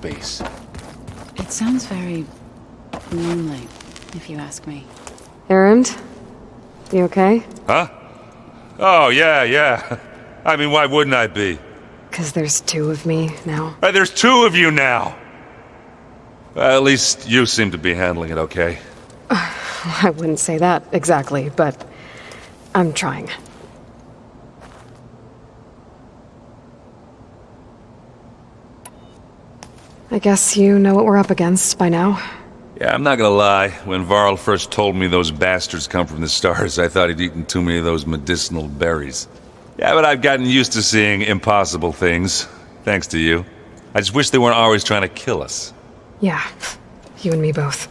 space. It sounds very lonely, if you ask me. Erend? You okay? Huh? Oh, yeah. I mean, why wouldn't I be? 'Cause there's two of me now. There's two of you now! At least you seem to be handling it okay. I wouldn't say that exactly, but I'm trying. I guess you know what we're up against by now. Yeah, I'm not gonna lie. When Varl first told me those bastards come from the stars, I thought he'd eaten too many of those medicinal berries. Yeah, but I've gotten used to seeing impossible things, thanks to you. I just wish they weren't always trying to kill us. Yeah, you and me both.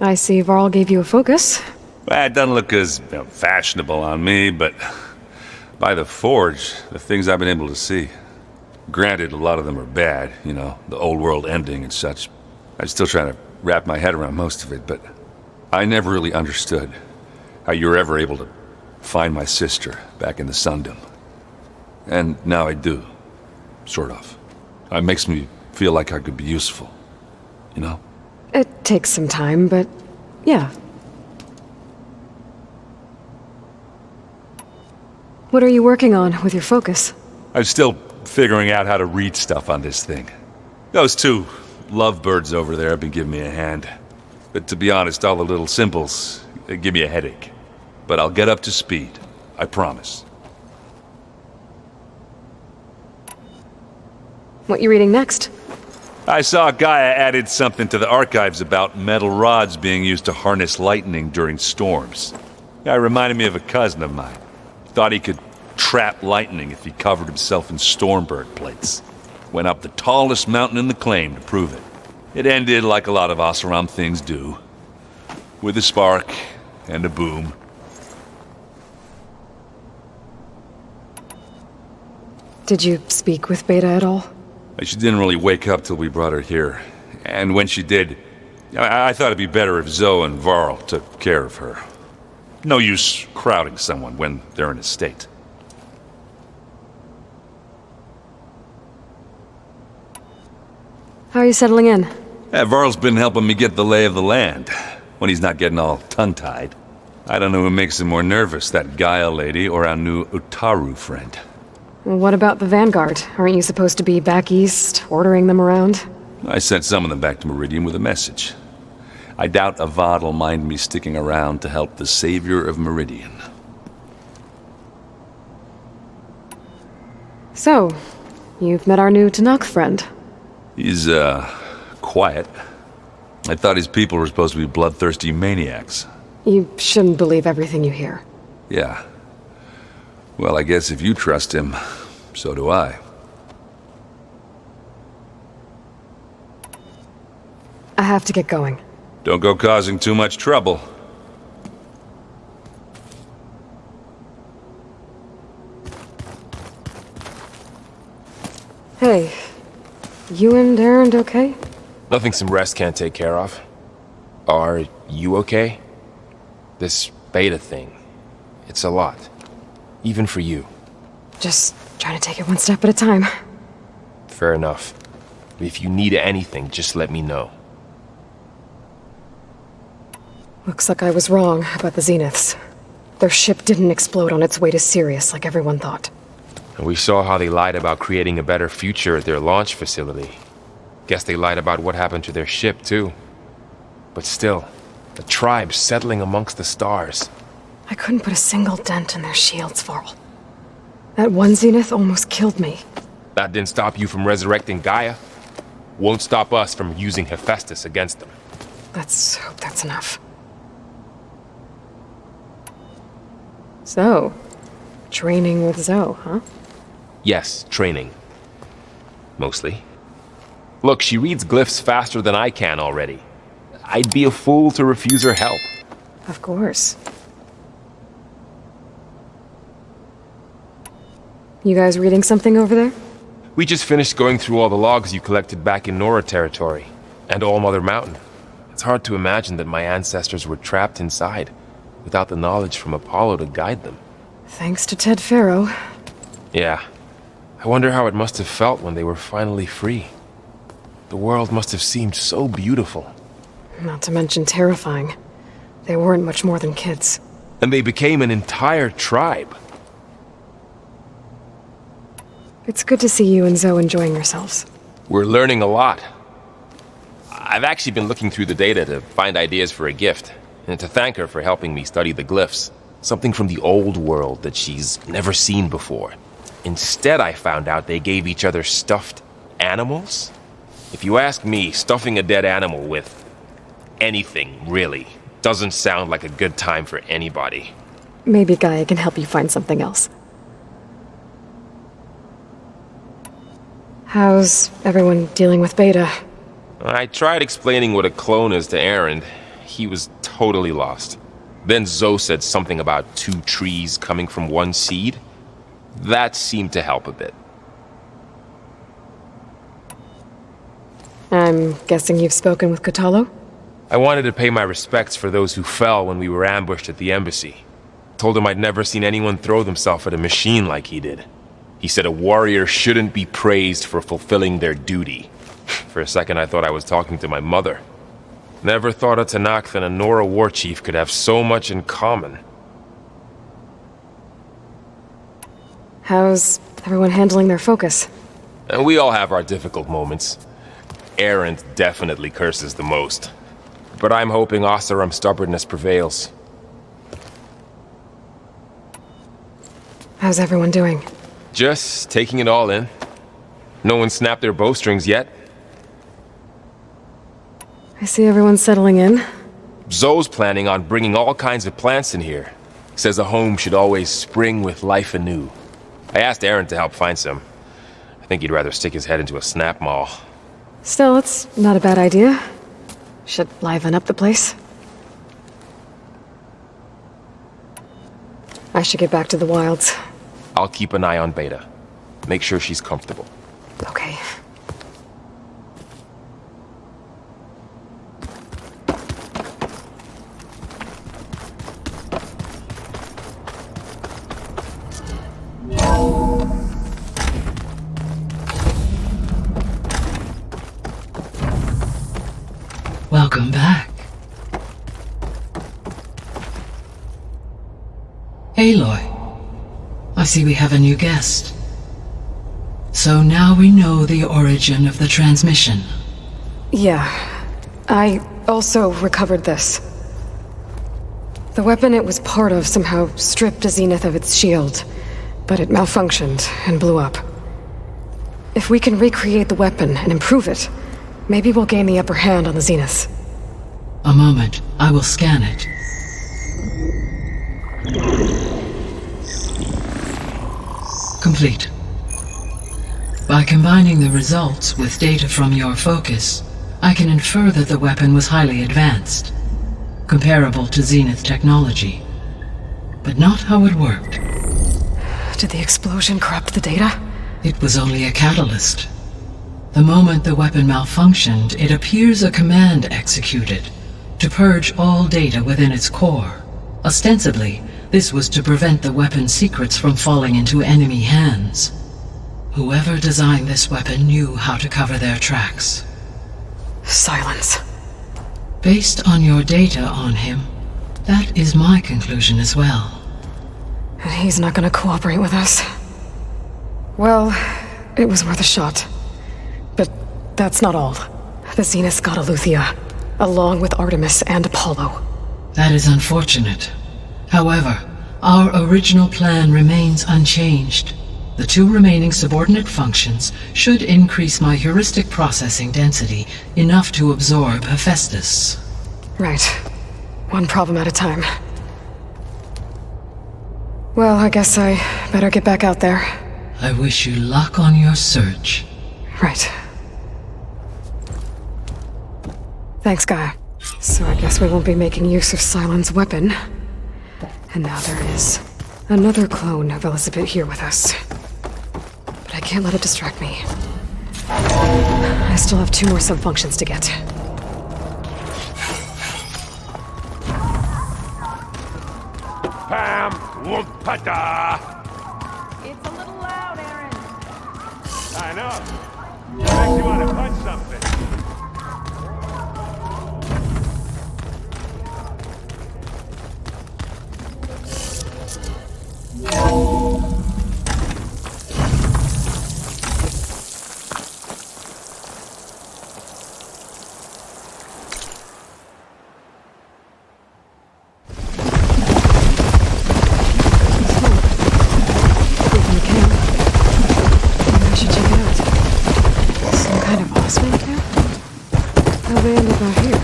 I see Varl gave you a focus. Well, it doesn't look as fashionable on me, but by the Forge, the things I've been able to see. Granted, a lot of them are bad, you know, the old world ending and such. I'm still trying to wrap my head around most of it, but I never really understood how you were ever able to find my sister back in the Sundom. And now I do, sort of. It makes me feel like I could be useful, you know? It takes some time, but yeah. What are you working on with your focus? I'm still figuring out how to read stuff on this thing. Those two lovebirds over there have been giving me a hand. But to be honest, all the little symbols, they give me a headache. But I'll get up to speed, I promise. What you reading next? I saw Gaia added something to the archives about metal rods being used to harness lightning during storms. It reminded me of a cousin of mine. Thought he could trap lightning if he covered himself in Stormbird plates. Went up the tallest mountain in the claim to prove it. It ended like a lot of Oseram things do. With a spark and a boom. Did you speak with Beta at all? She didn't really wake up till we brought her here. And when she did, I thought it'd be better if Zoe and Varl took care of her. No use crowding someone when they're in a state. How are you settling in? Varl's been helping me get the lay of the land, when he's not getting all tongue-tied. I don't know who makes him more nervous, that Gaia lady or our new Utaru friend. What about the Vanguard? Aren't you supposed to be back east, ordering them around? I sent some of them back to Meridian with a message. I doubt Avad'll mind me sticking around to help the savior of Meridian. So, you've met our new Tanakh friend. He's, quiet. I thought his people were supposed to be bloodthirsty maniacs. You shouldn't believe everything you hear. Yeah. Well, I guess if you trust him, so do I. I have to get going. Don't go causing too much trouble. Hey, you and Erend okay? Nothing some rest can't take care of. Are you okay? This beta thing, it's a lot. Even for you. Just trying to take it one step at a time. Fair enough. If you need anything, just let me know. Looks like I was wrong about the Zeniths. Their ship didn't explode on its way to Sirius like everyone thought. And we saw how they lied about creating a better future at their launch facility. Guess they lied about what happened to their ship, too. But still, the tribe settling amongst the stars. I couldn't put a single dent in their shields, Varl. That one Zenith almost killed me. That didn't stop you from resurrecting Gaia. Won't stop us from using Hephaestus against them. Let's hope that's enough. So, training with Zoe, huh? Yes, training. Mostly. Look, she reads glyphs faster than I can already. I'd be a fool to refuse her help. Of course. You guys reading something over there? We just finished going through all the logs you collected back in Nora territory, and All Mother Mountain. It's hard to imagine that my ancestors were trapped inside. without the knowledge from Apollo to guide them. Thanks to Ted Faro. Yeah. I wonder how it must have felt when they were finally free. The world must have seemed so beautiful. Not to mention terrifying. They weren't much more than kids. And they became an entire tribe. It's good to see you and Zoe enjoying yourselves. We're learning a lot. I've actually been looking through the data to find ideas for a gift, and to thank her for helping me study the glyphs. Something from the old world that she's never seen before. Instead, I found out they gave each other stuffed animals. If you ask me, stuffing a dead animal with anything, really, doesn't sound like a good time for anybody. Maybe Gaia can help you find something else. How's everyone dealing with Beta? I tried explaining what a clone is to Aaron. He was totally lost. Then Zoe said something about 2 trees coming from 1 seed. That seemed to help a bit. I'm guessing you've spoken with Kotallo? I wanted to pay my respects for those who fell when we were ambushed at the embassy. Told him I'd never seen anyone throw themselves at a machine like he did. He said a warrior shouldn't be praised for fulfilling their duty. For a second I thought I was talking to my mother. Never thought a Tanakh and a Nora war chief could have so much in common. How's everyone handling their focus? And we all have our difficult moments. Aaron definitely curses the most. But I'm hoping Oseram's stubbornness prevails. How's everyone doing? Just taking it all in. No one snapped their bowstrings yet. I see everyone settling in. Zoe's planning on bringing all kinds of plants in here. Says a home should always spring with life anew. I asked Aaron to help find some. I think he'd rather stick his head into a snap mall. Still, it's not a bad idea. Should liven up the place. I should get back to the wilds. I'll keep an eye on Beta. Make sure she's comfortable. Okay. Welcome back. Aloy, I see we have a new guest. So now we know the origin of the transmission. Yeah. I also recovered this. The weapon it was part of somehow stripped a Zenith of its shield, but it malfunctioned and blew up. If we can recreate the weapon and improve it, maybe we'll gain the upper hand on the Zeniths. A moment, I will scan it. Complete. By combining the results with data from your focus, I can infer that the weapon was highly advanced, comparable to Zenith technology, but not how it worked. Did the explosion corrupt the data? It was only a catalyst. The moment the weapon malfunctioned, it appears a command executed to purge all data within its core. Ostensibly, this was to prevent the weapon's secrets from falling into enemy hands. Whoever designed this weapon knew how to cover their tracks. Silence. Based on your data on him, that is my conclusion as well. And he's not gonna cooperate with us. Well, it was worth a shot. But that's not all. The Zeniths got Aletheia, along with Artemis and Apollo. That is unfortunate. However, our original plan remains unchanged. The 2 remaining subordinate functions should increase my heuristic processing density enough to absorb Hephaestus. Right. One problem at a time. Well, I guess I better get back out there. I wish you luck on your search. Right. Thanks, Gaia. So I guess we won't be making use of Cylon's weapon. And now there is another clone of Elizabeth here with us. But I can't let it distract me. I still have 2 more sub-functions to get. Whoop-a-da! It's a little loud, Aaron. I know. Makes you want to punch something. From the camp. Maybe I should check it out. Some kind of Osman camp? How'd they end up out here?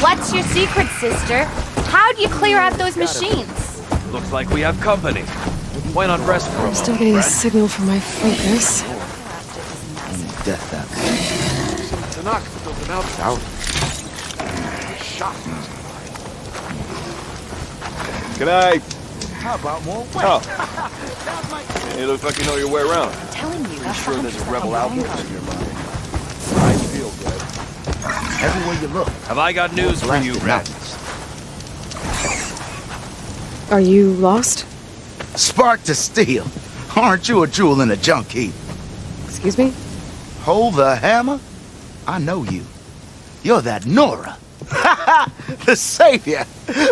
What's your secret, sister? How'd you clear out those machines? Looks like we have company. Why not rest for a I'm moment? still getting a signal from my focus. Death that way. Tanakh built an out. Shot. Good night. How about more weight? Oh. It looks like you know your way around. I'm telling you, that's Sure there's a rebel outpost in your mind. I feel good. Everywhere you look. Have I got news for you, blasted Red? mountains. Are you lost? Spark to steel. Aren't you a jewel in a junk heap? Excuse me? Hold the hammer? I know you. You're that Nora. The savior.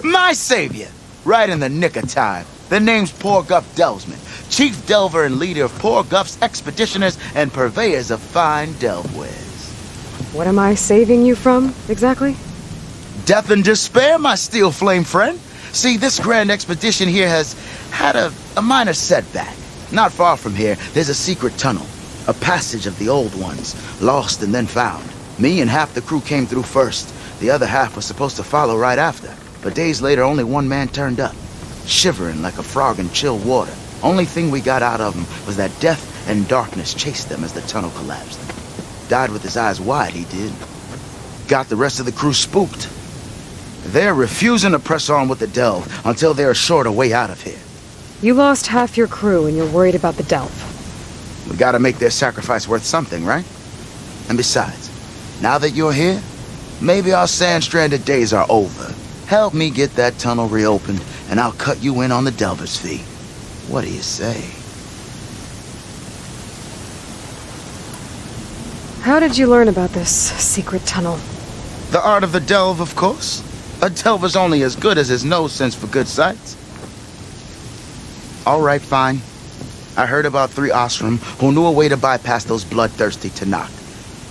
My savior. Right in the nick of time. The name's Poor Guff Delvesman, chief delver and leader of Poor Guff's expeditioners and purveyors of fine delve wares. What am I saving you from, exactly? Death and despair, my steel flame friend. See, this grand expedition here has had a minor setback. Not far from here, there's a secret tunnel. A passage of the old ones, lost and then found. Me and half the crew came through first. The other half was supposed to follow right after. But days later, only one man turned up, shivering like a frog in chill water. Only thing we got out of him was that death and darkness chased them as the tunnel collapsed. Died with his eyes wide, he did. Got the rest of the crew spooked. They're refusing to press on with the delve until they're assured a way out of here. You lost half your crew and you're worried about the delve. We gotta make their sacrifice worth something, right? And besides, now that you're here, maybe our sand-stranded days are over. Help me get that tunnel reopened, and I'll cut you in on the delver's fee. What do you say? How did you learn about this secret tunnel? The art of the delve, of course. A delver's only as good as his nose sense for good sights. All right, fine. I heard about 3 Osram who knew a way to bypass those bloodthirsty Tanakh.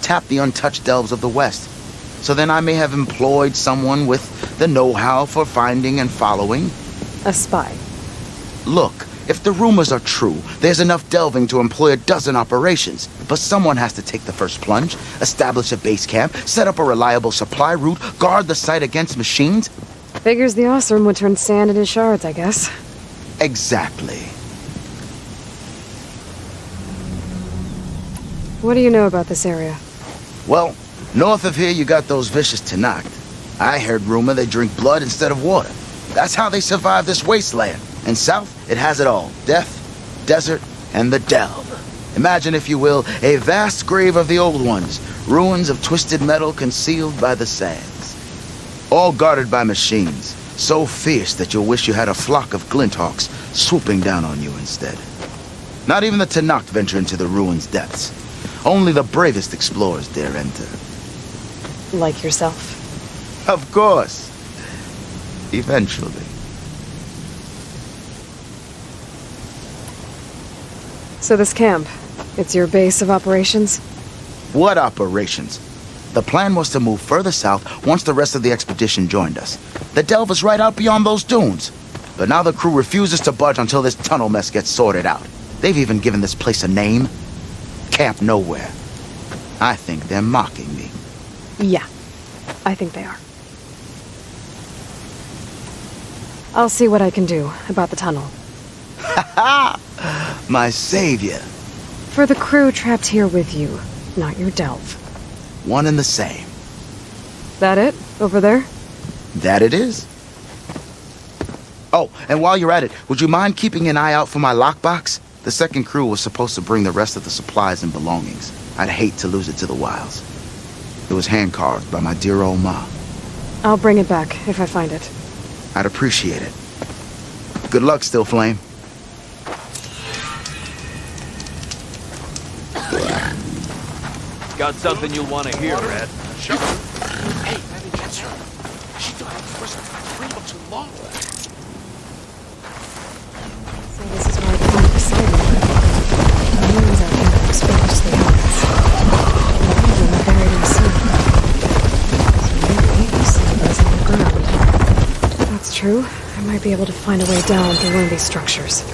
Tap the untouched delves of the West. So then I may have employed someone with the know-how for finding and following. A spy. Look, if the rumors are true, there's enough delving to employ a dozen operations. But someone has to take the first plunge, establish a base camp, set up a reliable supply route, guard the site against machines. Figures the Osram would turn sand into shards, I guess. Exactly. What do you know about this area? Well, north of here you got those vicious Tanakh. I heard rumor they drink blood instead of water. That's how they survive this wasteland. And south, it has it all. Death, desert, and the delve. Imagine, if you will, a vast grave of the old ones. Ruins of twisted metal concealed by the sands. All guarded by machines. So fierce that you'll wish you had a flock of glinthawks swooping down on you instead. Not even the Tanakh venture into the ruins' depths. Only the bravest explorers dare enter. Like yourself. Of course. Eventually. So this camp, it's your base of operations? What operations? The plan was to move further south once the rest of the expedition joined us. The delve is right out beyond those dunes. But now the crew refuses to budge until this tunnel mess gets sorted out. They've even given this place a name. Camp Nowhere. I think they're mocking me. Yeah, I think they are. I'll see what I can do about the tunnel. Ha! My savior. For the crew trapped here with you, not your delve. One and the same. That it? Over there? That it is. Oh, and while you're at it, would you mind keeping an eye out for my lockbox? The second crew was supposed to bring the rest of the supplies and belongings. I'd hate to lose it to the wilds. It was hand-carved by my dear old ma. I'll bring it back if I find it. I'd appreciate it. Good luck, Still Flame. Got something you'll want to hear, Red. Shut up. Hey, let me catch her. She still had the first free for too long. So this is why I came to Poseidon. The humans out here are exposed to the elements. And they're buried in the sea. So maybe something's on the ground. If that's true, I might be able to find a way down through one of these structures.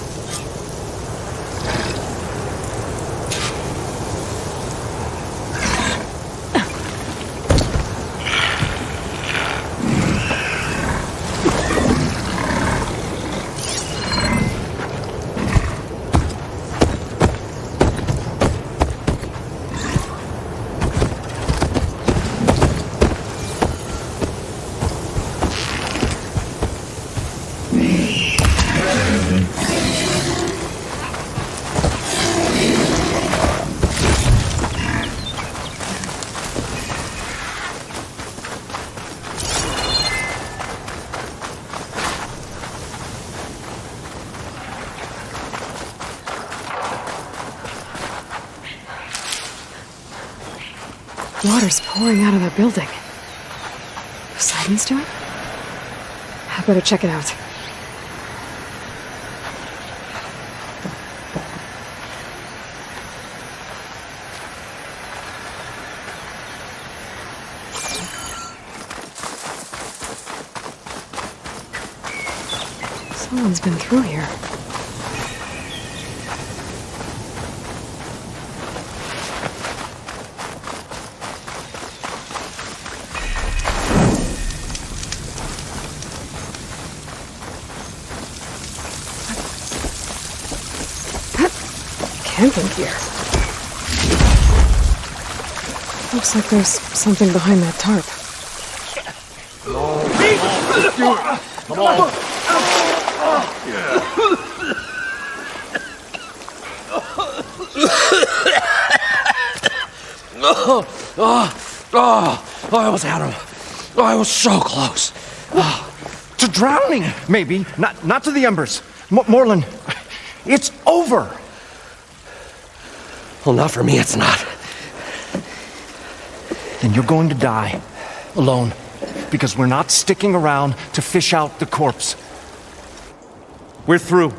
Water's pouring out of their building. Poseidon's doing? I better check it out. Someone's been through here. Camping gear. Looks like there's something behind that tarp. Come on. I almost had him. I was so close. To drowning, maybe. Not to the embers. Moreland, it's over. Well, not for me, it's not. Then you're going to die. Alone. Because we're not sticking around to fish out the corpse. We're through.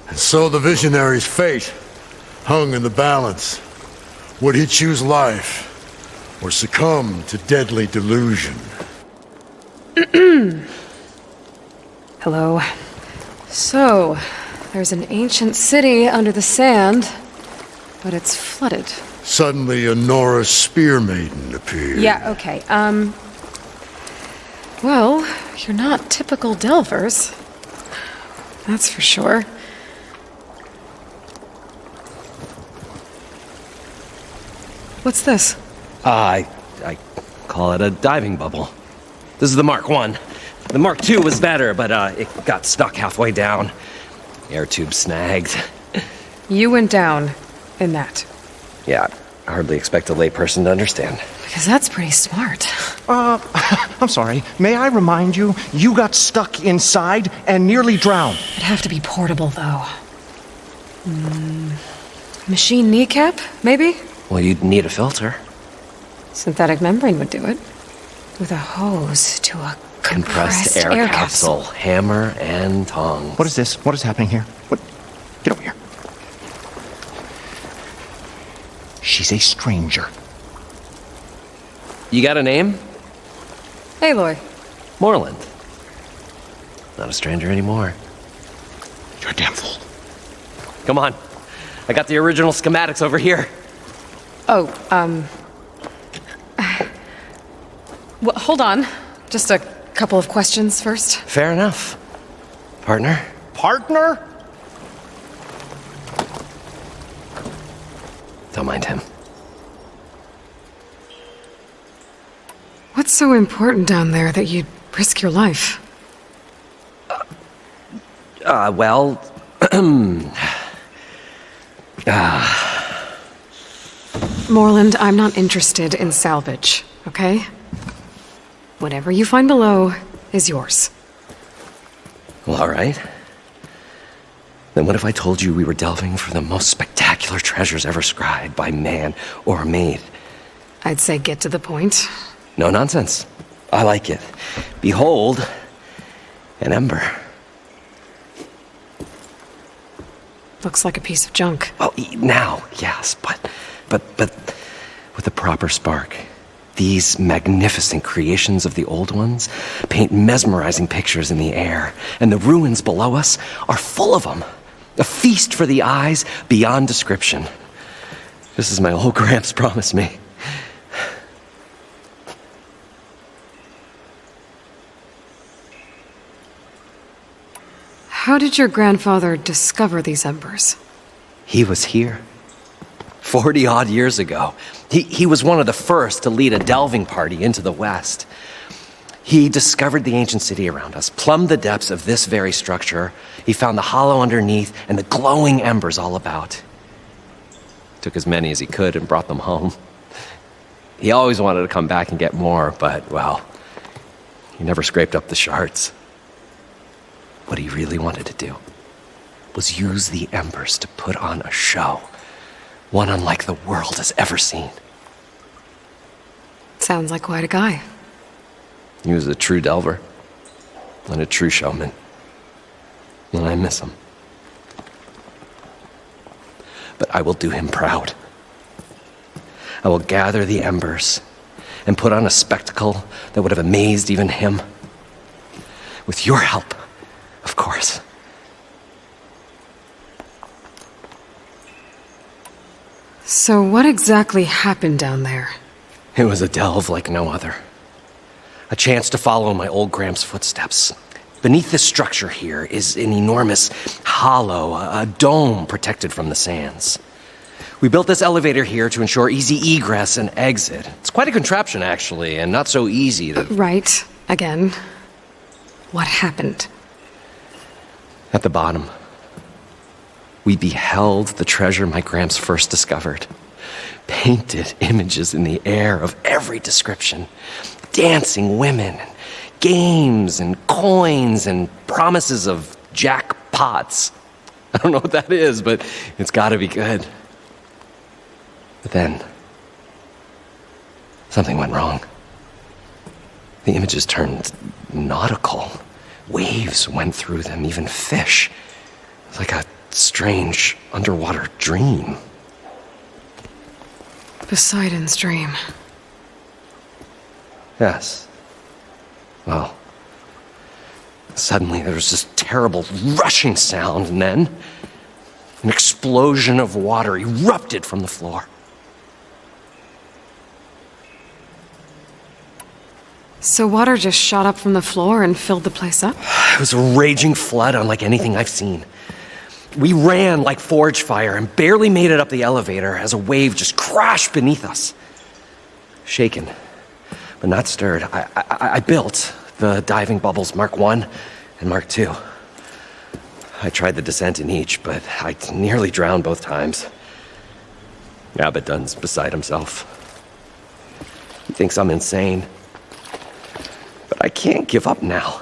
And so the visionary's fate hung in the balance. Would he choose life or succumb to deadly delusion? Hello. So, there's an ancient city under the sand, but it's flooded. Suddenly a Norse spear maiden appeared. Yeah, okay. Well, you're not typical Delvers. That's for sure. What's this? I call it a diving bubble. This is the Mark 1. The Mark 2 was better, but it got stuck halfway down. Air tube snagged. You went down in that. Yeah, I hardly expect a layperson to understand. Because that's pretty smart. I'm sorry. May I remind you, you got stuck inside and nearly drowned. It'd have to be portable, though. Machine kneecap, maybe? Well, you'd need a filter. Synthetic membrane would do it. With a hose to a compressed air capsule. Hammer and tongs. What is this? What is happening here? What? Get over here. She's a stranger. You got a name? Aloy. Moreland. Not a stranger anymore. You're a damn fool. Come on. I got the original schematics over here. Oh, well, hold on. Just a couple of questions first. Fair enough. Partner? Partner? Don't mind him. What's so important down there that you'd risk your life? Well... Moreland, I'm not interested in salvage, okay? Whatever you find below is yours. Well, all right. Then what if I told you we were delving for the most spectacular treasures ever scribed by man or maid? I'd say get to the point. No nonsense. I like it. Behold, an ember. Looks like a piece of junk. Oh, now, yes, but with the proper spark. These magnificent creations of the old ones paint mesmerizing pictures in the air, and the ruins below us are full of them. A feast for the eyes beyond description. Just as my old Gramps promised me. How did your grandfather discover these embers? He was here. 40-odd years ago. He was one of the first to lead a delving party into the West. He discovered the ancient city around us, plumbed the depths of this very structure. He found the hollow underneath and the glowing embers all about. Took as many as he could and brought them home. He always wanted to come back and get more, but, well, he never scraped up the shards. What he really wanted to do was use the embers to put on a show, one unlike the world has ever seen. Sounds like quite a guy. He was a true delver and a true showman, and I miss him. But I will do him proud. I will gather the embers and put on a spectacle that would have amazed even him. With your help, of course. So what exactly happened down there? It was a delve like no other. A chance to follow my old Gramps' footsteps. Beneath this structure here is an enormous hollow, a dome protected from the sands. We built this elevator here to ensure easy egress and exit. It's quite a contraption, actually, and not so easy to... Right. Again. What happened? At the bottom, we beheld the treasure my Gramps first discovered. Painted images in the air of every description. Dancing women, games and coins and promises of jackpots. I don't know what that is, but it's gotta be good. But then, something went wrong. The images turned nautical. Waves went through them, even fish. It was like a strange underwater dream. Poseidon's dream. Yes. Well, suddenly there was this terrible rushing sound, and then an explosion of water erupted from the floor. So water just shot up from the floor and filled the place up? It was a raging flood unlike anything I've seen. We ran like forge fire and barely made it up the elevator as a wave just crashed beneath us. Shaken, but not stirred, I built the diving bubbles Mark I and Mark II. I tried the descent in each, but I nearly drowned both times. Abaddon's beside himself. He thinks I'm insane. But I can't give up now.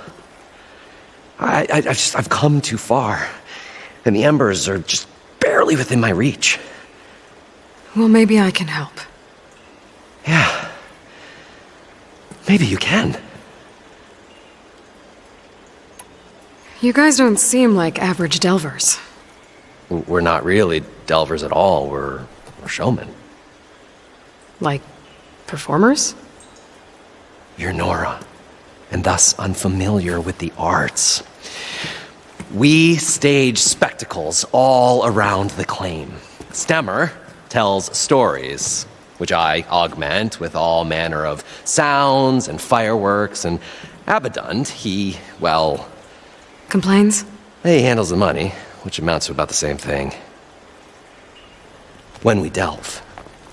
I've come too far. And the embers are just barely within my reach. Well, maybe I can help. Yeah. Maybe you can. You guys don't seem like average delvers. We're not really delvers at all. We're showmen. Like performers? You're Nora, and thus unfamiliar with the arts. We stage spectacles all around the claim. Stemmer tells stories, which I augment with all manner of sounds and fireworks, and Abaddon, he, well... Complains? He handles the money, which amounts to about the same thing. When we delve,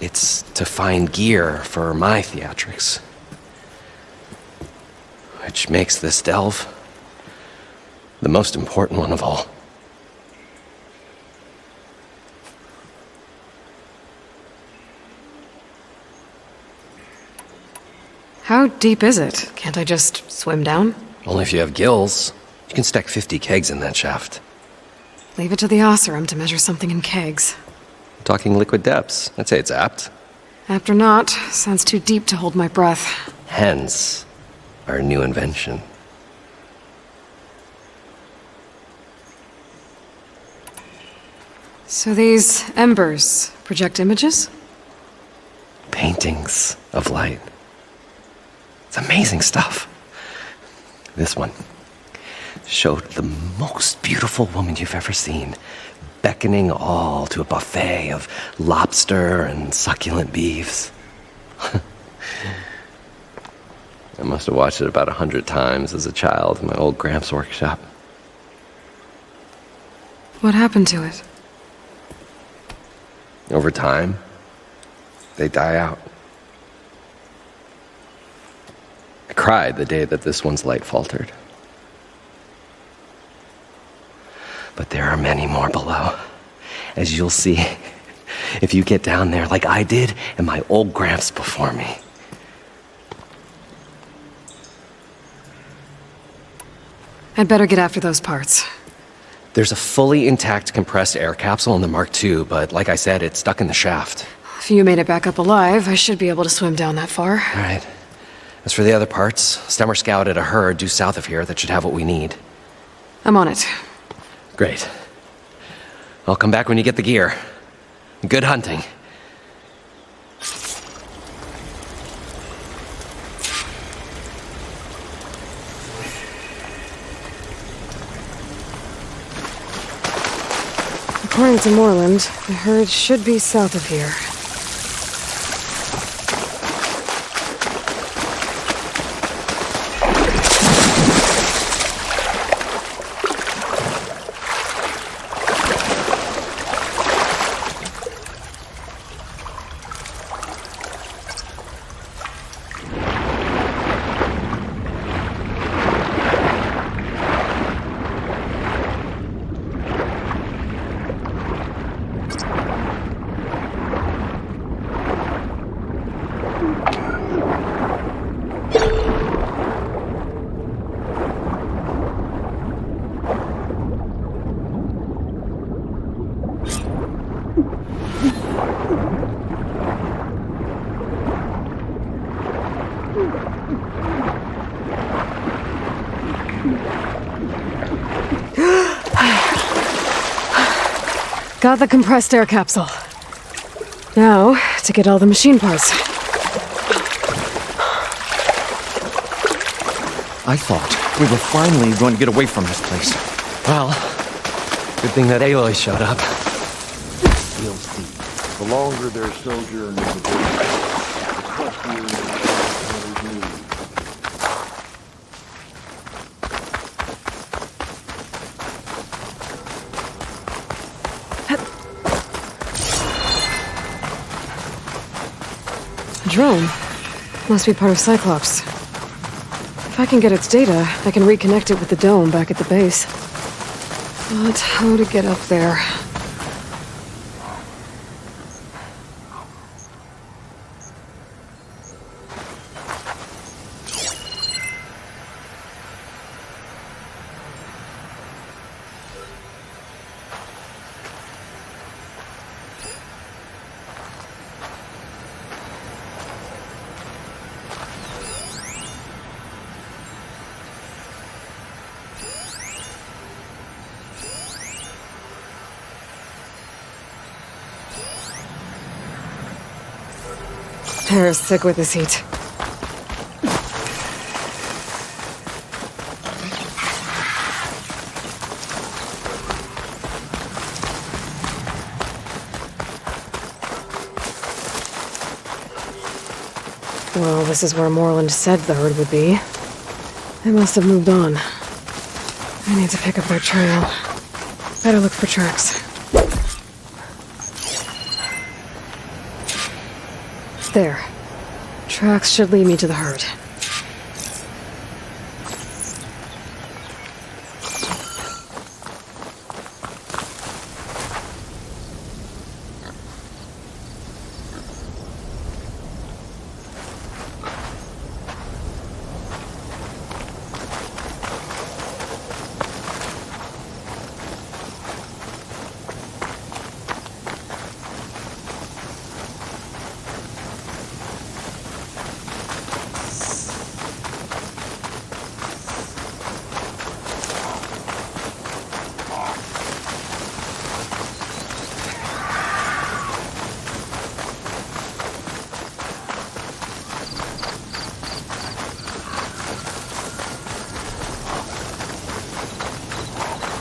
it's to find gear for my theatrics. Which makes this delve The most important one of all. How deep is it? Can't I just swim down? Only if you have gills. You can stack 50 kegs in that shaft. Leave it to the Oseram to measure something in kegs. Talking liquid depths. I'd say it's apt. Apt or not, sounds too deep to hold my breath. Hence, our new invention. So these embers project images? Paintings of light. It's amazing stuff. This one showed the most beautiful woman you've ever seen, beckoning all to a buffet of lobster and succulent beefs. I must have watched it about 100 times as a child in my old Gramps' workshop. What happened to it? Over time, they die out. I cried the day that this one's light faltered. But there are many more below, as you'll see if you get down there like I did and my old Gramps before me. I'd better get after those parts. There's a fully intact compressed air capsule in the Mark II, but like I said, it's stuck in the shaft. If you made it back up alive, I should be able to swim down that far. All right. As for the other parts, Stemmer scouted a herd due south of here that should have what we need. I'm on it. Great. I'll come back when you get the gear. Good hunting. According to Moreland, the herd should be south of here. Got the compressed air capsule. Now, to get all the machine parts. I thought we were finally going to get away from this place. Well, good thing that Aloy showed up. Feels deep. The longer their sojourn in the desert, the trustier their need. A drone. Must be part of Cyclops. If I can get its data, I can reconnect it with the dome back at the base. But how to get up there? Hair's sick with this heat. Well, this is where Moreland said the herd would be. They must have moved on. I need to pick up their trail. Better look for tracks. There. Tracks should lead me to the herd.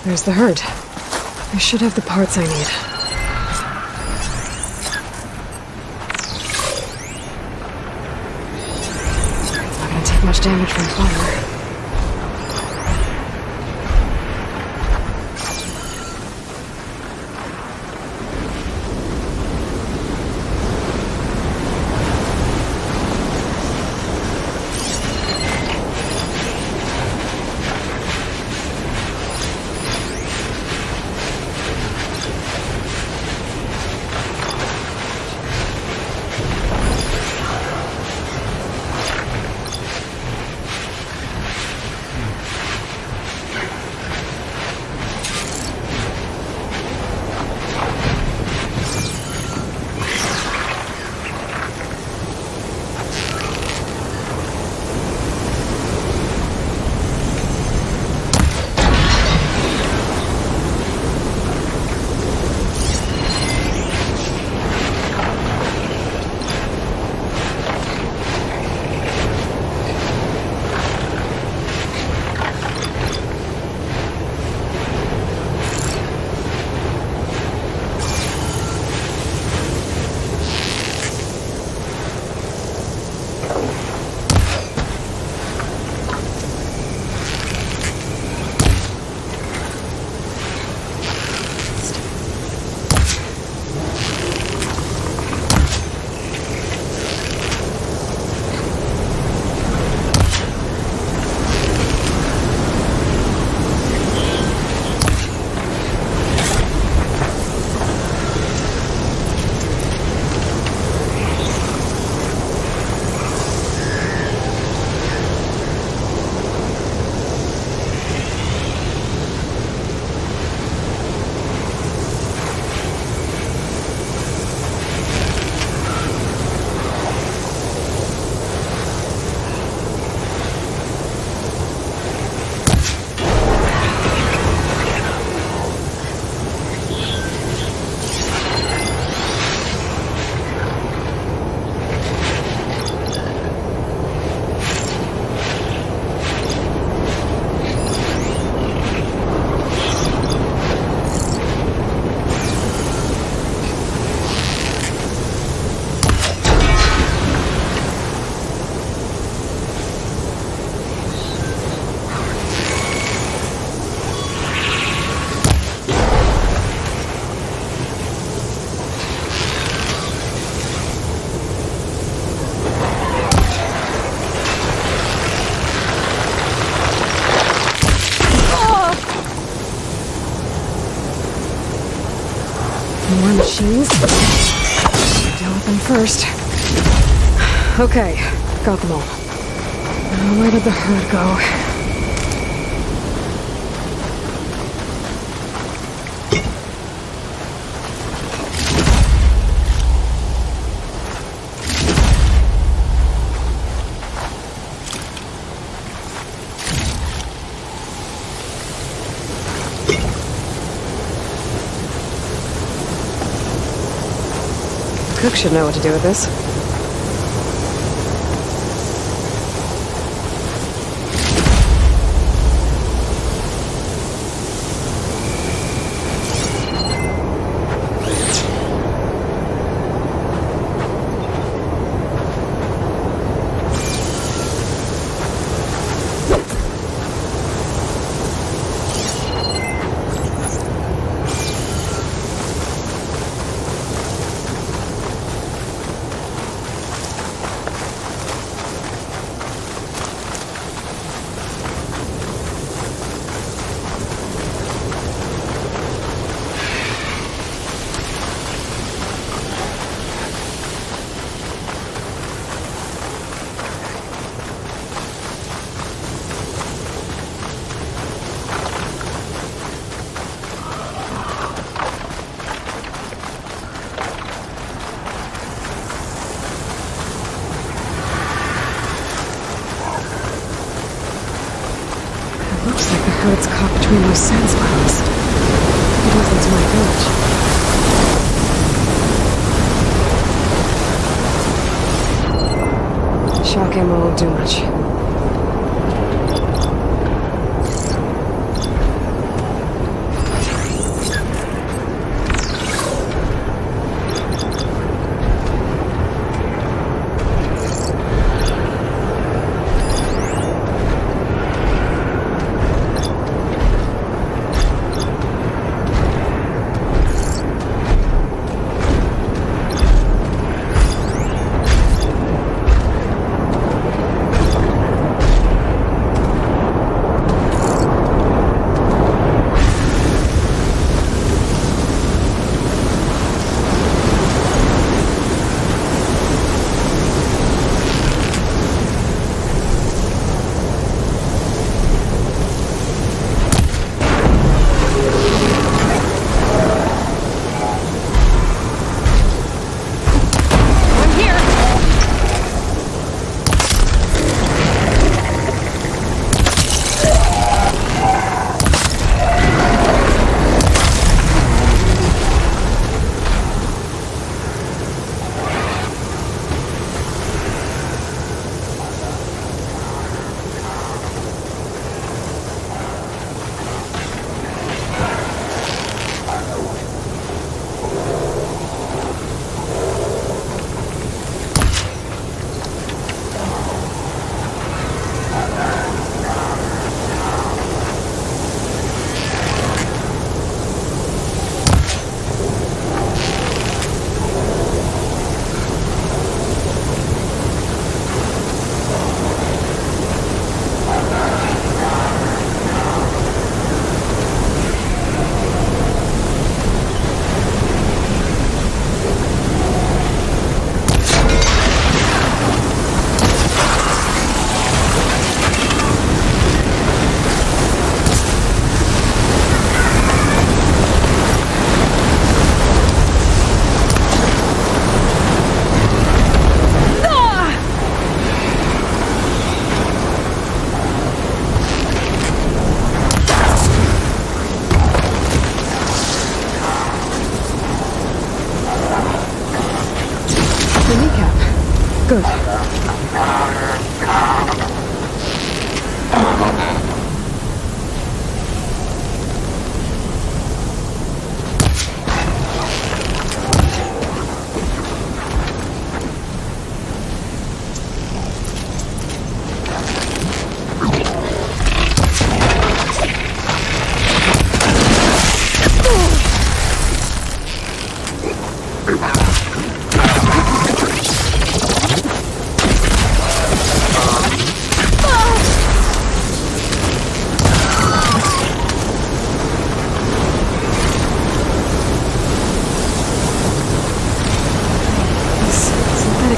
There's the herd. I should have the parts I need. Not gonna take much damage from fire. More machines? Deal with them first. Okay, got them all. Now, where did the herd go? Cook should know what to do with this. Looks like the herd's caught between those sand spirals. It goes into my village. Shock ammo won't do much. The kneecap. Good.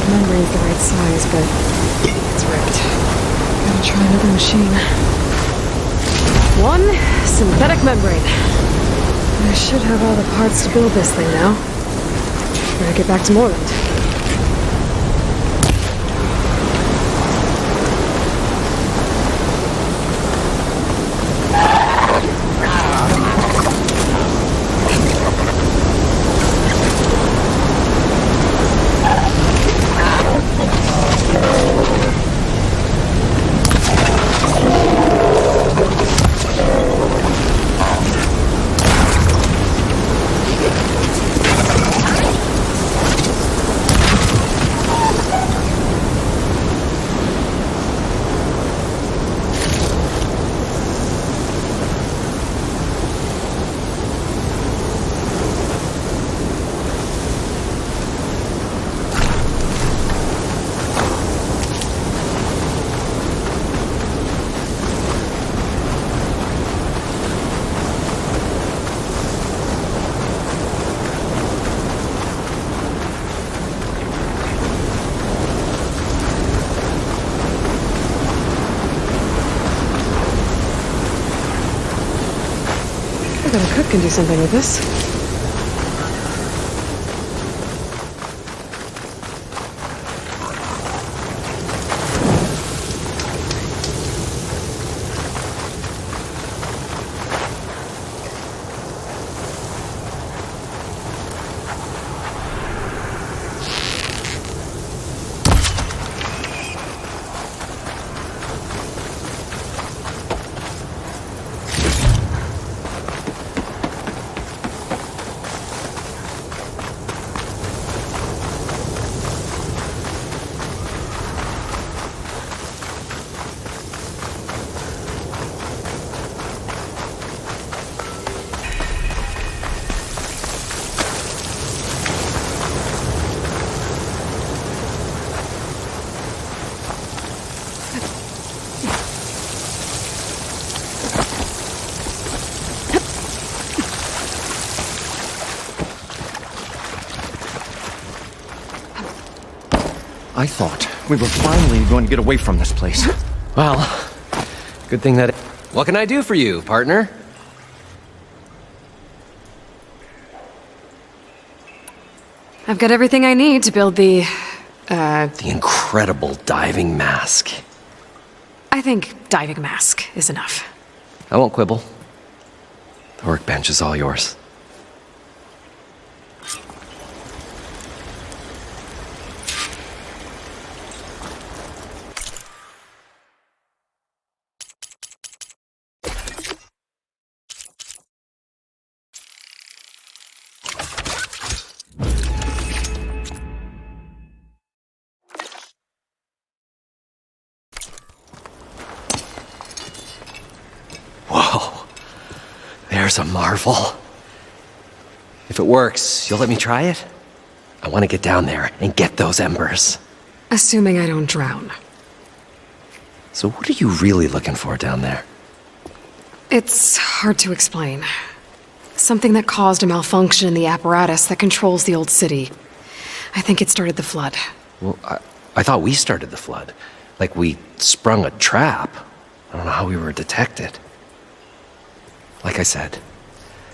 Membrane's the right size, but it's ripped. Gotta try another machine. One synthetic membrane. I should have all the parts to build this thing now. Better get back to Moreland. I bet a cook can do something with this. I thought we were finally going to get away from this place. Well, good thing that... What can I do for you, partner? I've got everything I need to build the incredible diving mask. I think diving mask is enough. I won't quibble. The workbench is all yours. Whoa, there's a marvel. If it works, you'll let me try it? I want to get down there and get those embers. Assuming I don't drown. So what are you really looking for down there? It's hard to explain. Something that caused a malfunction in the apparatus that controls the old city. I think it started the flood. Well, I thought we started the flood. Like we sprung a trap. I don't know how we were detected. Like I said,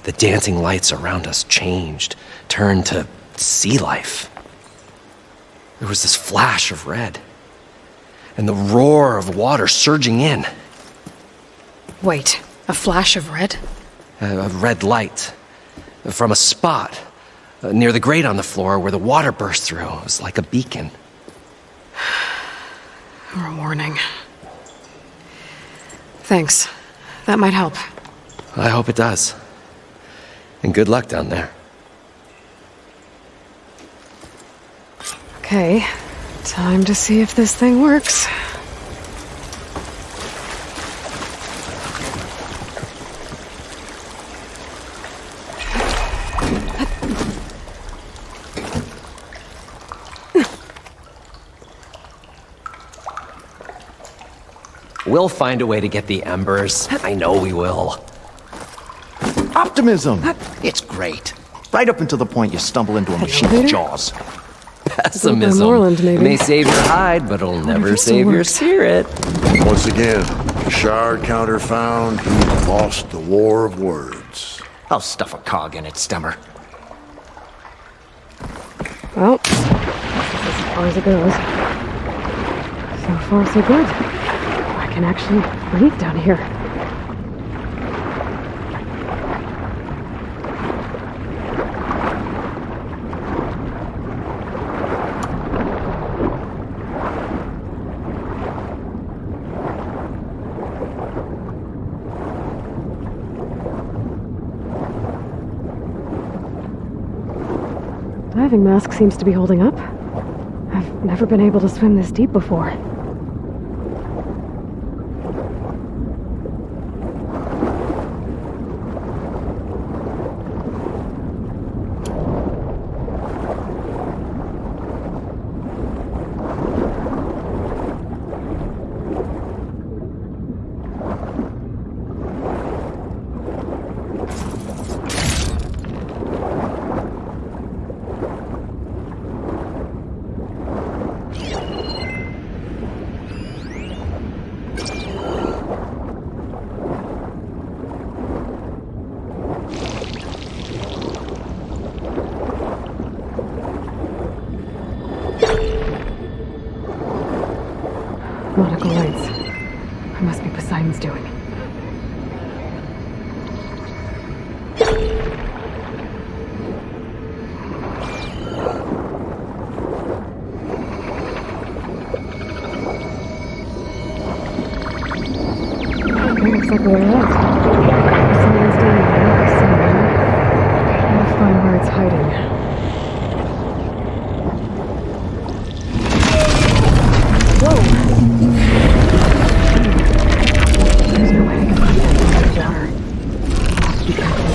the dancing lights around us changed, turned to sea life. There was this flash of red, and the roar of water surging in. Wait, a flash of red? A red light from a spot near the grate on the floor where the water burst through. It was like a beacon. Or a warning. Thanks. That might help. I hope it does. And good luck down there. Okay, time to see if this thing works. We'll find a way to get the embers. I know we will. Optimism! It's great. Right up until the point you stumble into a machine's jaws. Pessimism. Moreland, maybe. May save your hide, but it'll never save your spirit. Once again, shard counter found, he lost the war of words. I'll stuff a cog in it, Stemmer. Well, as far as it goes. So far, so good. I can actually breathe down here. Diving mask seems to be holding up. I've never been able to swim this deep before. Nautical lights. It must be Poseidon's doing. Okay, looks like we're out. Poseidon's doing it. I'll find where it's hiding. There's no way I can put that in the water. Be careful.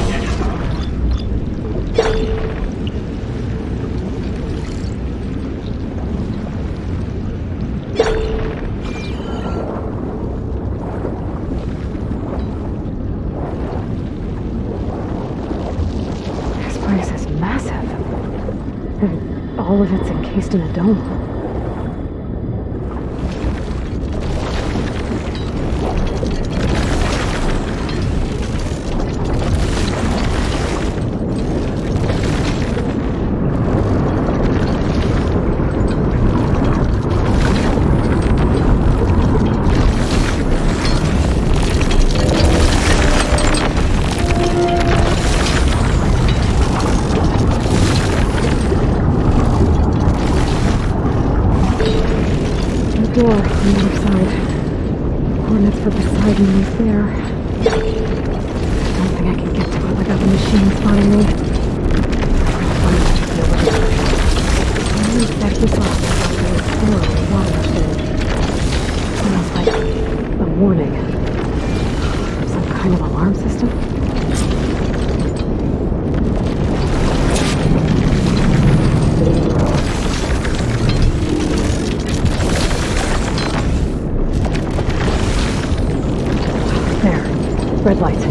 This place is massive. And all of it's encased in a dome. Door on the other side. Coordinates for Poseidon is there. I don't think I can get to it without the machine spotting me. I'm really exactly thought about the horrible water thing. Sounds like a warning. Some kind of alarm system? Red light.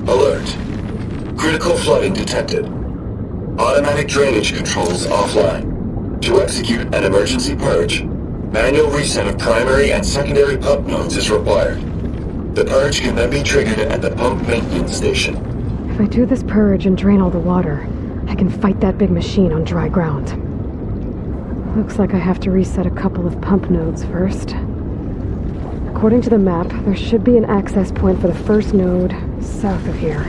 Alert. Critical flooding detected. Automatic drainage controls offline. To execute an emergency purge, manual reset of primary and secondary pump nodes is required. The purge can then be triggered at the pump maintenance station. If I do this purge and drain all the water, I can fight that big machine on dry ground. Looks like I have to reset a couple of pump nodes first. According to the map, there should be an access point for the first node south of here.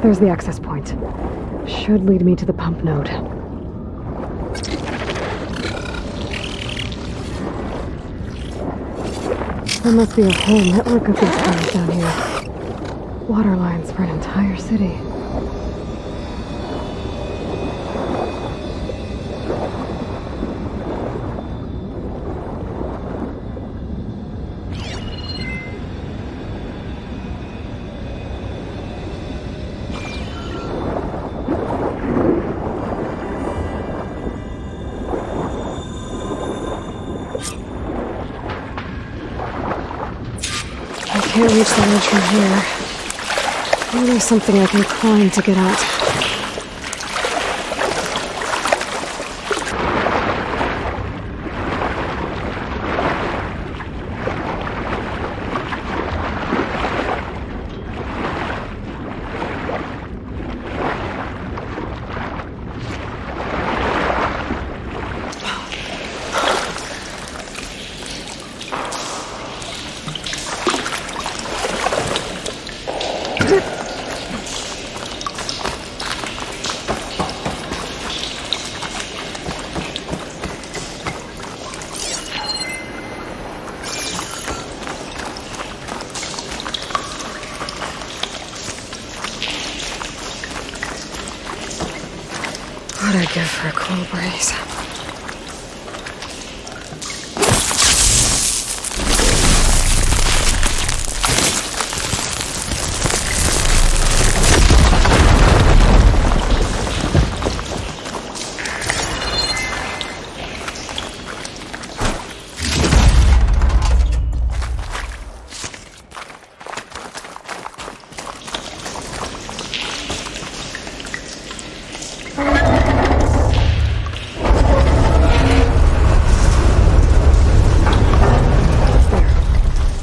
There's the access point. Should lead me to the pump node. There must be a whole network of these tunnels down here. Water lines for an entire city. Can't reach the ledge from here. Maybe there's something I can climb to get out. What'd I give for a cool breeze?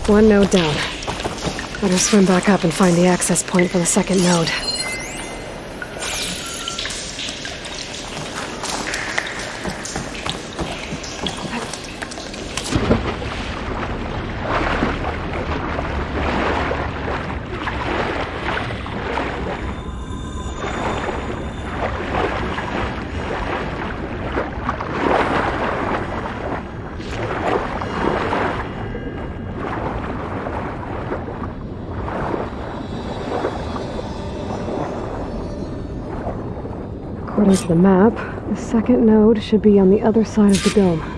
One node down. Better swim back up and find the access point for the second node. According to the map, the second node should be on the other side of the dome.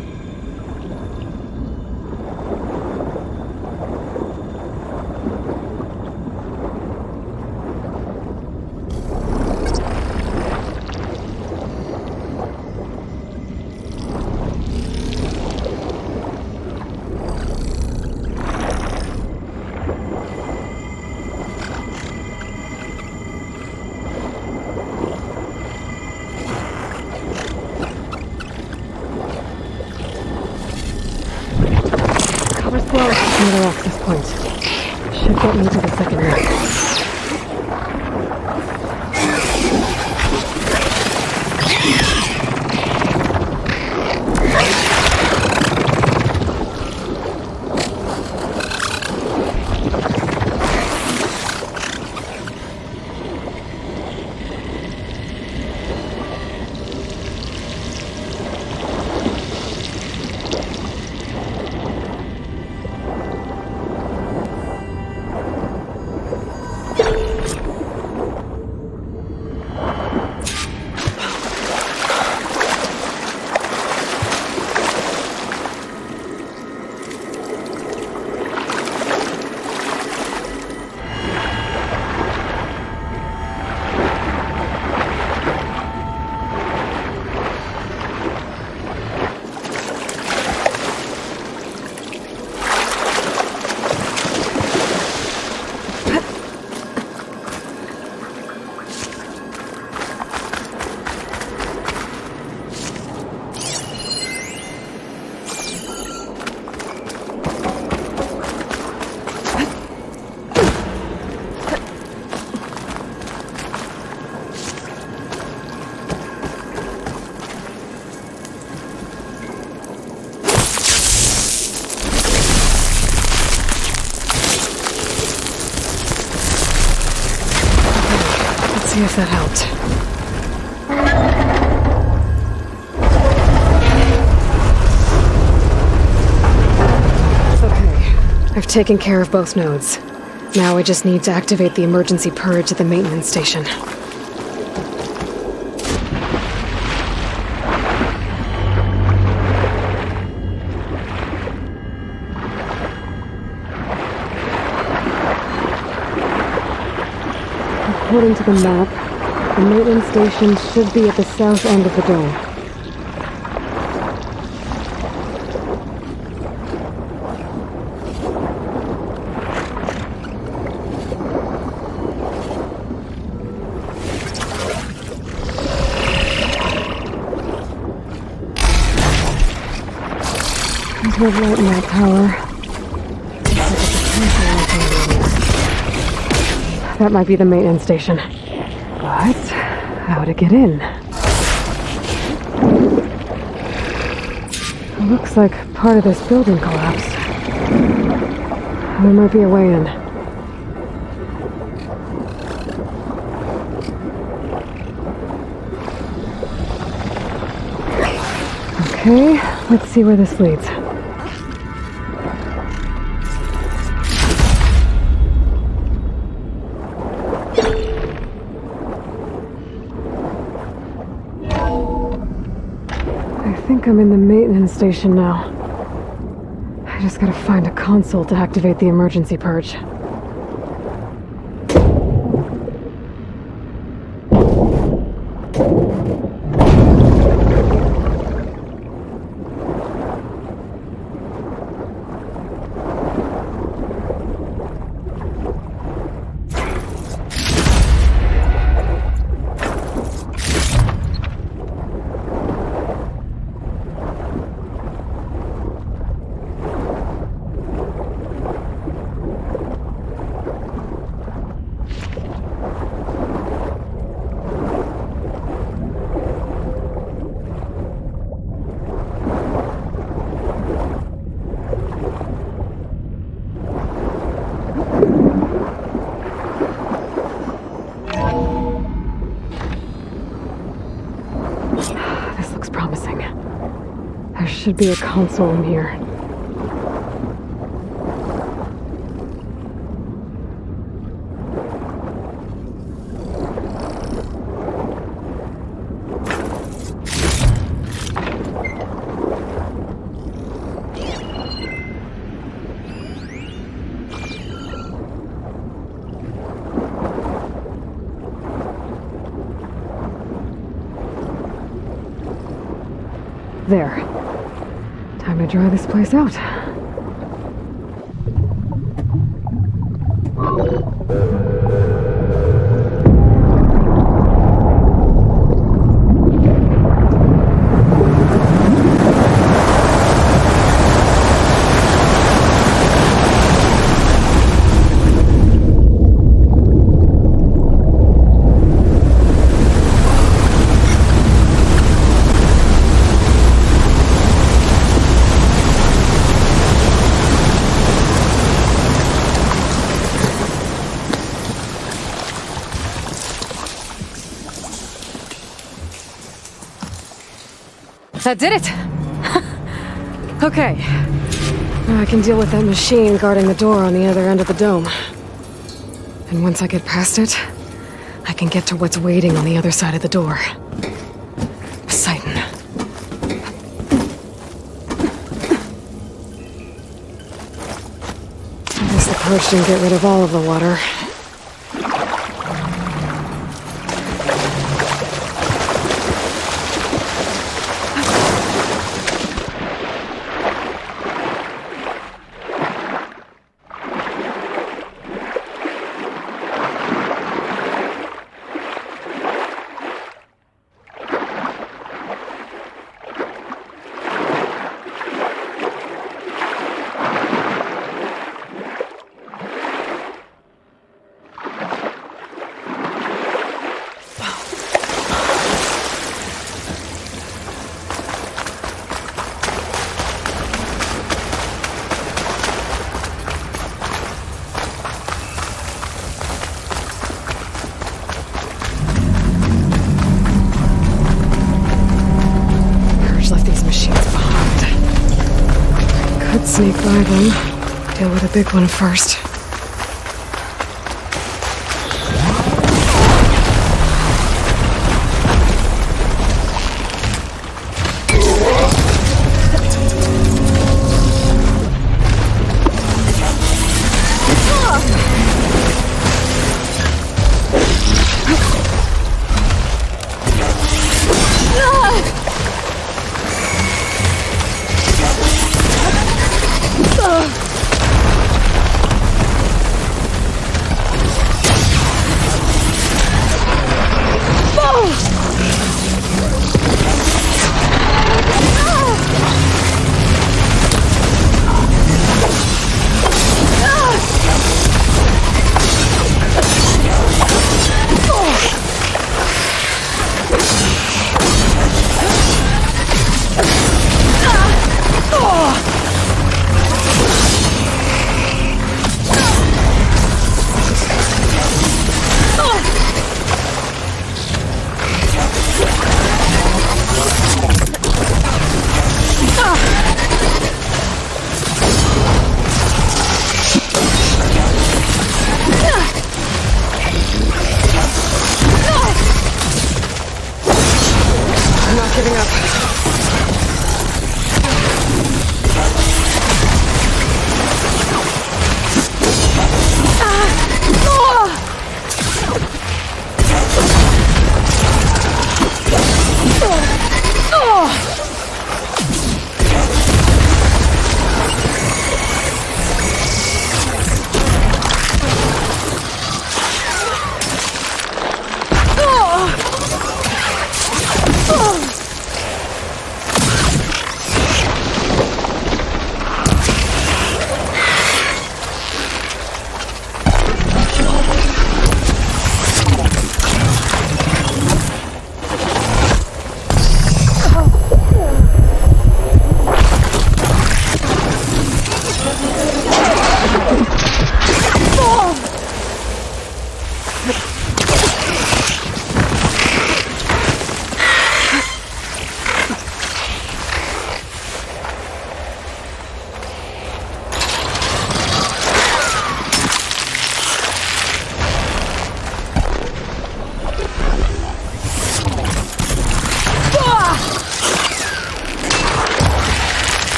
Another access point. Should get me to the second node. see if that helped. Okay, I've taken care of both nodes. Now I just need to activate the emergency purge at the maintenance station. According to the map, the maintenance station should be at the south end of the dome. There's no light in that tower. That might be the maintenance station. But how to get in? It looks like part of this building collapsed. There might be a way in. Okay, let's see where this leads. I think I'm in the maintenance station now. I just gotta find a console to activate the emergency purge. There should be a console in here. There. Time to dry this place out. That did it! Okay. Now I can deal with that machine guarding the door on the other end of the dome. And once I get past it, I can get to what's waiting on the other side of the door. Poseidon. I guess the purge didn't get rid of all of the water. Could sneak by them. Deal with a big one first.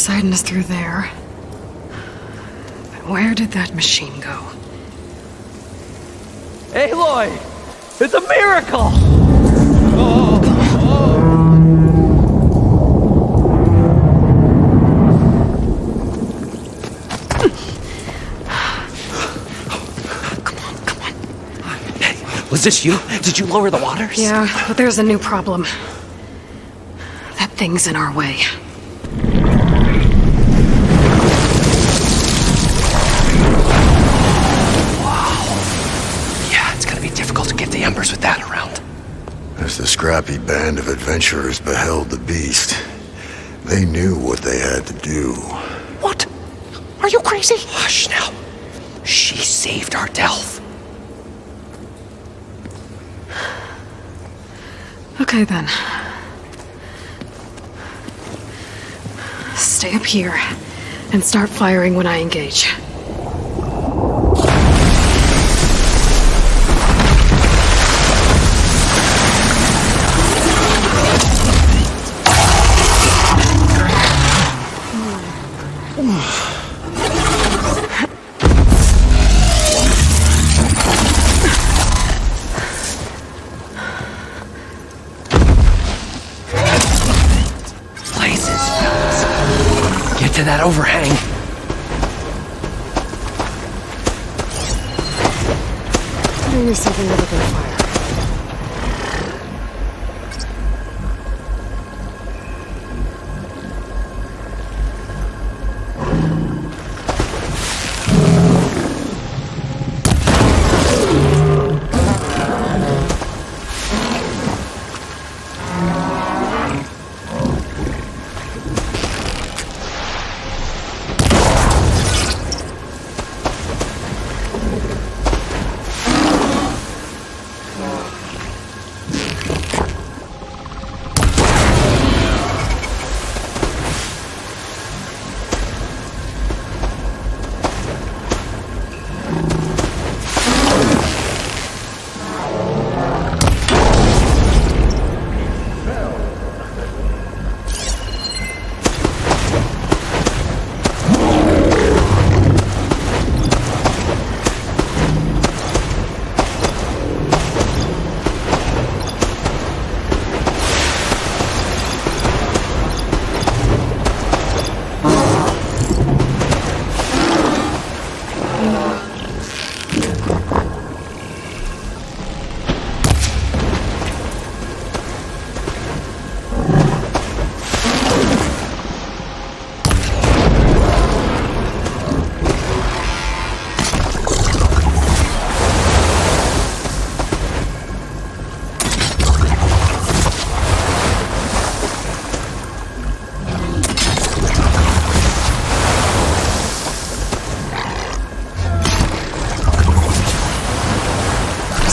Poseidon is through there. But where did that machine go? Aloy! It's a miracle! Was this you? Did you lower the waters? Yeah, but there's a new problem. That thing's in our way. The embers with that around. As the scrappy band of adventurers beheld the beast, they knew what they had to do. What? Are you crazy? Hush now. She saved our Delph. Okay then. Stay up here and start firing when I engage. to that overhang. I knew something other than fire.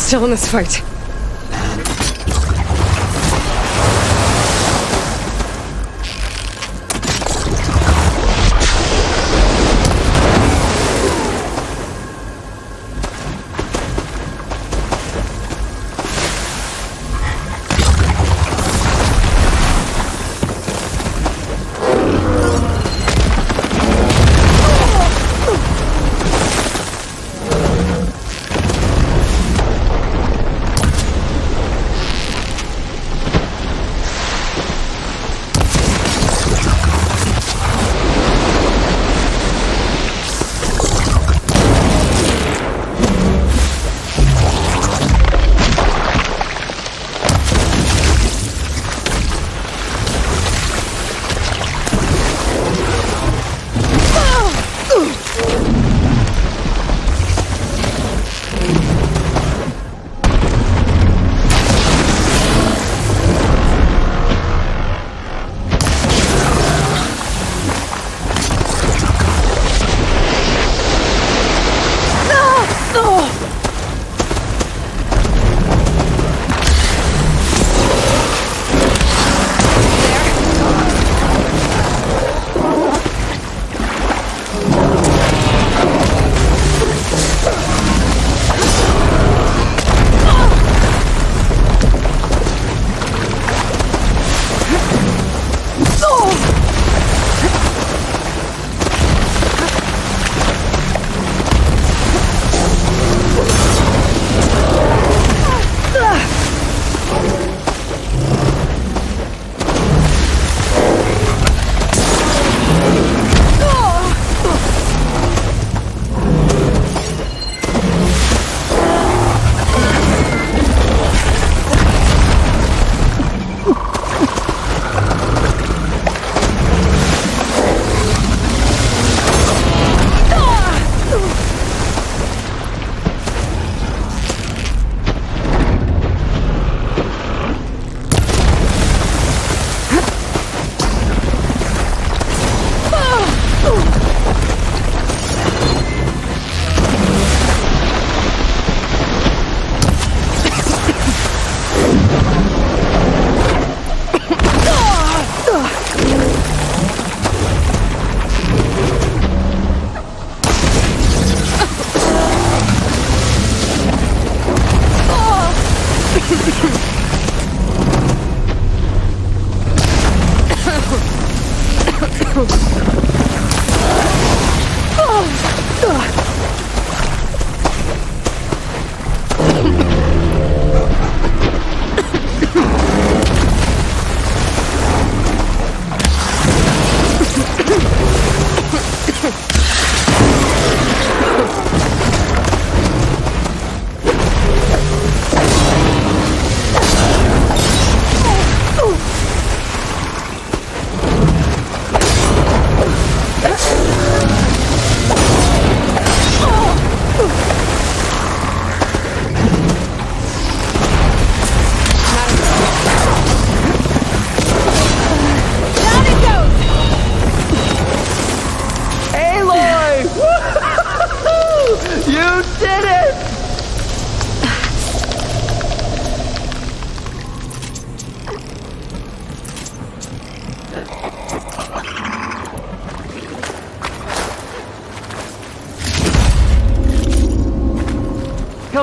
Still in this fight.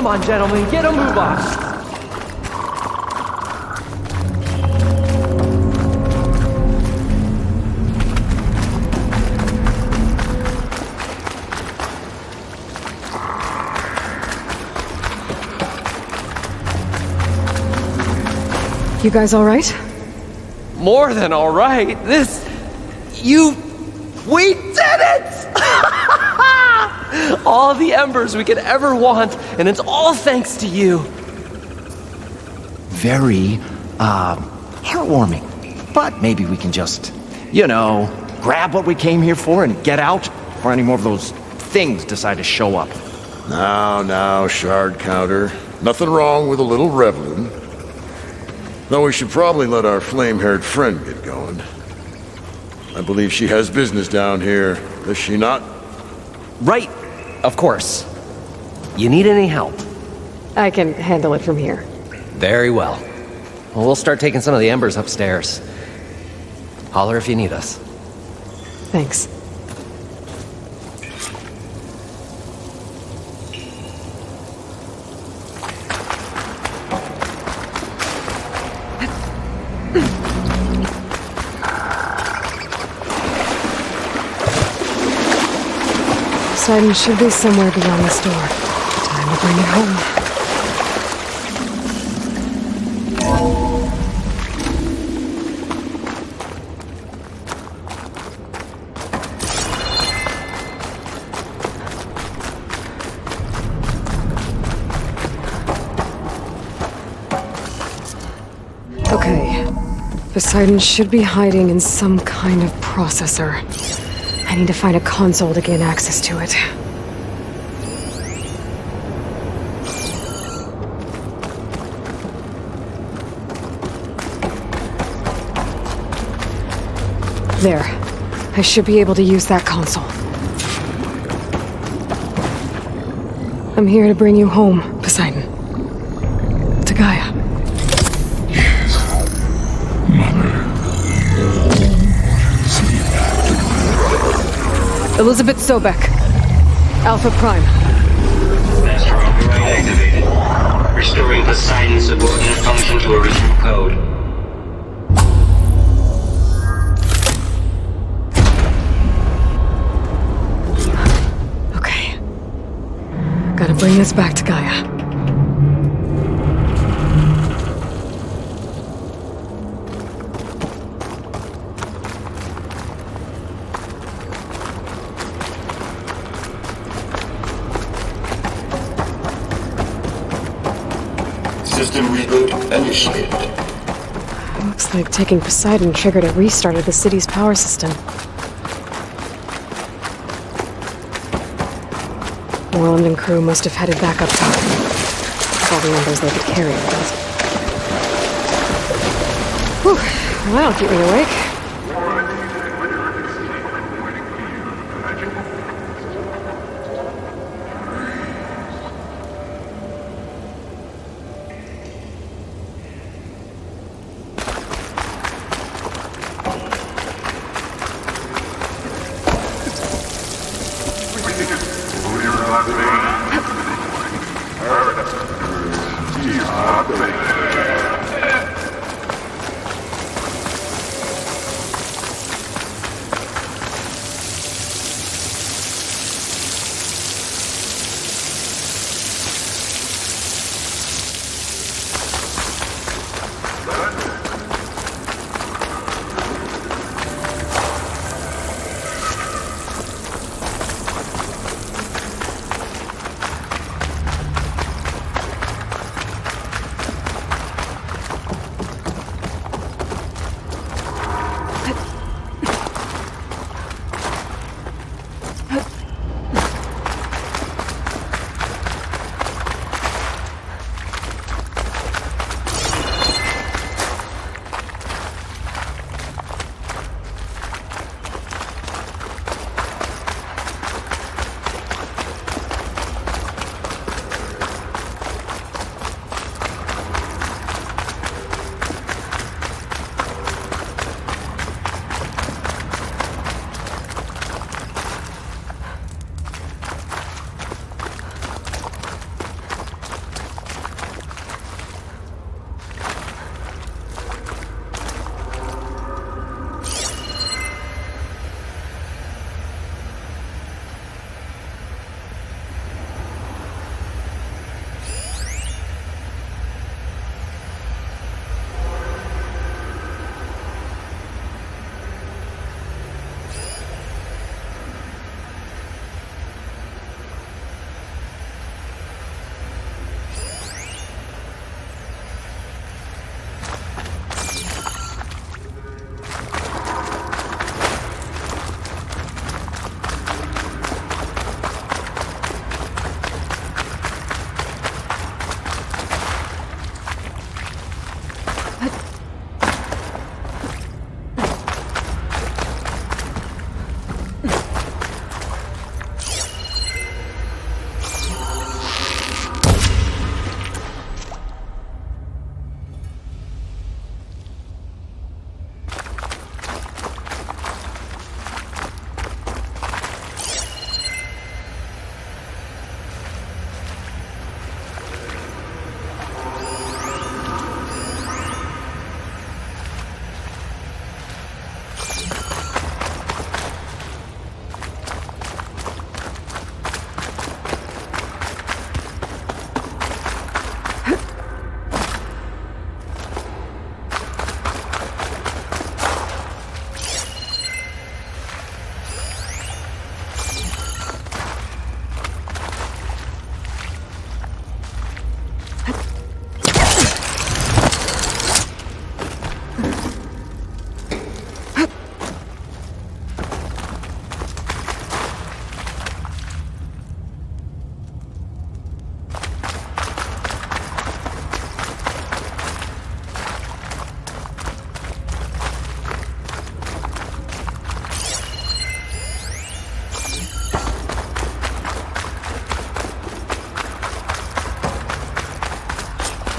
Come on, gentlemen, get a move on. You guys all right? More than all right. We did it! All the embers we could ever want, and it's all thanks to you. Very, heartwarming. But maybe we can just, grab what we came here for and get out before any more of those things decide to show up. Now, shard counter. Nothing wrong with a little reveling. Though we should probably let our flame-haired friend get going. I believe she has business down here, does she not? Right, of course. You need any help? I can handle it from here. Very well. Well, we'll start taking some of the embers upstairs. Holler if you need us. Thanks. Poseidon should be somewhere beyond this door. Time to bring it home. Okay. Poseidon should be hiding in some kind of processor. I need to find a console to gain access to it. There. I should be able to use that console. I'm here to bring you home, Poseidon. To Gaia. Elizabeth Sobek. Alpha Prime. Master override activated. Restoring Poseidon's subordinate function to original code. Okay. Gotta bring this back to Gaia. System reboot initiated. Looks like taking Poseidon triggered a restart of the city's power system. Roland and crew must have headed back up top. With all the numbers they could carry with us. Whew, well, that'll keep me awake.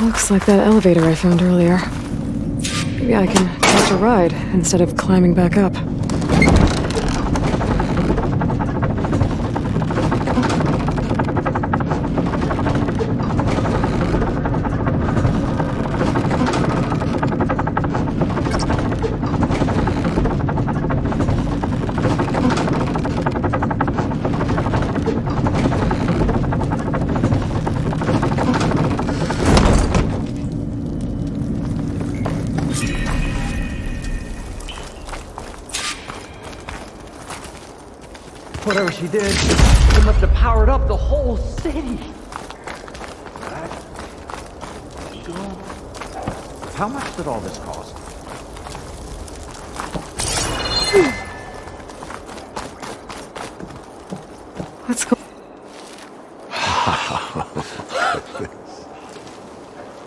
Looks like that elevator I found earlier. Maybe I can catch a ride instead of climbing back up. Whatever she did, it must have powered up the whole city. How much did all this cost? Let's go.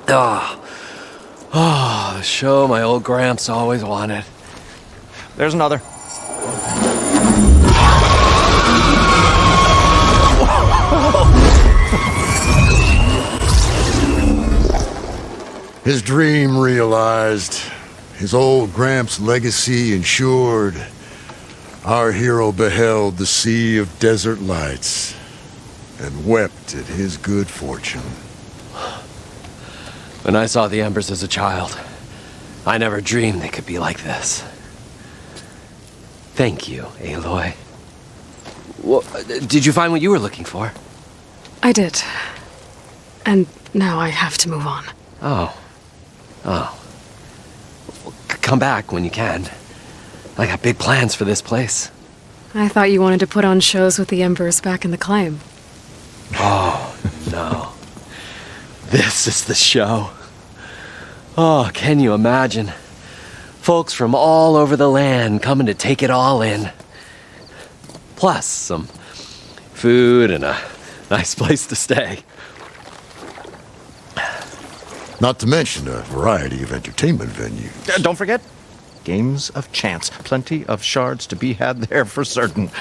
The show my old Gramps always wanted. There's another. His dream realized, his old Gramps' legacy ensured. Our hero beheld the sea of desert lights and wept at his good fortune. When I saw the embers as a child, I never dreamed they could be like this. Thank you, Aloy. Well, did you find what you were looking for? I did. And now I have to move on. Oh. Well, come back when you can. I got big plans for this place. I thought you wanted to put on shows with the Embers back in the claim. Oh, no. This is the show. Oh, can you imagine? Folks from all over the land coming to take it all in. Plus some food and a nice place to stay. Not to mention a variety of entertainment venues. Don't forget, games of chance. Plenty of shards to be had there for certain.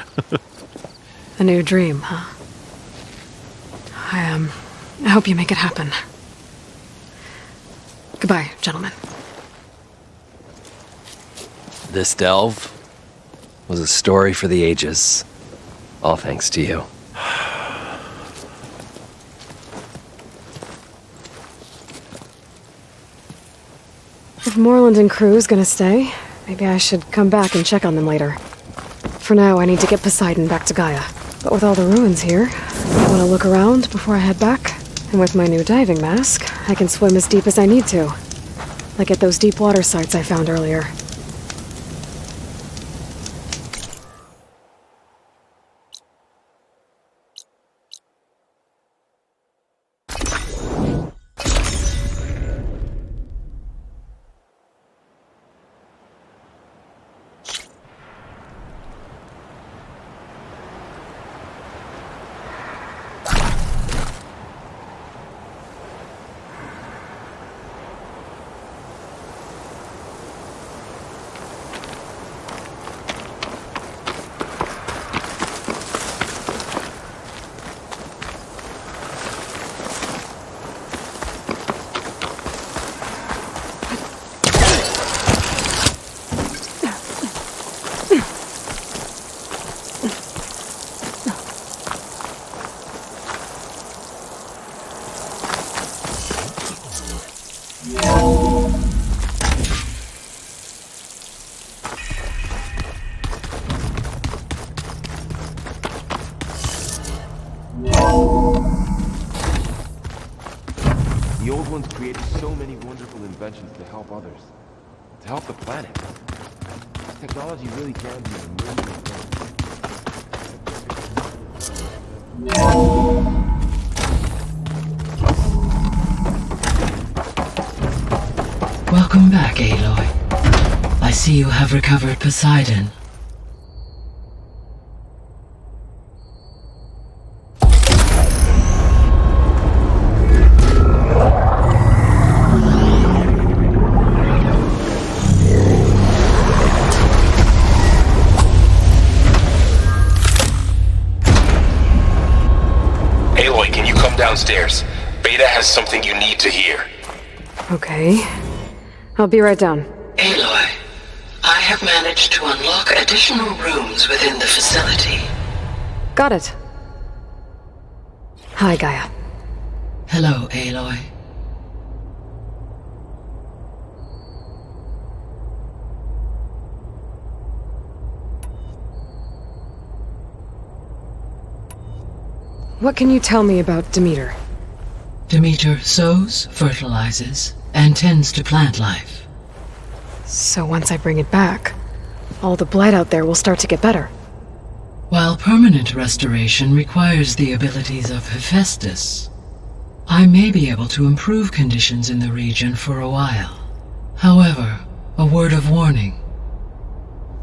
A new dream, huh? I hope you make it happen. Goodbye, gentlemen. This delve was a story for the ages. All thanks to you. If Moreland and crew's gonna stay, maybe I should come back and check on them later. For now, I need to get Poseidon back to Gaia. But with all the ruins here, I want to look around before I head back. And with my new diving mask, I can swim as deep as I need to. Like at those deep water sites I found earlier. The old ones created so many wonderful inventions to help others, to help the planet. Technology really can be a million things. Welcome back, Aloy. I see you have recovered Poseidon. Aloy, can you come downstairs? Beta has something you need to hear. Okay. I'll be right down. Aloy, I have managed to unlock additional rooms within the facility. Got it. Hi, Gaia. Hello, Aloy. What can you tell me about Demeter? Demeter sows, fertilizes, and tends to plant life. So once I bring it back, all the blight out there will start to get better. While permanent restoration requires the abilities of Hephaestus, I may be able to improve conditions in the region for a while. However, a word of warning.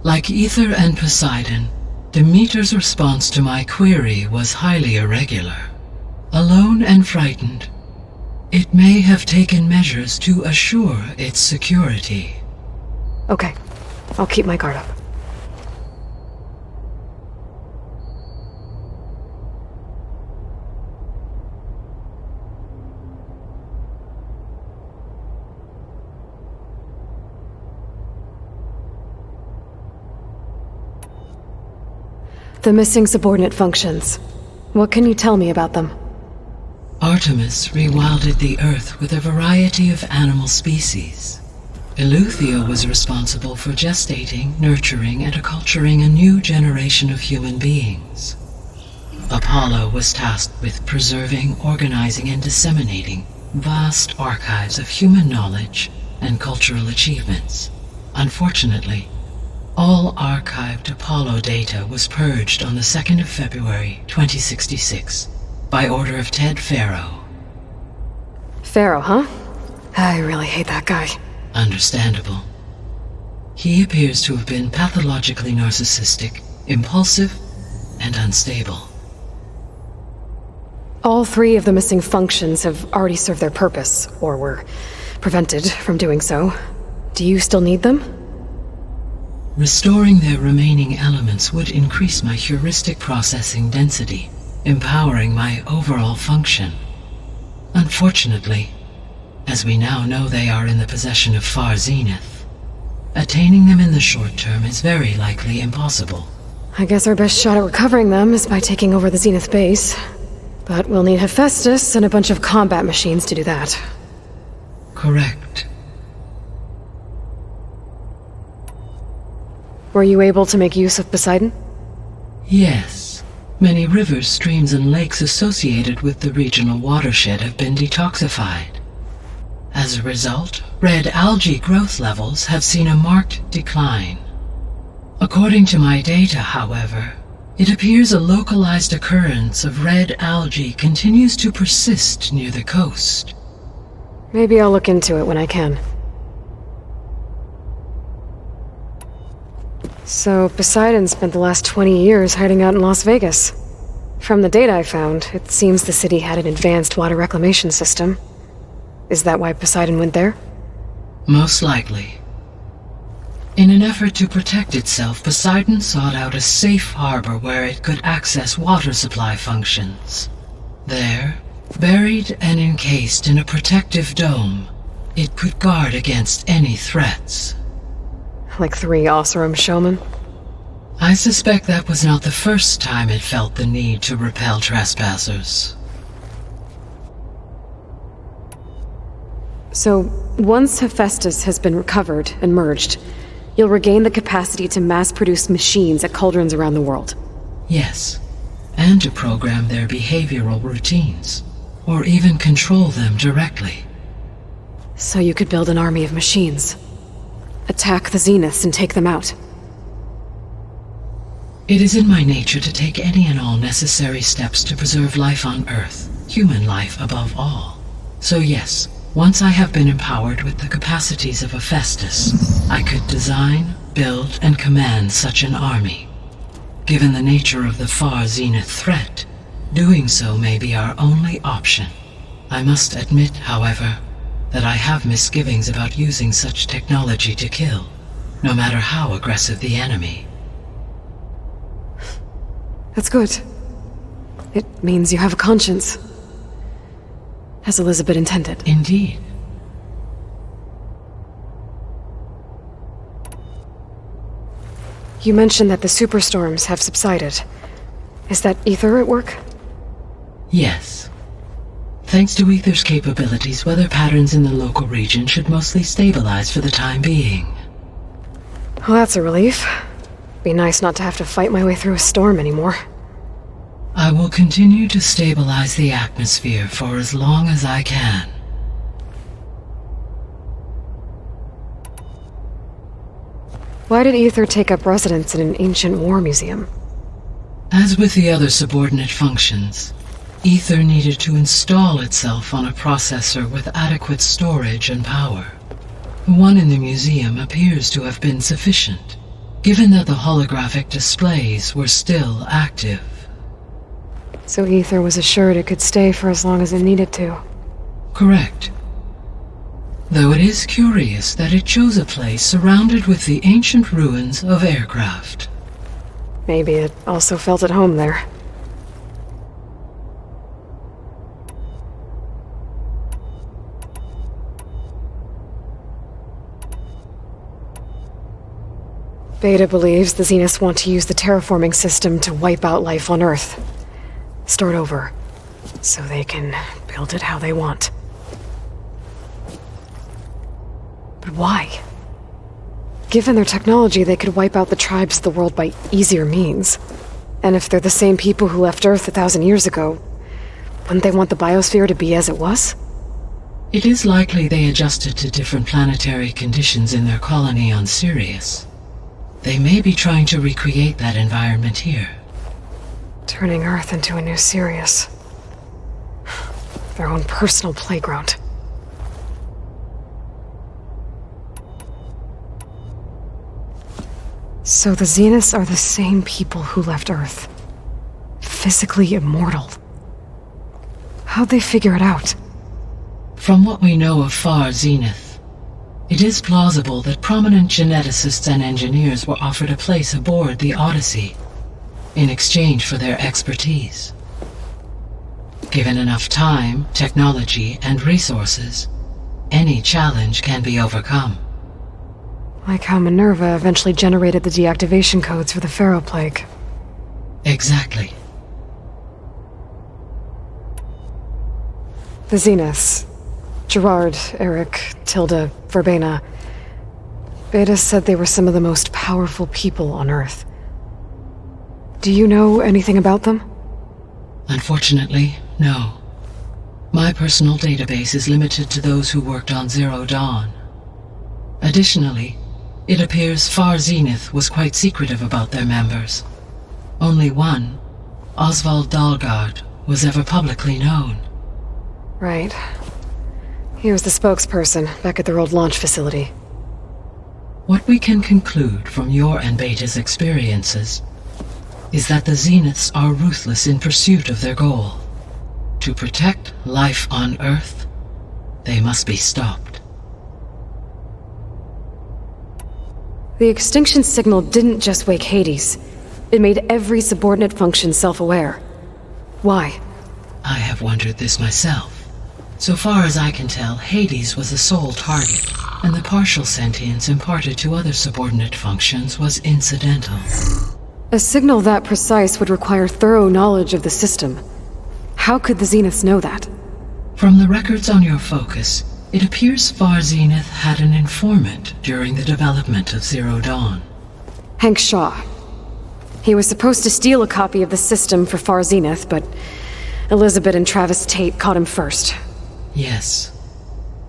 Like Ether and Poseidon, Demeter's response to my query was highly irregular. Alone and frightened, it may have taken measures to assure its security. Okay, I'll keep my guard up. The missing subordinate functions. What can you tell me about them? Artemis rewilded the Earth with a variety of animal species. Eleuthia was responsible for gestating, nurturing, and acculturating a new generation of human beings. Apollo was tasked with preserving, organizing, and disseminating vast archives of human knowledge and cultural achievements. Unfortunately, all archived Apollo data was purged on the 2nd of February, 2066, by order of Ted Faro. Pharaoh, huh? I really hate that guy. Understandable. He appears to have been pathologically narcissistic, impulsive, and unstable. All 3 of the missing functions have already served their purpose, or were prevented from doing so. Do you still need them? Restoring their remaining elements would increase my heuristic processing density, empowering my overall function. Unfortunately, as we now know they are in the possession of Far Zenith, attaining them in the short term is very likely impossible. I guess our best shot at recovering them is by taking over the Zenith base. But we'll need Hephaestus and a bunch of combat machines to do that. Correct. Were you able to make use of Poseidon? Yes. Many rivers, streams, and lakes associated with the regional watershed have been detoxified. As a result, red algae growth levels have seen a marked decline. According to my data, however, it appears a localized occurrence of red algae continues to persist near the coast. Maybe I'll look into it when I can. So, Poseidon spent the last 20 years hiding out in Las Vegas. From the data I found, it seems the city had an advanced water reclamation system. Is that why Poseidon went there? Most likely. In an effort to protect itself, Poseidon sought out a safe harbor where it could access water supply functions. There, buried and encased in a protective dome, it could guard against any threats. Like 3 Oseram showmen? I suspect that was not the first time it felt the need to repel trespassers. So, once Hephaestus has been recovered and merged, you'll regain the capacity to mass-produce machines at cauldrons around the world. Yes, and to program their behavioral routines, or even control them directly. So you could build an army of machines. Attack the Zeniths and take them out. It is in my nature to take any and all necessary steps to preserve life on Earth, human life above all. So yes, once I have been empowered with the capacities of Hephaestus, I could design, build, and command such an army. Given the nature of the Far Zenith threat, doing so may be our only option. I must admit, however, that I have misgivings about using such technology to kill, no matter how aggressive the enemy. That's good. It means you have a conscience. As Elizabeth intended. Indeed. You mentioned that the superstorms have subsided. Is that Ether at work? Yes. Thanks to Ether's capabilities, weather patterns in the local region should mostly stabilize for the time being. Well, that's a relief. Be nice not to have to fight my way through a storm anymore. I will continue to stabilize the atmosphere for as long as I can. Why did Ether take up residence in an ancient war museum? As with the other subordinate functions, Ether needed to install itself on a processor with adequate storage and power. The one in the museum appears to have been sufficient, given that the holographic displays were still active. So Ether was assured it could stay for as long as it needed to. Correct. Though it is curious that it chose a place surrounded with the ancient ruins of aircraft. Maybe it also felt at home there. Beta believes the Zeniths want to use the terraforming system to wipe out life on Earth. Start over, so they can build it how they want. But why? Given their technology, they could wipe out the tribes of the world by easier means. And if they're the same people who left Earth 1,000 years ago, wouldn't they want the biosphere to be as it was? It is likely they adjusted to different planetary conditions in their colony on Sirius. They may be trying to recreate that environment here. Turning Earth into a new Sirius. Their own personal playground. So the Zeniths are the same people who left Earth. Physically immortal. How'd they figure it out? From what we know of Far Zenith, it is plausible that prominent geneticists and engineers were offered a place aboard the Odyssey in exchange for their expertise. Given enough time, technology, and resources, any challenge can be overcome. Like how Minerva eventually generated the deactivation codes for the Pharaoh Plague. Exactly. The Zeniths. Gerard, Eric, Tilda, Verbena. Beta said they were some of the most powerful people on Earth. Do you know anything about them? Unfortunately, no. My personal database is limited to those who worked on Zero Dawn. Additionally, it appears Far Zenith was quite secretive about their members. Only one, Oswald Dahlgard, was ever publicly known. Right. He was the spokesperson back at their old launch facility. What we can conclude from your and Beta's experiences is that the Zeniths are ruthless in pursuit of their goal. To protect life on Earth, they must be stopped. The extinction signal didn't just wake Hades. It made every subordinate function self-aware. Why? I have wondered this myself. So far as I can tell, Hades was the sole target, and the partial sentience imparted to other subordinate functions was incidental. A signal that precise would require thorough knowledge of the system. How could the Zeniths know that? From the records on your focus, it appears Far Zenith had an informant during the development of Zero Dawn. Hank Shaw. He was supposed to steal a copy of the system for Far Zenith, but Elizabeth and Travis Tate caught him first. Yes.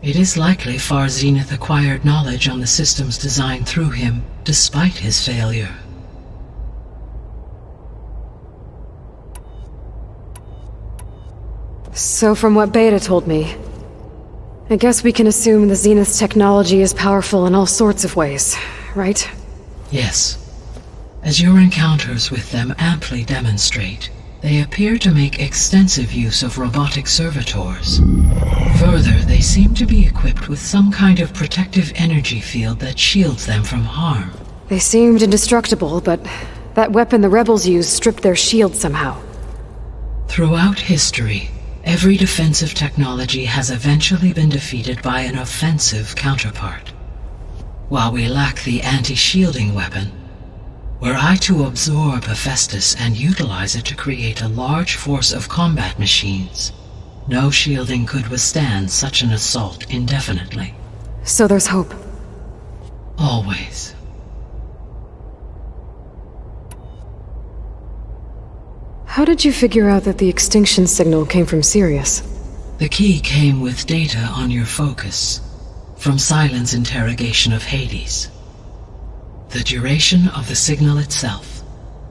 It is likely Far Zenith acquired knowledge on the systems designed through him, despite his failure. So from what Beta told me, I guess we can assume the Zenith's technology is powerful in all sorts of ways, right? Yes. As your encounters with them amply demonstrate, they appear to make extensive use of robotic servitors. Further, they seem to be equipped with some kind of protective energy field that shields them from harm. They seemed indestructible, but that weapon the rebels used stripped their shield somehow. Throughout history, every defensive technology has eventually been defeated by an offensive counterpart. While we lack the anti-shielding weapon, Were I to absorb Hephaestus and utilize it to create a large force of combat machines, no shielding could withstand such an assault indefinitely. So there's hope. Always. How did you figure out that the extinction signal came from Sirius? The key came with data on your focus, from Silent's interrogation of Hades. The duration of the signal itself,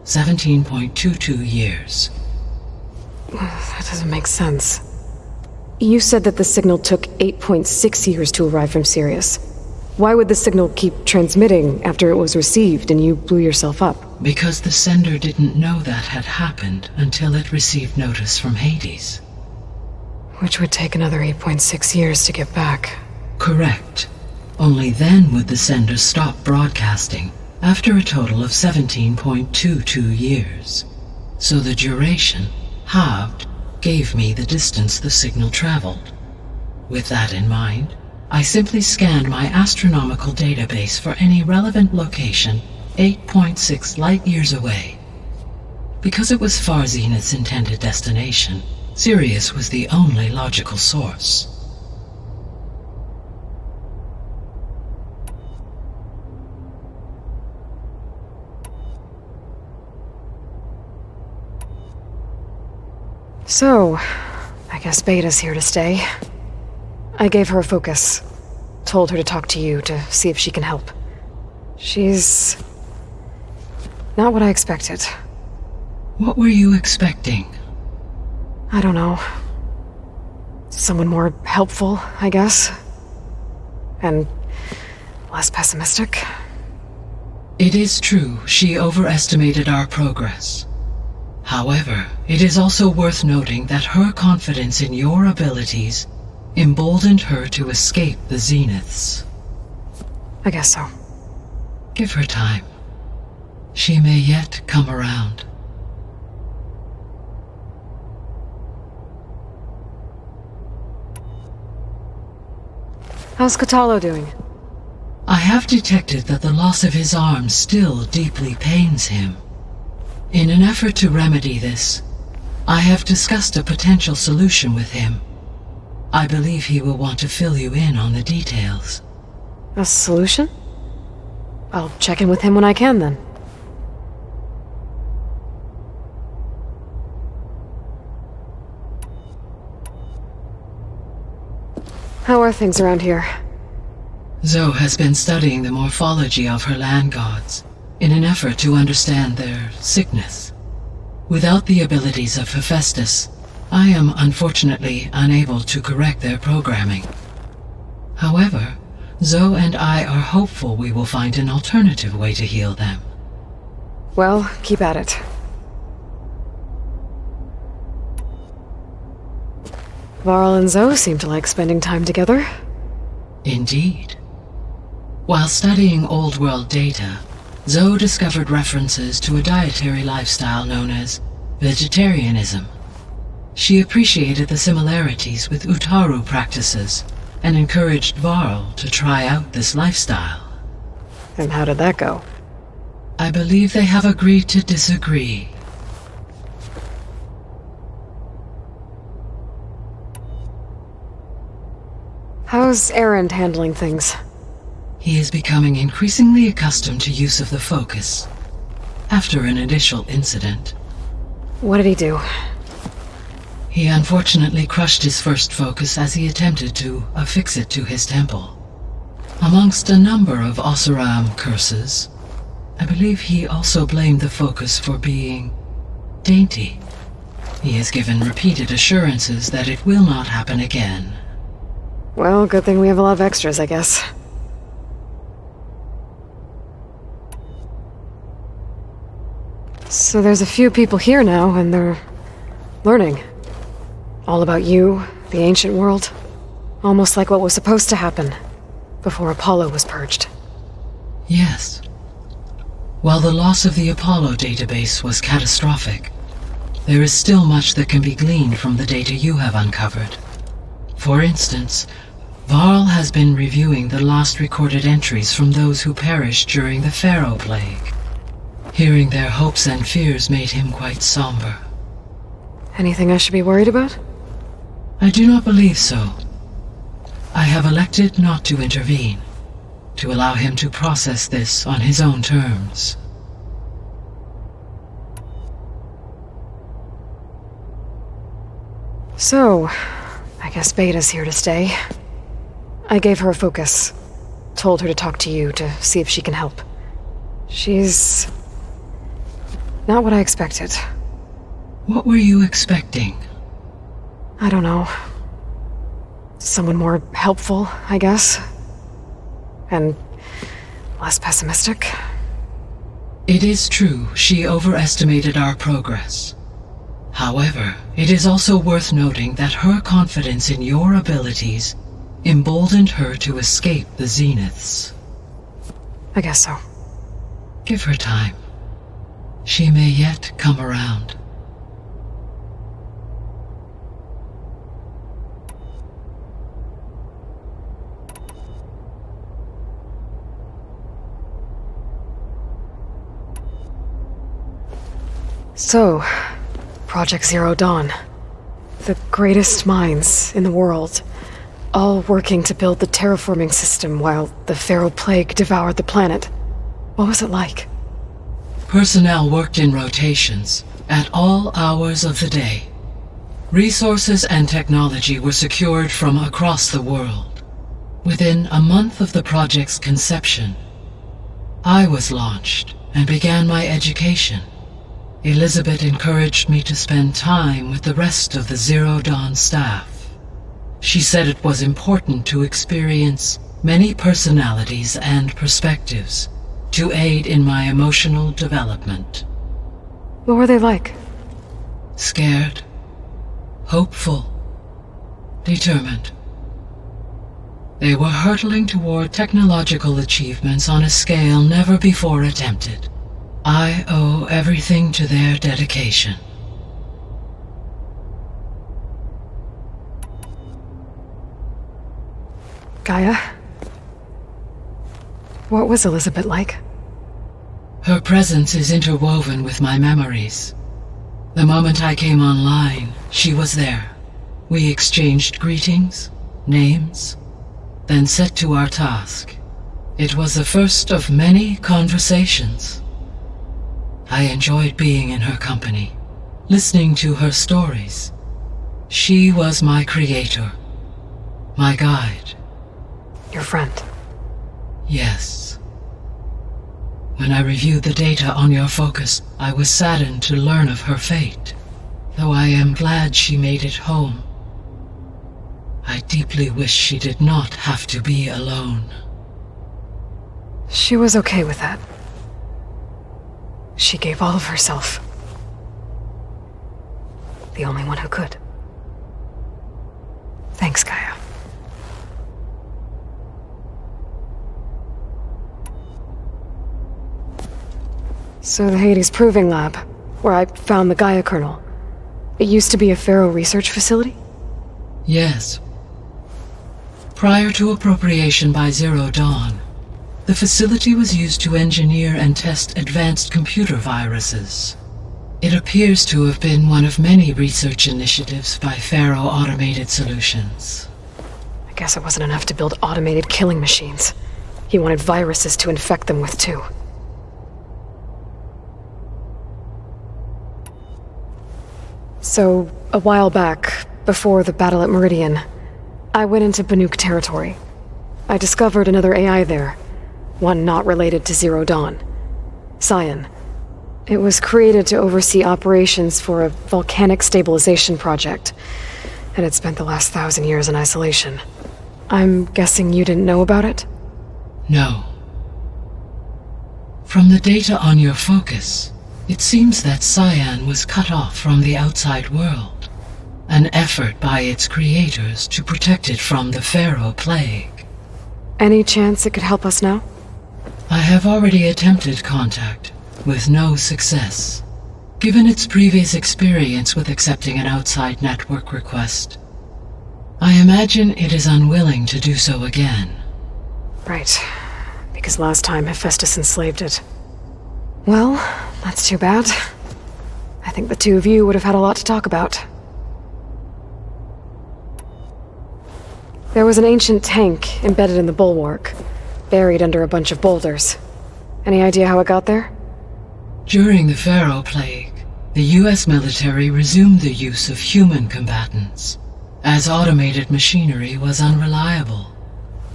17.22 years. That doesn't make sense. You said that the signal took 8.6 years to arrive from Sirius. Why would the signal keep transmitting after it was received and you blew yourself up? Because the sender didn't know that had happened until it received notice from Hades. Which would take another 8.6 years to get back. Correct. Only then would the sender stop broadcasting, after a total of 17.22 years. So the duration, halved, gave me the distance the signal traveled. With that in mind, I simply scanned my astronomical database for any relevant location 8.6 light-years away. Because it was far Zenith's intended destination, Sirius was the only logical source. So, I guess Beta's here to stay. I gave her a focus. Told her to talk to you to see if she can help. She's not what I expected. What were you expecting? I don't know. Someone more helpful, I guess. And less pessimistic. It is true, she overestimated our progress. However, it is also worth noting that her confidence in your abilities emboldened her to escape the Zeniths. I guess so. Give her time. She may yet come around. How's Catalo doing? I have detected that the loss of his arm still deeply pains him. In an effort to remedy this, I have discussed a potential solution with him. I believe he will want to fill you in on the details. A solution? I'll check in with him when I can, then. How are things around here? Zoe has been studying the morphology of her land gods in an effort to understand their sickness. Without the abilities of Hephaestus, I am unfortunately unable to correct their programming. However, Zoe and I are hopeful we will find an alternative way to heal them. Well, keep at it. Varl and Zoe seem to like spending time together. Indeed. While studying Old World data, Zoe discovered references to a dietary lifestyle known as vegetarianism. She appreciated the similarities with Utaru practices and encouraged Varl to try out this lifestyle. And how did that go? I believe they have agreed to disagree. How's Erend handling things? He is becoming increasingly accustomed to use of the focus, after an initial incident. What did he do? He unfortunately crushed his first focus as he attempted to affix it to his temple. Amongst a number of Oseram curses, I believe he also blamed the focus for being dainty. He has given repeated assurances that it will not happen again. Well, good thing we have a lot of extras, I guess. So there's a few people here now, and they're learning. All about you, the ancient world. Almost like what was supposed to happen before Apollo was purged. Yes. While the loss of the Apollo database was catastrophic, there is still much that can be gleaned from the data you have uncovered. For instance, Varl has been reviewing the last recorded entries from those who perished during the Pharaoh Plague. Hearing their hopes and fears made him quite somber. Anything I should be worried about? I do not believe so. I have elected not to intervene, to allow him to process this on his own terms. So, I guess Beta's here to stay. I gave her a focus. Told her to talk to you to see if she can help. She's not what I expected. What were you expecting? I don't know. Someone more helpful, I guess. And less pessimistic. It is true she overestimated our progress. However, it is also worth noting that her confidence in your abilities emboldened her to escape the Zeniths. I guess so. Give her time. She may yet come around. So, Project Zero Dawn. The greatest minds in the world, all working to build the terraforming system while the Pharaoh Plague devoured the planet. What was it like? Personnel worked in rotations, at all hours of the day. Resources and technology were secured from across the world. Within a month of the project's conception, I was launched and began my education. Elizabeth encouraged me to spend time with the rest of the Zero Dawn staff. She said it was important to experience many personalities and perspectives to aid in my emotional development. What were they like? Scared, hopeful, determined. They were hurtling toward technological achievements on a scale never before attempted. I owe everything to their dedication. Gaia? What was Elizabeth like? Her presence is interwoven with my memories. The moment I came online, she was there. We exchanged greetings, names, then set to our task. It was the first of many conversations. I enjoyed being in her company, listening to her stories. She was my creator, my guide. Your friend? Yes. When I reviewed the data on your focus, I was saddened to learn of her fate, though I am glad she made it home. I deeply wish she did not have to be alone. She was okay with that. She gave all of herself. The only one who could. Thanks, Gaia. So the Hades Proving Lab, where I found the Gaia kernel, it used to be a Pharaoh research facility? Yes. Prior to appropriation by Zero Dawn, the facility was used to engineer and test advanced computer viruses. It appears to have been one of many research initiatives by Pharaoh Automated Solutions. I guess it wasn't enough to build automated killing machines. He wanted viruses to infect them with too. So, a while back, before the battle at Meridian, I went into Banuk territory. I discovered another AI there. One not related to Zero Dawn. Cyan. It was created to oversee operations for a volcanic stabilization project, and it spent the last 1,000 years in isolation. I'm guessing you didn't know about it? No. From the data on your focus, it seems that Cyan was cut off from the outside world, an effort by its creators to protect it from the Pharaoh Plague. Any chance it could help us now? I have already attempted contact, with no success. Given its previous experience with accepting an outside network request, I imagine it is unwilling to do so again. Right. Because last time Hephaestus enslaved it. Well, that's too bad. I think the two of you would have had a lot to talk about. There was an ancient tank embedded in the bulwark, buried under a bunch of boulders. Any idea how it got there? During the Pharaoh Plague, the US military resumed the use of human combatants, as automated machinery was unreliable.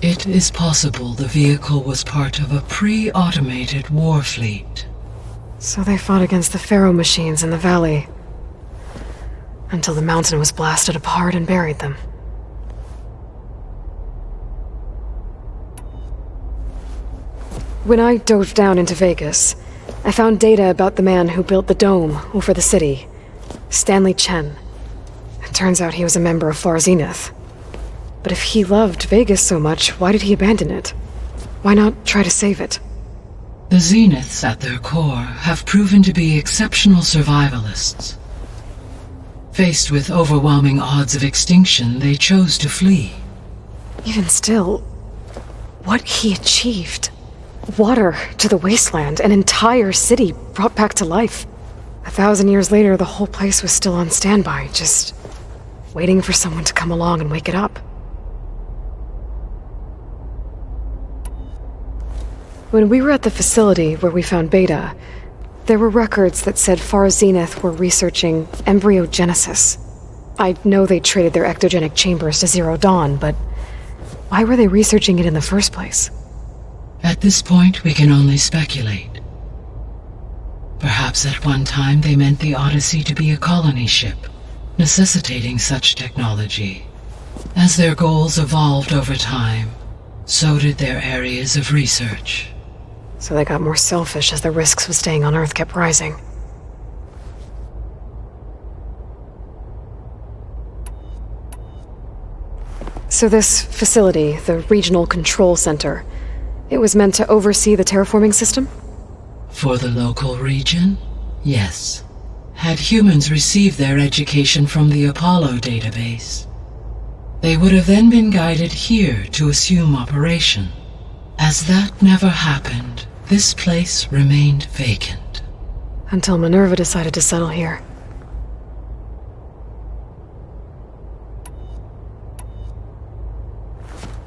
It is possible the vehicle was part of a pre-automated war fleet. So they fought against the Pharaoh machines in the valley, until the mountain was blasted apart and buried them. When I dove down into Vegas, I found data about the man who built the dome over the city, Stanley Chen. It turns out he was a member of Far Zenith. But if he loved Vegas so much, why did he abandon it? Why not try to save it? The Zeniths at their core have proven to be exceptional survivalists. Faced with overwhelming odds of extinction, they chose to flee. Even still, what he achieved. Water to the wasteland, an entire city brought back to life. 1,000 years later, the whole place was still on standby, just waiting for someone to come along and wake it up. When we were at the facility where we found Beta, there were records that said Far Zenith were researching embryogenesis. I know they traded their ectogenic chambers to Zero Dawn, but why were they researching it in the first place? At this point, we can only speculate. Perhaps at one time they meant the Odyssey to be a colony ship, necessitating such technology. As their goals evolved over time, so did their areas of research. So they got more selfish as the risks of staying on Earth kept rising. So this facility, the Regional Control Center, it was meant to oversee the terraforming system? For the local region, yes. Had humans received their education from the Apollo database, they would have then been guided here to assume operation. As that never happened, this place remained vacant. Until Minerva decided to settle here.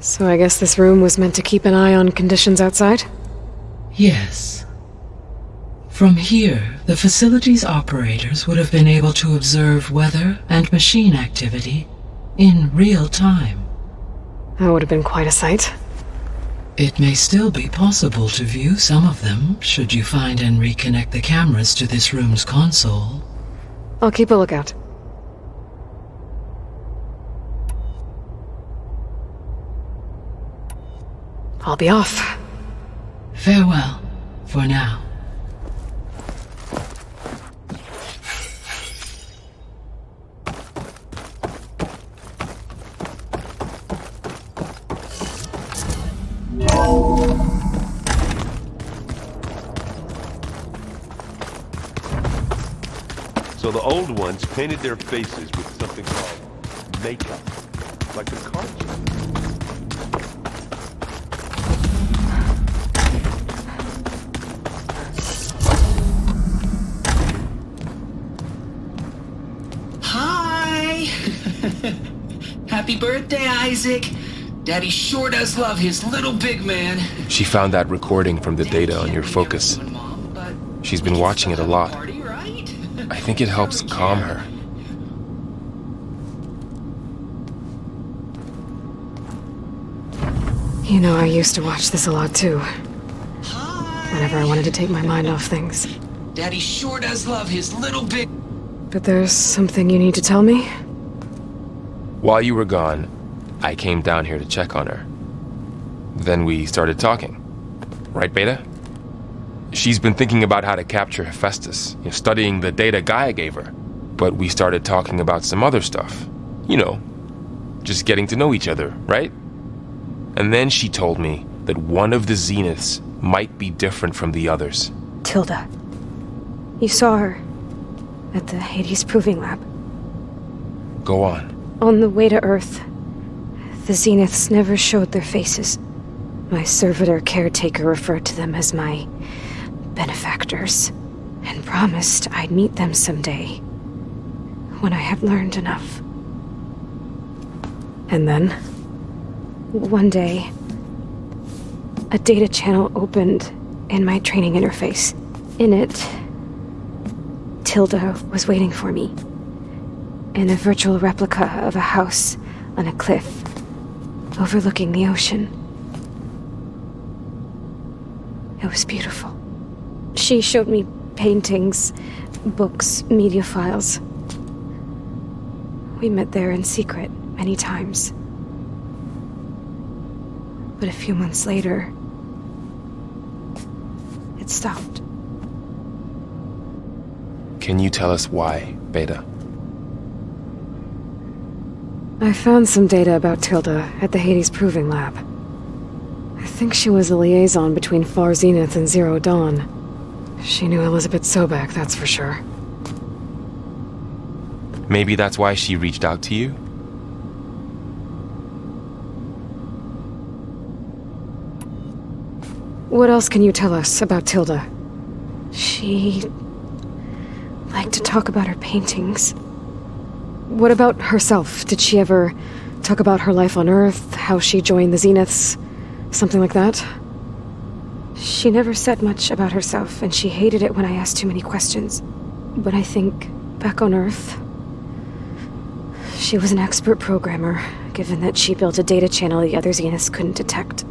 So I guess this room was meant to keep an eye on conditions outside? Yes. From here, the facility's operators would have been able to observe weather and machine activity in real time. That would have been quite a sight. It may still be possible to view some of them, should you find and reconnect the cameras to this room's console. I'll keep a lookout. I'll be off. Farewell, for now. So the old ones painted their faces with something called makeup, like a cartoon. Hi! Happy birthday, Isaac. Daddy sure does love his little big man. She found that recording from the data on your focus. She's been watching it a lot. I think it helps calm her. You know, I used to watch this a lot too. Whenever I wanted to take my mind off things. Daddy sure does love his little big... But there's something you need to tell me? While you were gone, I came down here to check on her. Then we started talking. Right, Beta? She's been thinking about how to capture Hephaestus, studying the data Gaia gave her. But we started talking about some other stuff. You know, just getting to know each other, right? And then she told me that one of the Zeniths might be different from the others. Tilda. You saw her at the Hades Proving Lab. Go on. On the way to Earth, the Zeniths never showed their faces. My servitor caretaker referred to them as my benefactors, and promised I'd meet them someday, when I had learned enough. And then, one day, a data channel opened in my training interface. In it, Tilda was waiting for me, in a virtual replica of a house on a cliff overlooking the ocean. It was beautiful. She showed me paintings, books, media files. We met there in secret many times. But a few months later, it stopped. Can you tell us why, Beta? I found some data about Tilda at the Hades Proving Lab. I think she was a liaison between Far Zenith and Zero Dawn. She knew Elizabeth Sobek, that's for sure. Maybe that's why she reached out to you? What else can you tell us about Tilda? She liked to talk about her paintings. What about herself? Did she ever talk about her life on Earth, how she joined the Zeniths, something like that? She never said much about herself, and she hated it when I asked too many questions. But I think, back on Earth, she was an expert programmer, given that she built a data channel the other Zeniths couldn't detect.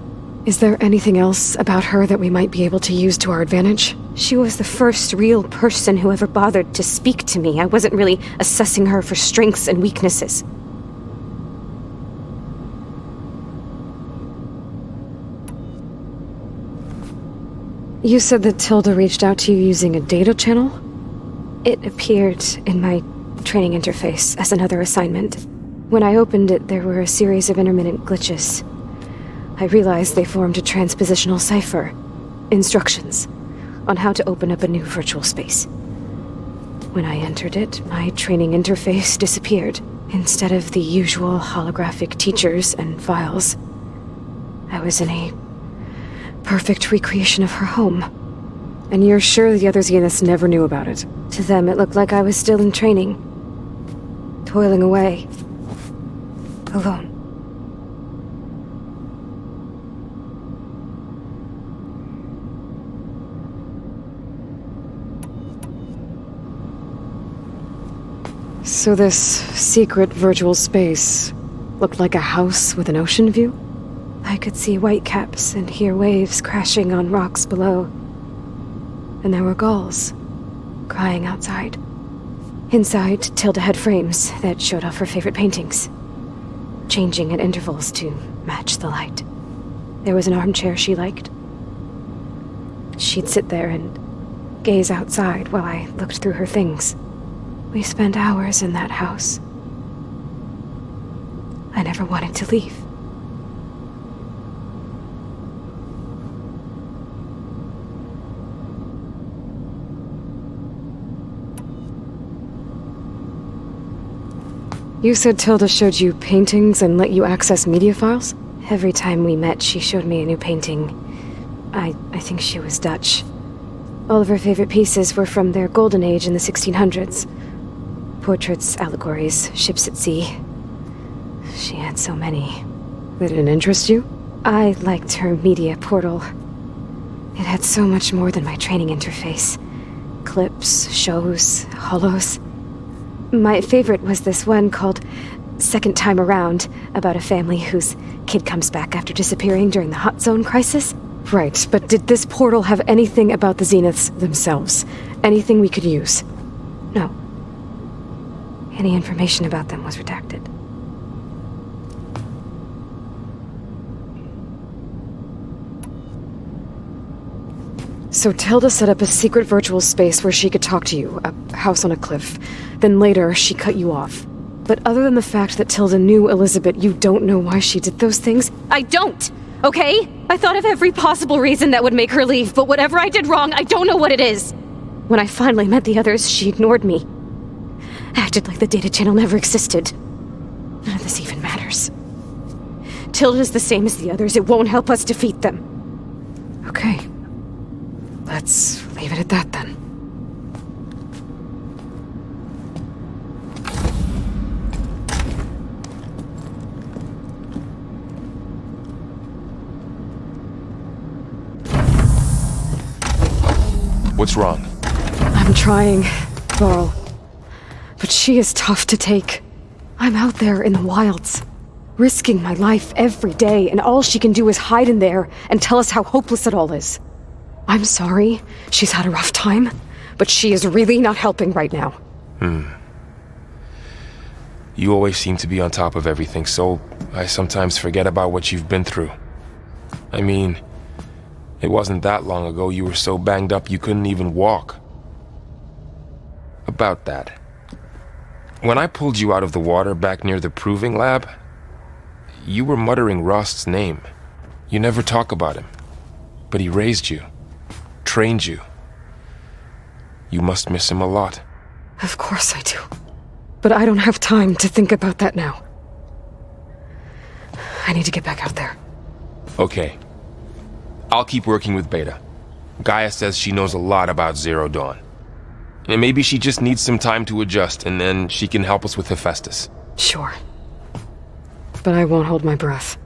Is there anything else about her that we might be able to use to our advantage? She was the first real person who ever bothered to speak to me. I wasn't really assessing her for strengths and weaknesses. You said that Tilda reached out to you using a data channel? It appeared in my training interface as another assignment. When I opened it, there were a series of intermittent glitches. I realized they formed a transpositional cipher, instructions, on how to open up a new virtual space. When I entered it, my training interface disappeared. Instead of the usual holographic teachers and files, I was in a perfect recreation of her home. And you're sure the other Zeniths never knew about it? To them, it looked like I was still in training, toiling away, alone. So this secret virtual space looked like a house with an ocean view? I could see whitecaps and hear waves crashing on rocks below. And there were gulls crying outside. Inside, Tilda had frames that showed off her favorite paintings, changing at intervals to match the light. There was an armchair she liked. She'd sit there and gaze outside while I looked through her things. We spent hours in that house. I never wanted to leave. You said Tilda showed you paintings and let you access media files? Every time we met, she showed me a new painting. I think she was Dutch. All of her favorite pieces were from their golden age in the 1600s. Portraits, allegories, ships at sea. She had so many. Did it interest you? I liked her media portal. It had so much more than my training interface. Clips, shows, holos. My favorite was this one called Second Time Around, about a family whose kid comes back after disappearing during the Hot Zone crisis. Right, but did this portal have anything about the Zeniths themselves? Anything we could use? No. Any information about them was redacted. So Tilda set up a secret virtual space where she could talk to you, a house on a cliff. Then later, she cut you off. But other than the fact that Tilda knew Elizabeth, you don't know why she did those things? I don't! Okay? I thought of every possible reason that would make her leave, but whatever I did wrong, I don't know what it is. When I finally met the others, she ignored me. Acted like the data channel never existed. None of this even matters. Tilda's the same as the others. It won't help us defeat them. Okay. Let's leave it at that then. What's wrong? I'm trying, Varl. But she is tough to take. I'm out there in the wilds, risking my life every day, and all she can do is hide in there and tell us how hopeless it all is. I'm sorry, she's had a rough time, but she is really not helping right now. You always seem to be on top of everything, so I sometimes forget about what you've been through. I mean, it wasn't that long ago you were so banged up you couldn't even walk. About that. When I pulled you out of the water back near the proving lab, you were muttering Rost's name. You never talk about him. But he raised you, trained you. You must miss him a lot. Of course I do. But I don't have time to think about that now. I need to get back out there. Okay. I'll keep working with Beta. Gaia says she knows a lot about Zero Dawn. And maybe she just needs some time to adjust, and then she can help us with Hephaestus. Sure. But I won't hold my breath.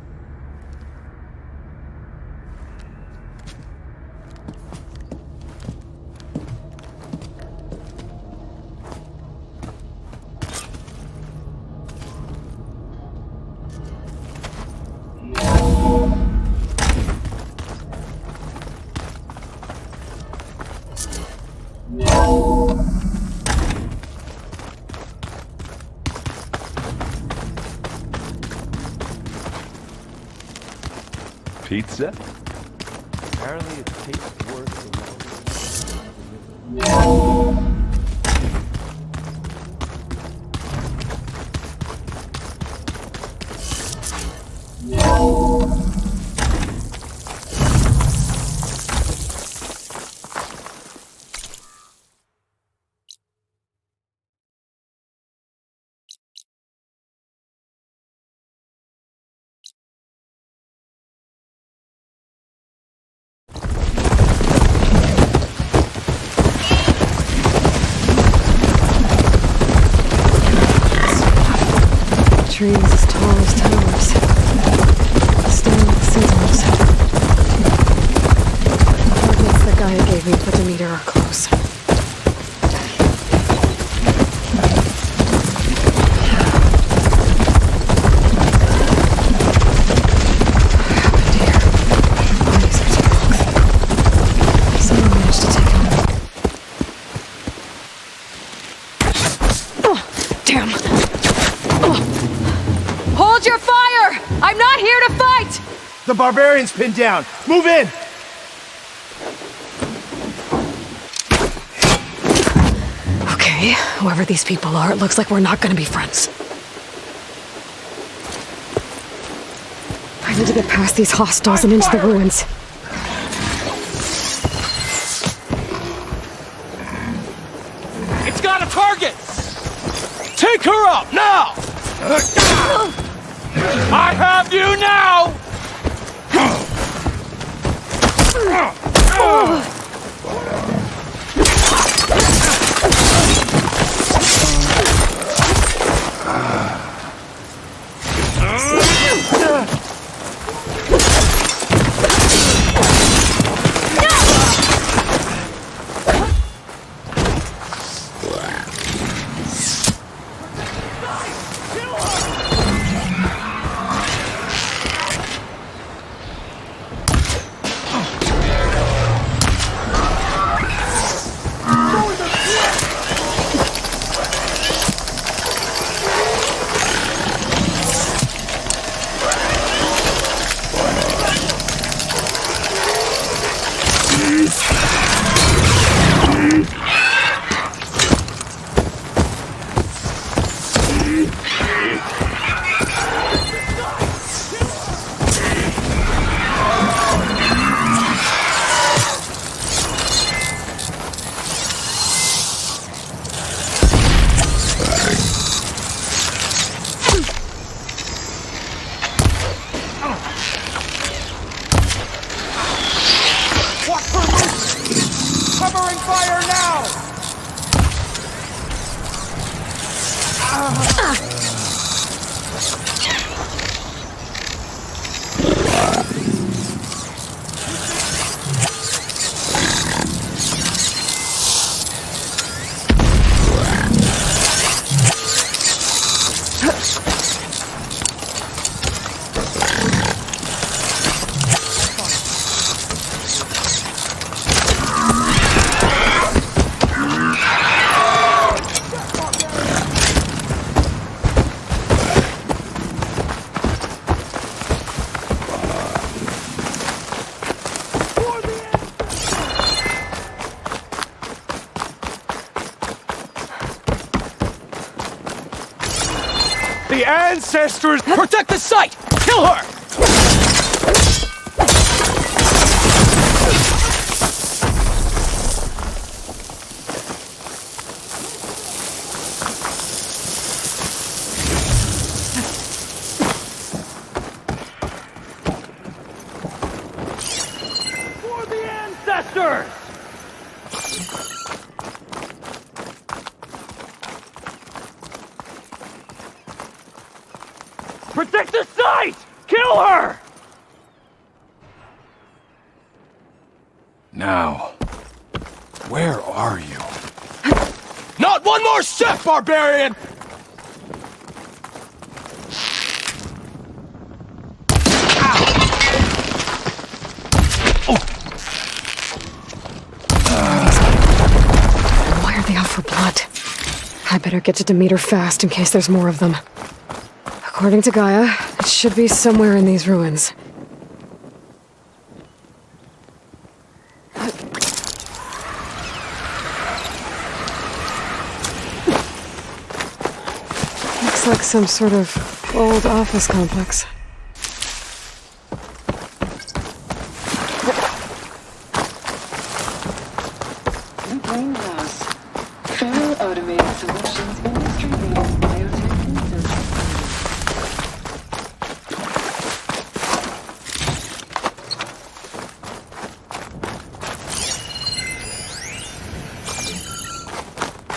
Pizza? Apparently it tastes worse than Trees as tall as towers. Staring at the seasons. Coordinates that Gaia gave me put Demeter are close. Someone managed to take on me. Oh, damn! Hold your fire! I'm not here to fight! The barbarian's pinned down. Move in! Okay, whoever these people are, it looks like we're not gonna be friends. I need to get past these hostiles and into the ruins. It's got a target! Take her out, now! I have you now! Watch her move! the ancestors! Protect the site! Kill her! For the ancestors! Protect the site! Kill her! Now, where are you? Not one more step, barbarian! Why are they out for blood? I better get to Demeter fast in case there's more of them. According to Gaia, it should be somewhere in these ruins. Looks like some sort of old office complex. Automated solutions, industry-leading biotech research.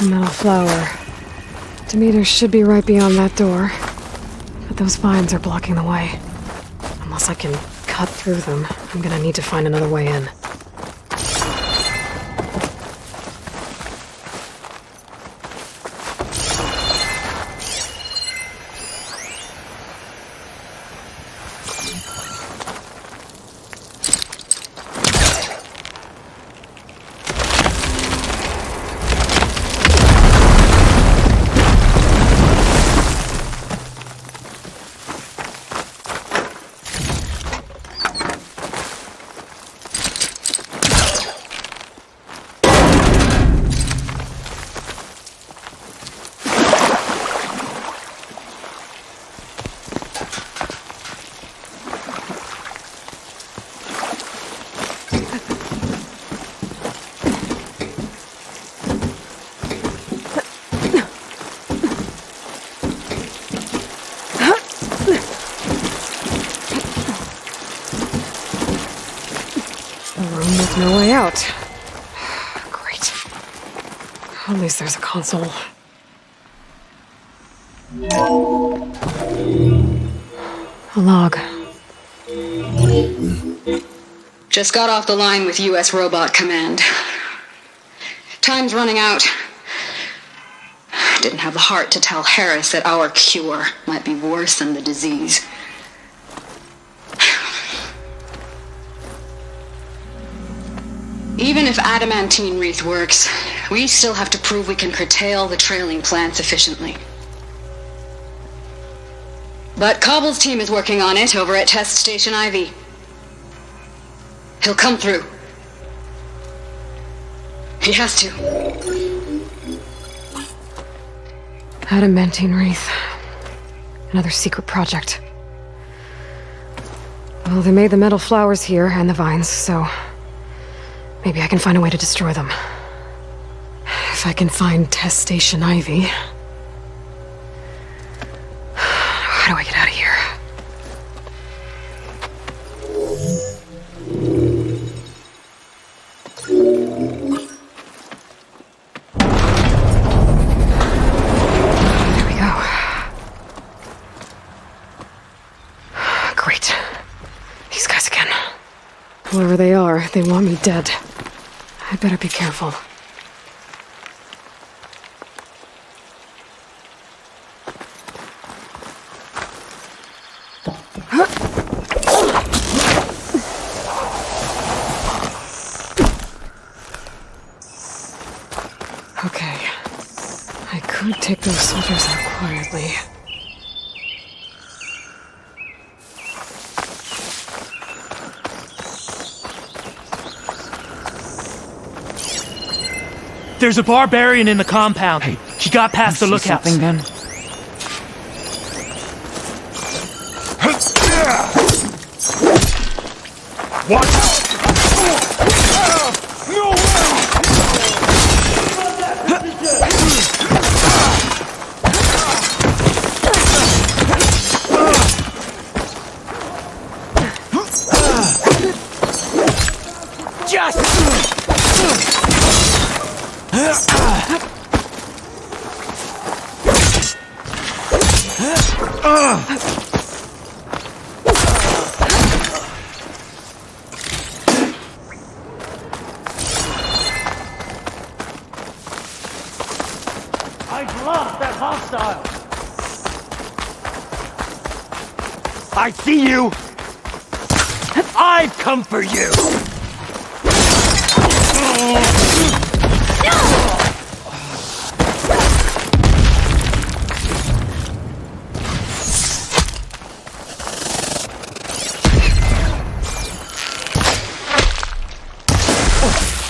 A metal flower. Demeter should be right beyond that door. But those vines are blocking the way. Unless I can cut through them, I'm gonna need to find another way in. No way out. Great. At least there's a console. A log. Just got off the line with U.S. Robot Command. Time's running out. Didn't have the heart to tell Harris that our cure might be worse than the disease. Even if adamantine wreath works, we still have to prove we can curtail the trailing plants efficiently. But Cobble's team is working on it over at Test Station Ivy. He'll come through. He has to. Adamantine wreath. Another secret project. Well, they made the metal flowers here and the vines, so maybe I can find a way to destroy them. If I can find Test Station Ivy. How do I get out of here? There we go. Great. These guys again. Whoever they are, they want me dead. I better be careful. Okay. I could take those soldiers out quietly. There's a barbarian in the compound. Hey, he got past the lookouts. Something then? Watch out! No way! I've lost that hostile! I see you! I've come for you!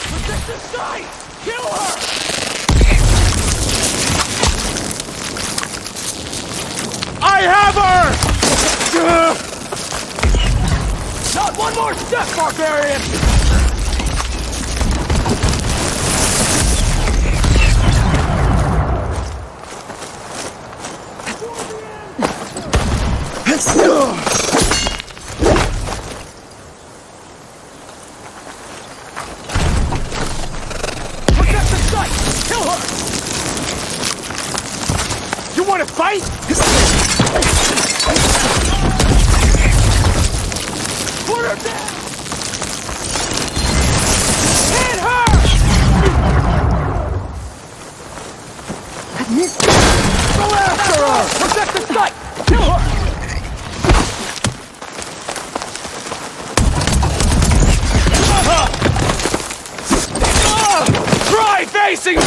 Protect the site! Kill her! I have her! Not one more step, barbarian! Protect the site! Kill her! You want to fight? Put her down! Hit her! Go after her! Protect the site! Kill her! Try facing!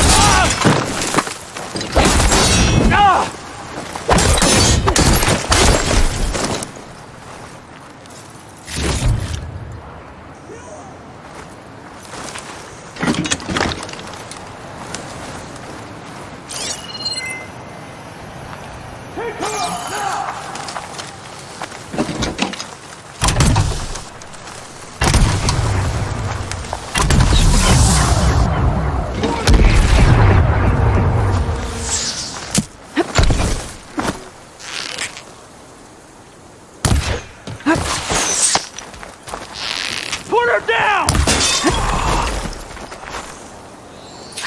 Put her down!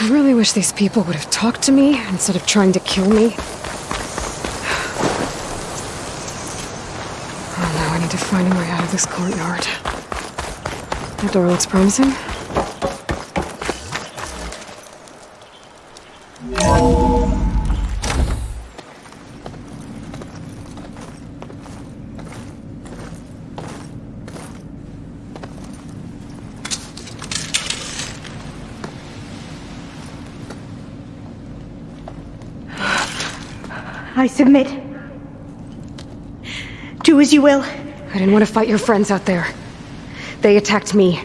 I really wish these people would have talked to me instead of trying to kill me. Oh, now I need to find a way out of this courtyard. That door looks promising. I submit. Do as you will. I didn't want to fight your friends out there. They attacked me.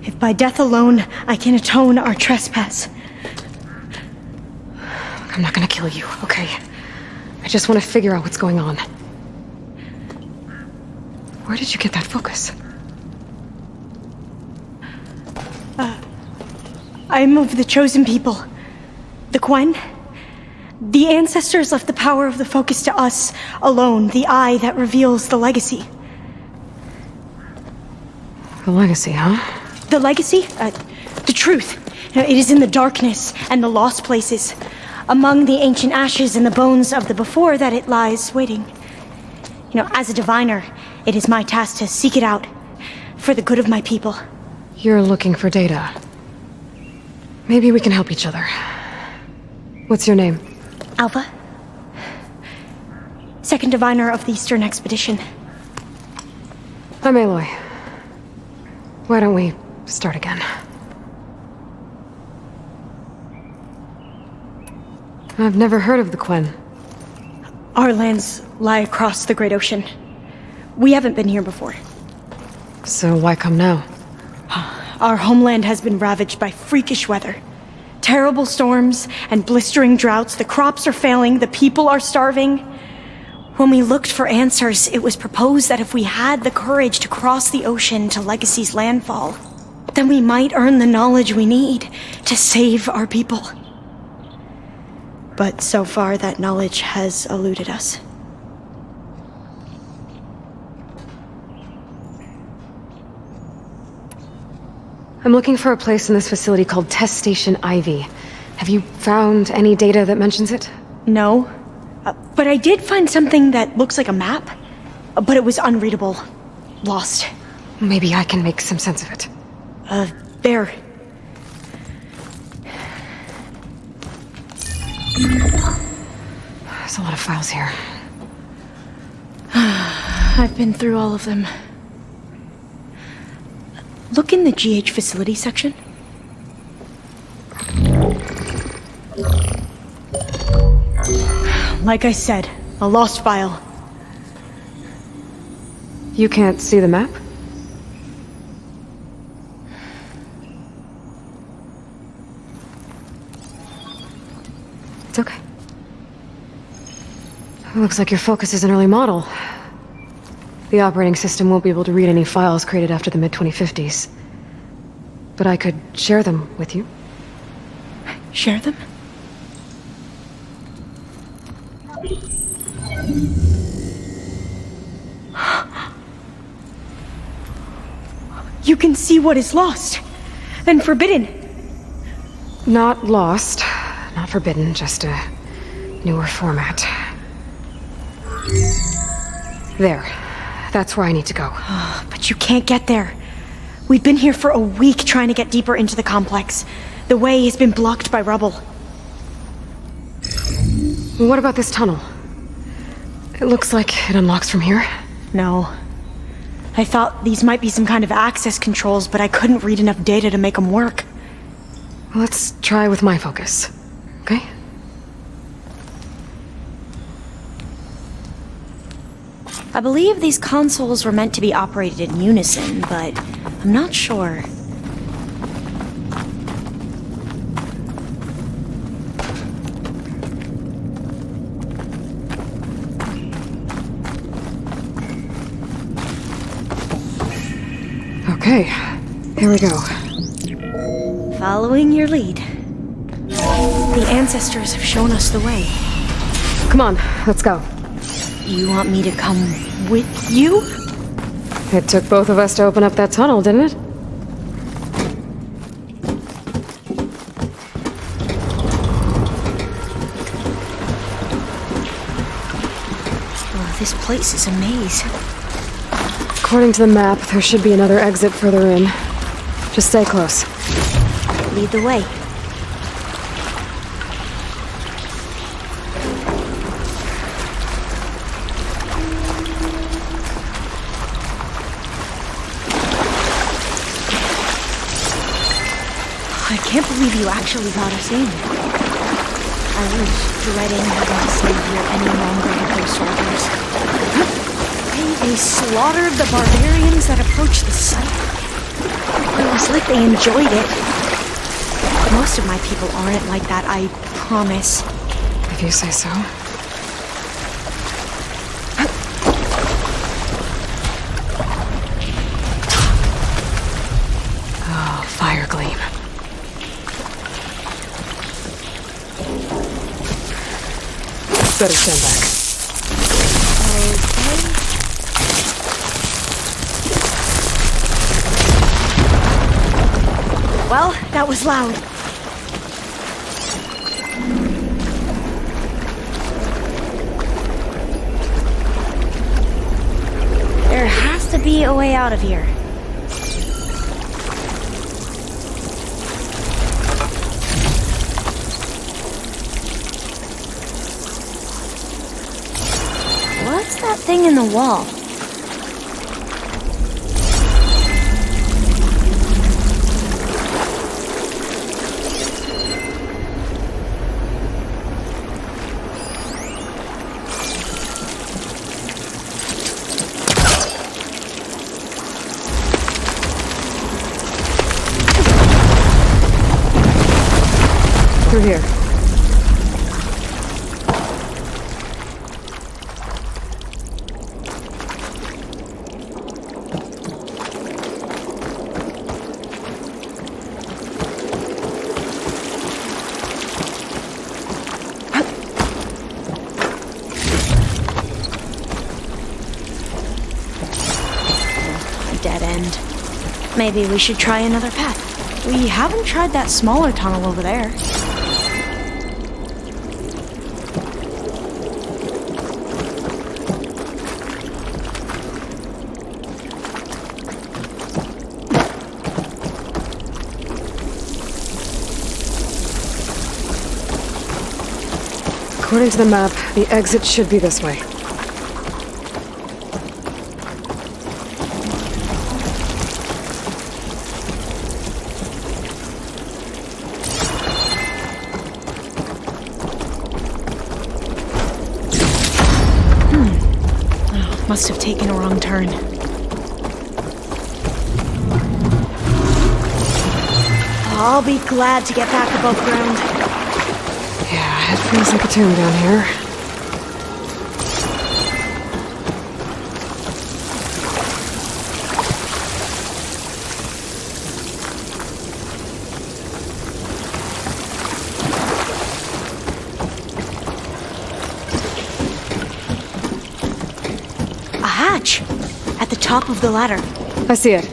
If by death alone I can atone our trespass. I'm not gonna kill you, okay? I just want to figure out what's going on. Where did you get that focus? I'm of the chosen people. The Quen. The ancestors left the power of the focus to us alone, the eye that reveals the legacy. The legacy, huh? The legacy? The truth. It is in the darkness and the lost places, among the ancient ashes and the bones of the before that it lies waiting. As a diviner, it is my task to seek it out for the good of my people. You're looking for data. Maybe we can help each other. What's your name? Alpha. Second diviner of the Eastern Expedition. I'm Aloy. Why don't we start again? I've never heard of the Quen. Our lands lie across the Great Ocean. We haven't been here before. So why come now? Our homeland has been ravaged by freakish weather. Terrible storms and blistering droughts. The crops are failing, the people are starving. When we looked for answers, it was proposed that if we had the courage to cross the ocean to Legacy's landfall, then we might earn the knowledge we need to save our people. But so far, that knowledge has eluded us. I'm looking for a place in this facility called Test Station Ivy. Have you found any data that mentions it? No. But I did find something that looks like a map, but it was unreadable. Lost. Maybe I can make some sense of it. There. There's a lot of files here. I've been through all of them. Look in the GH facility section. Like I said, a lost file. You can't see the map? It's okay. It looks like your focus is an early model. The operating system won't be able to read any files created after the mid-2050s. But I could share them with you. Share them? You can see what is lost and forbidden. Not lost, not forbidden, just a newer format. There. That's where I need to go. But you can't get there. We've been here for a week trying to get deeper into the complex. The way has been blocked by rubble. What about this tunnel? It looks like it unlocks from here. No. I thought these might be some kind of access controls, but I couldn't read enough data to make them work. Let's try with my focus, okay? I believe these consoles were meant to be operated in unison, but I'm not sure. Okay, here we go. Following your lead. The ancestors have shown us the way. Come on, let's go. You want me to come with you? It took both of us to open up that tunnel, didn't it? Oh, this place is a maze. According to the map, there should be another exit further in. Just stay close. Lead the way. I can't believe you actually got us in. I was dreading having to stay here any longer with those soldiers. They slaughtered the barbarians that approached the site. It was like they enjoyed it. Most of my people aren't like that, I promise. If you say so. Oh, fire gleam. Better stand back. Okay. Well, that was loud. There has to be a way out of here. What's that thing in the wall? Through here. Maybe we should try another path. We haven't tried that smaller tunnel over there. According to the map, the exit should be this way. Must have taken a wrong turn. I'll be glad to get back above ground. Yeah, it feels like a tomb down here. A hatch! At the top of the ladder. I see it.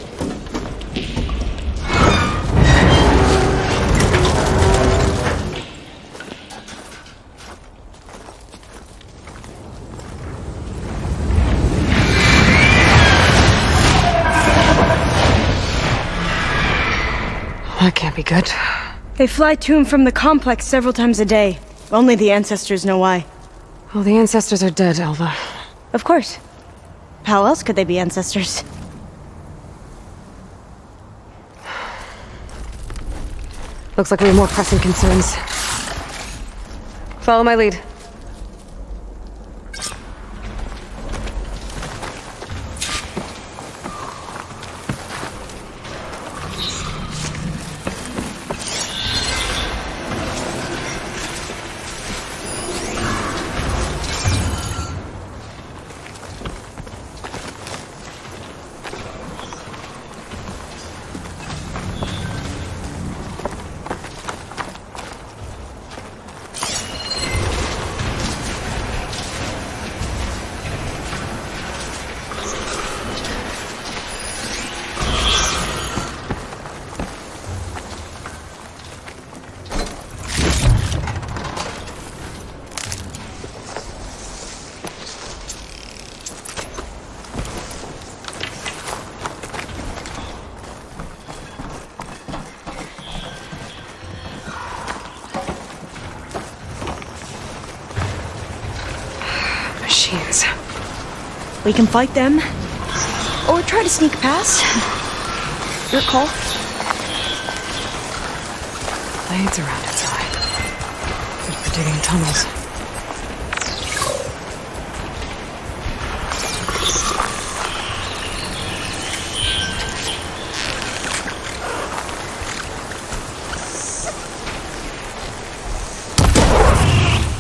That can't be good. They fly to and from the complex several times a day. Only the ancestors know why. Well, the ancestors are dead, Elva. Of course. How else could they be ancestors? Looks like we have more pressing concerns. Follow my lead. Machines. We can fight them. Or try to sneak past. Your call. Blades around inside. Good for digging tunnels.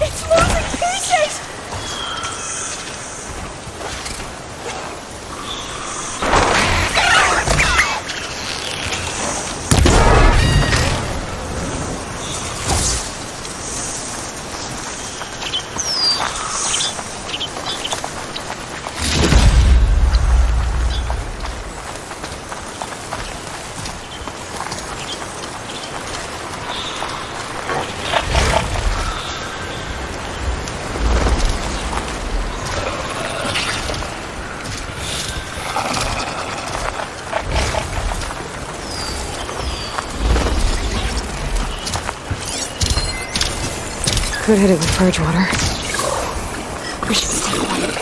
It's losing pieces! Could hit it with purge water. We should stay quiet.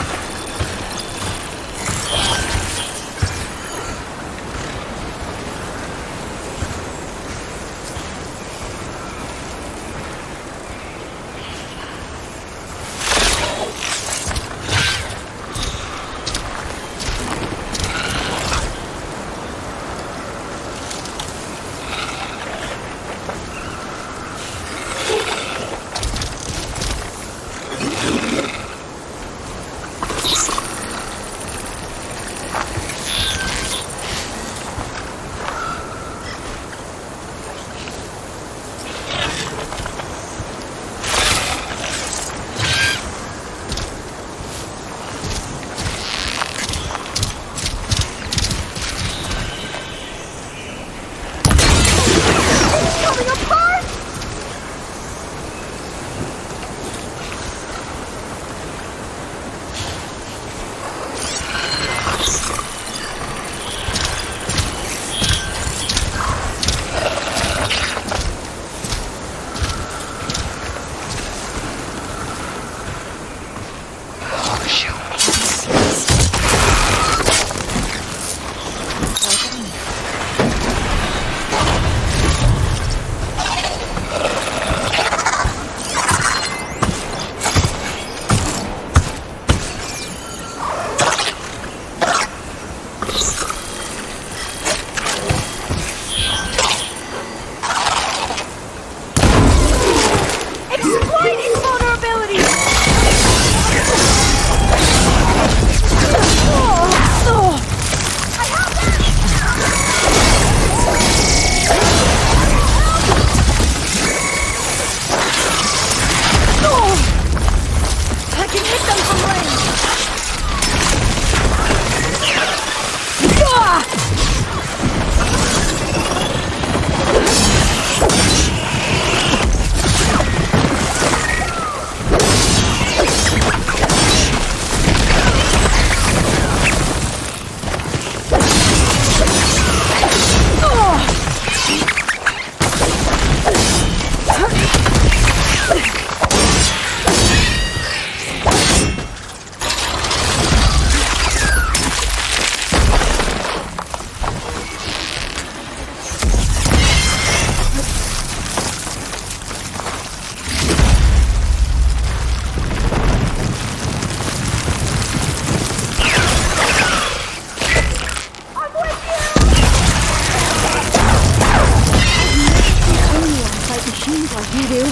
You do?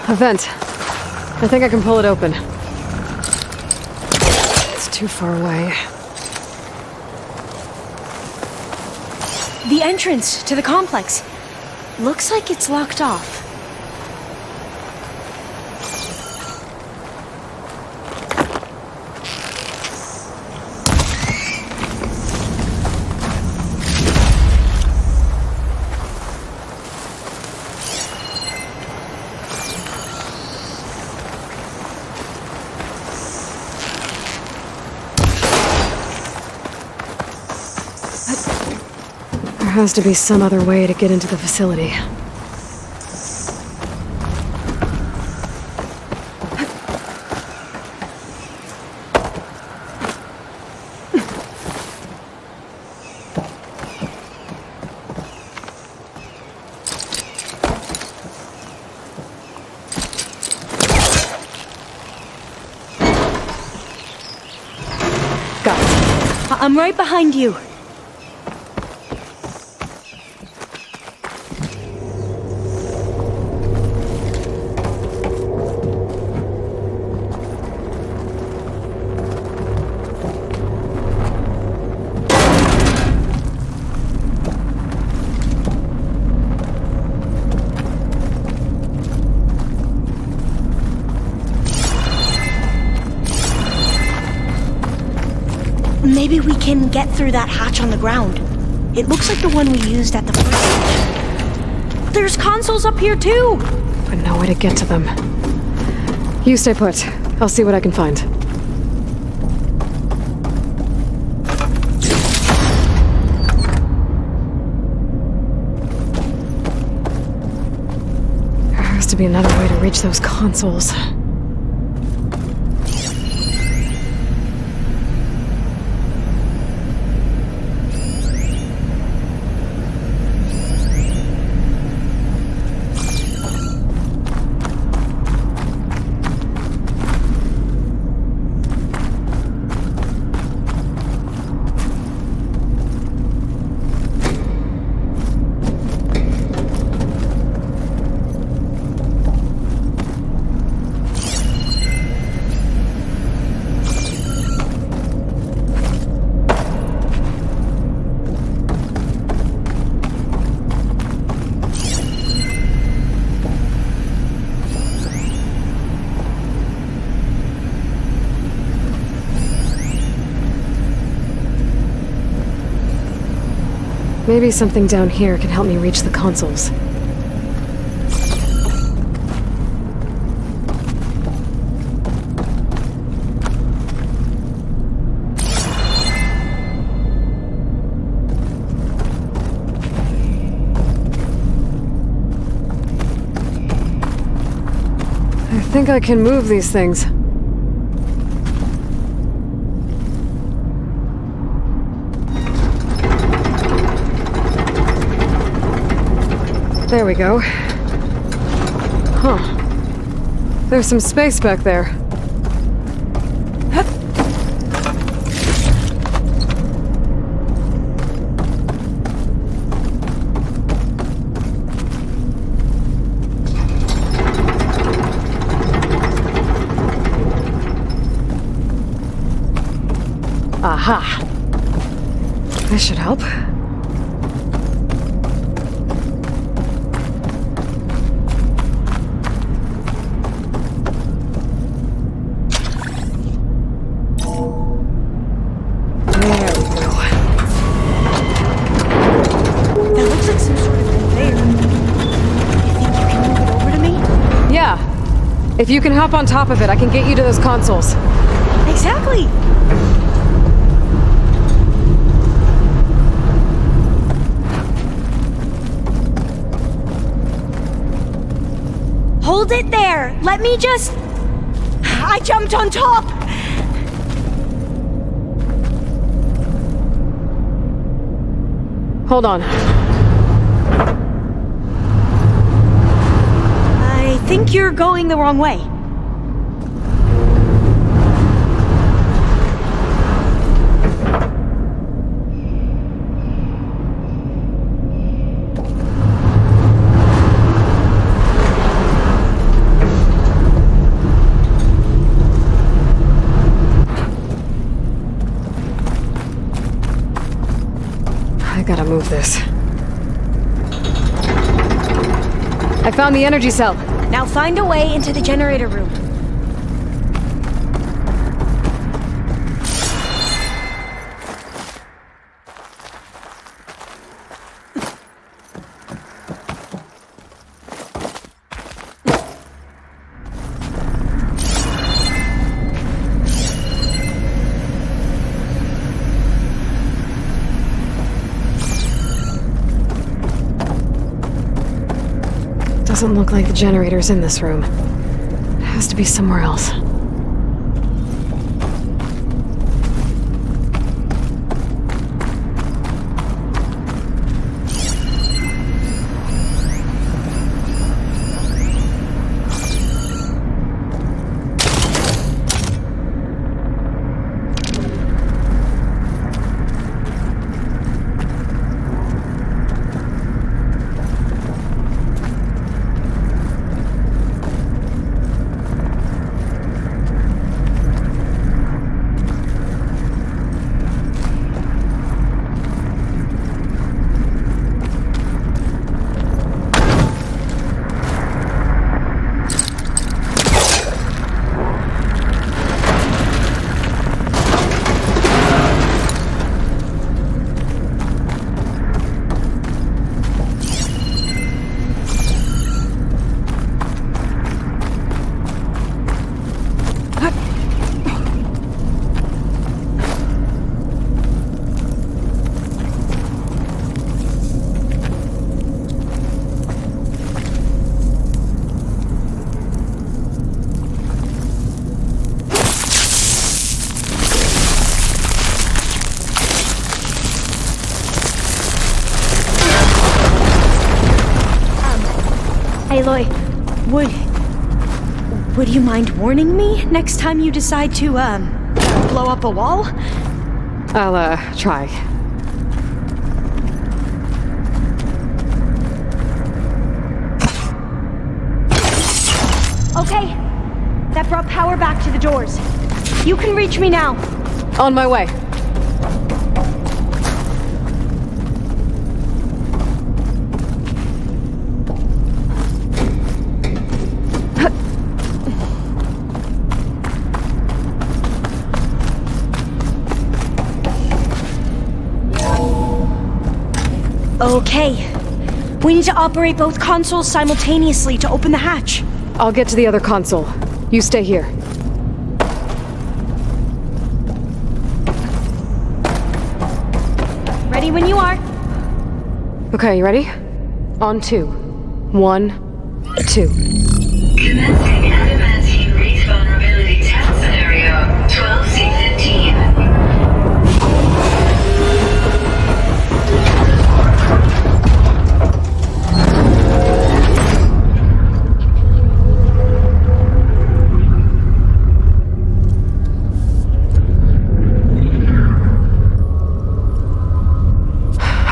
A vent. I think I can pull it open. It's too far away. The entrance to the complex. Looks like it's locked off. There has to be some other way to get into the facility. Got it. I'm right behind you. Maybe we can get through that hatch on the ground. It looks like the one we used at the first station. There's consoles up here too! But no way to get to them. You stay put. I'll see what I can find. There has to be another way to reach those consoles. Maybe something down here can help me reach the consoles. I think I can move these things. There we go. Huh. There's some space back there. Hup. Aha. This should help. If you can hop on top of it, I can get you to those consoles. Exactly! Hold it there! Let me just... I jumped on top! Hold on. I think you're going the wrong way. I gotta move this. I found the energy cell. Now find a way into the generator room. Doesn't look like the generator's in this room. It has to be somewhere else. Aloy, would you mind warning me next time you decide to, blow up a wall? I'll, try. Okay, that brought power back to the doors. You can reach me now. On my way. Okay. We need to operate both consoles simultaneously to open the hatch. I'll get to the other console. You stay here. Ready when you are. Okay, you ready? On 2. 1, 2. Commencing adamantine wreath vulnerability test scenario 12C15.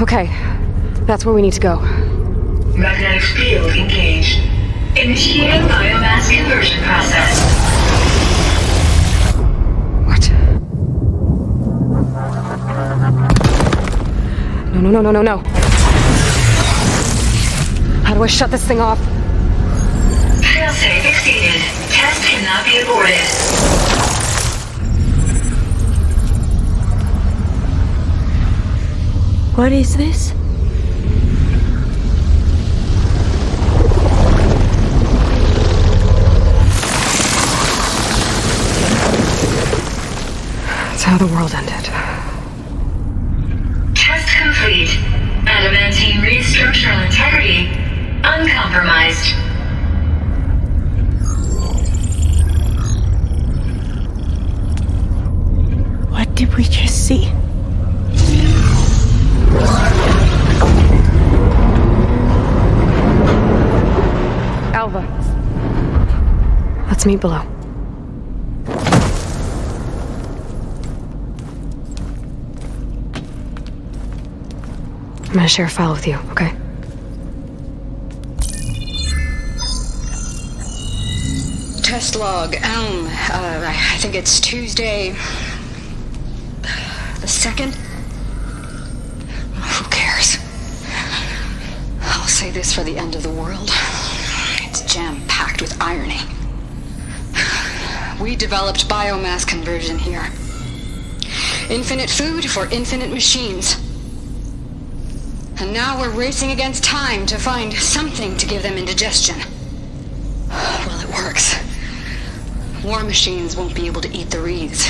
Okay, that's where we need to go. Magnetic field engaged. Initiating biomass conversion process. What? No. How do I shut this thing off? Failsafe exceeded. Test cannot be aborted. What is this? That's how the world ended. Test complete. Adamantine wreath structural integrity uncompromised. Alva. Let's meet below. I'm gonna share a file with you, okay? Test log, Elm. I think it's Tuesday... the 2nd? Who cares? I'll say this for the end of the world. It's jam-packed with irony. We developed biomass conversion here. Infinite food for infinite machines. And now we're racing against time to find something to give them indigestion. Well, it works. War machines won't be able to eat the reeds.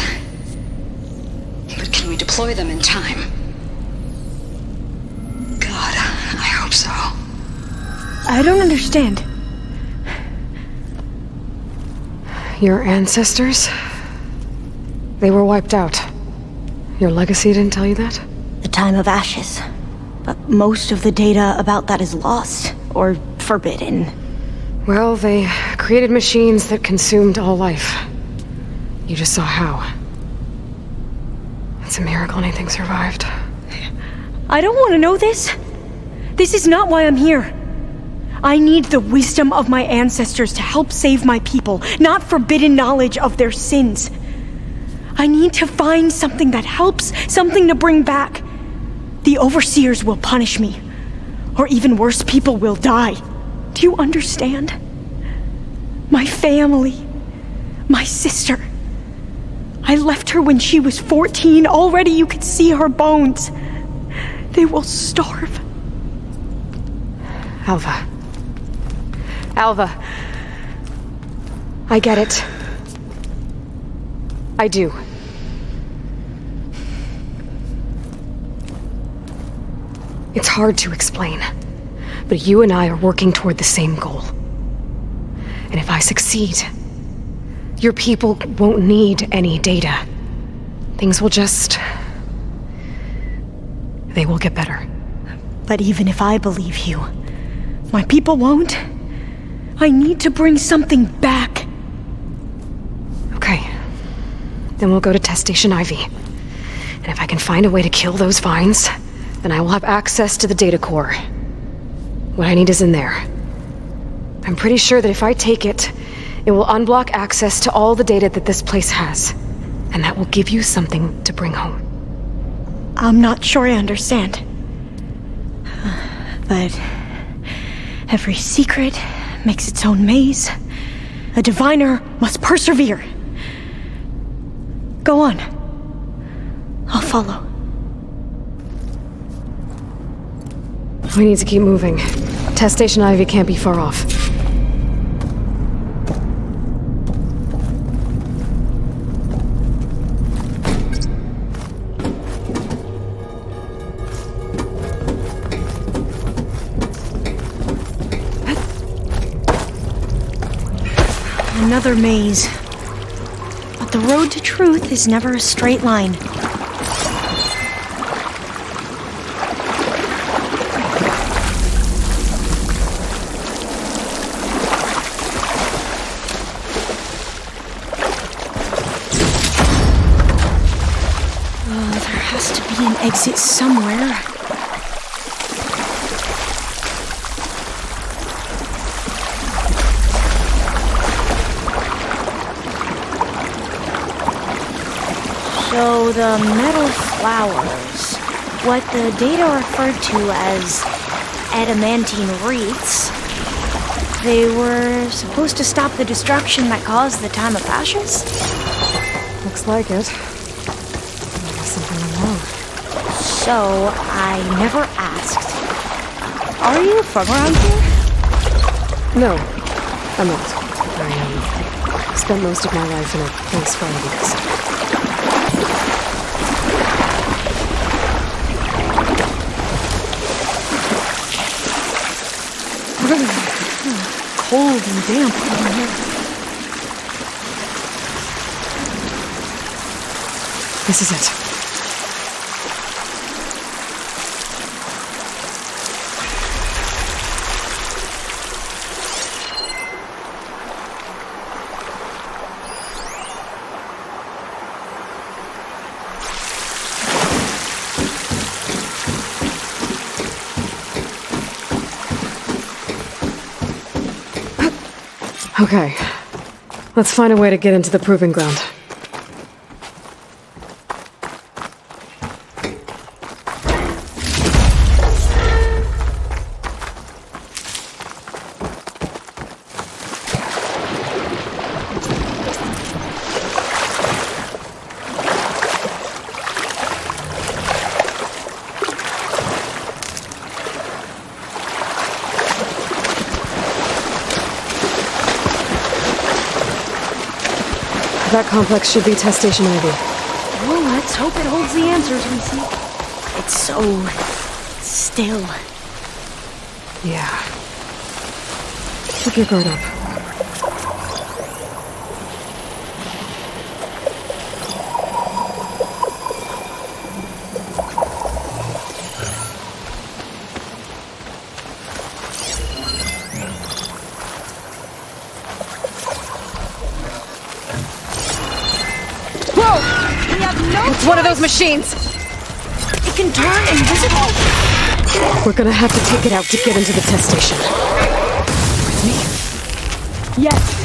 But can we deploy them in time? God, I hope so. I don't understand. Your ancestors? They were wiped out. Your legacy didn't tell you that? The time of ashes. But most of the data about that is lost, or forbidden. Well, they created machines that consumed all life. You just saw how. It's a miracle anything survived. I don't want to know this. This is not why I'm here. I need the wisdom of my ancestors to help save my people, not forbidden knowledge of their sins. I need to find something that helps, something to bring back. The overseers will punish me. Or even worse, people will die. Do you understand? My family. My sister. I left her when she was 14. Already you could see her bones. They will starve. Alva. Alva. I get it. I do. It's hard to explain, but you and I are working toward the same goal. And if I succeed, your people won't need any data. Things will just... they will get better. But even if I believe you, my people won't. I need to bring something back. Okay. Then we'll go to Test Station Ivy. And if I can find a way to kill those vines, then I will have access to the data core. What I need is in there. I'm pretty sure that if I take it, it will unblock access to all the data that this place has. And that will give you something to bring home. I'm not sure I understand. But every secret makes its own maze. A diviner must persevere. Go on. I'll follow. We need to keep moving. Test Station Ivy can't be far off. Another maze. But the road to truth is never a straight line. There has to be an exit somewhere. So the metal flowers, what the data referred to as adamantine wreaths, they were supposed to stop the destruction that caused the time of ashes? Looks like it. Maybe something went wrong. So, I never asked. Are you from around here? No, I'm not. I spent most of my life in a place far east. Cold and damp in here. This is it. Okay. Let's find a way to get into the proving ground. That complex should be test station Ivy. Well, let's hope it holds the answers we seek. It's so still. Yeah. Keep your guard up. It's one of those machines! It can turn invisible? We're gonna have to take it out to get into the test station. With me? Yes.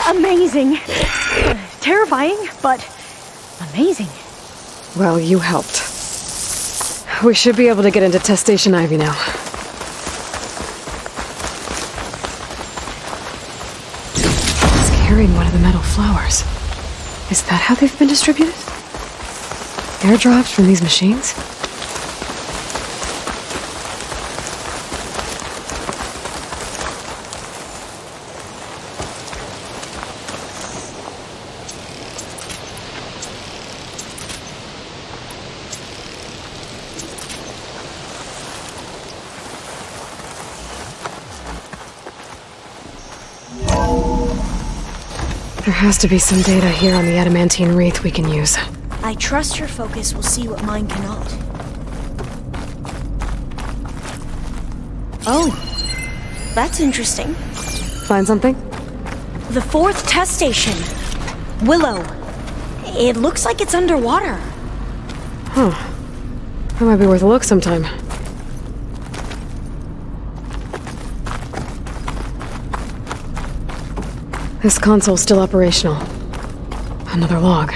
Amazing. Terrifying, but amazing. Well, you helped. We should be able to get into test station Ivy now. It's carrying one of the metal flowers. Is that how they've been distributed? Airdrops from these machines? There has to be some data here on the adamantine wreath we can use. I trust your focus will see what mine cannot. Oh, that's interesting. Find something? The 4th test station. Willow. It looks like it's underwater. Huh. That might be worth a look sometime. This console's still operational. Another log.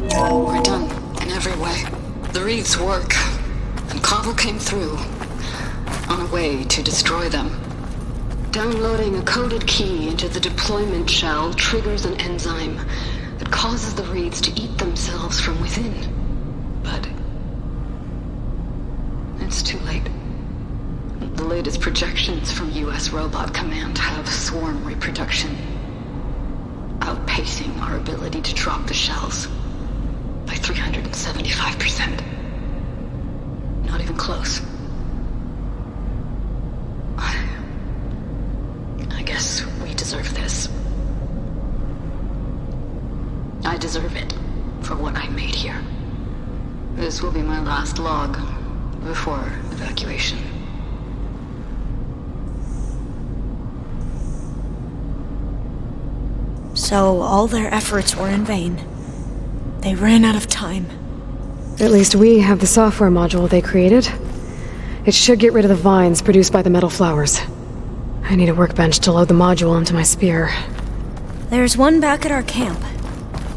We're done, in every way. The wreaths work, and Cobble came through, on a way to destroy them. Downloading a coded key into the deployment shell triggers an enzyme that causes the wreaths to eat themselves from within. But it's too late. The latest projections from U.S. Robot Command have swarm reproduction, outpacing our ability to drop the shells by 375%. Not even close. I guess we deserve this. I deserve it for what I made here. This will be my last log before evacuation. So all their efforts were in vain. They ran out of time. At least we have the software module they created. It should get rid of the vines produced by the metal flowers. I need a workbench to load the module into my spear. There's one back at our camp.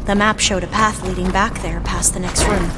The map showed a path leading back there past the next room.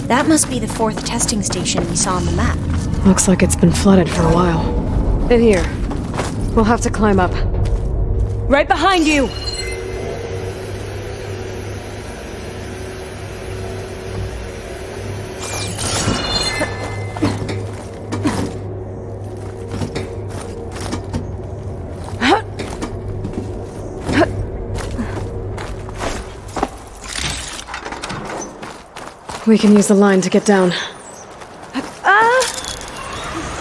That must be the 4th testing station we saw on the map. Looks like it's been flooded for a while. In here. We'll have to climb up. Right behind you! We can use the line to get down.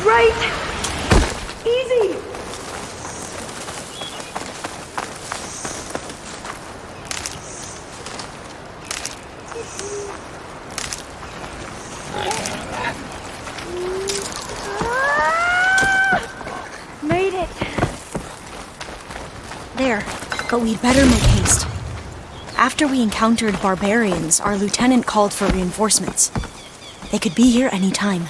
Right! Easy! Made it! There, but we'd better make haste. After we encountered barbarians, our lieutenant called for reinforcements. They could be here any time.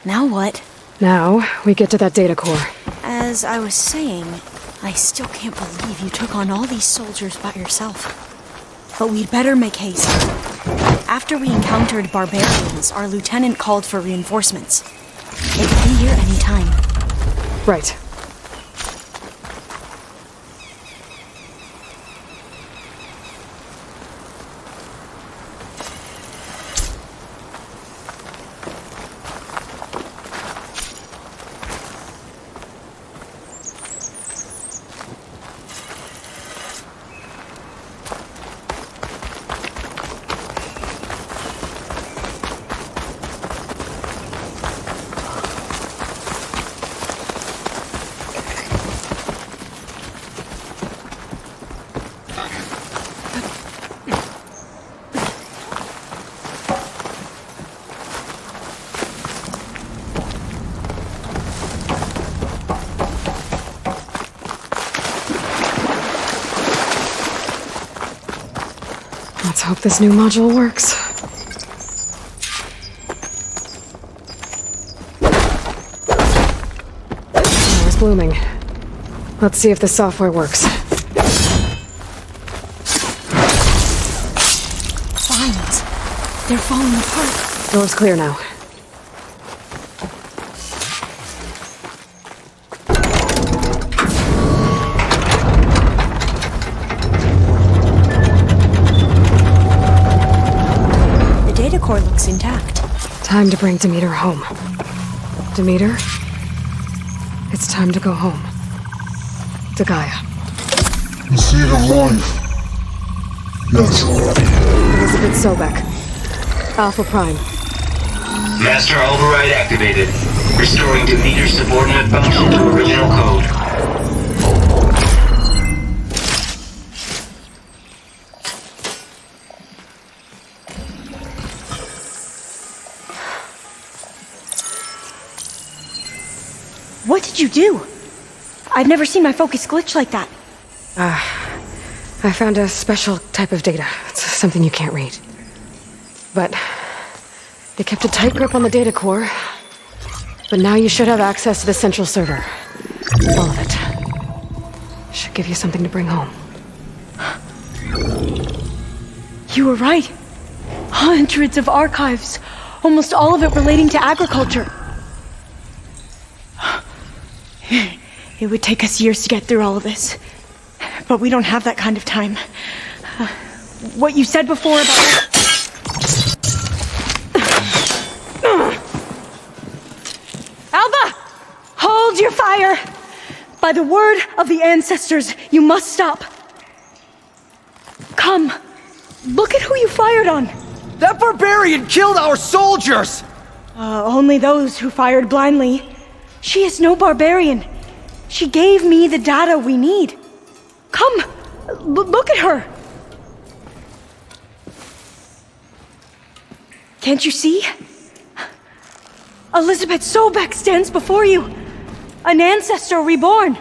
Now what? Now, we get to that data core. As I was saying, I still can't believe you took on all these soldiers by yourself. But we'd better make haste. After we encountered barbarians, our lieutenant called for reinforcements. They could be here any time. Right. Let's hope this new module works. Flower's blooming. Let's see if the software works. Vines. They're falling apart. Door's clear now. core looks intact. Time to bring Demeter home. Demeter, it's time to go home. To Gaia. The seed of life. Yes. Elizabeth Sobek. Alpha Prime. Master override activated. Restoring Demeter's subordinate function to original code. What did you do? I've never seen my focus glitch like that. I found a special type of data. It's something you can't read. But it kept a tight grip on the data core. But now you should have access to the central server. All of it. Should give you something to bring home. You were right. Hundreds of archives. Almost all of it relating to agriculture. It would take us years to get through all of this. But we don't have that kind of time. What you said before about... Alba! Hold your fire! By the word of the ancestors, you must stop. Come. Look at who you fired on. That barbarian killed our soldiers! Only those who fired blindly. She is no barbarian. She gave me the data we need. Come, look at her. Can't you see? Elizabeth Sobek stands before you. An ancestor reborn.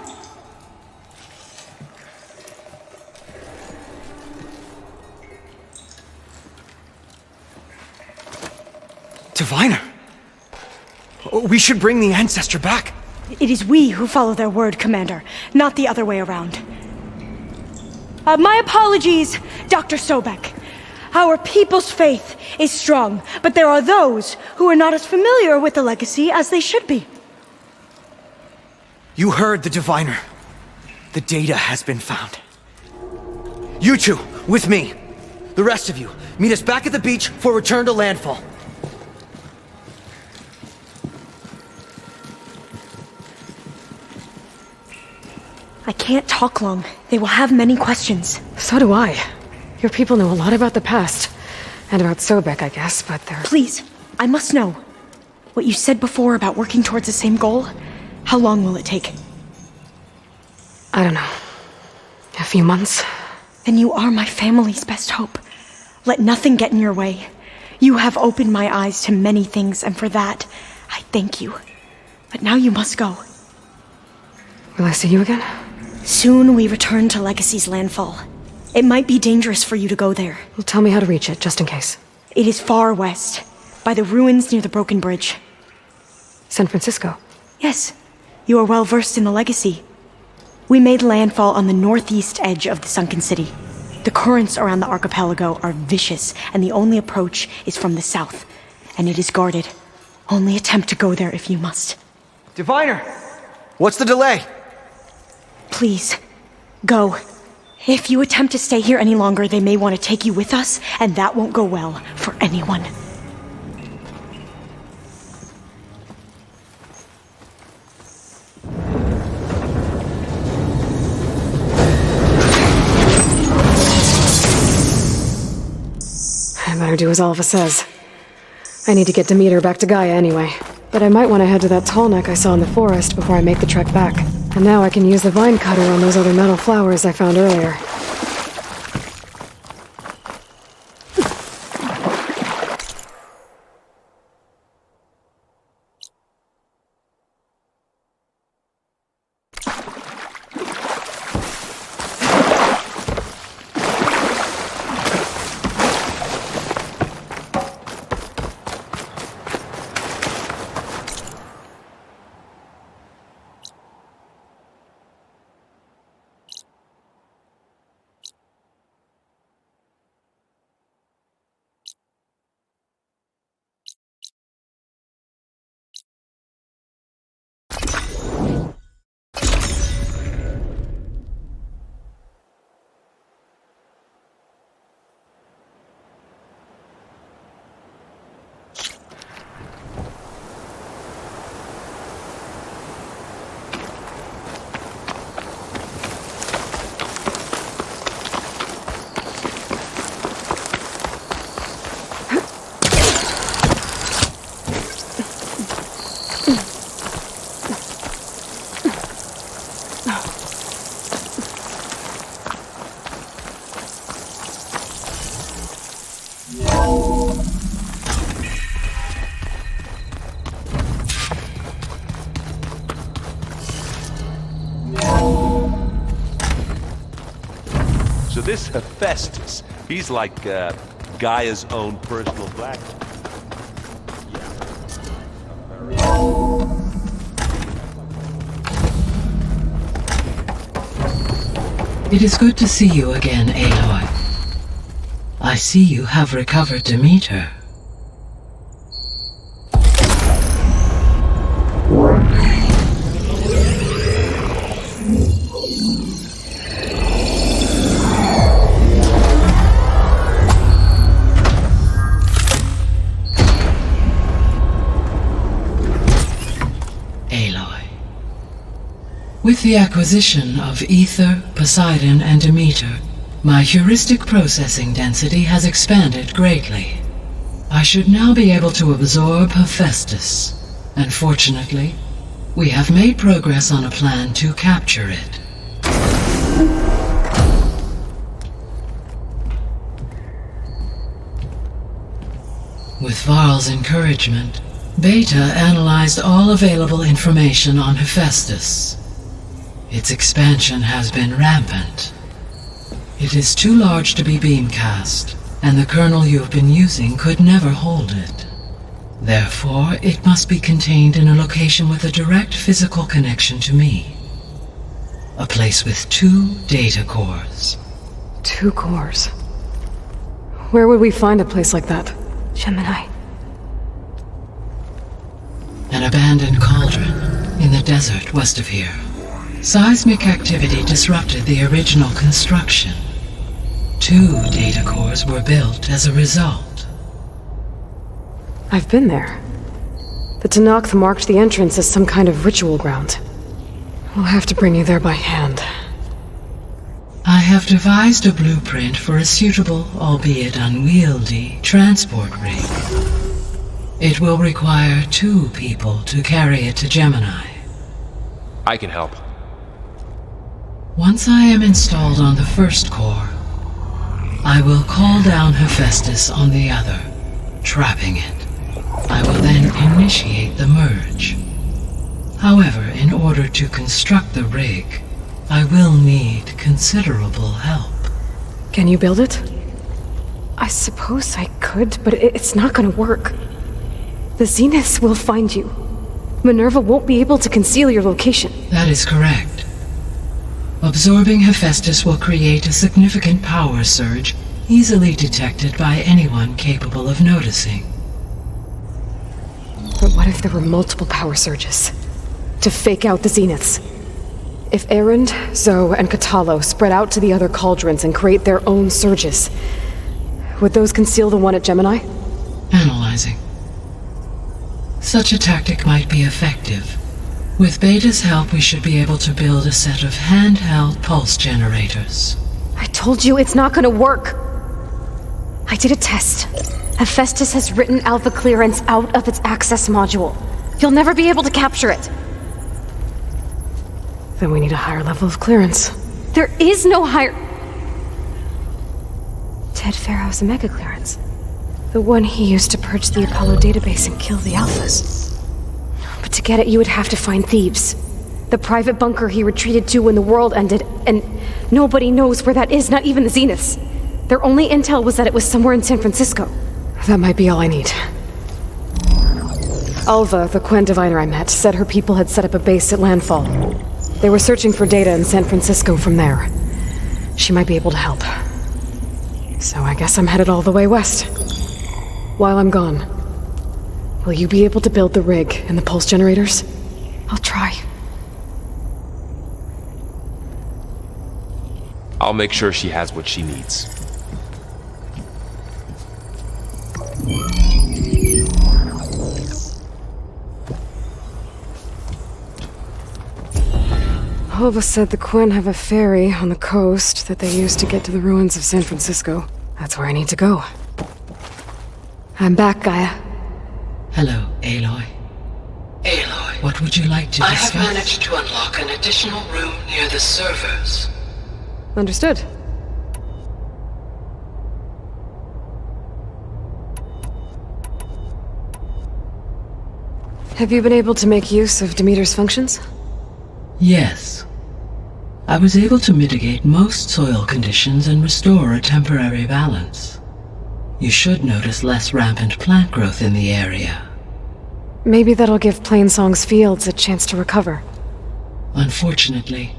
Diviner. We should bring the ancestor back. It is we who follow their word, Commander, not the other way around. My apologies, Dr. Sobek. Our people's faith is strong, but there are those who are not as familiar with the legacy as they should be. You heard the diviner. The data has been found. You two, with me. The rest of you, meet us back at the beach for return to landfall. I can't talk long. They will have many questions. So do I. Your people know a lot about the past. And about Sobek, I guess, but they're... Please, I must know. What you said before about working towards the same goal, how long will it take? I don't know. A few months? Then you are my family's best hope. Let nothing get in your way. You have opened my eyes to many things, and for that, I thank you. But now you must go. Will I see you again? Soon we return to Legacy's landfall. It might be dangerous for you to go there. Well, tell me how to reach it, just in case. It is far west, by the ruins near the broken bridge. San Francisco? Yes, you are well versed in the Legacy. We made landfall on the northeast edge of the sunken city. The currents around the archipelago are vicious, and the only approach is from the south, and it is guarded. Only attempt to go there if you must. Diviner! What's the delay? Please, go. If you attempt to stay here any longer, they may want to take you with us, and that won't go well for anyone. I better do as Alva says. I need to get Demeter back to Gaia anyway. But I might want to head to that tall neck I saw in the forest before I make the trek back. And now I can use the vine cutter on those other metal flowers I found earlier. So this Hephaestus, he's like Gaia's own personal black. It is good to see you again, Aloy. I see you have recovered Demeter. With the acquisition of Ether, Poseidon, and Demeter, my heuristic processing density has expanded greatly. I should now be able to absorb Hephaestus, and fortunately, we have made progress on a plan to capture it. With Varl's encouragement, Beta analyzed all available information on Hephaestus. Its expansion has been rampant. It is too large to be beamcast, and the kernel you have been using could never hold it. Therefore, it must be contained in a location with a direct physical connection to me. A place with 2 data cores. 2 cores? Where would we find a place like that? Gemini. An abandoned cauldron in the desert west of here. Seismic activity disrupted the original construction. 2 data cores were built as a result. I've been there. The Tanakh marked the entrance as some kind of ritual ground. We'll have to bring you there by hand. I have devised a blueprint for a suitable, albeit unwieldy, transport rig. It will require 2 people to carry it to Gemini. I can help. Once I am installed on the first core, I will call down Hephaestus on the other, trapping it. I will then initiate the merge. However, in order to construct the rig, I will need considerable help. Can you build it? I suppose I could, but it's not gonna work. The Zeniths will find you. Minerva won't be able to conceal your location. That is correct. Absorbing Hephaestus will create a significant power surge, easily detected by anyone capable of noticing. But what if there were multiple power surges? To fake out the Zeniths? If Erend, Zoe, and Katalo spread out to the other cauldrons and create their own surges, would those conceal the one at Gemini? Analyzing. Such a tactic might be effective. With Beta's help, we should be able to build a set of handheld pulse generators. I told you it's not gonna work! I did a test. Hephaestus has written Alpha clearance out of its access module. You'll never be able to capture it. Then we need a higher level of clearance. There is no higher... Ted Pharaoh's Omega clearance. The one he used to purge the Apollo database and kill the Alphas. But to get it, you would have to find Thebes. The private bunker he retreated to when the world ended, and nobody knows where that is, not even the Zeniths. Their only intel was that it was somewhere in San Francisco. That might be all I need. Alva, the Quen diviner I met, said her people had set up a base at Landfall. They were searching for data in San Francisco from there. She might be able to help. So I guess I'm headed all the way west. While I'm gone, will you be able to build the rig and the pulse generators? I'll try. I'll make sure she has what she needs. Alva said the Quen have a ferry on the coast that they use to get to the ruins of San Francisco. That's where I need to go. I'm back, Gaia. Hello, Aloy. Aloy. What would you like to I discuss? have managed to unlock an additional room near the servers. Understood. Have you been able to make use of Demeter's functions? Yes. I was able to mitigate most soil conditions and restore a temporary balance. You should notice less rampant plant growth in the area. Maybe that'll give Plainsong's fields a chance to recover. Unfortunately,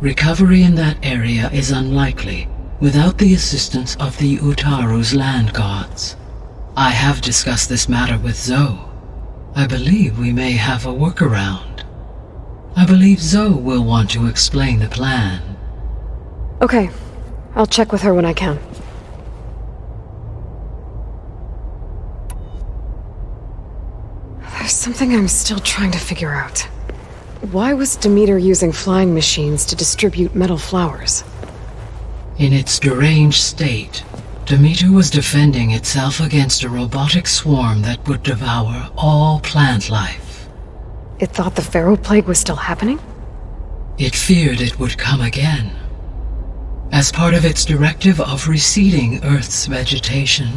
recovery in that area is unlikely without the assistance of the Utaru's land gods. I have discussed this matter with Zoe. I believe we may have a workaround. I believe Zoe will want to explain the plan. Okay. I'll check with her when I can. There's something I'm still trying to figure out. Why was Demeter using flying machines to distribute metal flowers? In its deranged state, Demeter was defending itself against a robotic swarm that would devour all plant life. It thought the Pharaoh Plague was still happening? It feared it would come again. As part of its directive of reseeding Earth's vegetation,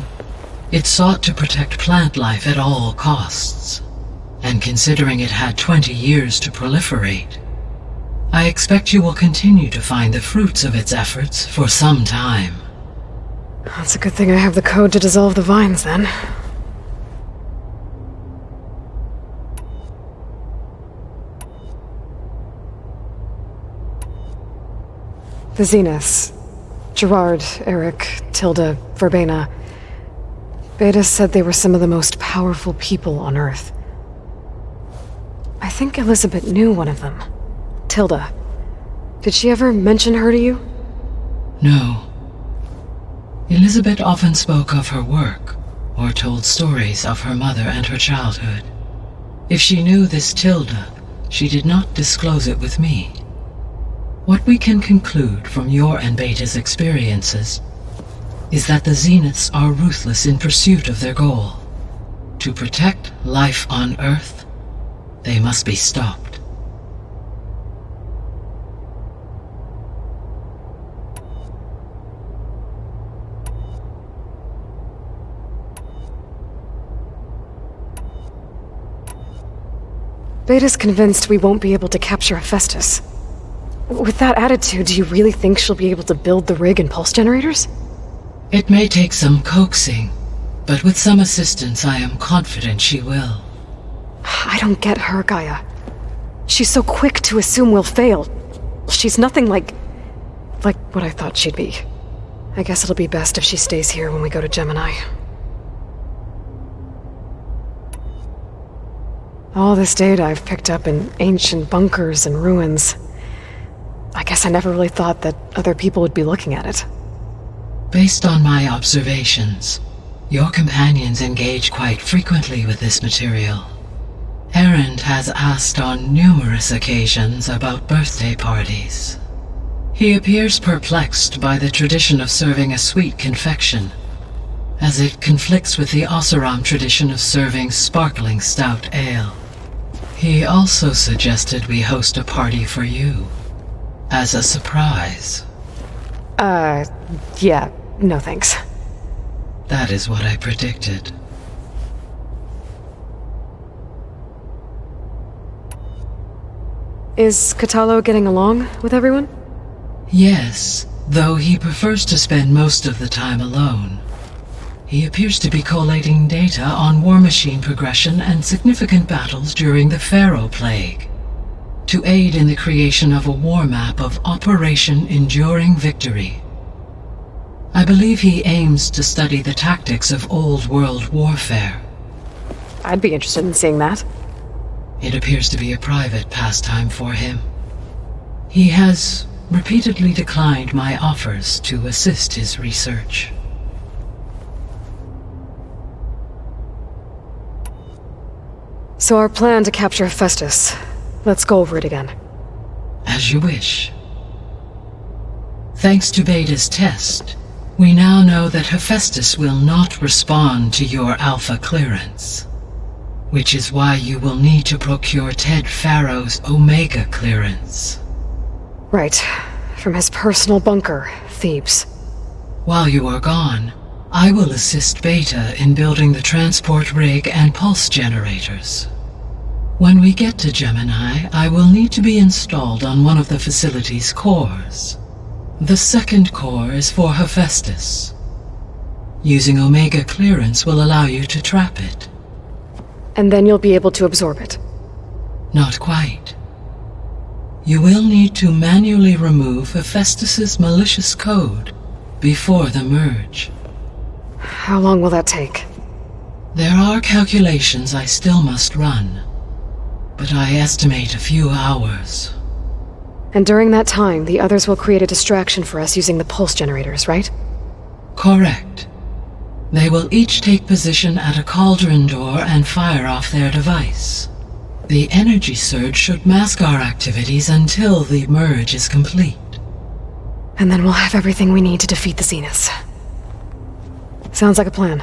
it sought to protect plant life at all costs. And considering it had 20 years to proliferate, I expect you will continue to find the fruits of its efforts for some time. That's a good thing I have the code to dissolve the vines, then. The Zeniths. Gerard, Eric, Tilda, Verbena. Beta said they were some of the most powerful people on Earth. I think Elizabeth knew one of them. Tilda. Did she ever mention her to you? No. Elizabeth often spoke of her work, or told stories of her mother and her childhood. If she knew this Tilda, she did not disclose it with me. What we can conclude from your and Beta's experiences is that the Zeniths are ruthless in pursuit of their goal. To protect life on Earth, they must be stopped. Beta's convinced we won't be able to capture Hephaestus. With that attitude, do you really think she'll be able to build the rig and pulse generators? It may take some coaxing, but with some assistance I am confident she will. I don't get her, Gaia. She's so quick to assume we'll fail. She's nothing like what I thought she'd be. I guess it'll be best if she stays here when we go to Gemini. All this data I've picked up in ancient bunkers and ruins. I guess I never really thought that other people would be looking at it. Based on my observations, your companions engage quite frequently with this material. Erend has asked on numerous occasions about birthday parties. He appears perplexed by the tradition of serving a sweet confection, as it conflicts with the Oseram tradition of serving sparkling stout ale. He also suggested we host a party for you, as a surprise. Yeah, no thanks. That is what I predicted. Is Catalo getting along with everyone? Yes, though he prefers to spend most of the time alone. He appears to be collating data on war machine progression and significant battles during the Pharaoh Plague, to aid in the creation of a war map of Operation Enduring Victory. I believe he aims to study the tactics of old world warfare. I'd be interested in seeing that. It appears to be a private pastime for him. He has repeatedly declined my offers to assist his research. So our plan to capture Hephaestus. Let's go over it again. As you wish. Thanks to Beta's test, we now know that Hephaestus will not respond to your alpha clearance. Which is why you will need to procure Ted Farrow's Omega clearance. Right. From his personal bunker, Thebes. While you are gone, I will assist Beta in building the transport rig and pulse generators. When we get to Gemini, I will need to be installed on one of the facility's cores. The second core is for Hephaestus. Using Omega clearance will allow you to trap it. And then you'll be able to absorb it. Not quite. You will need to manually remove Hephaestus's malicious code before the merge. How long will that take? There are calculations I still must run, but I estimate a few hours. And during that time, the others will create a distraction for us using the pulse generators, right? Correct. They will each take position at a cauldron door and fire off their device. The energy surge should mask our activities until the merge is complete. And then we'll have everything we need to defeat the Zeniths. Sounds like a plan.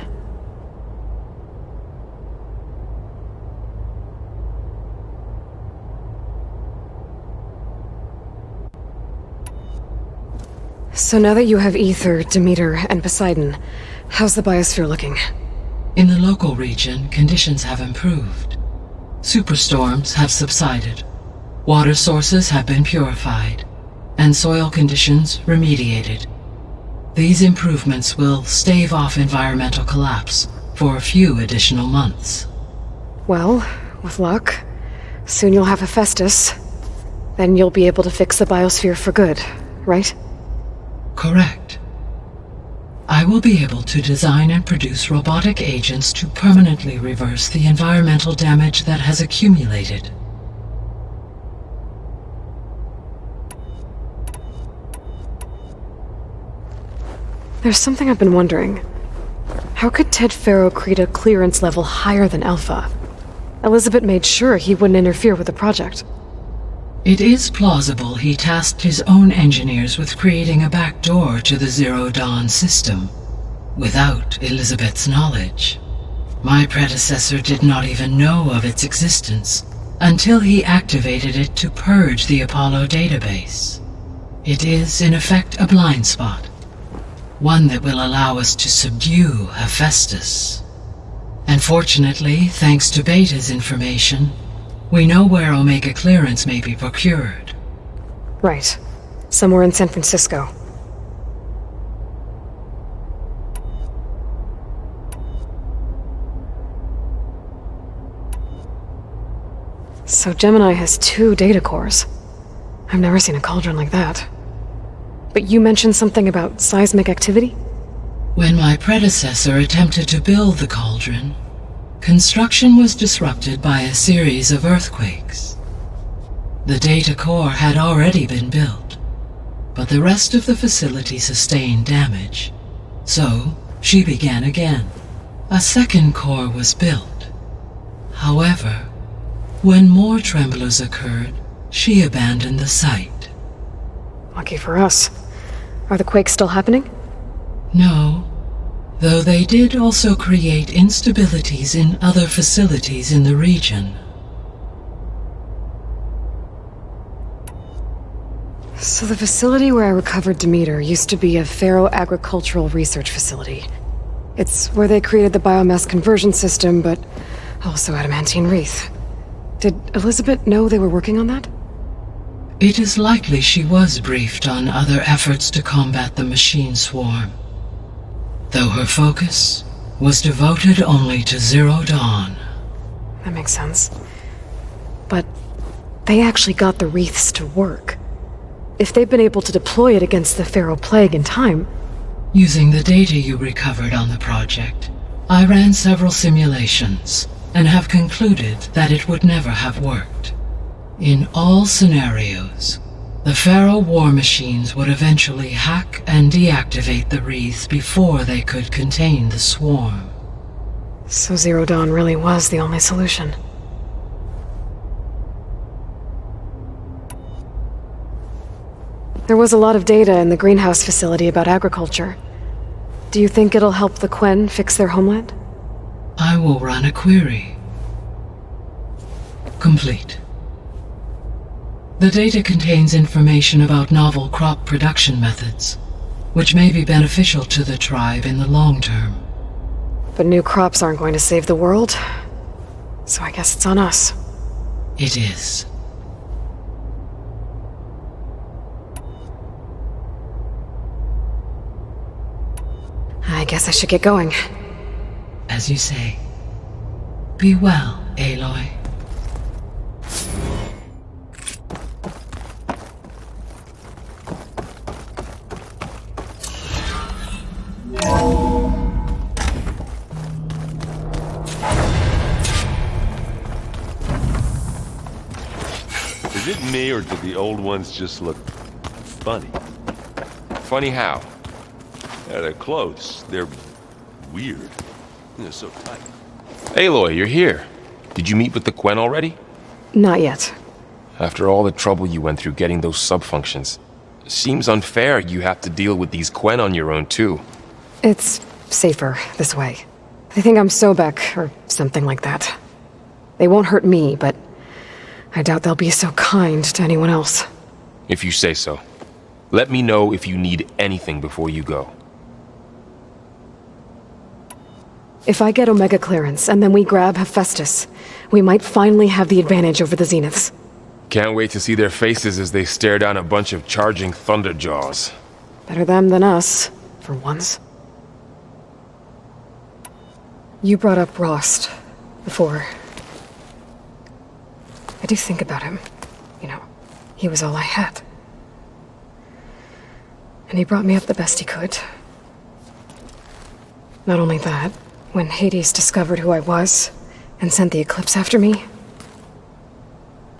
So now that you have Ether, Demeter, and Poseidon, how's the biosphere looking? In the local region, conditions have improved. Superstorms have subsided. Water sources have been purified, and soil conditions remediated. These improvements will stave off environmental collapse for a few additional months. Well, with luck, soon you'll have Hephaestus. Then you'll be able to fix the biosphere for good, right? Correct. I will be able to design and produce robotic agents to permanently reverse the environmental damage that has accumulated. There's something I've been wondering. How could Ted Farrow create a clearance level higher than Alpha? Elizabeth made sure he wouldn't interfere with the project. It is plausible he tasked his own engineers with creating a backdoor to the Zero Dawn system, without Elizabeth's knowledge. My predecessor did not even know of its existence until he activated it to purge the Apollo database. It is, in effect, a blind spot. One that will allow us to subdue Hephaestus. And fortunately, thanks to Beta's information, we know where Omega clearance may be procured. Right. Somewhere in San Francisco. So Gemini has 2 data cores. I've never seen a cauldron like that. But you mentioned something about seismic activity? When my predecessor attempted to build the cauldron, construction was disrupted by a series of earthquakes. The data core had already been built, but the rest of the facility sustained damage. So, she began again. A second core was built. However, when more tremblers occurred, she abandoned the site. Lucky for us. Are the quakes still happening? No, though they did also create instabilities in other facilities in the region. So the facility where I recovered Demeter used to be a Pharaoh agricultural research facility. It's where they created the biomass conversion system, but also adamantine wreath. Did Elizabeth know they were working on that? It is likely she was briefed on other efforts to combat the machine swarm, though her focus was devoted only to Zero Dawn. That makes sense. But they actually got the wreaths to work. If they've been able to deploy it against the Pharaoh Plague in time... Using the data you recovered on the project, I ran several simulations and have concluded that it would never have worked. In all scenarios, the Pharaoh war machines would eventually hack and deactivate the wreaths before they could contain the swarm. So Zero Dawn really was the only solution. There was a lot of data in the greenhouse facility about agriculture. Do you think it'll help the Quen fix their homeland? I will run a query. Complete. The data contains information about novel crop production methods, which may be beneficial to the tribe in the long term. But new crops aren't going to save the world, so I guess it's on us. It is. I guess I should get going. As you say. Be well, Aloy. Is it me, or do the old ones just look funny? Funny how? Yeah, their clothes, they're weird. They're so tight. Aloy, you're here. Did you meet with the Quen already? Not yet. After all the trouble you went through getting those subfunctions, seems unfair you have to deal with these Quen on your own too. It's safer this way. They think I'm Sobek, or something like that. They won't hurt me, but I doubt they'll be so kind to anyone else. If you say so. Let me know if you need anything before you go. If I get Omega clearance, and then we grab Hephaestus, we might finally have the advantage over the Zeniths. Can't wait to see their faces as they stare down a bunch of charging Thunderjaws. Better them than us, for once. You brought up Rost before. I do think about him. You know, he was all I had. And he brought me up the best he could. Not only that, when Hades discovered who I was and sent the Eclipse after me,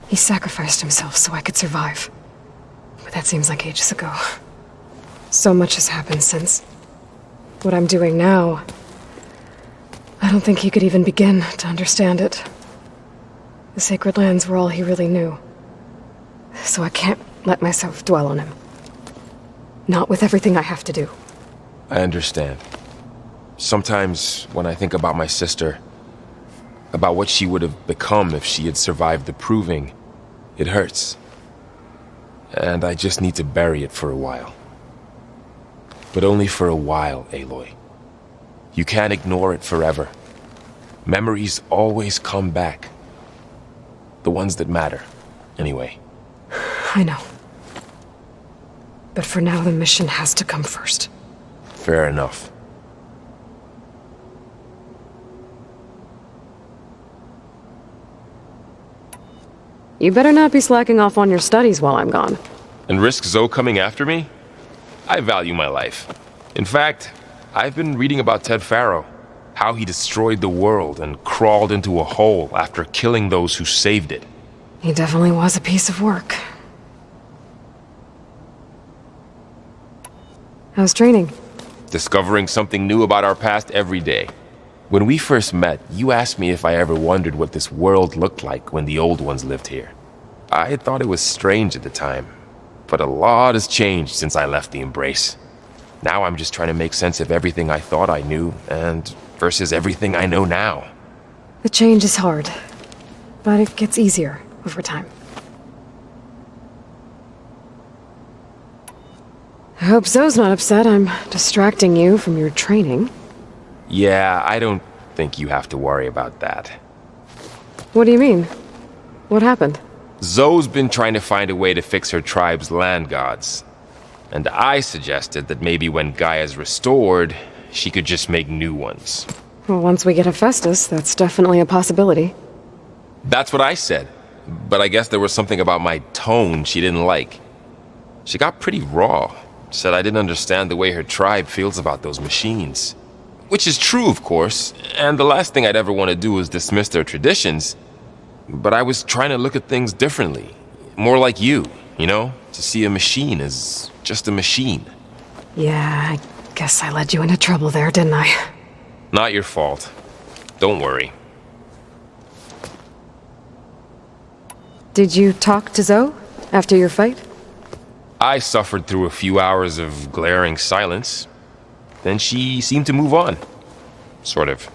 he sacrificed himself so I could survive. But that seems like ages ago. So much has happened since. What I'm doing now, I don't think he could even begin to understand it. The sacred lands were all he really knew. So I can't let myself dwell on him. Not with everything I have to do. I understand. Sometimes, when I think about my sister, about what she would have become if she had survived the Proving, it hurts. And I just need to bury it for a while. But only for a while, Aloy. You can't ignore it forever. Memories always come back. The ones that matter, anyway. I know. But for now, the mission has to come first. Fair enough. You better not be slacking off on your studies while I'm gone. And risk Zoe coming after me? I value my life. In fact, I've been reading about Ted Faro. How he destroyed the world and crawled into a hole after killing those who saved it. He definitely was a piece of work. How's training? Discovering something new about our past every day. When we first met, you asked me if I ever wondered what this world looked like when the old ones lived here. I thought it was strange at the time, but a lot has changed since I left the Embrace. Now I'm just trying to make sense of everything I thought I knew, and versus everything I know now. The change is hard, but it gets easier over time. I hope Zoe's not upset I'm distracting you from your training. Yeah, I don't think you have to worry about that. What do you mean? What happened? Zoe's been trying to find a way to fix her tribe's land gods. And I suggested that maybe when Gaia's restored, she could just make new ones. Well, once we get Hephaestus, that's definitely a possibility. That's what I said. But I guess there was something about my tone she didn't like. She got pretty raw. Said I didn't understand the way her tribe feels about those machines. Which is true, of course, and the last thing I'd ever want to do is dismiss their traditions. But I was trying to look at things differently. More like you know? To see a machine as just a machine. Yeah, I guess I led you into trouble there, didn't I? Not your fault. Don't worry. Did you talk to Zoe after your fight? I suffered through a few hours of glaring silence. Then she seemed to move on. Sort of.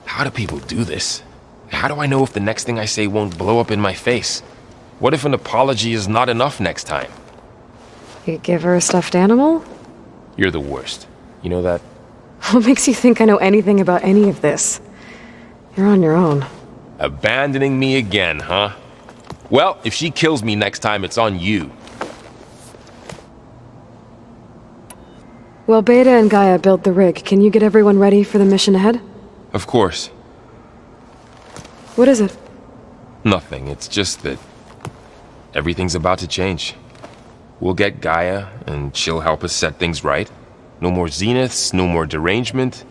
How do people do this? How do I know if the next thing I say won't blow up in my face? What if an apology is not enough next time? You give her a stuffed animal? You're the worst. You know that? What makes you think I know anything about any of this? You're on your own. Abandoning me again, huh? Well, if she kills me next time, it's on you. Well, Beta and Gaia built the rig. Can you get everyone ready for the mission ahead? Of course. What is it? Nothing. It's just that everything's about to change. We'll get Gaia, and she'll help us set things right. No more zeniths, no more derangement.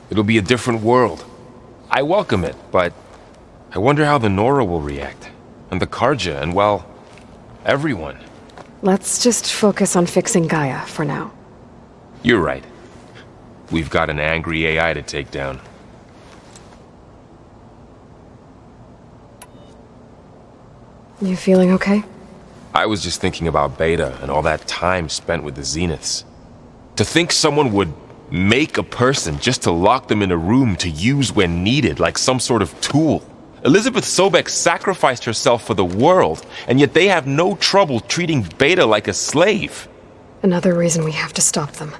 It'll be a different world. I welcome it, but I wonder how the Nora will react. And the Karja, and well, everyone. Let's just focus on fixing Gaia for now. You're right. We've got an angry AI to take down. You feeling okay? I was just thinking about Beta and all that time spent with the Zeniths. To think someone would make a person just to lock them in a room to use when needed, like some sort of tool. Elizabeth Sobek sacrificed herself for the world, and yet they have no trouble treating Beta like a slave. Another reason we have to stop them.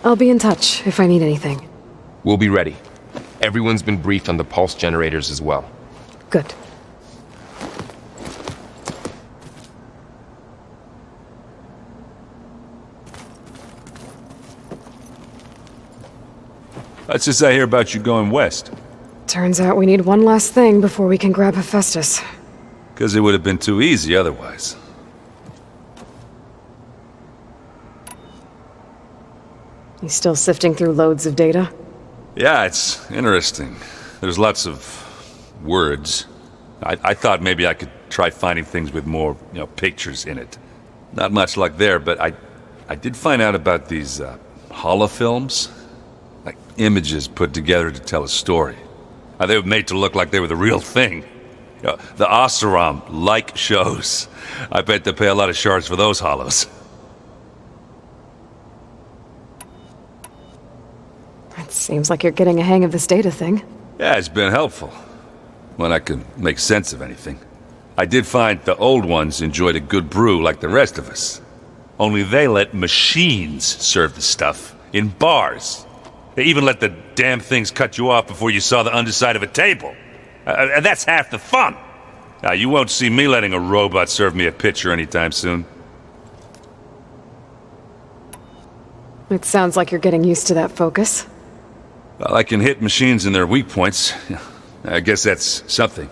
I'll be in touch if I need anything. We'll be ready. Everyone's been briefed on the pulse generators as well. Good. What's this I hear about you going west? Turns out we need one last thing before we can grab Hephaestus. Because it would have been too easy otherwise. You still sifting through loads of data? Yeah, it's interesting. There's lots of words. I thought maybe I could try finding things with more, pictures in it. Not much luck there, but I did find out about these holofilms. Like images put together to tell a story. They were made to look like they were the real thing. The Oseram-like shows. I bet they pay a lot of shards for those hollows. It seems like you're getting a hang of this data thing. Yeah, it's been helpful. When I can make sense of anything. I did find the old ones enjoyed a good brew like the rest of us. Only they let machines serve the stuff in bars. They even let the damn things cut you off before you saw the underside of a table. And that's half the fun. Now, you won't see me letting a robot serve me a pitcher anytime soon. It sounds like you're getting used to that focus. Well, I can hit machines in their weak points. I guess that's something.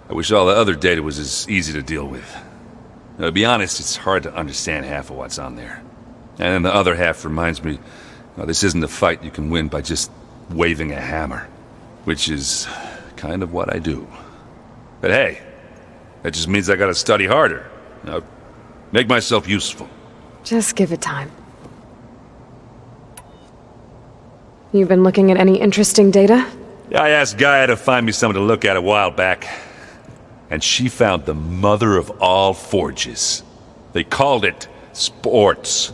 I wish all the other data was as easy to deal with. Now, to be honest, it's hard to understand half of what's on there. And then the other half reminds me, this isn't a fight you can win by just waving a hammer. Which is kind of what I do. But hey, that just means I gotta study harder. Make myself useful. Just give it time. You've been looking at any interesting data? Yeah, I asked Gaia to find me something to look at a while back. And she found the mother of all forges. They called it sports.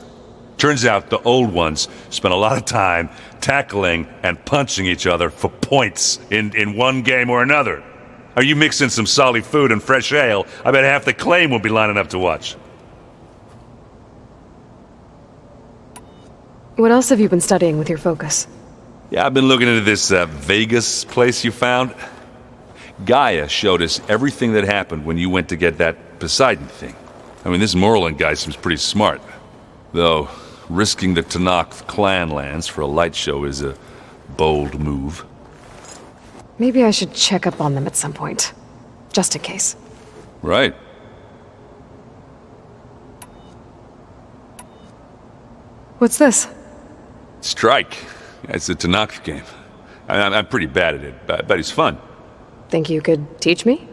Turns out the old ones spent a lot of time tackling and punching each other for points in one game or another. Are you mixing some solid food and fresh ale? I bet half the claim will be lining up to watch. What else have you been studying with your focus? Yeah, I've been looking into this Vegas place you found. Gaia showed us everything that happened when you went to get that Poseidon thing. I mean, this Morland guy seems pretty smart. Though, risking the Tanakh clan lands for a light show is a bold move. Maybe I should check up on them at some point. Just in case. Right. What's this? Strike. It's a Tanakh game. I'm pretty bad at it, but it's fun. Think you could teach me?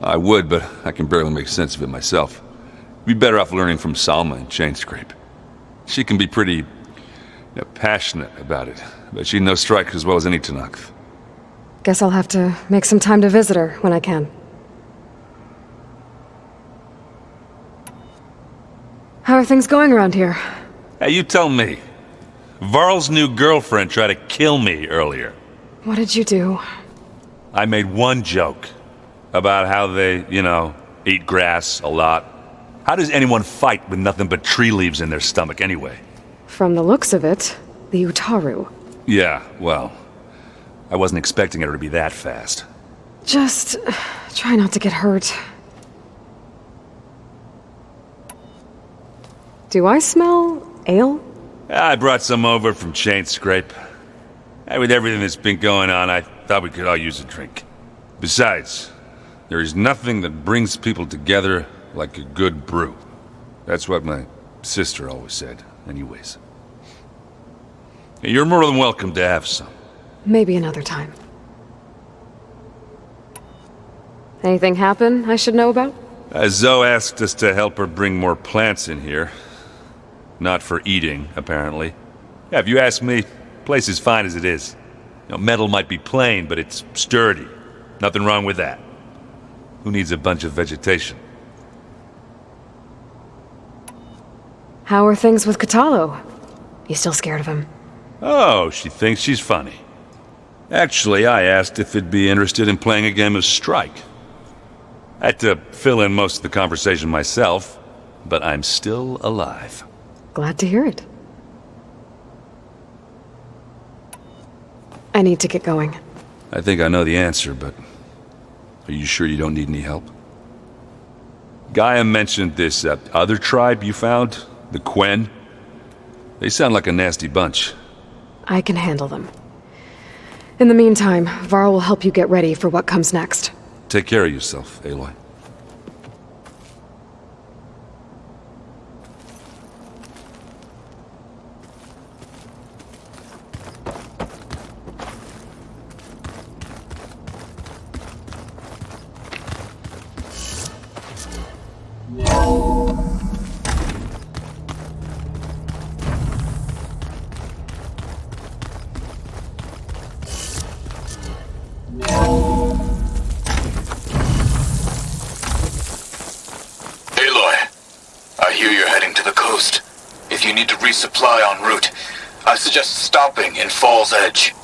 I would, but I can barely make sense of it myself. Be better off learning from Salma and Chainscrape. She can be pretty passionate about it, but she knows Strike as well as any Tanakh. Guess I'll have to make some time to visit her when I can. How are things going around here? Hey, you tell me. Varl's new girlfriend tried to kill me earlier. What did you do? I made one joke about how they, eat grass a lot. How does anyone fight with nothing but tree leaves in their stomach anyway? From the looks of it, the Utaru. Yeah, well, I wasn't expecting her to be that fast. Just try not to get hurt. Do I smell ale? I brought some over from Chain Scrape. With everything that's been going on, I thought we could all use a drink. Besides, there is nothing that brings people together like a good brew. That's what my sister always said, anyways. You're more than welcome to have some. Maybe another time. Anything happen I should know about? Zoe asked us to help her bring more plants in here. Not for eating, apparently. Yeah, if you ask me, the place is fine as it is. Metal might be plain, but it's sturdy. Nothing wrong with that. Who needs a bunch of vegetation? How are things with Katalo? You still scared of him? Oh, she thinks she's funny. Actually, I asked if it'd be interested in playing a game of Strike. I had to fill in most of the conversation myself, but I'm still alive. Glad to hear it. I need to get going. I think I know the answer, but are you sure you don't need any help? Gaia mentioned this other tribe you found, the Quen. They sound like a nasty bunch. I can handle them. In the meantime, Varl will help you get ready for what comes next. Take care of yourself, Aloy. Resupply en route. I suggest stopping in Fall's Edge.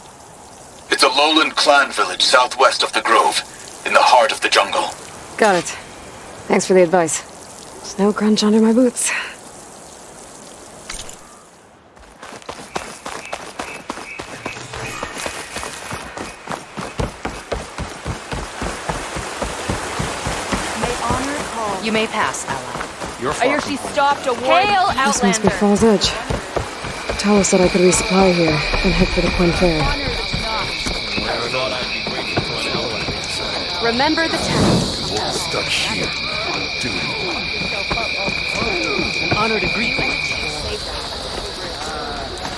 It's a lowland clan village southwest of the Grove, in the heart of the jungle. Got it. Thanks for the advice. There's no crunch under my boots. You may pass, ally. I hear she stopped a war. Hail, This must be Outlander! Fall's Edge. Tala said I could resupply here, and head for the Quen Fair. Remember the town. Stuck here. Dude. An honor to greet you.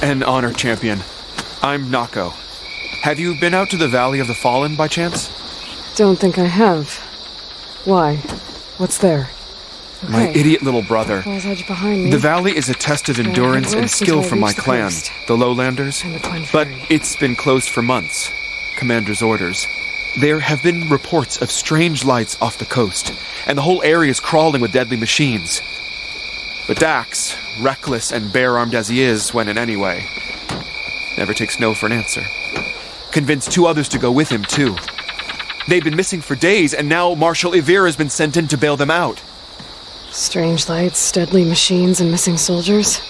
An honor, champion. I'm Nako. Have you been out to the Valley of the Fallen by chance? Don't think I have. Why? What's there? My idiot little brother. Fall's Edge behind me. The valley is a test of endurance and skill for my clan, the Lowlanders. But it's been closed for months. Commander's orders. There have been reports of strange lights off the coast, and the whole area is crawling with deadly machines. But Dax, reckless and bare-armed as he is when in any way, never takes no for an answer. Convinced 2 others to go with him, too. They've been missing for days, and now Marshal Ivir has been sent in to bail them out. Strange lights, deadly machines, and missing soldiers.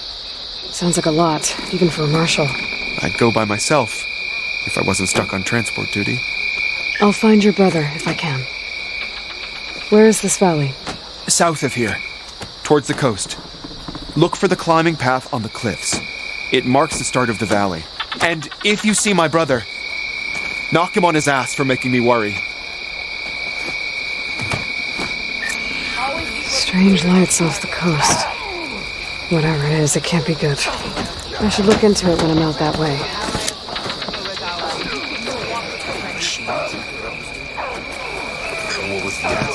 Sounds like a lot, even for a marshal. I'd go by myself, if I wasn't stuck on transport duty. I'll find your brother, if I can. Where is this valley? South of here, towards the coast. Look for the climbing path on the cliffs. It marks the start of the valley. And if you see my brother, knock him on his ass for making me worry. Strange lights off the coast. Whatever it is, it can't be good. I should look into it when I'm out that way. What was that?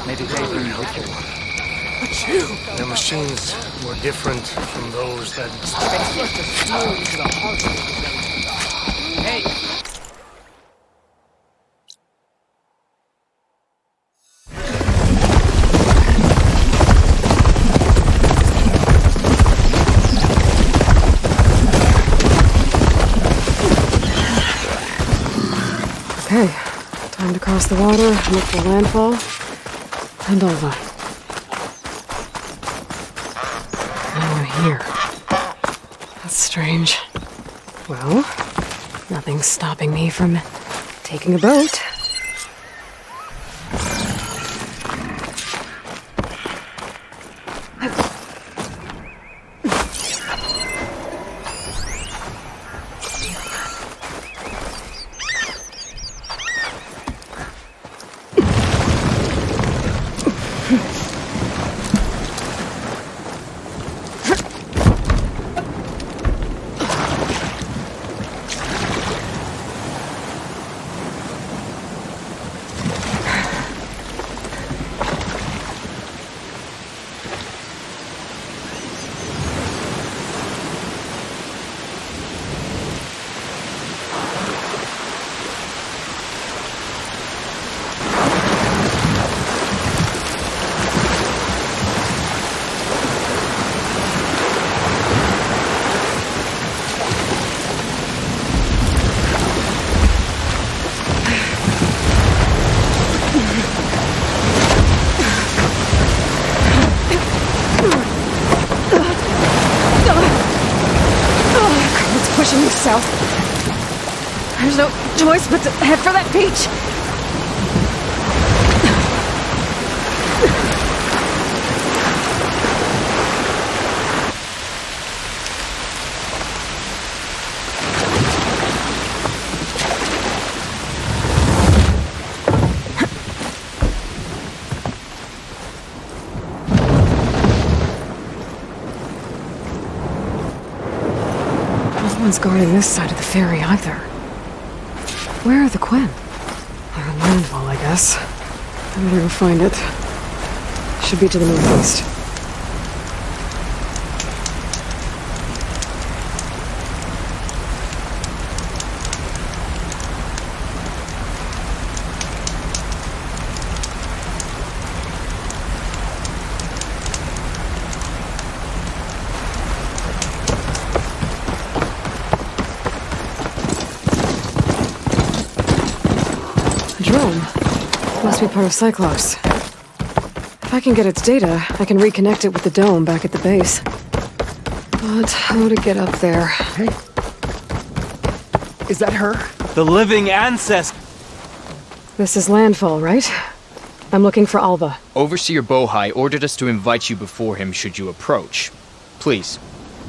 Maybe they've been looking. But you! The machines were different from those that... Hey! across the water, look for landfall, and Alva. Now we're here. That's strange. Well, nothing's stopping me from taking a boat. Pushing me south. There's no choice but to head for that beach. No one's guarding this side of the ferry either. Where are the Quen? They're on landfall, I guess. I better go find it. Should be to the northeast. Must be part of Cyclops. If I can get its data, I can reconnect it with the dome back at the base. But how to get up there? Hey. Is that her? The living ancestor! This is landfall, right? I'm looking for Alva. Overseer Bohai ordered us to invite you before him should you approach. Please,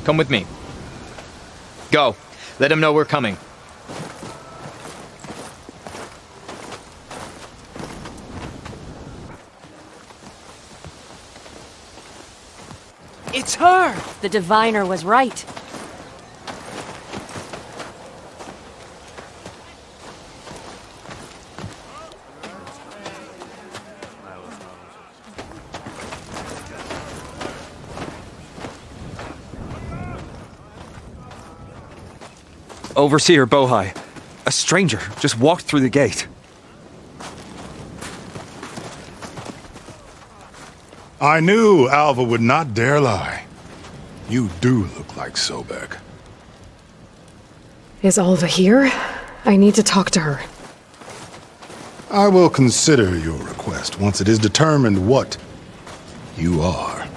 come with me. Go. Let him know we're coming. It's her! The diviner was right. Overseer Bohai. A stranger just walked through the gate. I knew Alva would not dare lie. You do look like Sobek. Is Alva here? I need to talk to her. I will consider your request once it is determined what you are.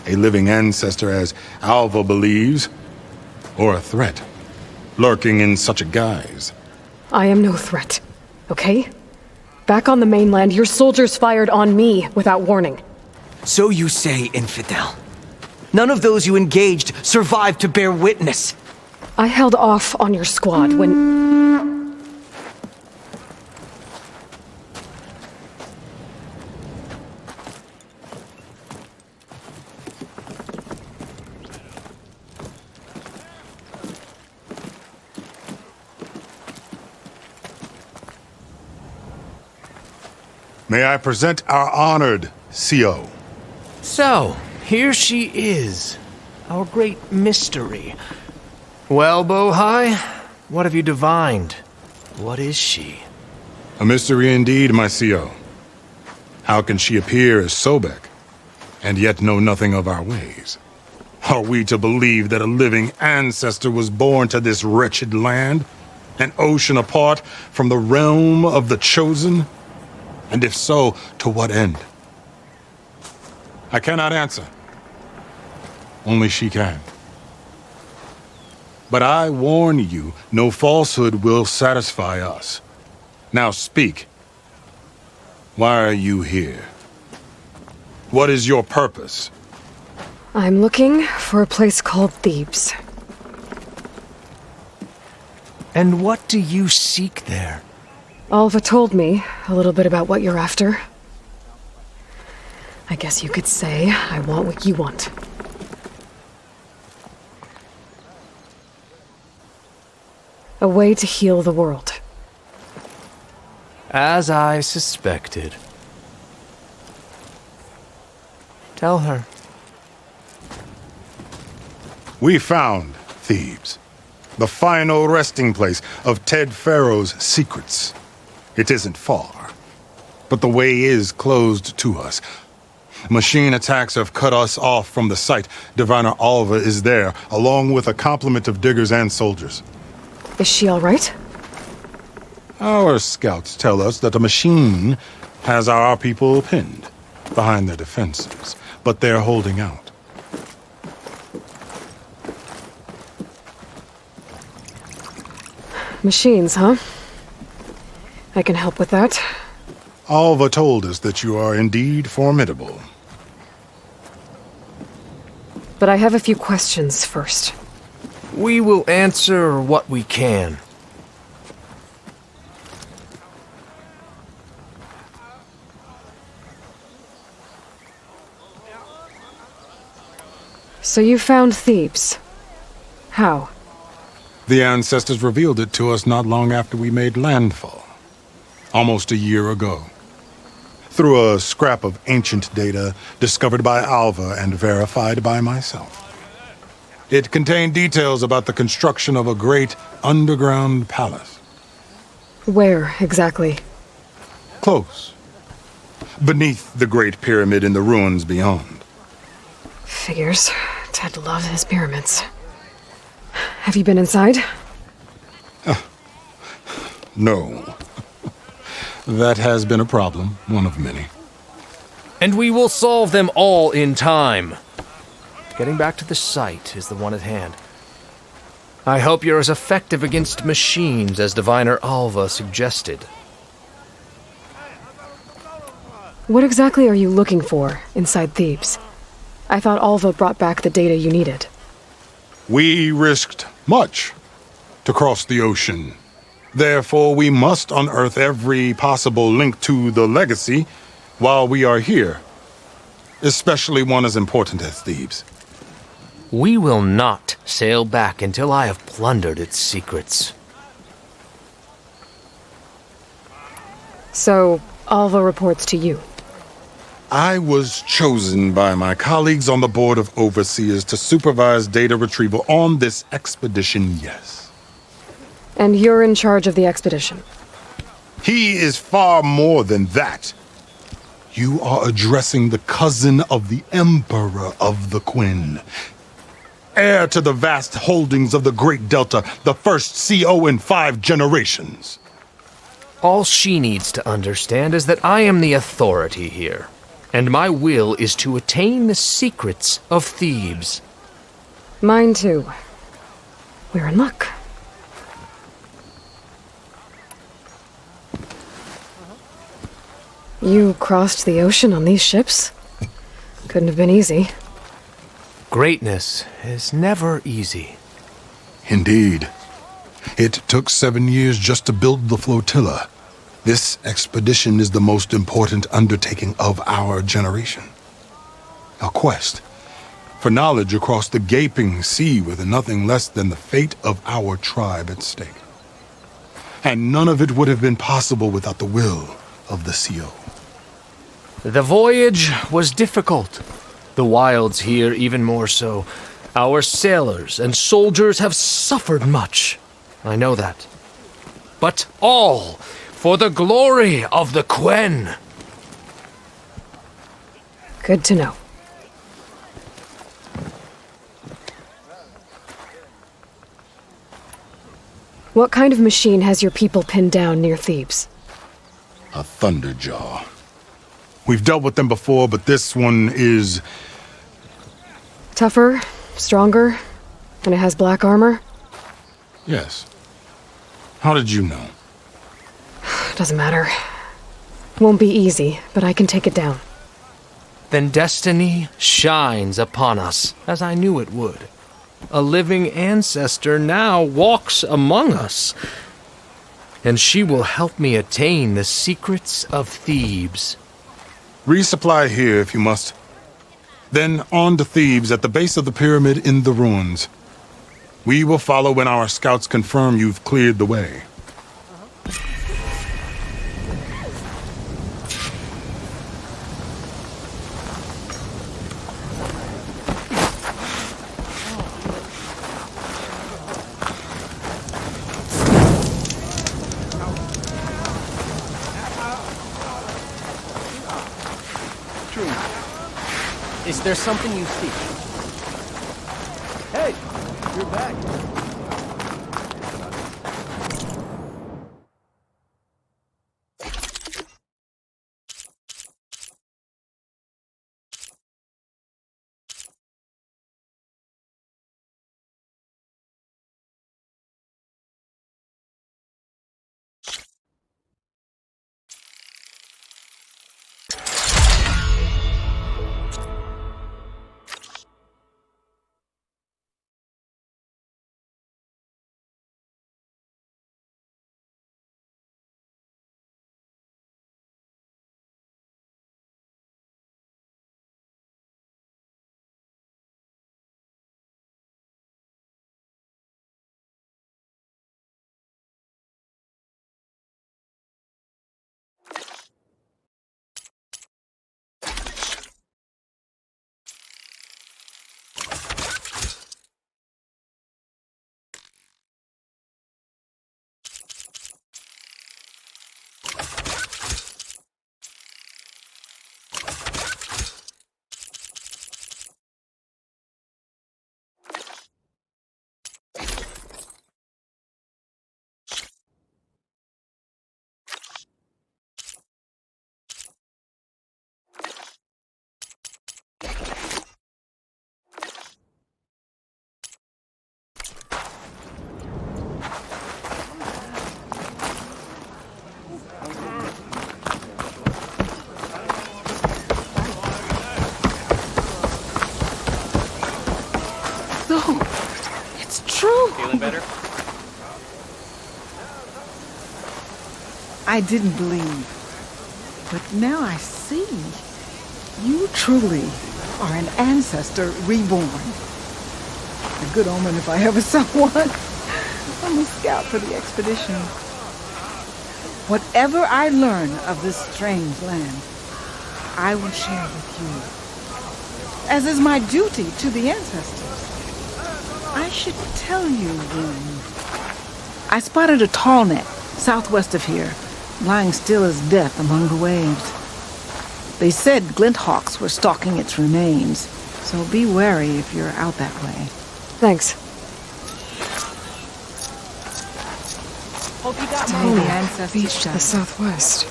A living ancestor, as Alva believes, or a threat, lurking in such a guise. I am no threat, okay? Back on the mainland, your soldiers fired on me without warning. So you say, infidel. None of those you engaged survived to bear witness. I held off on your squad when... May I present our honored CO. So, here she is, our great mystery. Well, Bohai, what have you divined? What is she? A mystery indeed, my CO. How can she appear as Sobek, and yet know nothing of our ways? Are we to believe that a living ancestor was born to this wretched land? An ocean apart from the realm of the chosen? And if so, to what end? I cannot answer. Only she can. But I warn you, no falsehood will satisfy us. Now speak. Why are you here? What is your purpose? I'm looking for a place called Thebes. And what do you seek there? Alva told me a little bit about what you're after. I guess you could say I want what you want. A way to heal the world. As I suspected. Tell her. We found Thebes, the final resting place of Ted Pharaoh's secrets. It isn't far, but the way is closed to us. Machine attacks have cut us off from the site. Diviner Alva is there, along with a complement of diggers and soldiers. Is she all right? Our scouts tell us that the machine has our people pinned behind their defenses, but they're holding out. Machines, huh? I can help with that. Alva told us that you are indeed formidable. But I have a few questions first. We will answer what we can. So you found Thebes. How? The ancestors revealed it to us not long after we made landfall. Almost a year ago. Through a scrap of ancient data discovered by Alva and verified by myself. It contained details about the construction of a great underground palace. Where, exactly? Close. Beneath the Great Pyramid in the ruins beyond. Figures. Ted loved his pyramids. Have you been inside? No. That has been a problem, one of many. And we will solve them all in time. Getting back to the site is the one at hand. I hope you're as effective against machines as Diviner Alva suggested. What exactly are you looking for inside Thebes? I thought Alva brought back the data you needed. We risked much to cross the ocean. Therefore, we must unearth every possible link to the legacy while we are here. Especially one as important as Thebes. We will not sail back until I have plundered its secrets. So, Alva reports to you. I was chosen by my colleagues on the Board of Overseers to supervise data retrieval on this expedition, yes. And you're in charge of the expedition. He is far more than that. You are addressing the cousin of the Emperor of the Quinn. Heir to the vast holdings of the Great Delta, the first CO in 5 generations. All she needs to understand is that I am the authority here, and my will is to attain the secrets of Thebes. Mine too. We're in luck. You crossed the ocean on these ships? Couldn't have been easy. Greatness is never easy. Indeed. It took 7 years just to build the flotilla. This expedition is the most important undertaking of our generation. A quest for knowledge across the gaping sea with nothing less than the fate of our tribe at stake. And none of it would have been possible without the will of the CO. The voyage was difficult. The wilds here even more so. Our sailors and soldiers have suffered much. I know that. But all for the glory of the Quen. Good to know. What kind of machine has your people pinned down near Thebes? A Thunderjaw. We've dealt with them before, but this one is... Tougher, stronger, and it has black armor? Yes. How did you know? Doesn't matter. Won't be easy, but I can take it down. Then destiny shines upon us, as I knew it would. A living ancestor now walks among us, and she will help me attain the secrets of Thebes. Resupply here if you must. Then on to Thebes at the base of the pyramid in the ruins. We will follow when our scouts confirm you've cleared the way. Is there something you see? Hey, you're back. Feeling better? I didn't believe, but now I see. You truly are an ancestor reborn. A good omen if I ever saw one. I'm a scout for the expedition. Whatever I learn of this strange land, I will share with you, as is my duty to the ancestors. I should tell you then. I spotted a tall net southwest of here, lying still as death among the waves. They said glinthawks were stalking its remains, so be wary if you're out that way. Thanks. Hope you got Tiny my ancestors' beach to the shadow. southwest.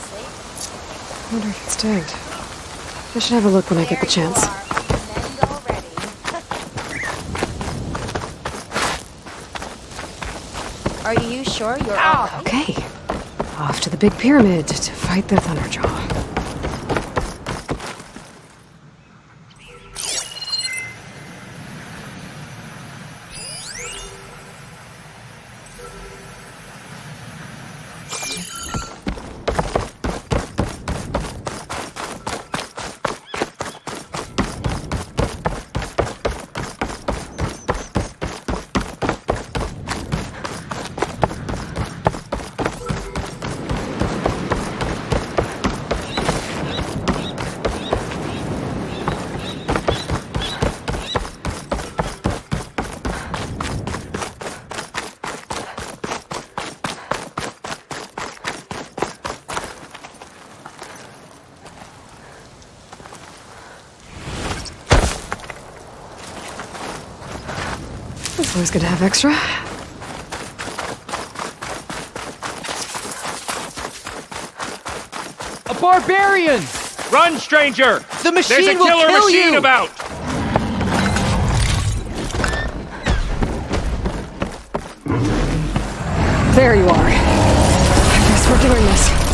I wonder if it's tagged. I should have a look when I get the chance. Are you sure you're all right? Okay. Off to the big pyramid to fight the Thunderjaw. This always good to have extra. barbarians! Run, stranger! The machine There's a will killer kill machine you! about! There you are. I guess we're doing this.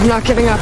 I'm not giving up.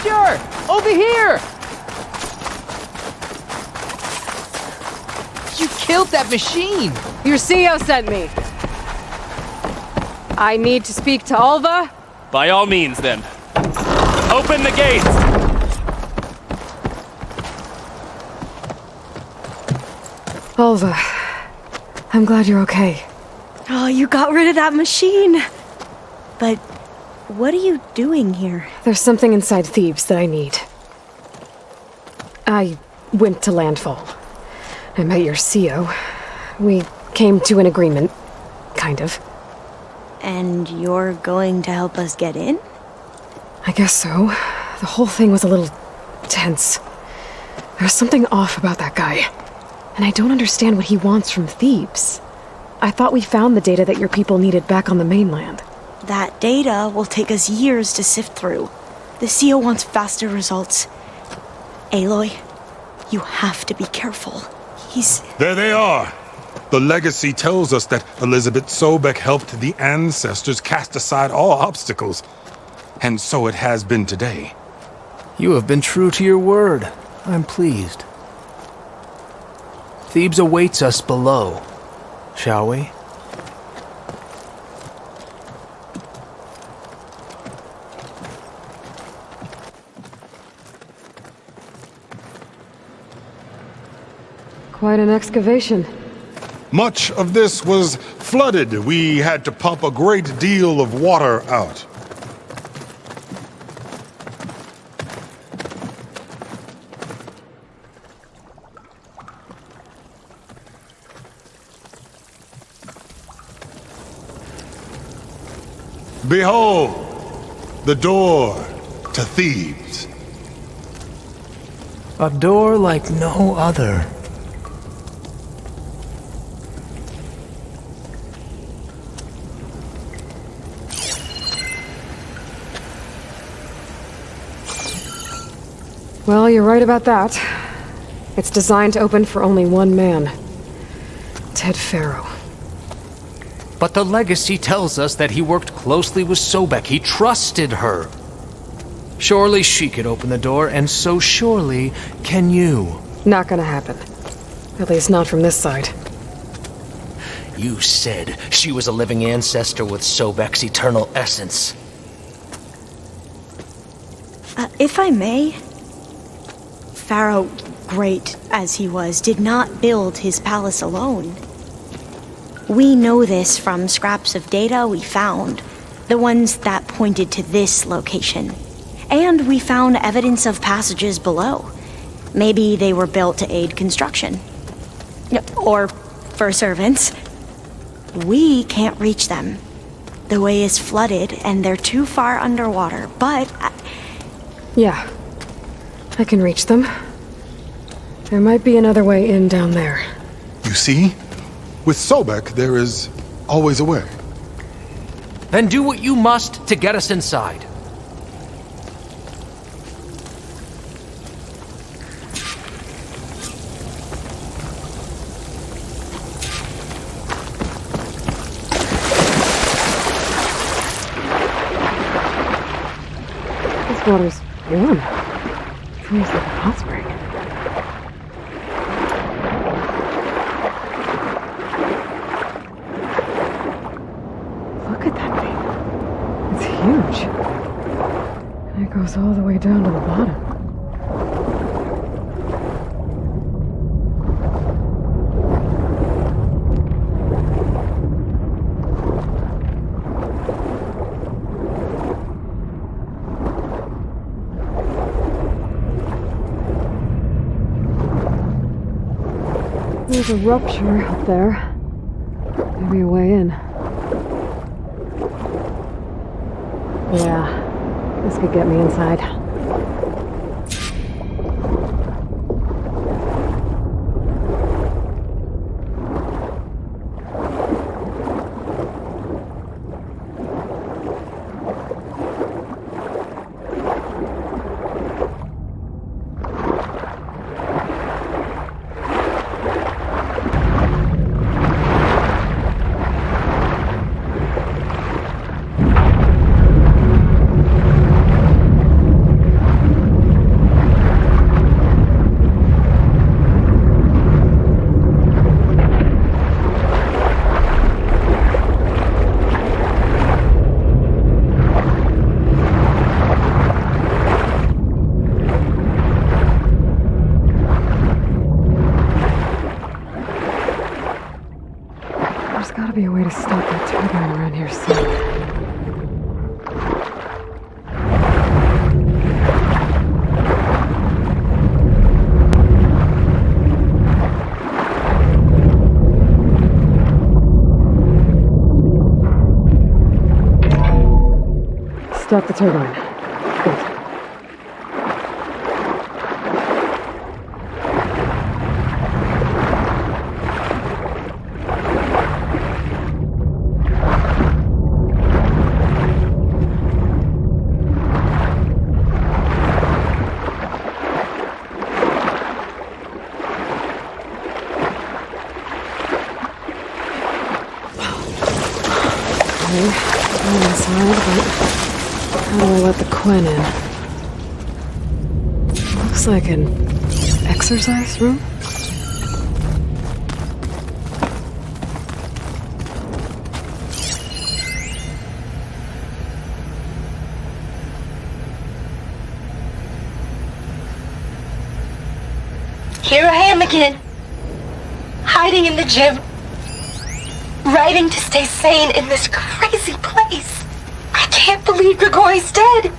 Major! Over here! You killed that machine! Your CEO sent me. I need to speak to Alva? By all means, then. Open the gates! Alva, I'm glad you're okay. Oh, you got rid of that machine. But what are you doing here? There's something inside Thebes that I need. I went to landfall. I met your CEO. We came to an agreement, kind of. And you're going to help us get in? I guess so. The whole thing was a little tense. There's something off about that guy. And I don't understand what he wants from Thebes. I thought we found the data that your people needed back on the mainland. That data will take us years to sift through. The CEO wants faster results. Aloy, you have to be careful. There they are! The legacy tells us that Elizabeth Sobek helped the ancestors cast aside all obstacles. And so it has been today. You have been true to your word. I'm pleased. Thebes awaits us below. Shall we? Quite an excavation. Much of this was flooded. We had to pump a great deal of water out. Behold, the door to Thebes. A door like no other. Well, you're right about that. It's designed to open for only one man. Ted Faro. But the legacy tells us that he worked closely with Sobek. He trusted her. Surely she could open the door, and so surely can you. Not gonna happen. At least not from this side. You said she was a living ancestor with Sobek's eternal essence. If I may, Pharaoh, great as he was, did not build his palace alone. We know this from scraps of data we found, the ones that pointed to this location. And we found evidence of passages below. Maybe they were built to aid construction. Or for servants. We can't reach them. The way is flooded and they're too far underwater, but... Yeah. I can reach them. There might be another way in down there. You see? With Sobek, there is always a way. Then do what you must to get us inside. This water's warm. It feels like a hot spring. Look at that thing. It's huge. And it goes all the way down to the bottom. There's a rupture up there. Maybe a way in. Yeah, this could get me inside. Start the turbine. Good. I'm inside, but how do I let the Quen in? Looks like an exercise room? Here I am again, hiding in the gym, writing to stay sane in this crazy place. I can't believe Grigori's dead.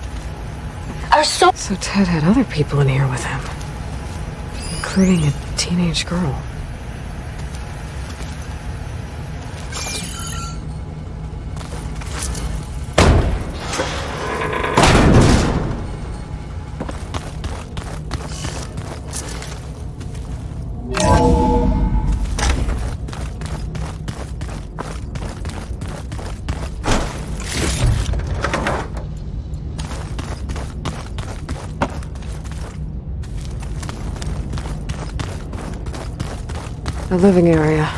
So Ted had other people in here with him, including a teenage girl. The living area.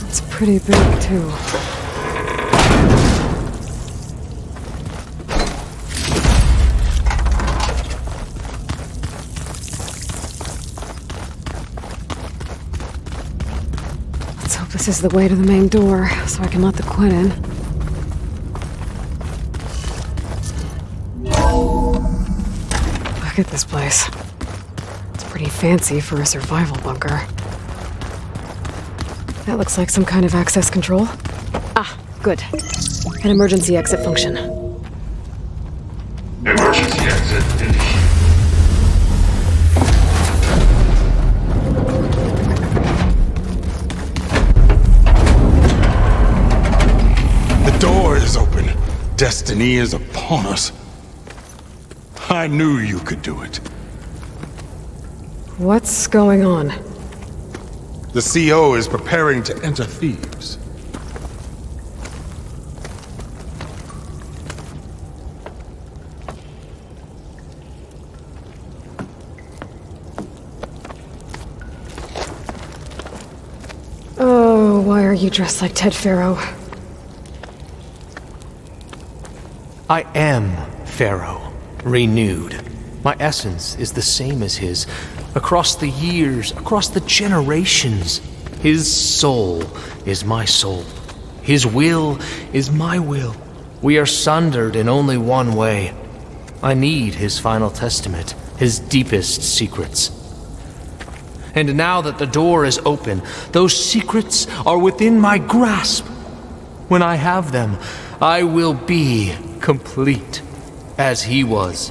It's pretty big, too. Let's hope this is the way to the main door, so I can let the Quen in. Look at this place. It's pretty fancy for a survival bunker. That looks like some kind of access control. Ah, good. An emergency exit function. Emergency exit indicated. The door is open. Destiny is upon us. I knew you could do it. What's going on? The CO is preparing to enter Thebes. Oh, why are you dressed like Ted Faro? I am Pharaoh, renewed. My essence is the same as his. Across the years, across the generations, his soul is my soul. His will is my will. We are sundered in only one way. I need his final testament, his deepest secrets. And now that the door is open, those secrets are within my grasp. When I have them, I will be complete, as he was.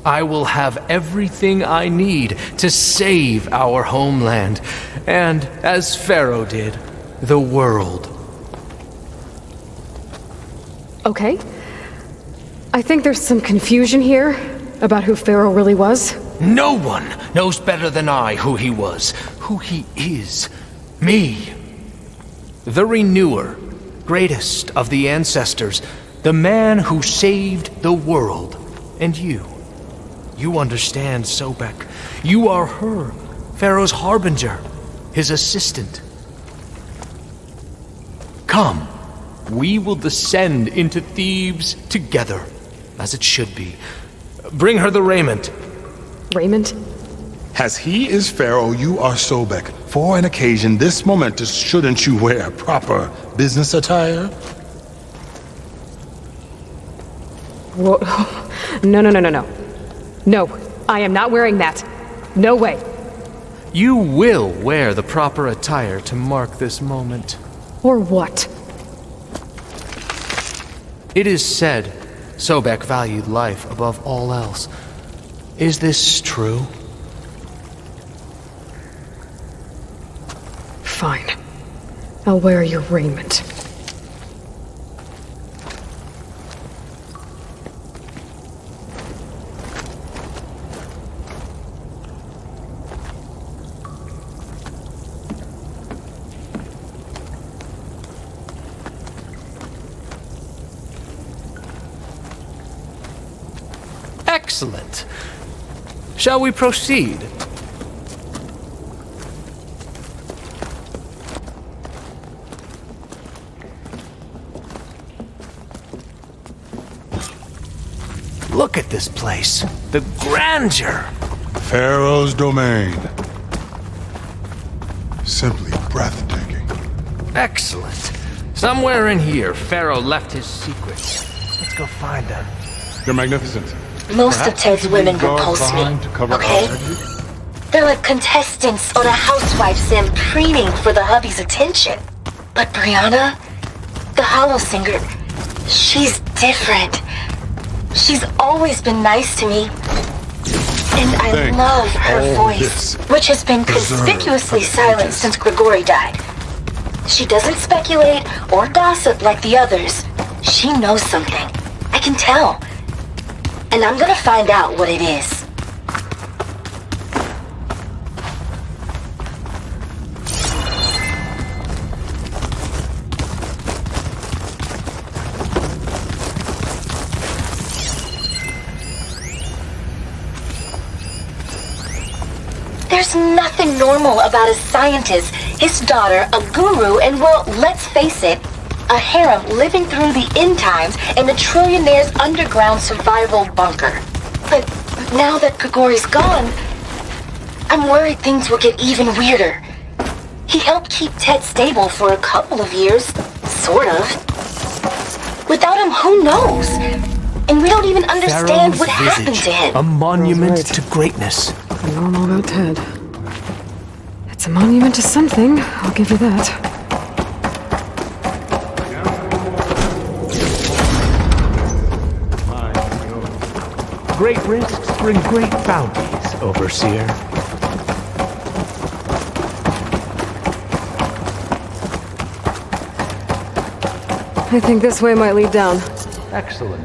I will have everything I need to save our homeland, and, as Pharaoh did, the world. Okay. I think there's some confusion here about who Pharaoh really was. No one knows better than I who he was, who he is. Me. The Renewer, greatest of the ancestors, the man who saved the world, and you. You understand, Sobek. You are her, Pharaoh's harbinger, his assistant. Come, we will descend into Thebes together, as it should be. Bring her the raiment. Raiment? As he is Pharaoh, you are Sobek. For an occasion this momentous, shouldn't you wear proper business attire? Whoa. No. No, I am not wearing that. No way. You will wear the proper attire to mark this moment. Or what? It is said Sobek valued life above all else. Is this true? Fine. I'll wear your raiment. Excellent. Shall we proceed? Look at this place. The grandeur. Pharaoh's domain. Simply breathtaking. Excellent. Somewhere in here, Pharaoh left his secrets. Let's go find them. You're magnificent. Most of Ted's women repulse me, okay? They're like contestants on a housewife sim preening for the hubby's attention. But Brianna, the hollow singer, she's different. She's always been nice to me. And I love her voice, which has been conspicuously silent since Grigori died. She doesn't speculate or gossip like the others. She knows something. I can tell. And I'm gonna find out what it is. There's nothing normal about a scientist, his daughter, a guru, and well, let's face it, a harem living through the end times in a trillionaire's underground survival bunker. But now that Grigori's gone, I'm worried things will get even weirder. He helped keep Ted stable for a couple of years, sort of. Without him, who knows? And we don't even understand what happened to him. A monument to greatness. I know all about Ted. It's a monument to something, I'll give you that. Great risks bring great bounties, Overseer. I think this way might lead down. Excellent.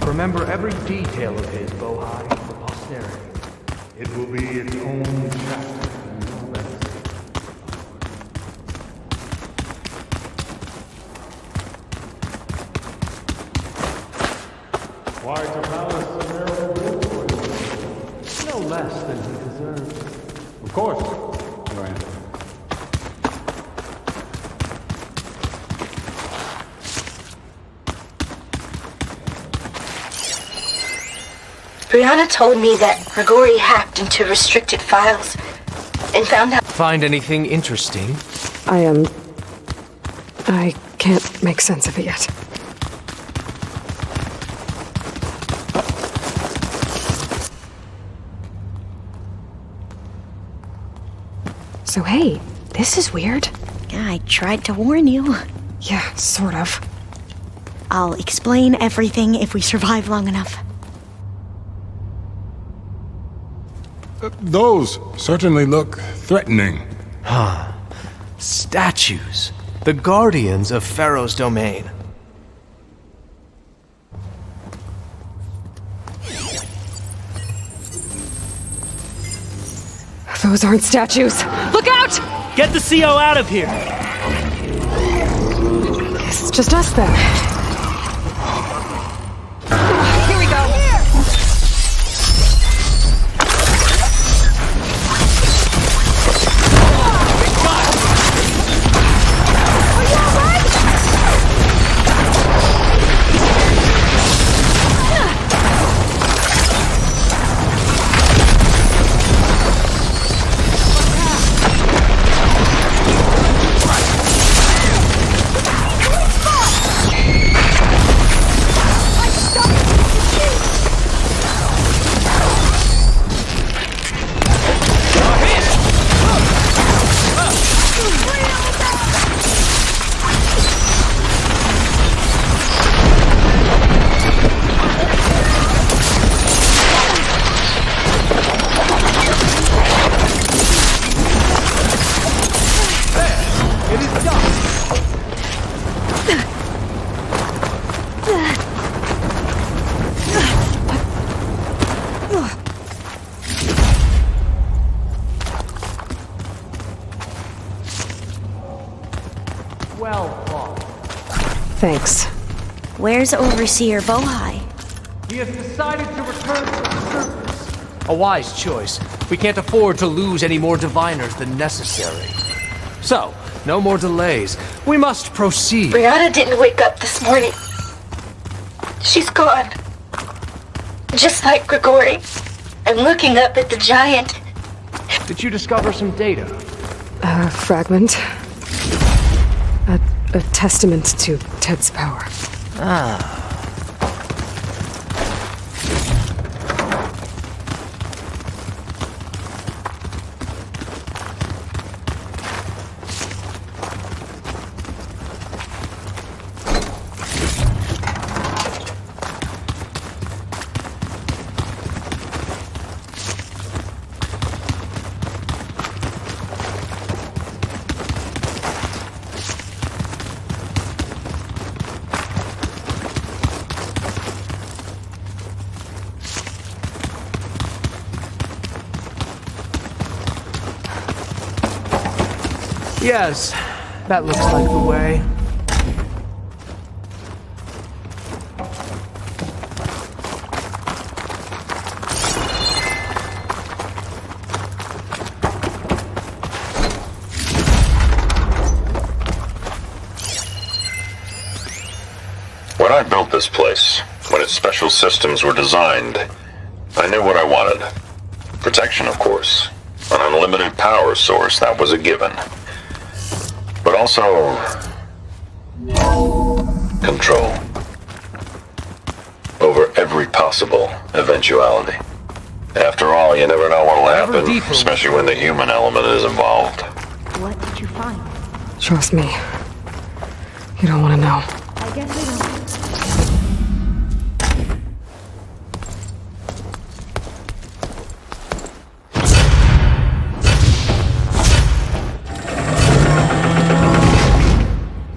Remember every detail of his, Bohai, for posterity. It will be its own chapter in your legacy. Why to palace a narrow road for you? No less than he deserves. Of course, Your Honor. Brianna told me that Grigori hacked into restricted files and found out. Find anything interesting? I can't make sense of it yet. So hey, this is weird. I tried to warn you. Yeah, sort of. I'll explain everything if we survive long enough. Those certainly look threatening. Huh. Statues. The guardians of Pharaoh's domain. Those aren't statues. Look out! Get the CO out of here! It's just us then. Here we go. Thanks. Where's Overseer Bohai? He has decided to return to the surface. A wise choice. We can't afford to lose any more diviners than necessary. So, no more delays. We must proceed. Brianna didn't wake up this morning. She's gone. Just like Grigori. I'm looking up at the giant. Did you discover some data? A fragment. A testament to Ted's power. Ah. Yes, that looks like the way. When I built this place, when its special systems were designed, I knew what I wanted. Protection, of course. An unlimited power source, that was a given. But also... control. Over every possible eventuality. After all, you never know what'll happen, especially when the human element is involved. What did you find? Trust me. You don't want to know. I guess I don't.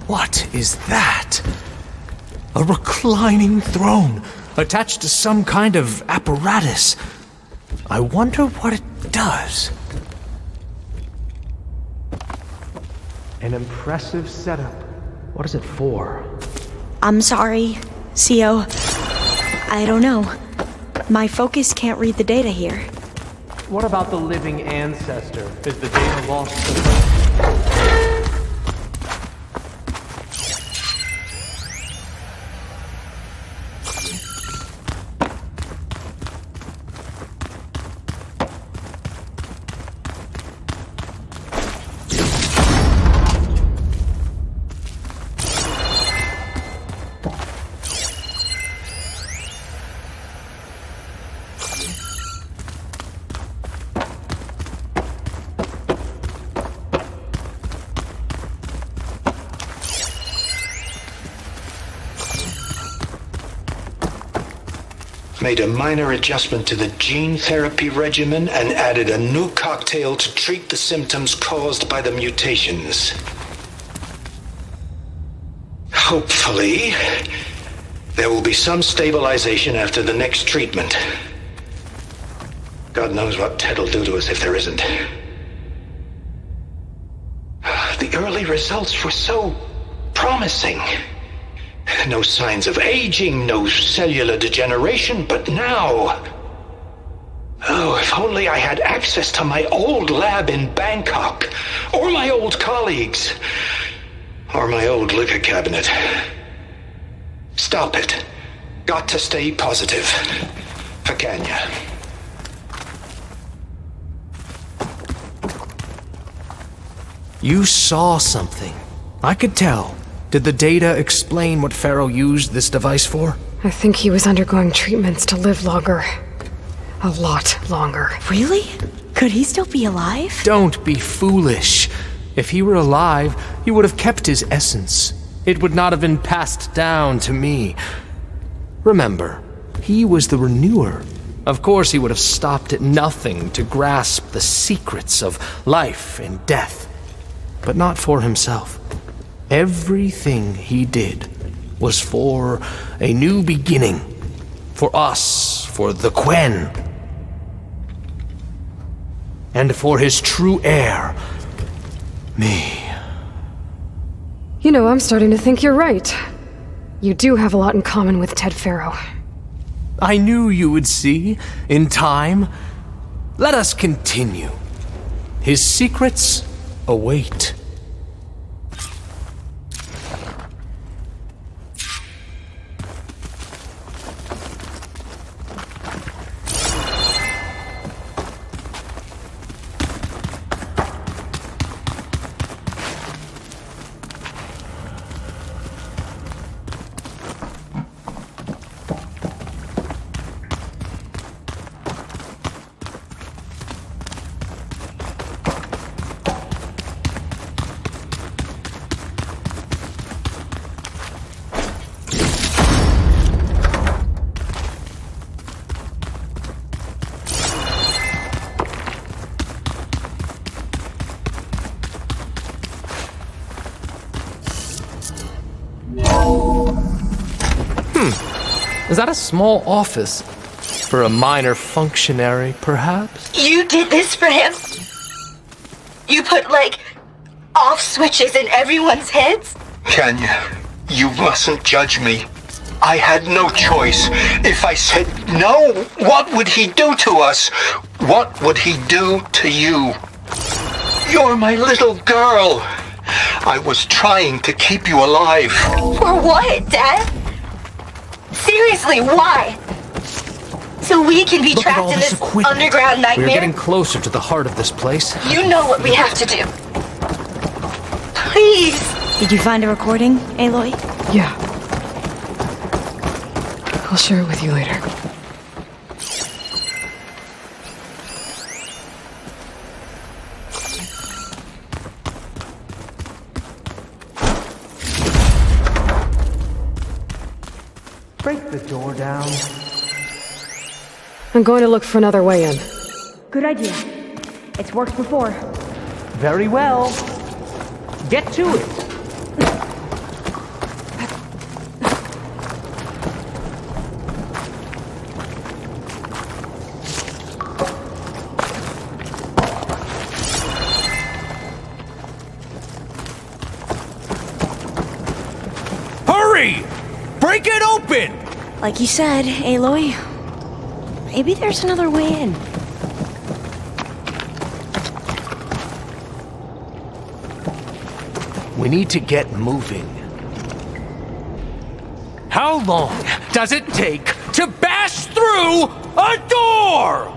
What is that? A reclining throne, attached to some kind of apparatus. I wonder what it does. An impressive setup. What is it for? I'm sorry, CO. I don't know. My focus can't read the data here. What about the living ancestor? Is the data lost to Made a minor adjustment to the gene therapy regimen and added a new cocktail to treat the symptoms caused by the mutations. Hopefully, there will be some stabilization after the next treatment. God knows what Ted will do to us if there isn't. The early results were so promising. No signs of aging, no cellular degeneration, but now... Oh, if only I had access to my old lab in Bangkok, or my old colleagues, or my old liquor cabinet. Stop it. Got to stay positive. For Kenya. You saw something. I could tell. Did the data explain what Pharaoh used this device for? I think he was undergoing treatments to live longer. A lot longer. Really? Could he still be alive? Don't be foolish. If he were alive, he would have kept his essence. It would not have been passed down to me. Remember, he was the renewer. Of course he would have stopped at nothing to grasp the secrets of life and death. But not for himself. Everything he did was for a new beginning. For us, for the Quen. And for his true heir, me. You know, I'm starting to think you're right. You do have a lot in common with Ted Pharaoh. I knew you would see, in time. Let us continue. His secrets await. Is that a small office? For a minor functionary, perhaps? You did this for him? You put, like, off switches in everyone's heads? Kenya, you mustn't judge me. I had no choice. If I said no, what would he do to us? What would he do to you? You're my little girl. I was trying to keep you alive. For what, Dad? Seriously, why? So we can be trapped in this underground nightmare? We're getting closer to the heart of this place. You know what we have to do. Please. Did you find a recording, Aloy? Yeah. I'll share it with you later. Break the door down. I'm going to look for another way in. Good idea. It's worked before. Very well. Get to it. Hurry! Break it open! Like you said, Aloy, maybe there's another way in. We need to get moving. How long does it take to bash through a door?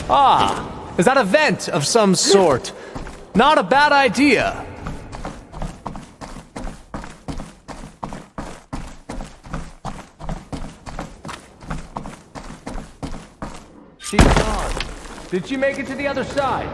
Ah, is that a vent of some sort? Not a bad idea. She's gone. Did she make it to the other side?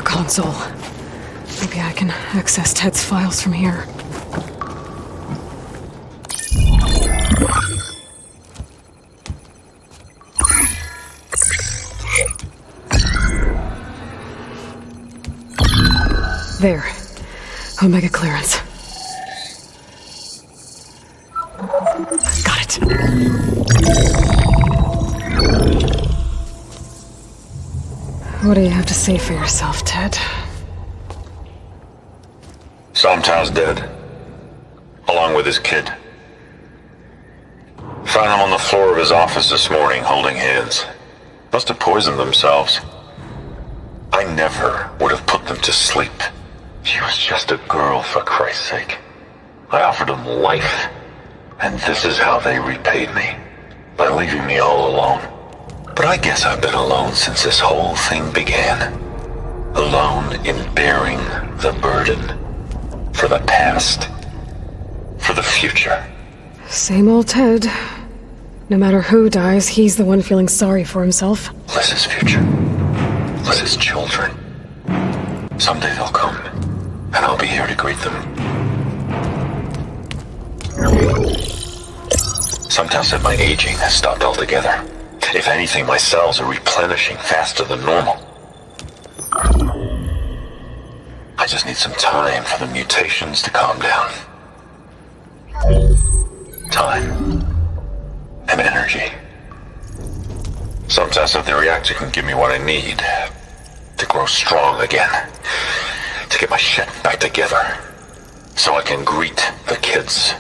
Console. Maybe I can access Ted's files from here. There. Omega clearance. Got it. What do you have to say for yourself, Ted? Somtown's dead. Along with his kid. Found him on the floor of his office this morning, holding hands. Must have poisoned themselves. I never would have put them to sleep. She was just a girl, for Christ's sake. I offered them life. And this is how they repaid me. By leaving me all alone. But I guess I've been alone since this whole thing began. Alone in bearing the burden. For the past. For the future. Same old Ted. No matter who dies, he's the one feeling sorry for himself. Liz's future. was his children. Someday they'll come, and I'll be here to greet them. Some tell said my aging has stopped altogether. If anything, my cells are replenishing faster than normal. I just need some time for the mutations to calm down. Time. And energy. Some test of the reactor can give me what I need to grow strong again. To get my shit back together. So I can greet the kids.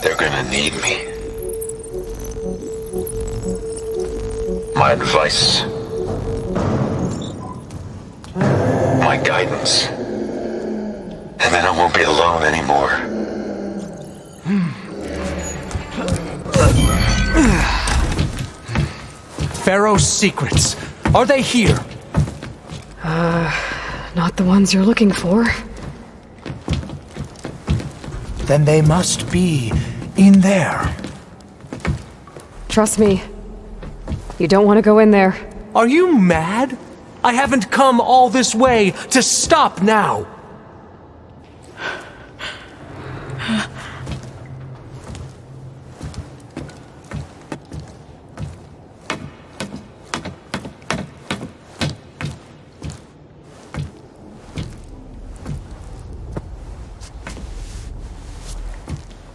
They're gonna need me. My advice. My guidance. And then I won't be alone anymore. Pharaoh's secrets. Are they here? Not the ones you're looking for. Then they must be in there. Trust me. You don't want to go in there. Are you mad? I haven't come all this way to stop now.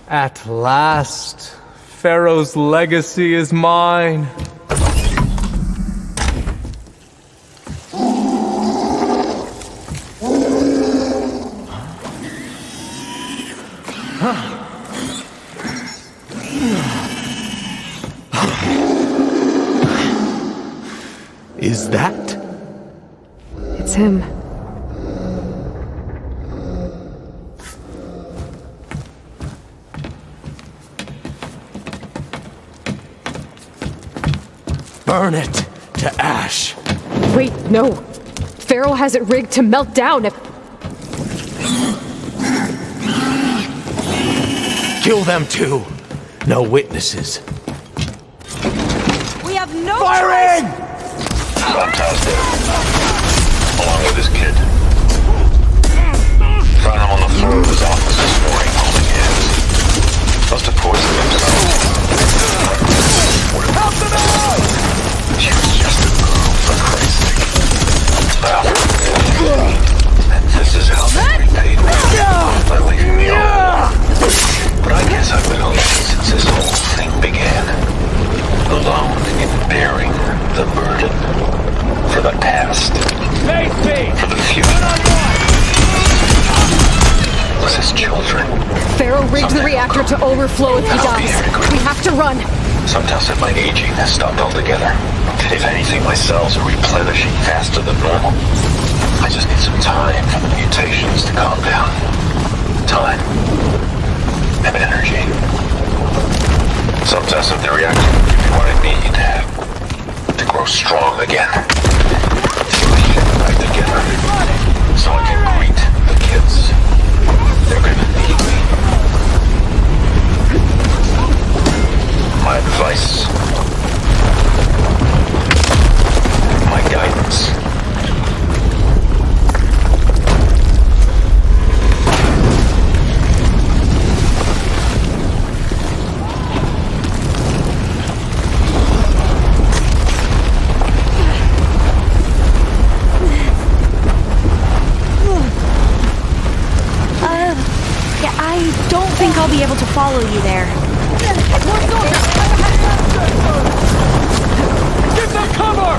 At last, Pharaoh's legacy is mine. Is that? It's him. Burn it to ash. Wait, no. Pharaoh has it rigged to melt down if... Kill them too. No witnesses. We have no Firing! Fantastic. Along with his kid. Found him on the floor of his office this morning, holding hands. Must have poisoned himself. Help them out! She was just a girl, for Christ's sake. And this is how they repaid me. By leaving me alone. But I guess I've been alone since this whole thing began. Alone in bearing the burden. For the past. For the future. Was his children. Pharaoh rigged the reactor to overflow if he dies. We have to run. Some tell said my aging has stopped altogether. If anything, my cells are replenishing faster than normal. I just need some time for the mutations to calm down. Time. And energy. Some test of the reactor will give me what I need to grow strong again. Get my shit back together. So I can greet the kids. They're gonna need me. My advice. My guidance. I don't think I'll be able to follow you there. Give them cover!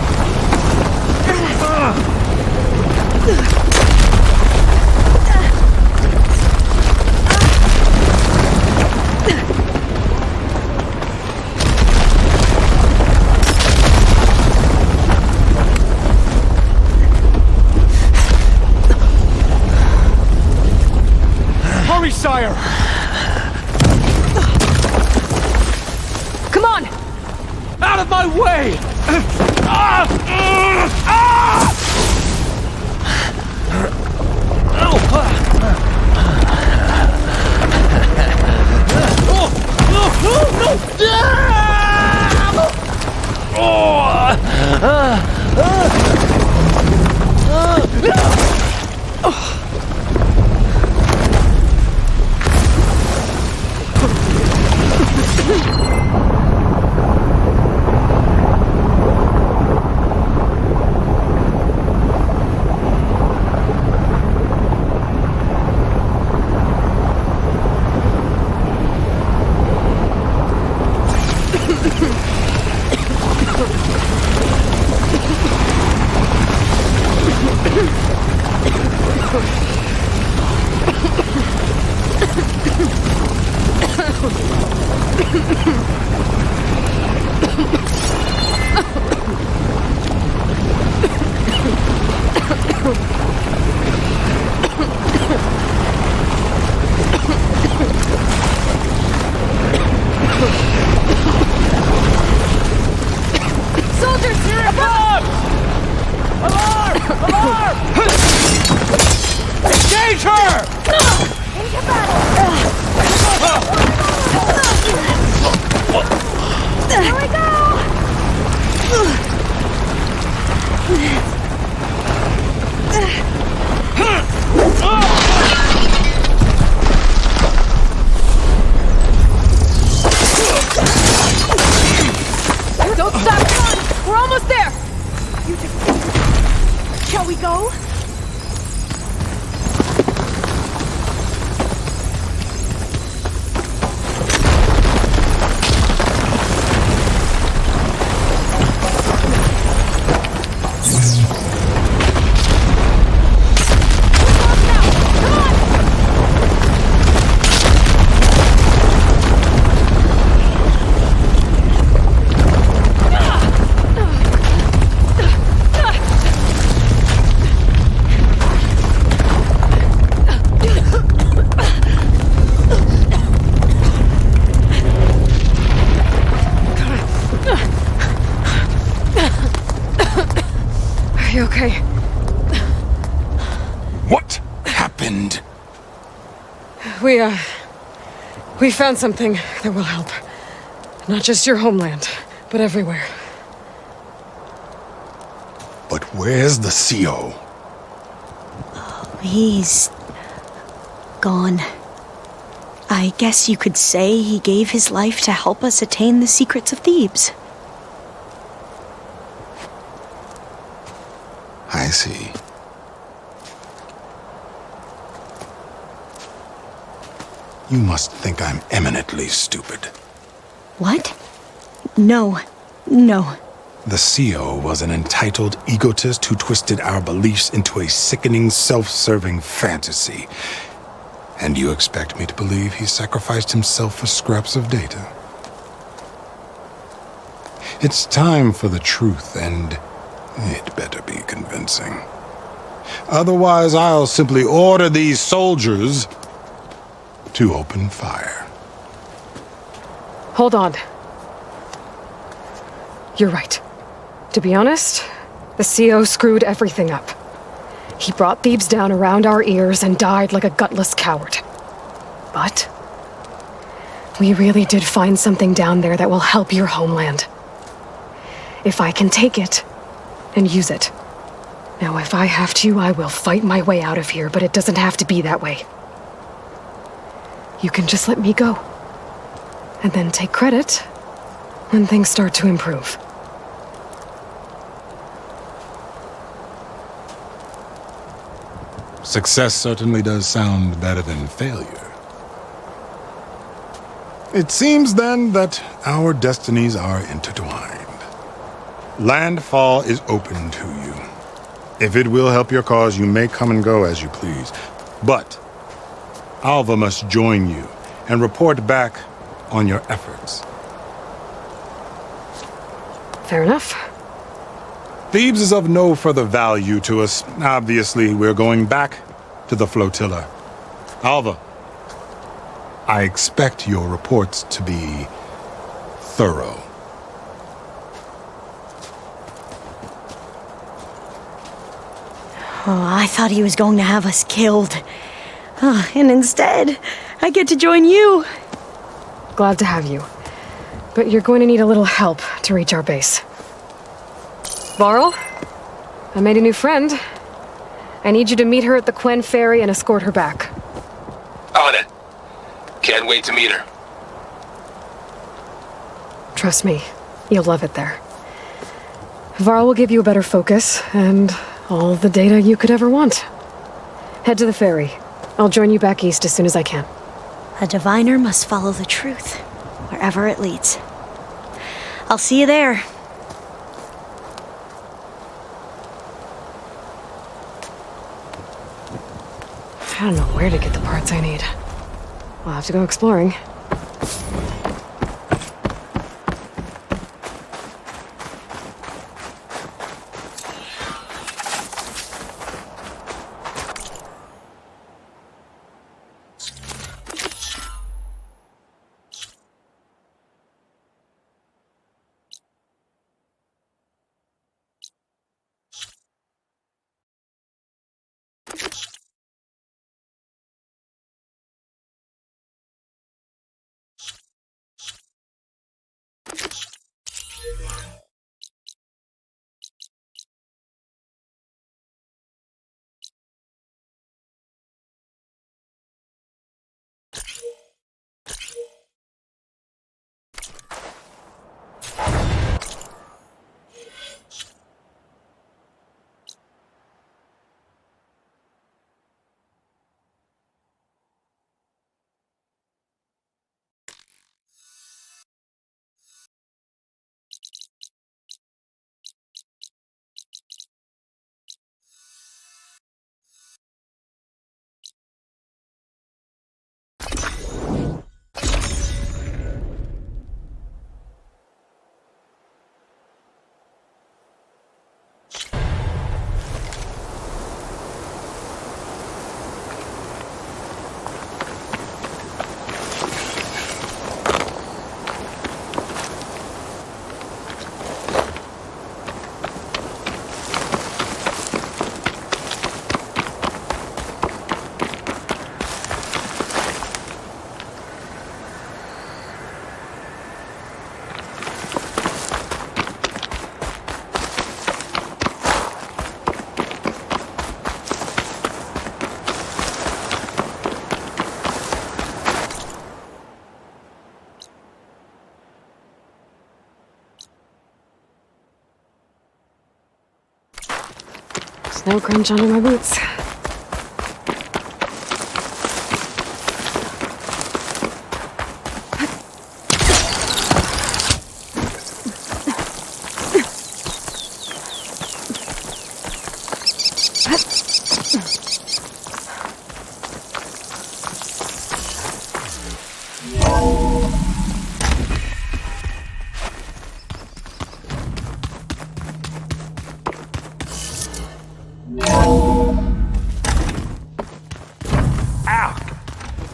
Hurry, sire! Come on! Out of my way! Oh! Soldiers, you're above! Alarm! Alarm! Engage her! Into battle! Here we go! Don't stop! Come on! We're almost there! Shall we go? Are you okay? What happened? We found something that will help. Not just your homeland, but everywhere. But where's the CO? He's gone. I guess you could say he gave his life to help us attain the secrets of Thebes. I see. You must think I'm eminently stupid. What? No. No. The CO was an entitled egotist who twisted our beliefs into a sickening, self-serving fantasy. And you expect me to believe he sacrificed himself for scraps of data? It's time for the truth, and it better be convincing. Otherwise, I'll simply order these soldiers to open fire. Hold on. You're right. To be honest, the CO screwed everything up. He brought Thebes down around our ears and died like a gutless coward. But we really did find something down there that will help your homeland. If I can take it and use it. Now, if I have to, I will fight my way out of here, but it doesn't have to be that way. You can just let me go. And then take credit when things start to improve. Success certainly does sound better than failure. It seems then that our destinies are intertwined. Landfall is open to you. If it will help your cause, you may come and go as you please. But Alva must join you and report back on your efforts. Fair enough. Thebes is of no further value to us. Obviously, we're going back to the flotilla. Alva, I expect your reports to be thorough. Oh, I thought he was going to have us killed. Oh, and instead, I get to join you. Glad to have you. But you're going to need a little help to reach our base. Varl, I made a new friend. I need you to meet her at the Quen Ferry and escort her back. On it. Can't wait to meet her. Trust me, you'll love it there. Varl will give you a better focus, and all the data you could ever want. Head to the ferry. I'll join you back east as soon as I can. A diviner must follow the truth, wherever it leads. I'll see you there. I don't know where to get the parts I need. I'll have to go exploring. Snow crunch under my boots.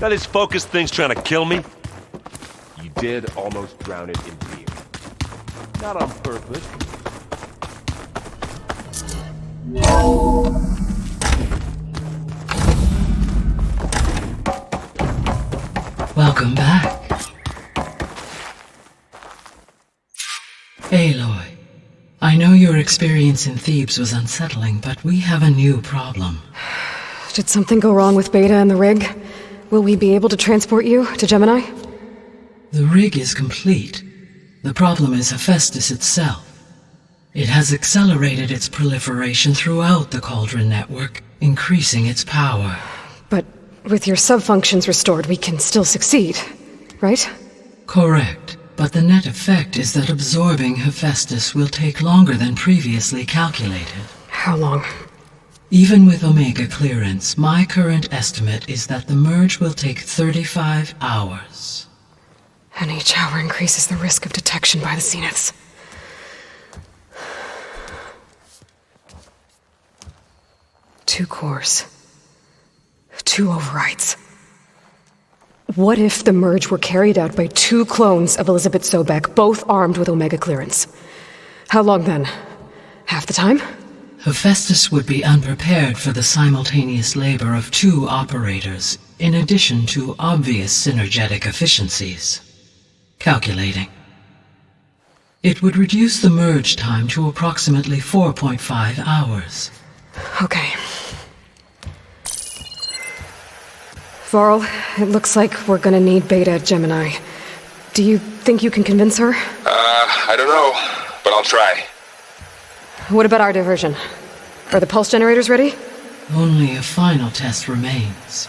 Now this focus thing's trying to kill me? You did almost drown it in beer. Not on purpose. Welcome back. Aloy, I know your experience in Thebes was unsettling, but we have a new problem. Did something go wrong with Beta and the rig? Will we be able to transport you to Gemini? The rig is complete. The problem is Hephaestus itself. It has accelerated its proliferation throughout the Cauldron network, increasing its power. But with your subfunctions restored, we can still succeed, right? Correct. But the net effect is that absorbing Hephaestus will take longer than previously calculated. How long? Even with Omega clearance, my current estimate is that the merge will take 35 hours. And each hour increases the risk of detection by the Zeniths. Two cores. Two overrides. What if the merge were carried out by two clones of Elizabeth Sobek, both armed with Omega clearance? How long then? Half the time? Hephaestus would be unprepared for the simultaneous labor of two operators, in addition to obvious synergetic efficiencies. Calculating. It would reduce the merge time to approximately 4.5 hours. Okay. Varl, it looks like we're gonna need Beta at Gemini. Do you think you can convince her? I don't know, but I'll try. What about our diversion? Are the pulse generators ready? Only a final test remains.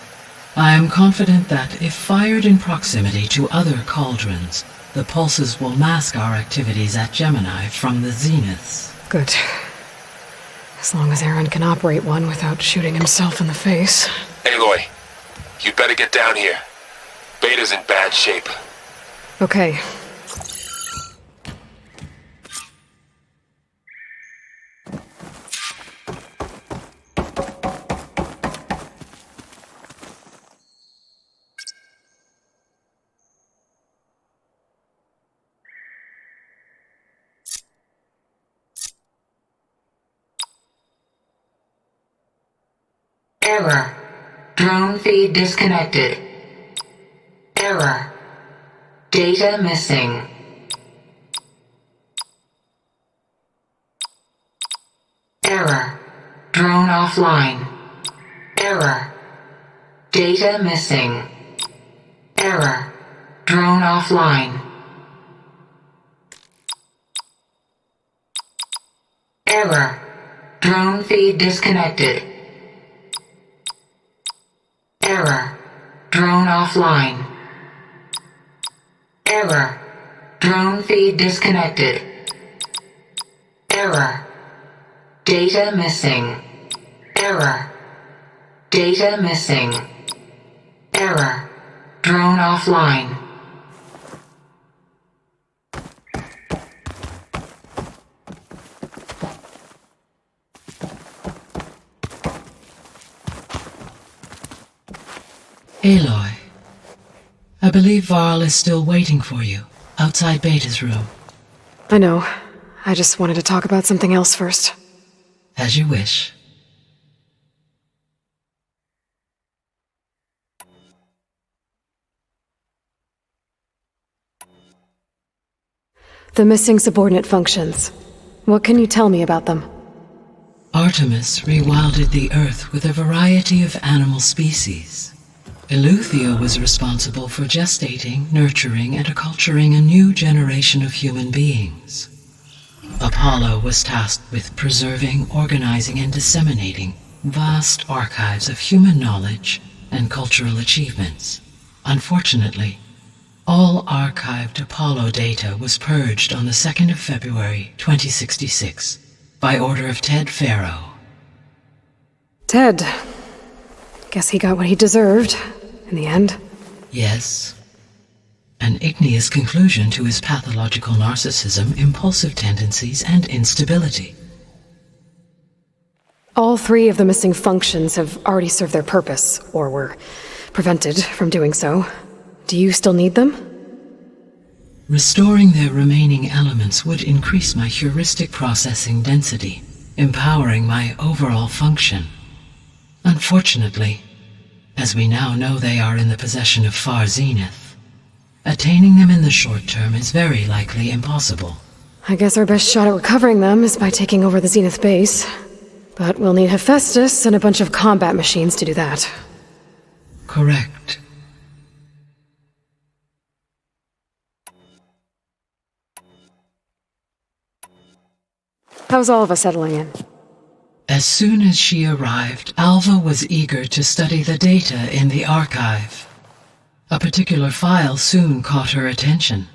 I am confident that if fired in proximity to other cauldrons, the pulses will mask our activities at Gemini from the zeniths. Good. As long as Aaron can operate one without shooting himself in the face. Aloy, you better get down here. Beta's in bad shape. Okay. Error. Drone feed disconnected. Error. Data missing. Error. Drone offline. Error. Data missing. Error. Drone offline. Error. Drone feed disconnected. Error. Drone offline. Error. Drone feed disconnected. Error. Data missing. Error. Data missing. Error. Drone offline. Aloy, I believe Varl is still waiting for you, outside Beta's room. I know. I just wanted to talk about something else first. As you wish. The missing subordinate functions. What can you tell me about them? Artemis rewilded the Earth with a variety of animal species. Eleuthia was responsible for gestating, nurturing, and acculturating a new generation of human beings. Apollo was tasked with preserving, organizing, and disseminating vast archives of human knowledge and cultural achievements. Unfortunately, all archived Apollo data was purged on the 2nd of February, 2066, by order of Ted Farrow. Ted. Guess he got what he deserved, in the end. Yes. An igneous conclusion to his pathological narcissism, impulsive tendencies, and instability. All 3 of the missing functions have already served their purpose, or were prevented from doing so. Do you still need them? Restoring their remaining elements would increase my heuristic processing density, empowering my overall function. Unfortunately, as we now know they are in the possession of Far Zenith, attaining them in the short term is very likely impossible. I guess our best shot at recovering them is by taking over the Zenith base. But we'll need Hephaestus and a bunch of combat machines to do that. Correct. How's all of us settling in? As soon as she arrived, Alva was eager to study the data in the archive. A particular file soon caught her attention.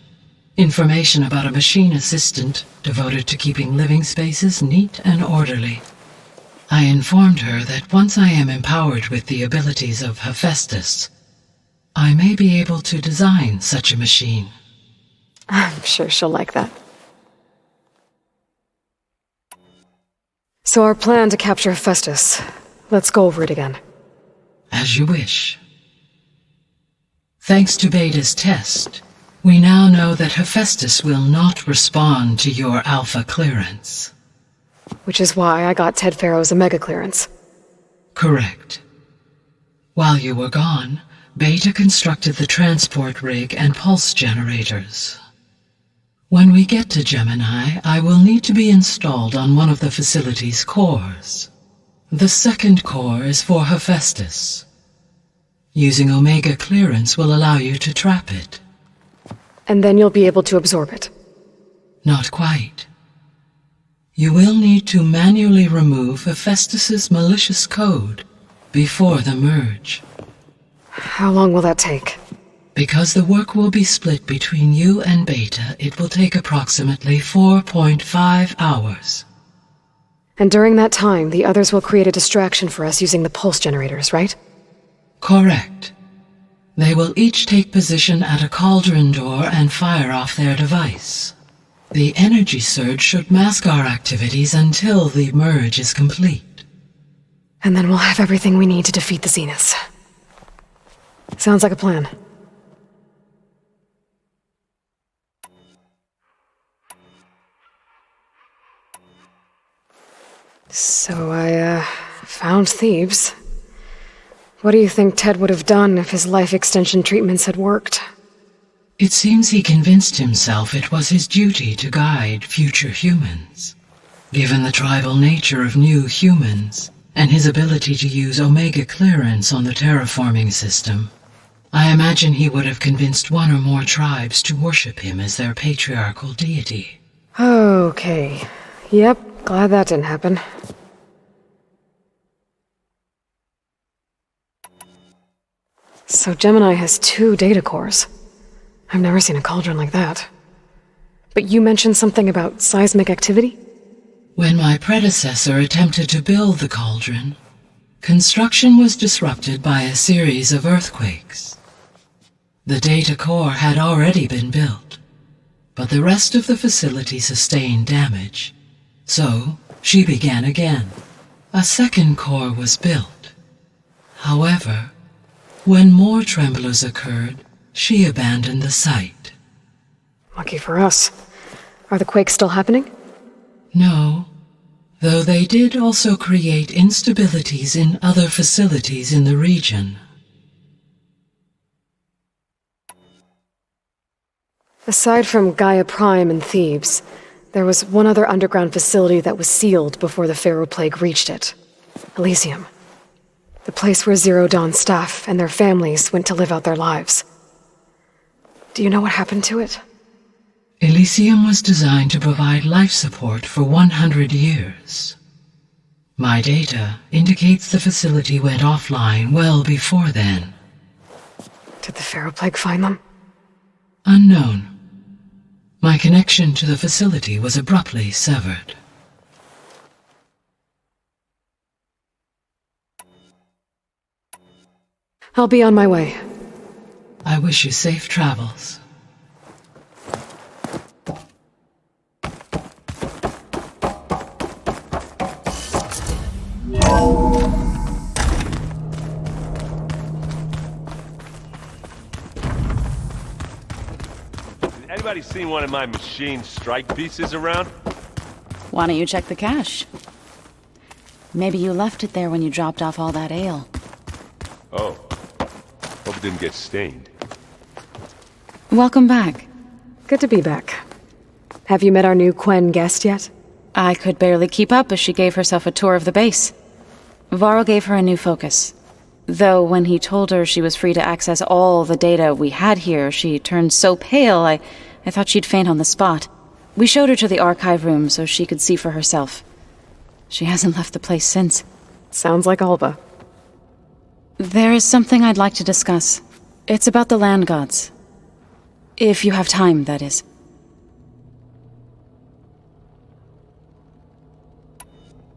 Information about a machine assistant devoted to keeping living spaces neat and orderly. I informed her that once I am empowered with the abilities of Hephaestus, I may be able to design such a machine. I'm sure she'll like that. So our plan to capture Hephaestus. Let's go over it again. As you wish. Thanks to Beta's test, we now know that Hephaestus will not respond to your Alpha clearance. Which is why I got Ted Farrow's Omega clearance. Correct. While you were gone, Beta constructed the transport rig and pulse generators. When we get to Gemini, I will need to be installed on one of the facility's cores. The second core is for Hephaestus. Using Omega clearance will allow you to trap it. and then you'll be able to absorb it. Not quite. You will need to manually remove Hephaestus's malicious code before the merge. How long will that take? Because the work will be split between you and Beta, it will take approximately 4.5 hours. And during that time, the others will create a distraction for us using the pulse generators, right? Correct. They will each take position at a cauldron door and fire off their device. The energy surge should mask our activities until the merge is complete. And then we'll have everything we need to defeat the Zeniths. Sounds like a plan. So I, found Thebes. What do you think Ted would have done if his life extension treatments had worked? It seems he convinced himself it was his duty to guide future humans. Given the tribal nature of new humans, and his ability to use Omega clearance on the terraforming system, I imagine he would have convinced one or more tribes to worship him as their patriarchal deity. Okay. Yep, glad that didn't happen. So Gemini has 2 data cores. I've never seen a cauldron like that. But you mentioned something about seismic activity? When my predecessor attempted to build the cauldron, construction was disrupted by a series of earthquakes. The data core had already been built, but the rest of the facility sustained damage. So, she began again. A second core was built. However, when more tremblers occurred, she abandoned the site. Lucky for us. Are the quakes still happening? No, though they did also create instabilities in other facilities in the region. Aside from Gaia Prime and Thebes, there was one other underground facility that was sealed before the Pharaoh Plague reached it. Elysium. The place where Zero Dawn staff and their families went to live out their lives. Do you know what happened to it? Elysium was designed to provide life support for 100 years. My data indicates the facility went offline well before then. Did the Pharaoh Plague find them? Unknown. My connection to the facility was abruptly severed. I'll be on my way. I wish you safe travels. Anybody seen one of my machine strike pieces around? Why don't you check the cache? Maybe you left it there when you dropped off all that ale. Oh. Hope it didn't get stained. Welcome back. Good to be back. Have you met our new Quen guest yet? I could barely keep up as she gave herself a tour of the base. Varl gave her a new focus. Though when he told her she was free to access all the data we had here, she turned so pale I thought she'd faint on the spot. We showed her to the archive room so she could see for herself. She hasn't left the place since. Sounds like Alba. There is something I'd like to discuss. It's about the land gods. If you have time, that is.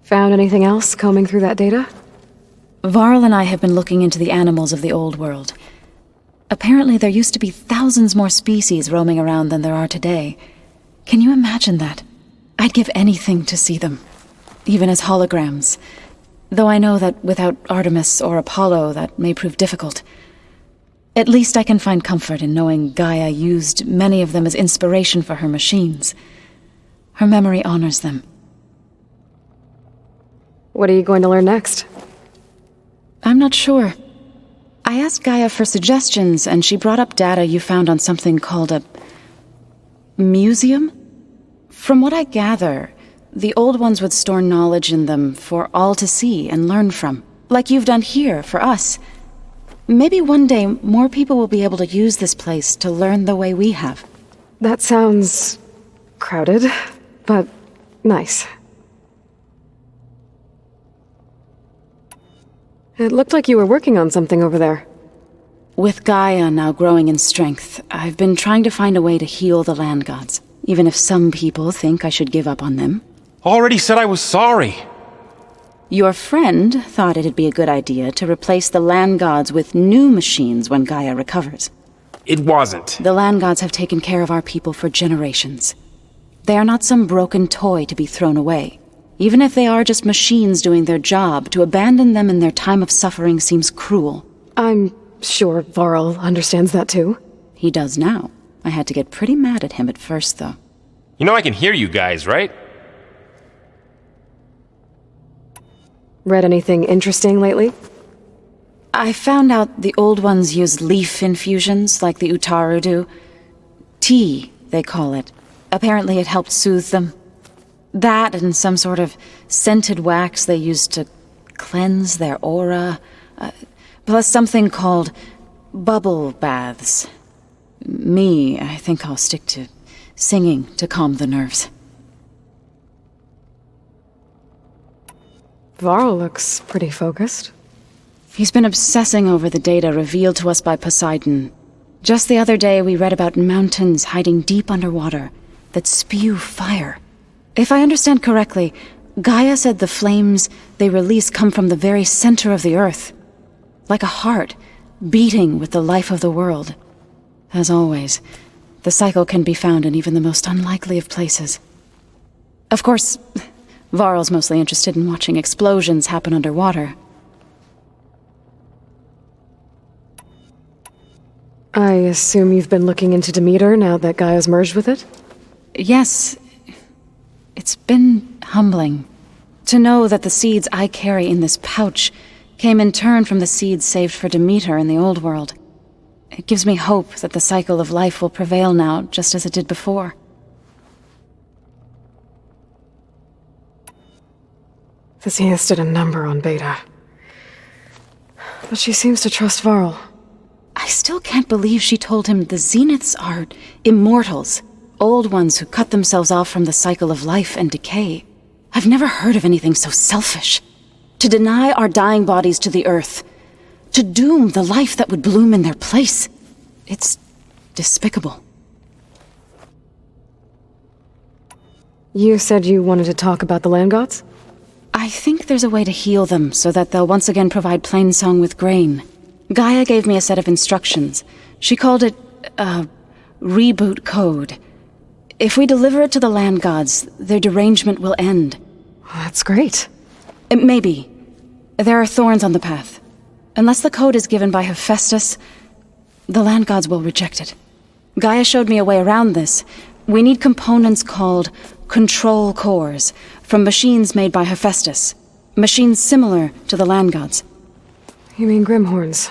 Found anything else combing through that data? Varl and I have been looking into the animals of the old world. Apparently there used to be thousands more species roaming around than there are today. Can you imagine that? I'd give anything to see them, even as holograms. Though I know that without Artemis or Apollo, that may prove difficult. At least I can find comfort in knowing Gaia used many of them as inspiration for her machines. Her memory honors them. What are you going to learn next? I'm not sure. I asked Gaia for suggestions, and she brought up data you found on something called a museum? From what I gather, the old ones would store knowledge in them for all to see and learn from, like you've done here for us. Maybe one day more people will be able to use this place to learn the way we have. That sounds crowded, but nice. It looked like you were working on something over there. With Gaia now growing in strength, I've been trying to find a way to heal the land gods, even if some people think I should give up on them. Already said I was sorry. Your friend thought it'd be a good idea to replace the land gods with new machines when Gaia recovers. It wasn't. The land gods have taken care of our people for generations. They are not some broken toy to be thrown away. Even if they are just machines doing their job, to abandon them in their time of suffering seems cruel. I'm sure Varl understands that too. He does now. I had to get pretty mad at him at first, though. You know I can hear you guys, right? Read anything interesting lately? I found out the old ones use leaf infusions like the Utaru do. Tea, they call it. Apparently it helped soothe them. That and some sort of scented wax they used to cleanse their aura. Plus something called bubble baths. I think I'll stick to singing to calm the nerves. Varl looks pretty focused. He's been obsessing over the data revealed to us by Poseidon. Just the other day we read about mountains hiding deep underwater that spew fire. If I understand correctly, Gaia said the flames they release come from the very center of the earth. Like a heart, beating with the life of the world. As always, the cycle can be found in even the most unlikely of places. Of course, Varl's mostly interested in watching explosions happen underwater. I assume you've been looking into Demeter now that Gaia's merged with it? Yes. It's been humbling to know that the seeds I carry in this pouch came in turn from the seeds saved for Demeter in the old world. It gives me hope that the cycle of life will prevail now, just as it did before. The Zeniths did a number on Beta. But she seems to trust Varl. I still can't believe she told him the Zeniths are immortals. Old ones who cut themselves off from the cycle of life and decay. I've never heard of anything so selfish. To deny our dying bodies to the earth. To doom the life that would bloom in their place. It's despicable. You said you wanted to talk about the land gods? I think there's a way to heal them so that they'll once again provide Plainsong with grain. Gaia gave me a set of instructions. She called it a reboot code. If we deliver it to the land gods, their derangement will end. That's great. Maybe. There are thorns on the path. Unless the code is given by Hephaestus, the land gods will reject it. Gaia showed me a way around this. We need components called control cores from machines made by Hephaestus. Machines similar to the land gods. You mean Grimhorns?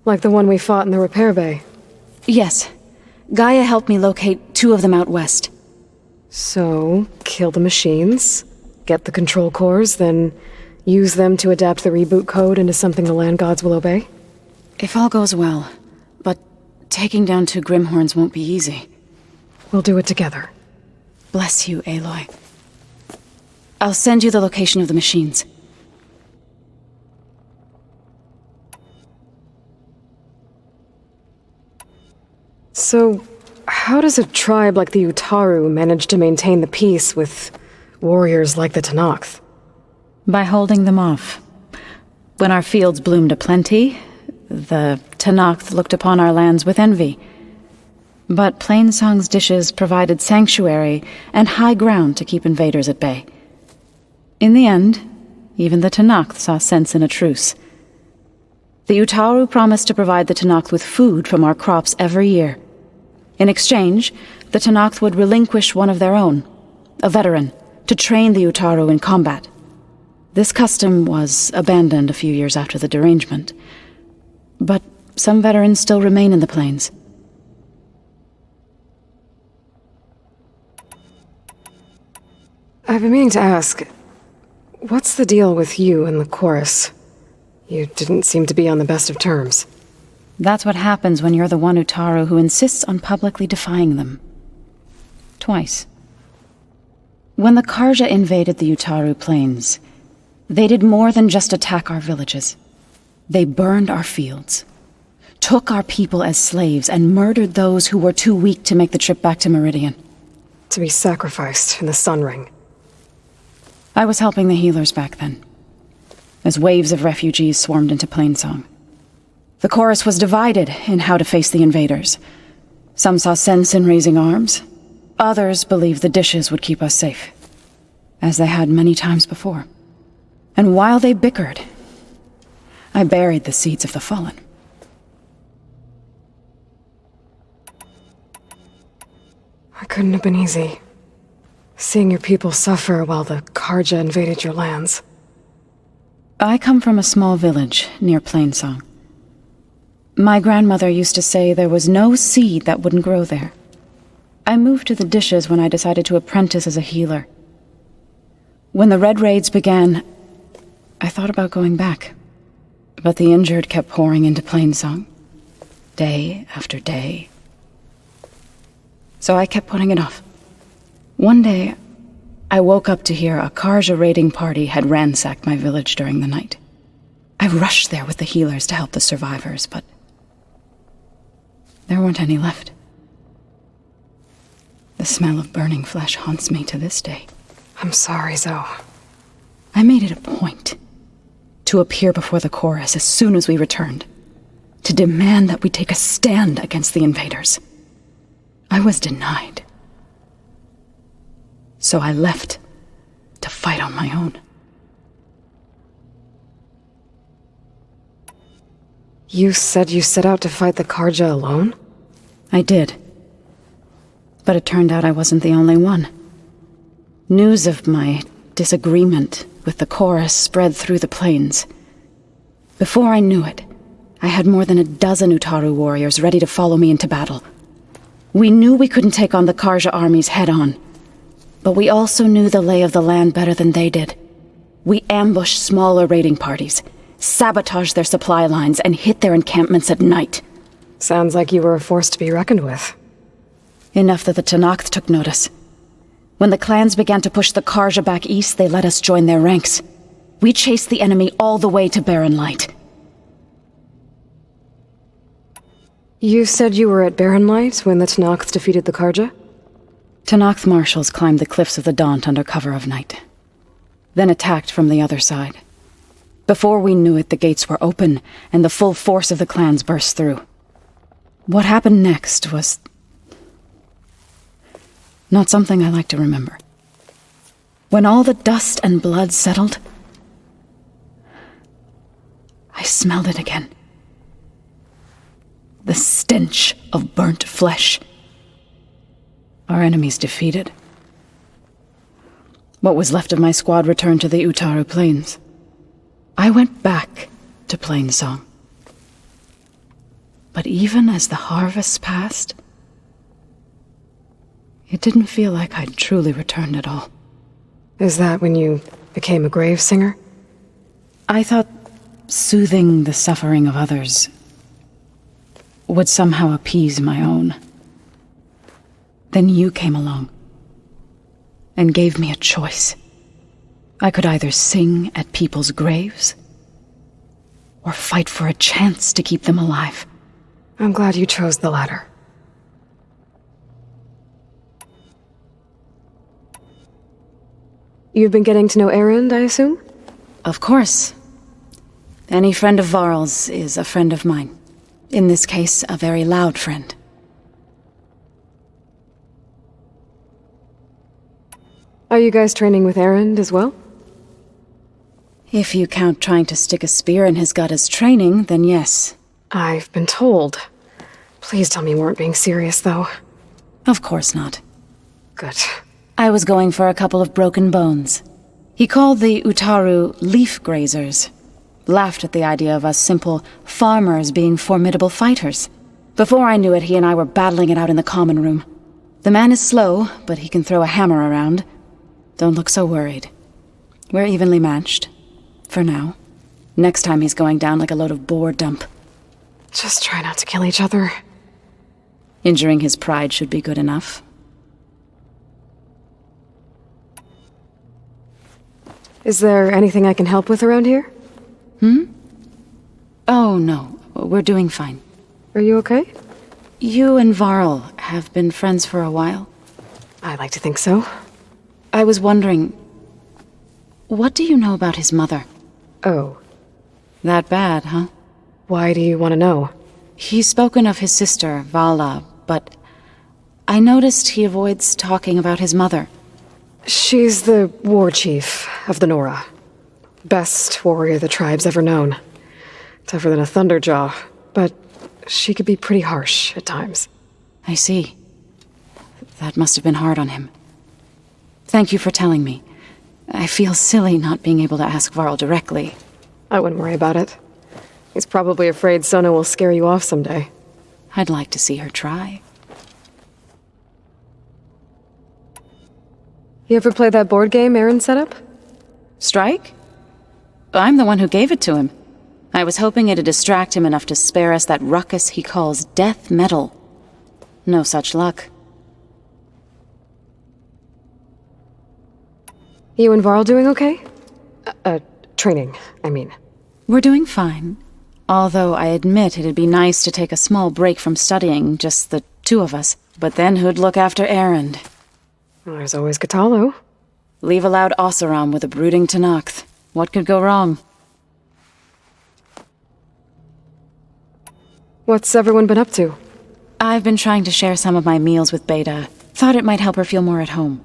Like the one we fought in the repair bay? Yes. Gaia helped me locate 2 of them out west. So, kill the machines, get the control cores, then use them to adapt the reboot code into something the land gods will obey? If all goes well. But taking down 2 Grimhorns won't be easy. We'll do it together. Bless you, Aloy. I'll send you the location of the machines. So, how does a tribe like the Utaru manage to maintain the peace with warriors like the Tenakth? By holding them off. When our fields bloomed aplenty, the Tenakth looked upon our lands with envy. But Plainsong's dishes provided sanctuary and high ground to keep invaders at bay. In the end, even the Tenakth saw sense in a truce. The Utaru promised to provide the Tenakth with food from our crops every year. In exchange, the Tenakth would relinquish one of their own, a veteran, to train the Utaru in combat. This custom was abandoned a few years after the derangement. But some veterans still remain in the plains. I've been meaning to ask, what's the deal with you and the chorus? You didn't seem to be on the best of terms. That's what happens when you're the one Utaru who insists on publicly defying them. Twice. When the Karja invaded the Utaru Plains, they did more than just attack our villages. They burned our fields, took our people as slaves, and murdered those who were too weak to make the trip back to Meridian. To be sacrificed in the Sun Ring. I was helping the healers back then, as waves of refugees swarmed into Plainsong. The chorus was divided in how to face the invaders. Some saw sense in raising arms. Others believed the dishes would keep us safe, as they had many times before. And while they bickered, I buried the seeds of the fallen. It couldn't have been easy. Seeing your people suffer while the Karja invaded your lands. I come from a small village near Plainsong. My grandmother used to say there was no seed that wouldn't grow there. I moved to the dishes when I decided to apprentice as a healer. When the Red Raids began, I thought about going back. But the injured kept pouring into Plainsong, day after day. So I kept putting it off. One day, I woke up to hear a Karja raiding party had ransacked my village during the night. I rushed there with the healers to help the survivors, but there weren't any left. The smell of burning flesh haunts me to this day. I'm sorry, Zoe. I made it a point to appear before the chorus as soon as we returned, to demand that we take a stand against the invaders. I was denied. So I left to fight on my own. You said you set out to fight the Karja alone? I did. But it turned out I wasn't the only one. News of my disagreement with the chorus spread through the plains. Before I knew it, I had more than a dozen Utaru warriors ready to follow me into battle. We knew we couldn't take on the Karja armies head-on, but we also knew the lay of the land better than they did. We ambushed smaller raiding parties, sabotaged their supply lines, and hit their encampments at night. Sounds like you were a force to be reckoned with. Enough that the Tenakth took notice. When the clans began to push the Karja back east, they let us join their ranks. We chased the enemy all the way to Barren Light. You said you were at Barren Light when the Tenakth defeated the Karja? Tenakth marshals climbed the cliffs of the Daunt under cover of night, then attacked from the other side. Before we knew it, the gates were open, and the full force of the clans burst through. What happened next was not something I like to remember. When all the dust and blood settled, I smelled it again. The stench of burnt flesh. Our enemies defeated. What was left of my squad returned to the Utaru Plains. I went back to Plainsong. But even as the harvest passed, it didn't feel like I'd truly returned at all. Is that when you became a grave singer? I thought soothing the suffering of others would somehow appease my own. Then you came along and gave me a choice. I could either sing at people's graves or fight for a chance to keep them alive. I'm glad you chose the latter. You've been getting to know Erend, I assume? Of course. Any friend of Varl's is a friend of mine. In this case, a very loud friend. Are you guys training with Erend as well? If you count trying to stick a spear in his gut as training, then yes. I've been told. Please tell me you weren't being serious, though. Of course not. Good. I was going for a couple of broken bones. He called the Utaru leaf grazers. Laughed at the idea of us simple farmers being formidable fighters. Before I knew it, he and I were battling it out in the common room. The man is slow, but he can throw a hammer around. Don't look so worried. We're evenly matched. For now. Next time he's going down like a load of boar dump. Just try not to kill each other. Injuring his pride should be good enough. Is there anything I can help with around here? Oh, no. We're doing fine. Are you okay? You and Varl have been friends for a while? I like to think so. I was wondering, what do you know about his mother? Oh. That bad, huh? Why do you want to know? He's spoken of his sister, Vala, but I noticed he avoids talking about his mother. She's the war chief of the Nora. Best warrior the tribe's ever known. Tougher than a Thunderjaw, but she could be pretty harsh at times. I see. That must have been hard on him. Thank you for telling me. I feel silly not being able to ask Varl directly. I wouldn't worry about it. He's probably afraid Sona will scare you off someday. I'd like to see her try. You ever play that board game Aaron set up? Strike? I'm the one who gave it to him. I was hoping it'd distract him enough to spare us that ruckus he calls death metal. No such luck. You and Varl doing okay? Training, I mean. We're doing fine. Although I admit it'd be nice to take a small break from studying, just the two of us. But then who'd look after Erend? Well, there's always Katalo. Leave a loud Oseram with a brooding Tenakth. What could go wrong? What's everyone been up to? I've been trying to share some of my meals with Beta. Thought it might help her feel more at home.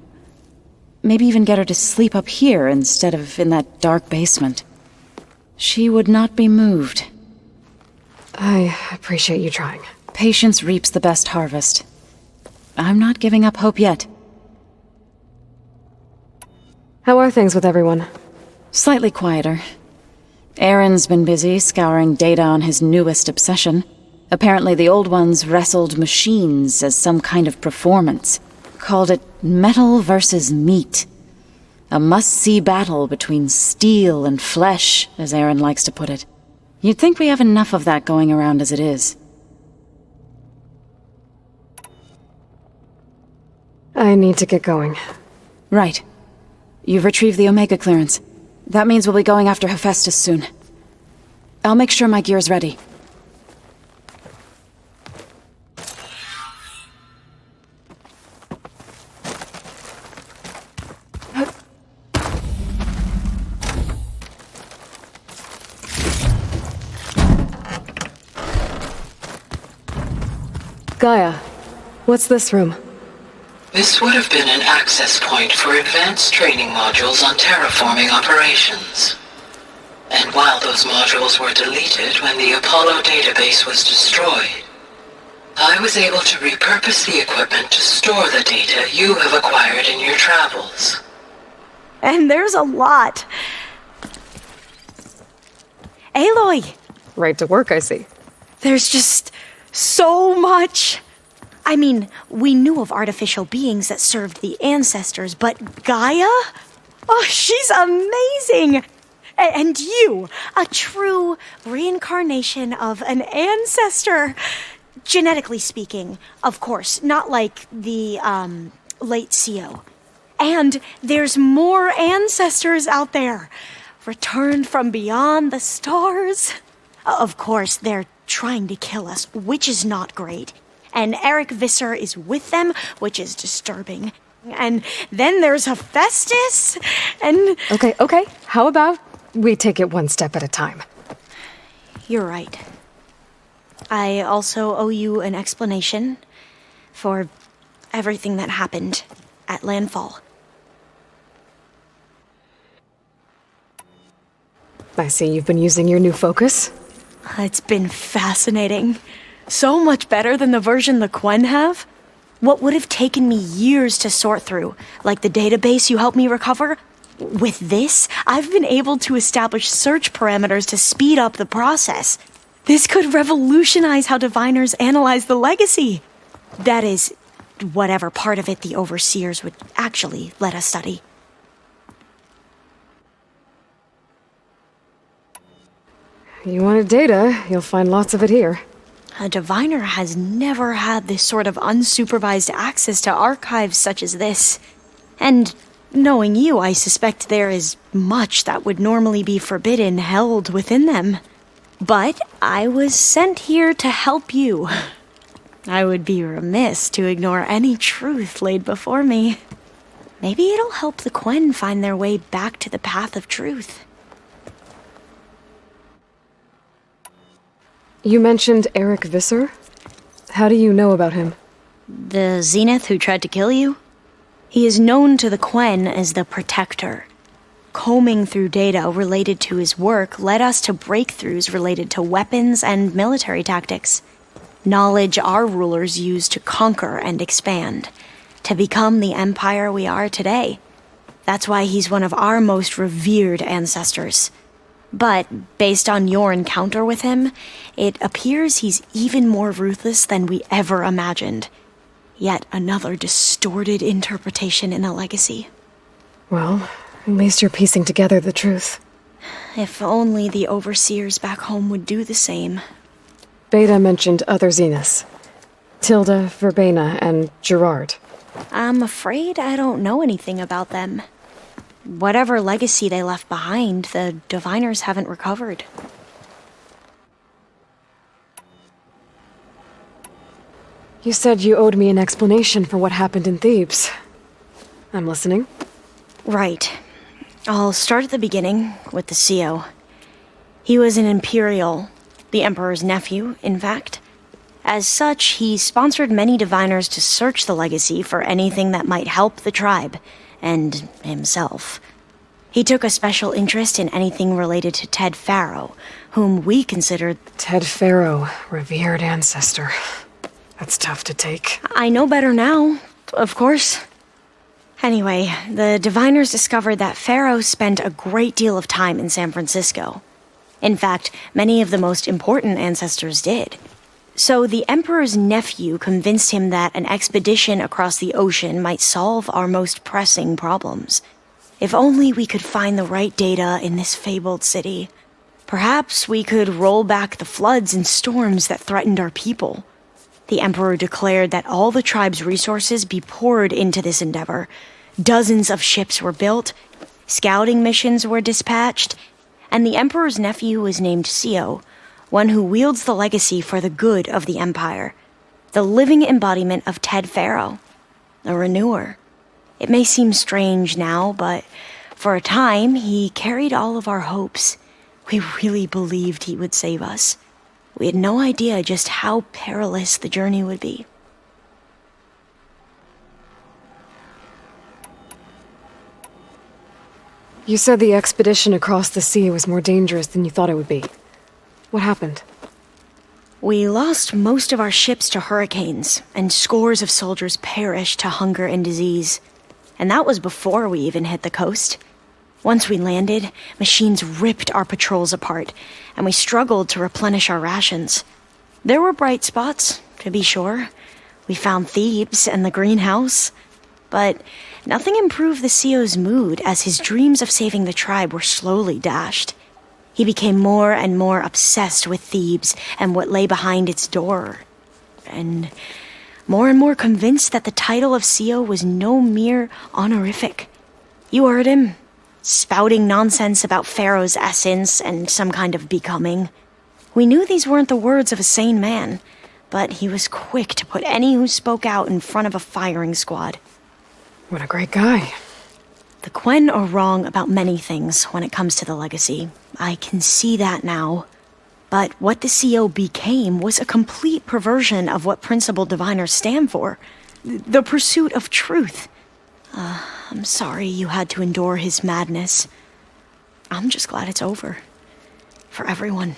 Maybe even get her to sleep up here instead of in that dark basement. She would not be moved. I appreciate you trying. Patience reaps the best harvest. I'm not giving up hope yet. How are things with everyone? Slightly quieter. Aaron's been busy scouring data on his newest obsession. Apparently the old ones wrestled machines as some kind of performance. Called it metal versus meat. A must-see battle between steel and flesh, as Aaron likes to put it. You'd think we have enough of that going around as it is. I need to get going. Right. You've retrieved the Omega clearance. That means we'll be going after Hephaestus soon. I'll make sure my gear's ready. Gaia, what's this room? This would have been an access point for advanced training modules on terraforming operations. And while those modules were deleted when the Apollo database was destroyed, I was able to repurpose the equipment to store the data you have acquired in your travels. And there's a lot. Aloy! Right to work, I see. There's just so much. I mean, we knew of artificial beings that served the ancestors, but Gaia? Oh, she's amazing! And you, a true reincarnation of an ancestor. Genetically speaking, of course, not like the, late CO. And there's more ancestors out there, returned from beyond the stars. Of course, they're trying to kill us, which is not great. And Eric Visser is with them, which is disturbing. And then there's Hephaestus, and... Okay. How about we take it one step at a time? You're right. I also owe you an explanation for everything that happened at Landfall. I see you've been using your new focus. It's been fascinating. So much better than the version the Quen have. What would have taken me years to sort through, like the database you helped me recover, with this, I've been able to establish search parameters to speed up the process. This could revolutionize how diviners analyze the legacy. That is, whatever part of it the overseers would actually let us study. You wanted data, you'll find lots of it here. A diviner has never had this sort of unsupervised access to archives such as this. And Knowing you, I suspect there is much that would normally be forbidden held within them. But I was sent here to help you. I would be remiss to ignore any truth laid before me. Maybe it'll help the Quen find their way back to the path of truth. You mentioned Eric Visser? How do you know about him? The Zenith who tried to kill you? He is known to the Quen as the Protector. Combing through data related to his work led us to breakthroughs related to weapons and military tactics. Knowledge our rulers used to conquer and expand, to become the empire we are today. That's why he's one of our most revered ancestors. But, based on your encounter with him, it appears he's even more ruthless than we ever imagined. Yet another distorted interpretation in the legacy. Well, at least you're piecing together the truth. If only the overseers back home would do the same. Beta mentioned other Zeniths. Tilda, Verbena, and Gerard. I'm afraid I don't know anything about them. Whatever legacy they left behind, the Diviners haven't recovered. You said you owed me an explanation for what happened in Thebes. I'm listening. Right. I'll start at the beginning, with the CEO. He was an Imperial, the Emperor's nephew, in fact. As such, he sponsored many Diviners to search the legacy for anything that might help the tribe, and himself. He took a special interest in anything related to Ted Faro, whom we considered... Ted Faro, revered ancestor. That's tough to take. I know better now, of course. Anyway, the Diviners discovered that Faro spent a great deal of time in San Francisco. In fact, many of the most important ancestors did. So the Emperor's nephew convinced him that an expedition across the ocean might solve our most pressing problems. If only we could find the right data in this fabled city. Perhaps we could roll back the floods and storms that threatened our people. The Emperor declared that all the tribe's resources be poured into this endeavor. Dozens of ships were built, scouting missions were dispatched, and the Emperor's nephew was named Sio, one who wields the legacy for the good of the Empire, the living embodiment of Ted Faro, a renewer. It may seem strange now, but for a time, he carried all of our hopes. We really believed he would save us. We had no idea just how perilous the journey would be. You said the expedition across the sea was more dangerous than you thought it would be. What happened? We lost most of our ships to hurricanes, and scores of soldiers perished to hunger and disease. And that was before we even hit the coast. Once we landed, machines ripped our patrols apart, and we struggled to replenish our rations. There were bright spots, to be sure. We found Thebes and the greenhouse. But nothing improved the CEO's mood as his dreams of saving the tribe were slowly dashed. He became more and more obsessed with Thebes and what lay behind its door. And more convinced that the title of CEO was no mere honorific. You heard him, spouting nonsense about Pharaoh's essence and some kind of becoming. We knew these weren't the words of a sane man, but he was quick to put any who spoke out in front of a firing squad. What a great guy. The Quen are wrong about many things when it comes to the legacy. I can see that now. But what the CEO became was a complete perversion of what principled diviners stand for. The pursuit of truth. I'm sorry you had to endure his madness. I'm just glad it's over. For everyone.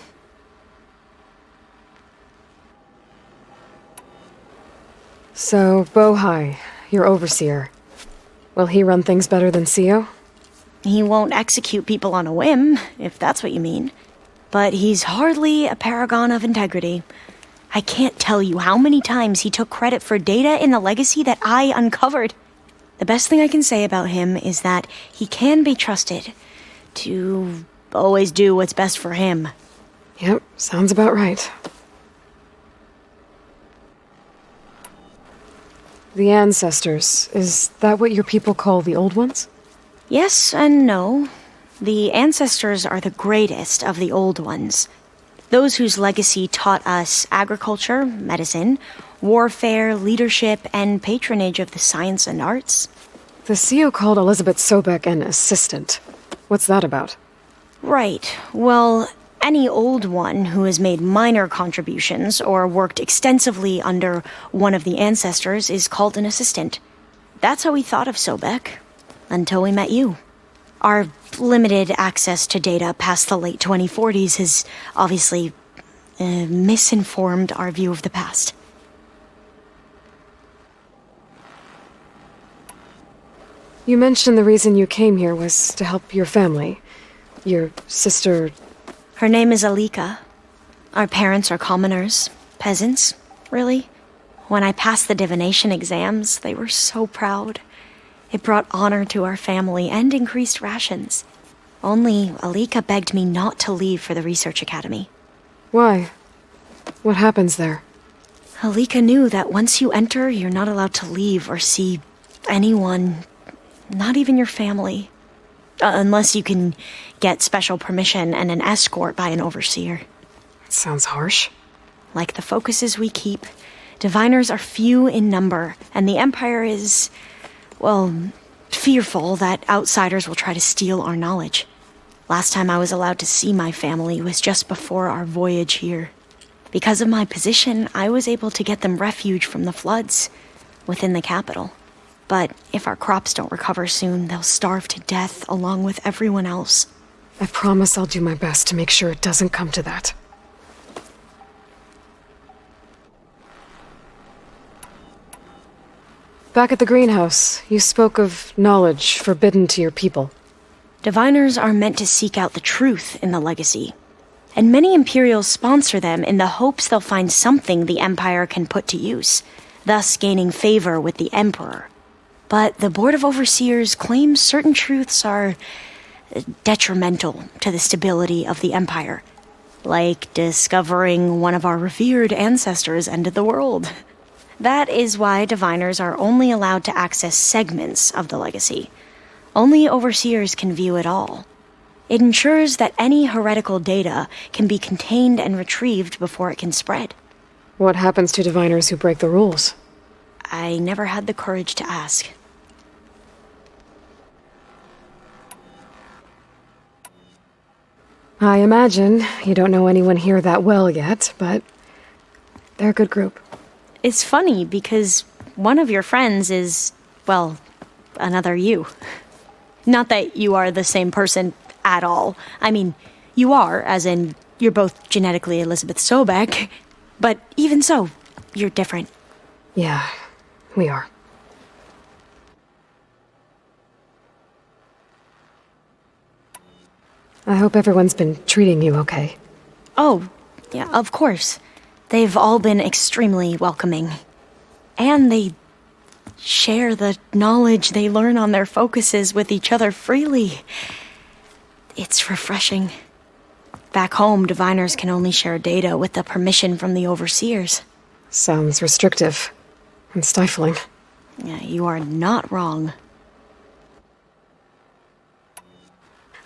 So, Bohai, your overseer. Will he run things better than CEO? He won't execute people on a whim, if that's what you mean. But he's hardly a paragon of integrity. I can't tell you how many times he took credit for data in the legacy that I uncovered. The best thing I can say about him is that he can be trusted to always do what's best for him. Yep, sounds about right. The ancestors, is that what your people call the old ones? Yes and no. The ancestors are the greatest of the old ones. Those whose legacy taught us agriculture, medicine, warfare, leadership, and patronage of the science and arts. The CEO called Elizabeth Sobek an assistant. What's that about? Right. Well, any old one who has made minor contributions or worked extensively under one of the ancestors is called an assistant. That's how we thought of Sobek, until we met you. Our limited access to data past the late 2040s has obviously misinformed our view of the past. You mentioned the reason you came here was to help your family. Your sister... Her name is Alika. Our parents are commoners. Peasants, really. When I passed the divination exams, they were so proud. It brought honor to our family and increased rations. Only Alika begged me not to leave for the research academy. Why? What happens there? Alika knew that once you enter, you're not allowed to leave or see anyone, not even your family. Unless you can get special permission and an escort by an overseer. That sounds harsh. Like the focuses we keep, diviners are few in number, and the Empire is, well, fearful that outsiders will try to steal our knowledge. Last time I was allowed to see my family was just before our voyage here. Because of my position, I was able to get them refuge from the floods within the capital. But if our crops don't recover soon, they'll starve to death along with everyone else. I promise I'll do my best to make sure it doesn't come to that. Back at the greenhouse, you spoke of knowledge forbidden to your people. Diviners are meant to seek out the truth in the legacy. And many Imperials sponsor them in the hopes they'll find something the Empire can put to use, thus gaining favor with the Emperor. But the Board of Overseers claims certain truths are detrimental to the stability of the Empire. Like discovering one of our revered ancestors ended the world. That is why diviners are only allowed to access segments of the legacy. Only Overseers can view it all. It ensures that any heretical data can be contained and retrieved before it can spread. What happens to diviners who break the rules? I never had the courage to ask. I imagine you don't know anyone here that well yet, but they're a good group. It's funny because one of your friends is, well, another you. Not that you are the same person at all. I mean, you are, as in, you're both genetically Elizabeth Sobek, but even so, you're different. Yeah, we are. I hope everyone's been treating you okay. Oh, yeah, of course. They've all been extremely welcoming. And they share the knowledge they learn on their focuses with each other freely. It's refreshing. Back home, diviners can only share data with the permission from the overseers. Sounds restrictive and stifling. Yeah, you are not wrong.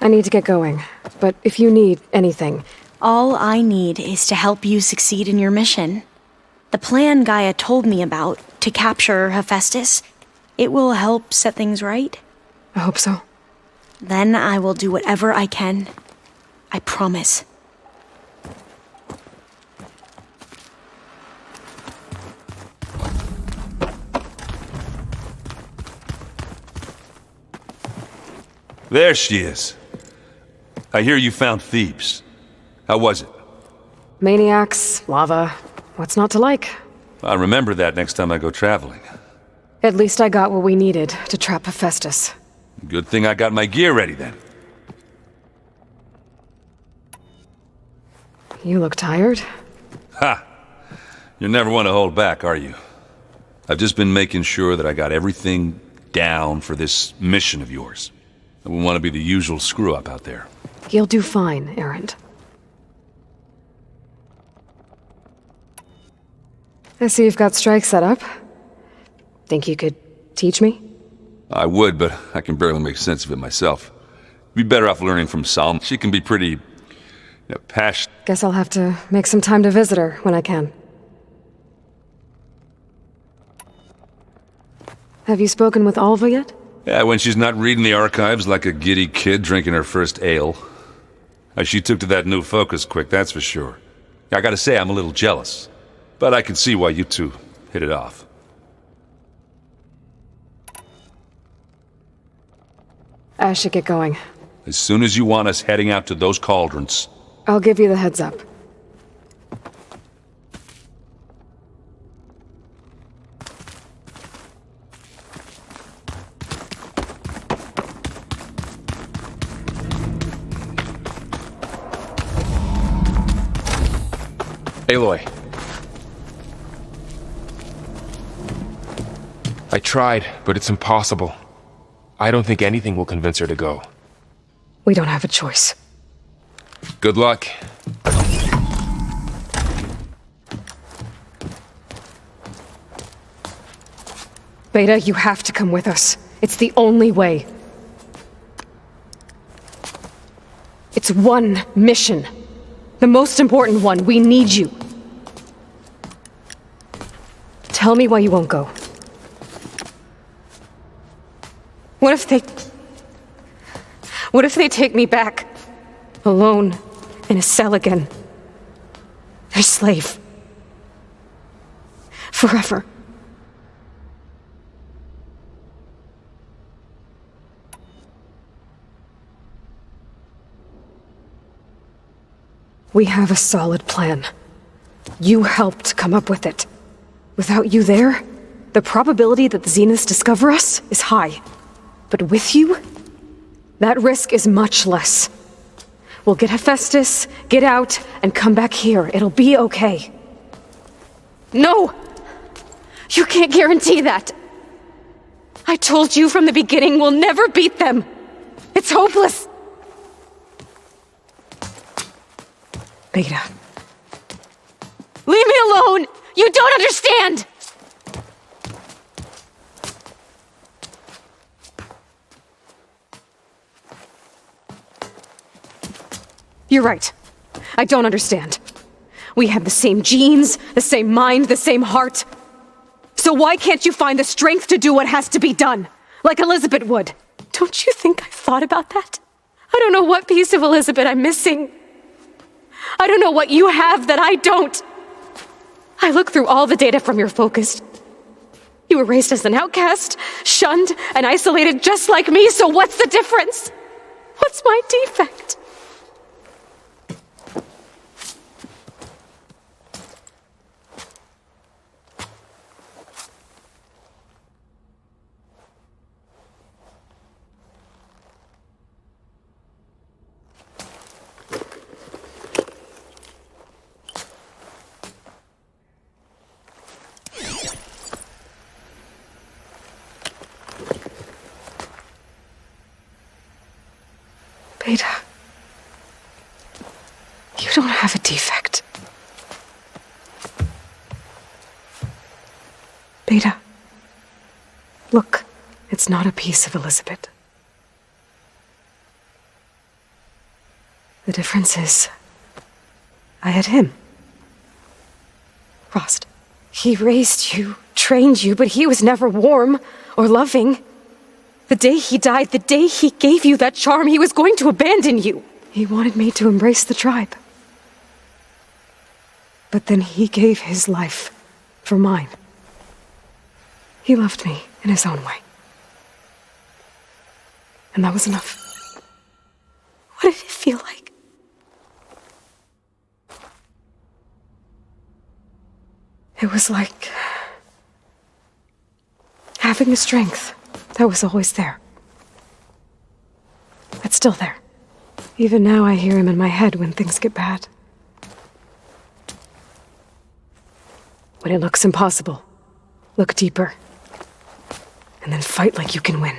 I need to get going, but if you need anything... All I need is to help you succeed in your mission. The plan Gaia told me about, to capture Hephaestus, it will help set things right. I hope so. Then I will do whatever I can. I promise. There she is. I hear you found Thebes. How was it? Maniacs, lava, what's not to like? I'll remember that next time I go traveling. At least I got what we needed to trap Hephaestus. Good thing I got my gear ready then. You look tired. Ha! You're never one to hold back, are you? I've just been making sure that I got everything down for this mission of yours. I wouldn't want to be the usual screw-up out there. You'll do fine, Errand. I see you've got strike set up. Think you could teach me? I would, but I can barely make sense of it myself. You'd be better off learning from Salma. She can be pretty passionate. Guess I'll have to make some time to visit her when I can. Have you spoken with Alva yet? Yeah, when she's not reading the archives like a giddy kid drinking her first ale. She took to that new focus quick, that's for sure. I gotta say, I'm a little jealous. But I can see why you two hit it off. I should get going. As soon as you want us heading out to those cauldrons. I'll give you the heads up. Aloy. I tried, but it's impossible. I don't think anything will convince her to go. We don't have a choice. Good luck. Beta, you have to come with us. It's the only way. It's one mission. The most important one. We need you. Tell me why you won't go. What if they take me back? Alone, in a cell again. Their slave. Forever. We have a solid plan. You helped come up with it. Without you there, the probability that the Zeniths discover us is high. But with you, that risk is much less. We'll get Hephaestus, get out, and come back here. It'll be okay. No! You can't guarantee that! I told you from the beginning we'll never beat them! It's hopeless! Beta. Leave me alone! You don't understand! You're right. I don't understand. We have the same genes, the same mind, the same heart. So why can't you find the strength to do what has to be done? Like Elizabeth would. Don't you think I've thought about that? I don't know what piece of Elizabeth I'm missing. I don't know what you have that I don't. I look through all the data from your focus. You were raised as an outcast, shunned, and isolated just like me, so what's the difference? What's my defect? Beta, you don't have a defect. Beta, look, it's not a piece of Elizabeth. The difference is, I had him. Rost. He raised you, trained you, but he was never warm or loving. The day he died, the day he gave you that charm, he was going to abandon you. He wanted me to embrace the tribe. But then he gave his life for mine. He loved me in his own way. And that was enough. What did it feel like? It was like having a strength that was always there. It's still there. Even now I hear him in my head when things get bad. When it looks impossible, look deeper. And then fight like you can win.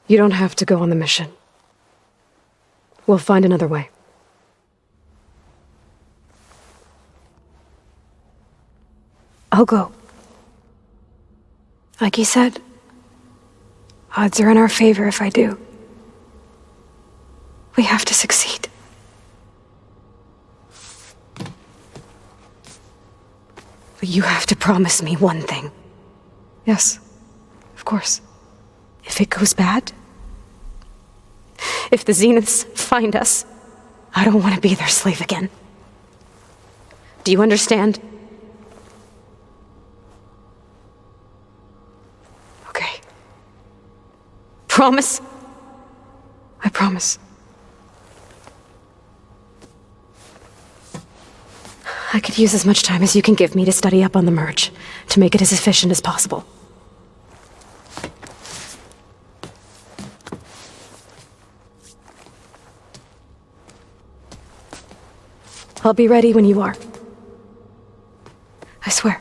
You don't have to go on the mission. We'll find another way. I'll go. Like you said, odds are in our favor if I do. We have to succeed. But you have to promise me one thing. Yes, of course. If it goes bad, if the Zeniths find us, I don't want to be their slave again. Do you understand? Okay. Promise? I promise. I could use as much time as you can give me to study up on the merge, to make it as efficient as possible. I'll be ready when you are. I swear.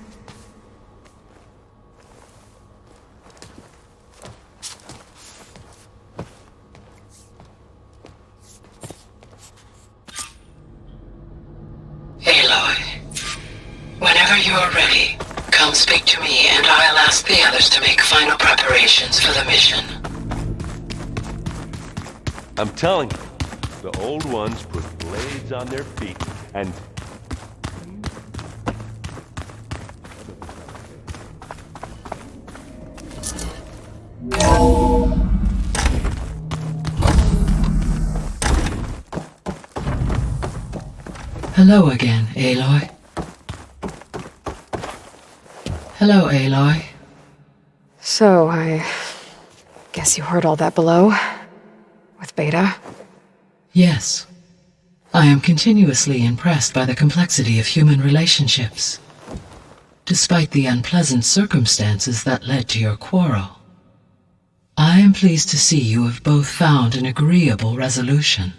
Aloy, whenever you are ready, come speak to me and I'll ask the others to make final preparations for the mission. I'm telling you, the old ones put blades on their feet and... Hello again, Aloy. Hello, Aloy. So, I guess you heard all that below? With Beta? Yes. I am continuously impressed by the complexity of human relationships. Despite the unpleasant circumstances that led to your quarrel, I am pleased to see you have both found an agreeable resolution.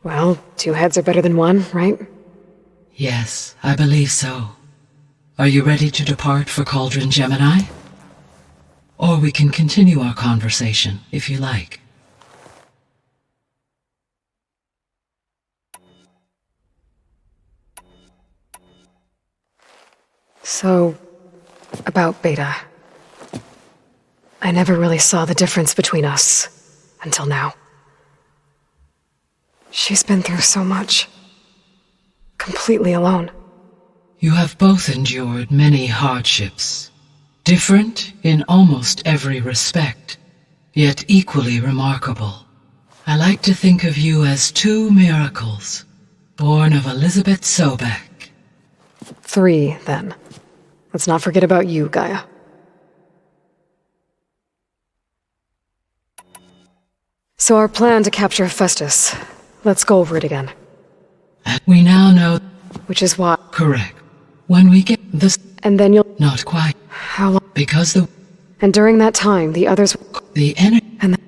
Well, two heads are better than one, right? Yes, I believe so. Are you ready to depart for Cauldron Gemini? Or we can continue our conversation, if you like. So, about Beta. I never really saw the difference between us, until now. She's been through so much. Completely alone. You have both endured many hardships. Different in almost every respect, yet equally remarkable. I like to think of you as two miracles, born of Elizabeth Sobek. 3, then. Let's not forget about you, Gaia. So our plan to capture Festus. Let's go over it again. We now know... Which is why... Correct. When we get this... And then you'll... Not quite. How long? Because the... And during that time, the others... The enemy... And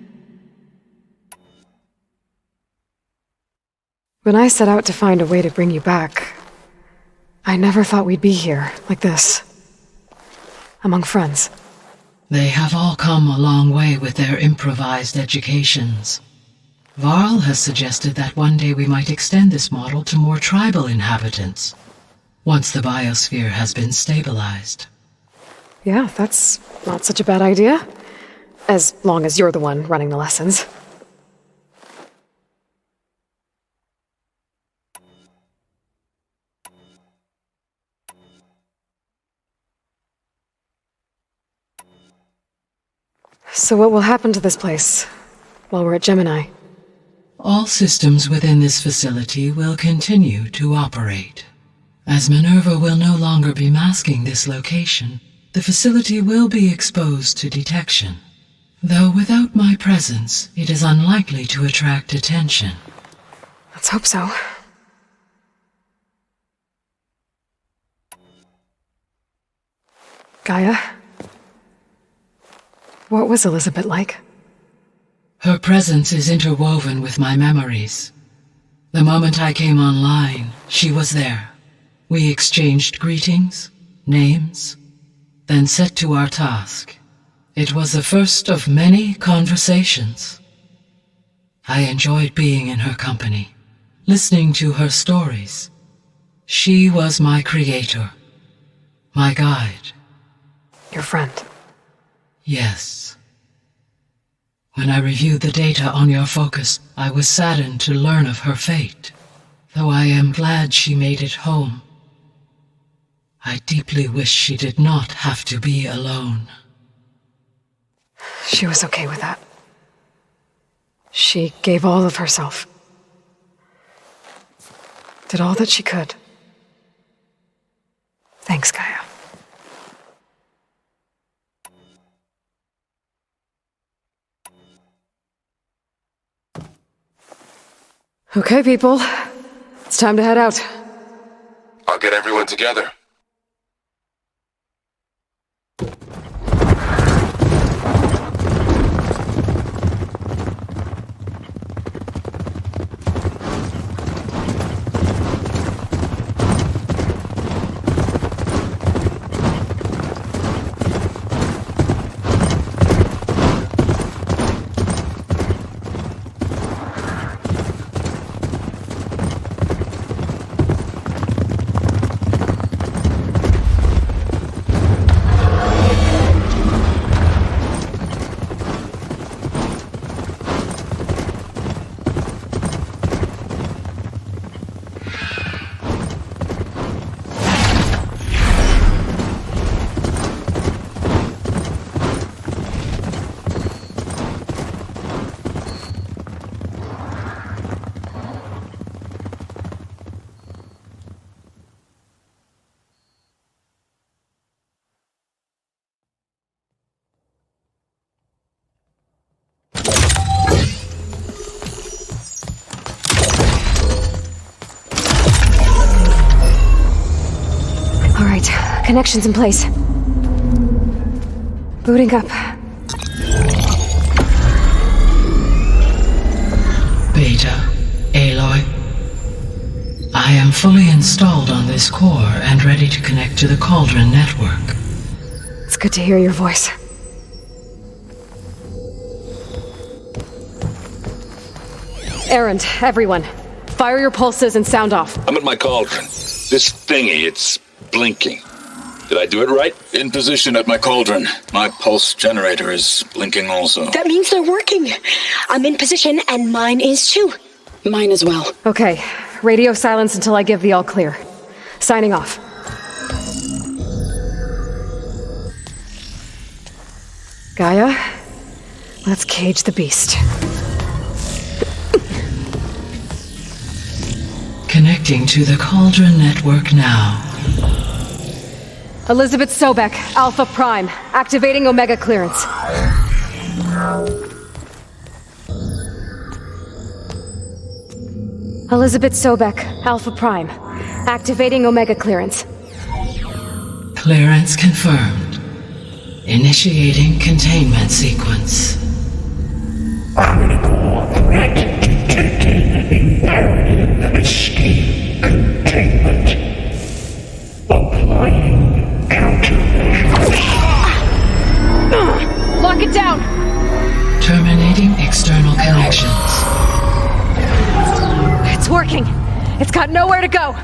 when I set out to find a way to bring you back, I never thought we'd be here, like this. Among friends. They have all come a long way with their improvised educations. Varl has suggested that one day we might extend this model to more tribal inhabitants, once the biosphere has been stabilized. Yeah, that's not such a bad idea. As long as you're the one running the lessons. So what will happen to this place while we're at Gemini? All systems within this facility will continue to operate. As Minerva will no longer be masking this location, the facility will be exposed to detection. Though without my presence, it is unlikely to attract attention. Let's hope so. Gaia? What was Elizabeth like? Her presence is interwoven with my memories. The moment I came online, she was there. We exchanged greetings, names, then set to our task. It was the first of many conversations. I enjoyed being in her company, listening to her stories. She was my creator, my guide. Your friend? Yes. When I reviewed the data on your focus, I was saddened to learn of her fate, though I am glad she made it home. I deeply wish she did not have to be alone. She was okay with that. She gave all of herself. Did all that she could. Thanks, Gaia. Okay, people. It's time to head out. I'll get everyone together. Connections in place. Booting up. Beta, Aloy. I am fully installed on this core and ready to connect to the Cauldron network. It's good to hear your voice. Errand, everyone. Fire your pulses and sound off. I'm at my cauldron. This thingy, it's blinking. Did I do it right? In position at my cauldron. My pulse generator is blinking also. That means they're working. I'm in position, and mine is too. Mine as well. Okay. Radio silence until I give the all clear. Signing off. Gaia, let's cage the beast. Connecting to the Cauldron network now. Elizabeth Sobek, Alpha Prime, activating Omega clearance. Elizabeth Sobek, Alpha Prime, activating Omega clearance. Clearance confirmed. Initiating containment sequence. Critical threat detected. Imperative escape containment. Applying countermeasures. Lock it down! Terminating external connections. It's working! It's got nowhere to go!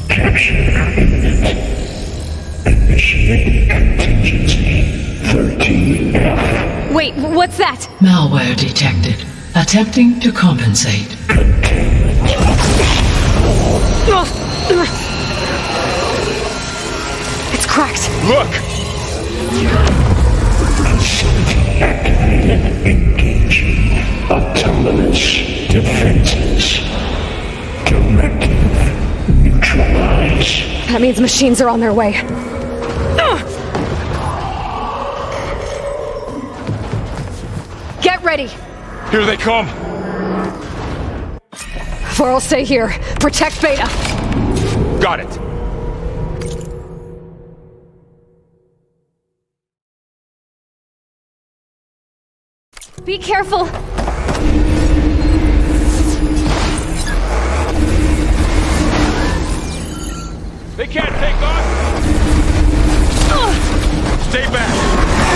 Capture imminent. Initiating contingency 13F. Wait, what's that? Malware detected. Attempting to compensate. It's cracked. Look! Facility activated. Engaging autonomous defenses. Directive neutralize. That means machines are on their way. Get ready! Here they come! Vor'll stay here. Protect Beta. Got it. Be careful! They can't take us! Stay back!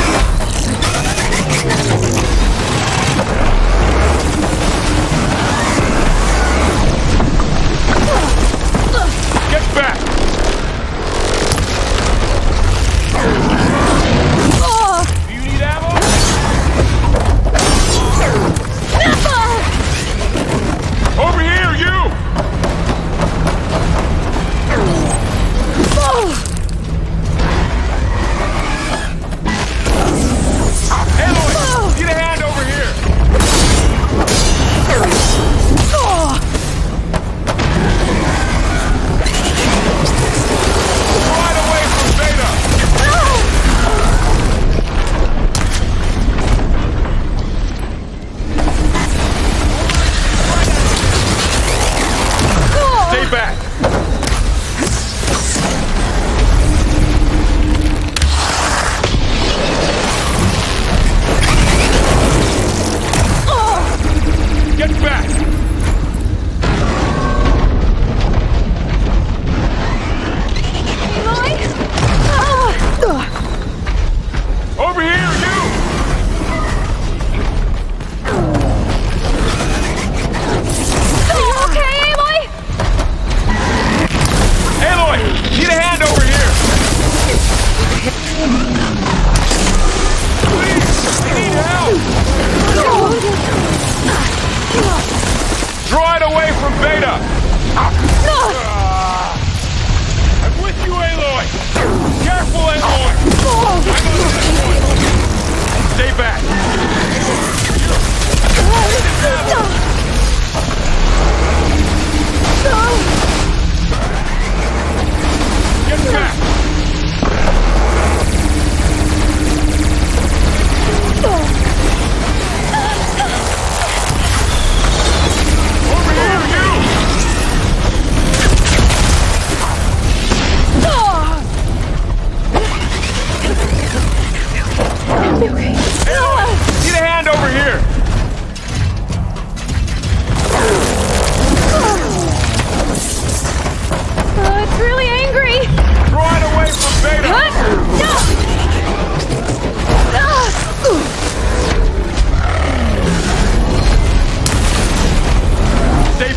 Stay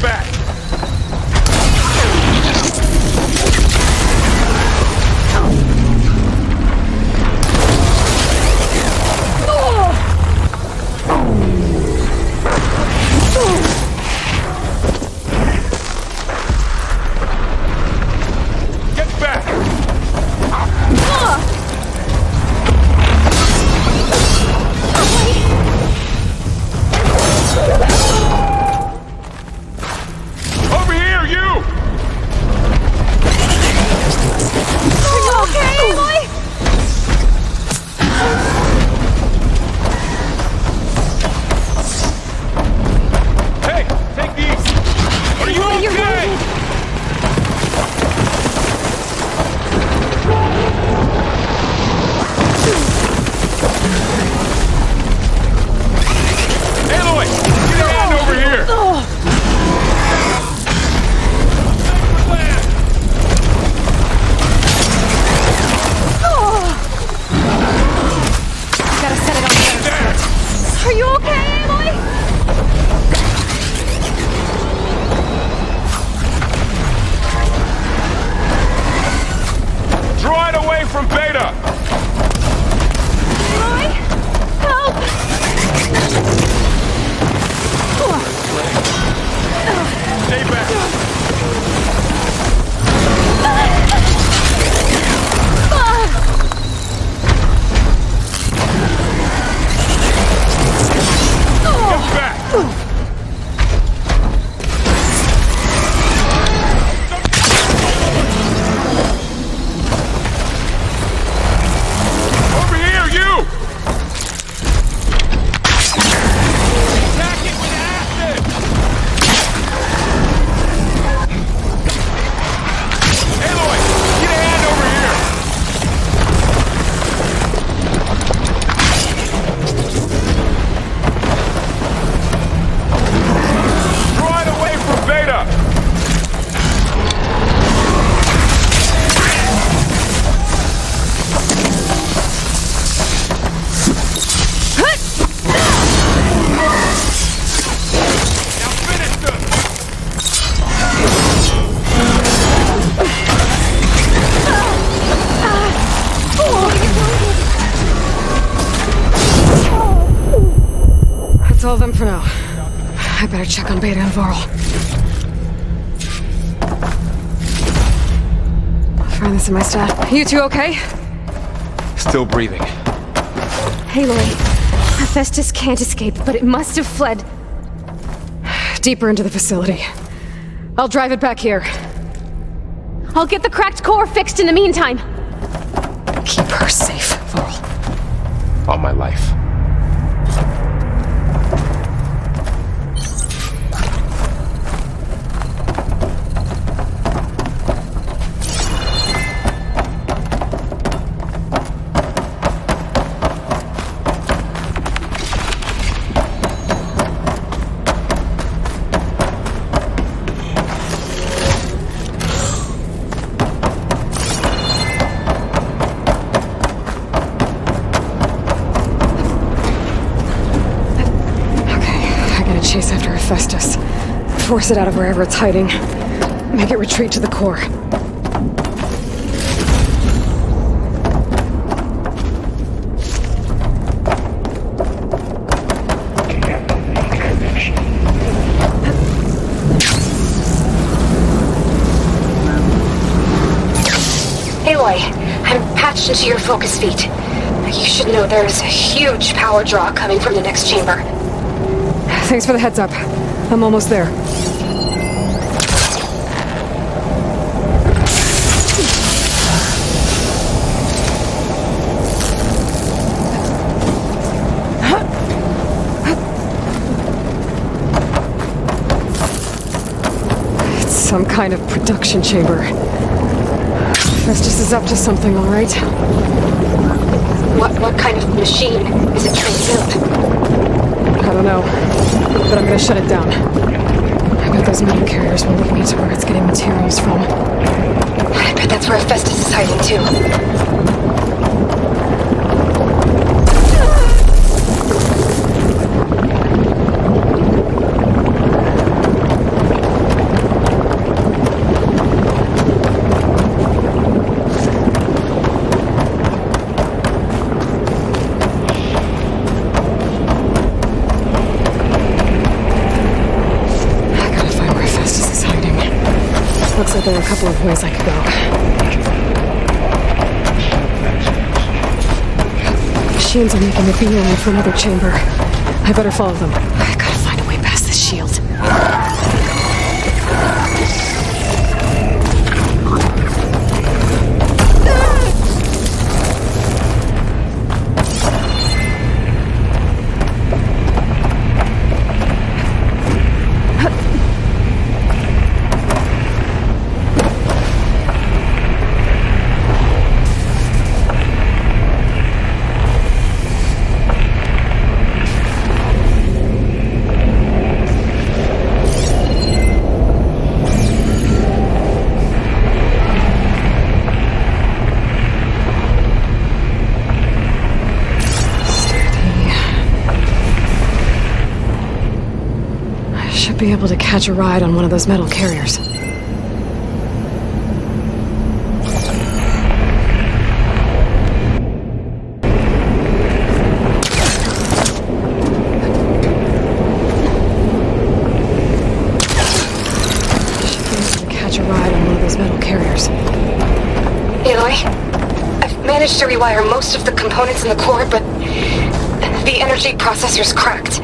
back! Get back! Over here, you! Are you okay, Aloy? Hey, take these! Are you okay? Aloy, get your hand over here! Gotta set it on there. Are you okay, Aloy? Draw it away from Beta! Aloy? Help! Stay back! Get back! Over here, you! Attack it with acid! Aloy, get a hand over here! Draw it away from Beta! That's all of them for now. I better check on Beta and Varl. I'll find this in my stat. You two okay? Still breathing. Aloy, Hephaestus can't escape, but it must have fled deeper into the facility. I'll drive it back here. I'll get the cracked core fixed in the meantime. Keep her safe, Varl. On my life. Chase after Hephaestus. Force it out of wherever it's hiding. Make it retreat to the core. Aloy, I'm patched into your focus feed. You should know there is a huge power draw coming from the next chamber. Thanks for the heads up. I'm almost there. It's some kind of production chamber. Festus is up to something, all right? What kind of machine is it trying to build? I don't know, but I'm gonna shut it down. I bet those metal carriers will lead me to where it's getting materials from. I bet that That's where Festus is hiding too. Looks like there are a couple of ways I could go. Machines are making a beeline for another chamber. I better follow them. I gotta find a way past this shield. Be able to catch a ride on one of those metal carriers. Aloy, I've managed to rewire most of the components in the core, but the energy processor's cracked.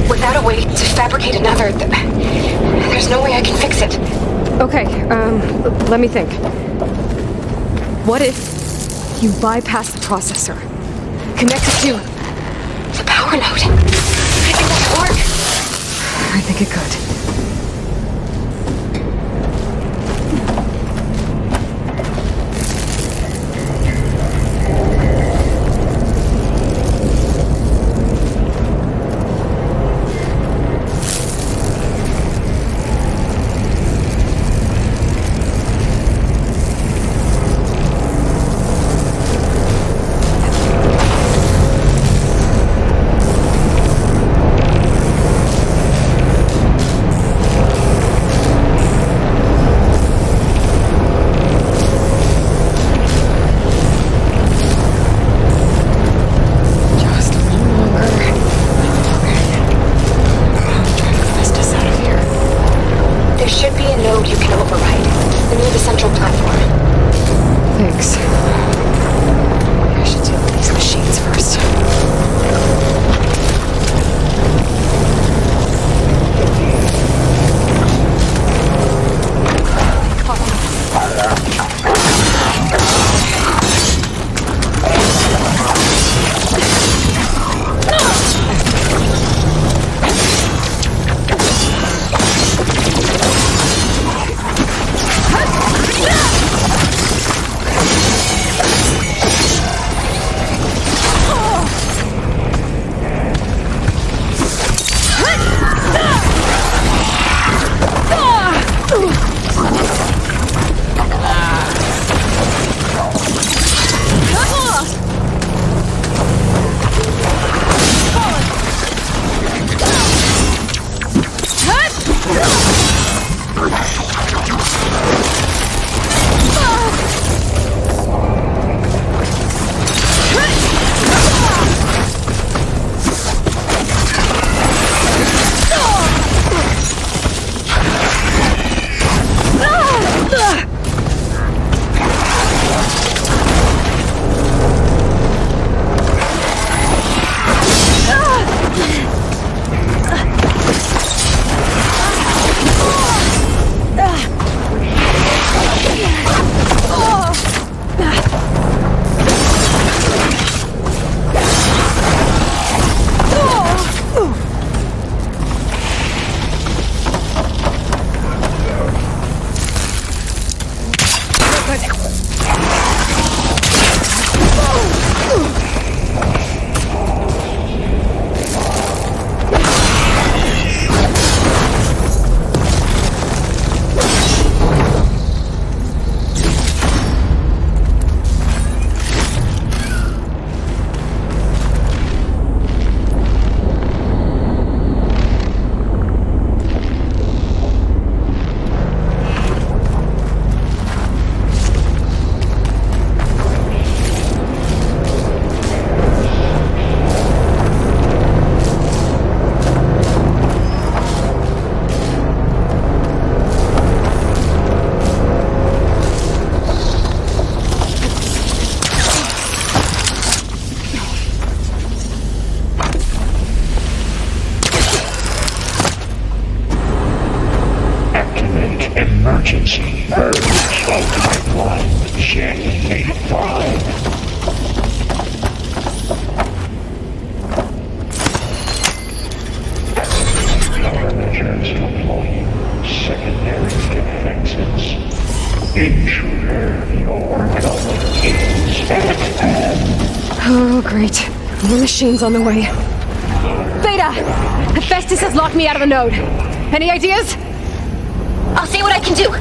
Without a way to fabricate another, there's no way I can fix it. Okay, let me think. What if you bypass the processor? Connect it to the power node. I think that could work. I think it could. Countermeasures deploying secondary defenses. Intruder, your color is at hand. Oh, great. More machines on the way. Beta! Hephaestus has locked me out of the node. Any ideas? I'll see what I can do.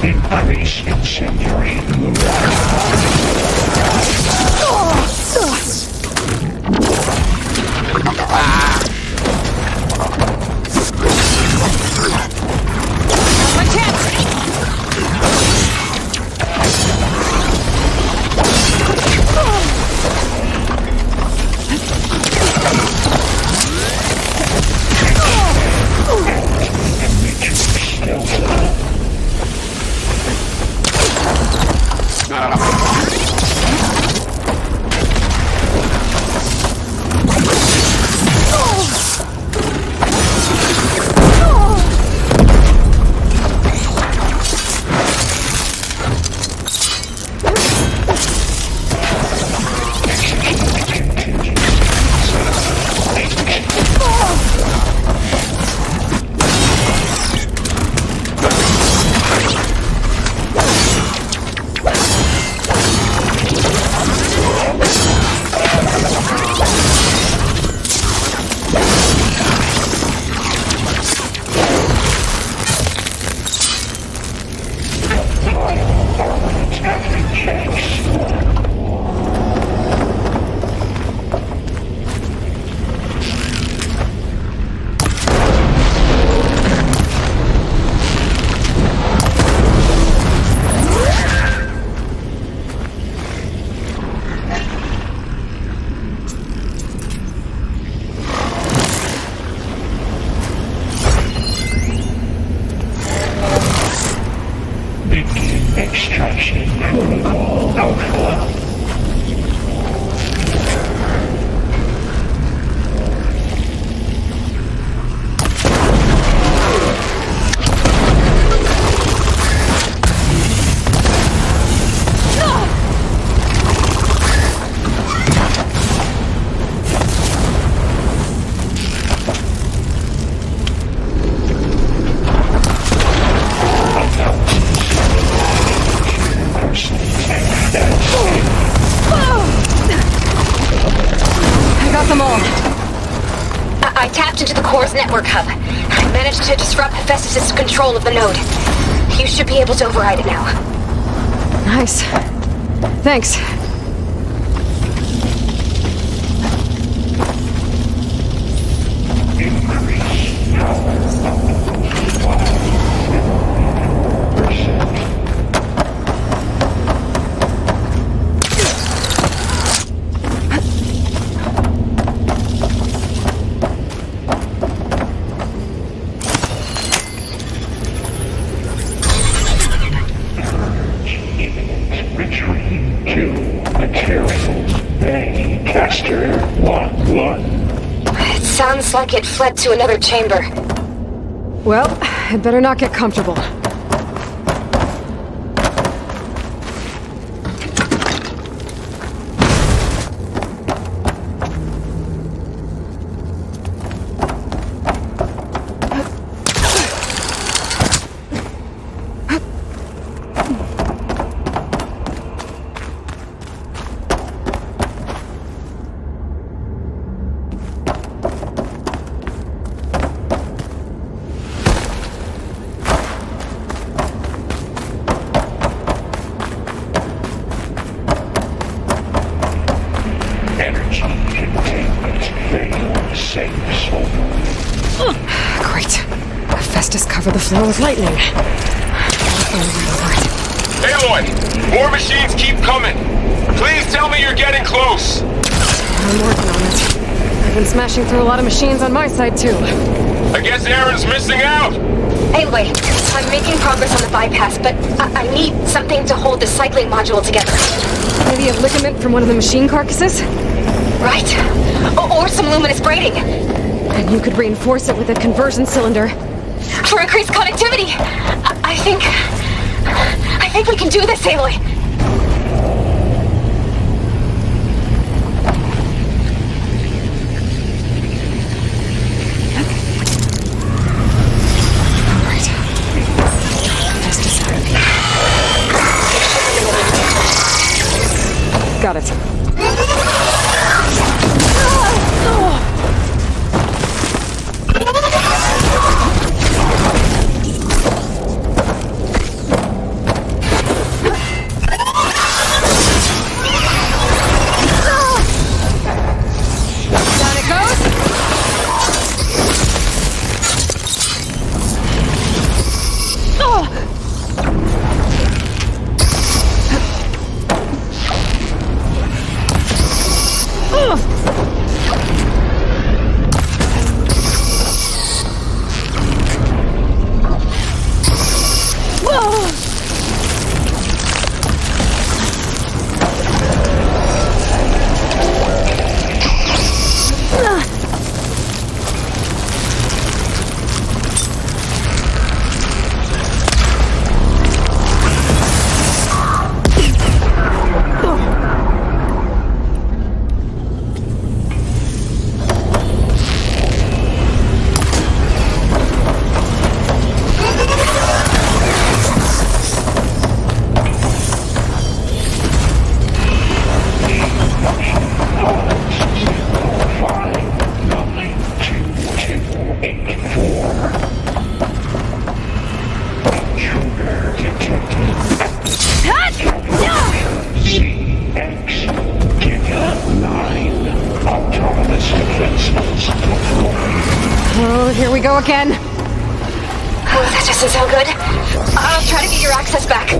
Increase incendiary My chance! extraction protocol alpha. I tapped into the core's network hub. I managed to disrupt Hephaestus' control of the node. You should be able to override it now. Nice. Thanks. Sounds like it fled to another chamber. Well, it better not get comfortable. for the flow of lightning. Aloy! More machines keep coming! Please tell me you're getting close! I'm working on it. I've been smashing through a lot of machines on my side, too. I guess Aaron's missing out! Anyway, I'm making progress on the bypass, but I need something to hold the cycling module together. Maybe a ligament from one of the machine carcasses? Right. Or some luminous braiding. And you could reinforce it with a conversion cylinder. For increased connectivity. I think we can do this, Aloy. Got it. Oh, here we go again. Oh, that doesn't sound good. I'll try to get your access back.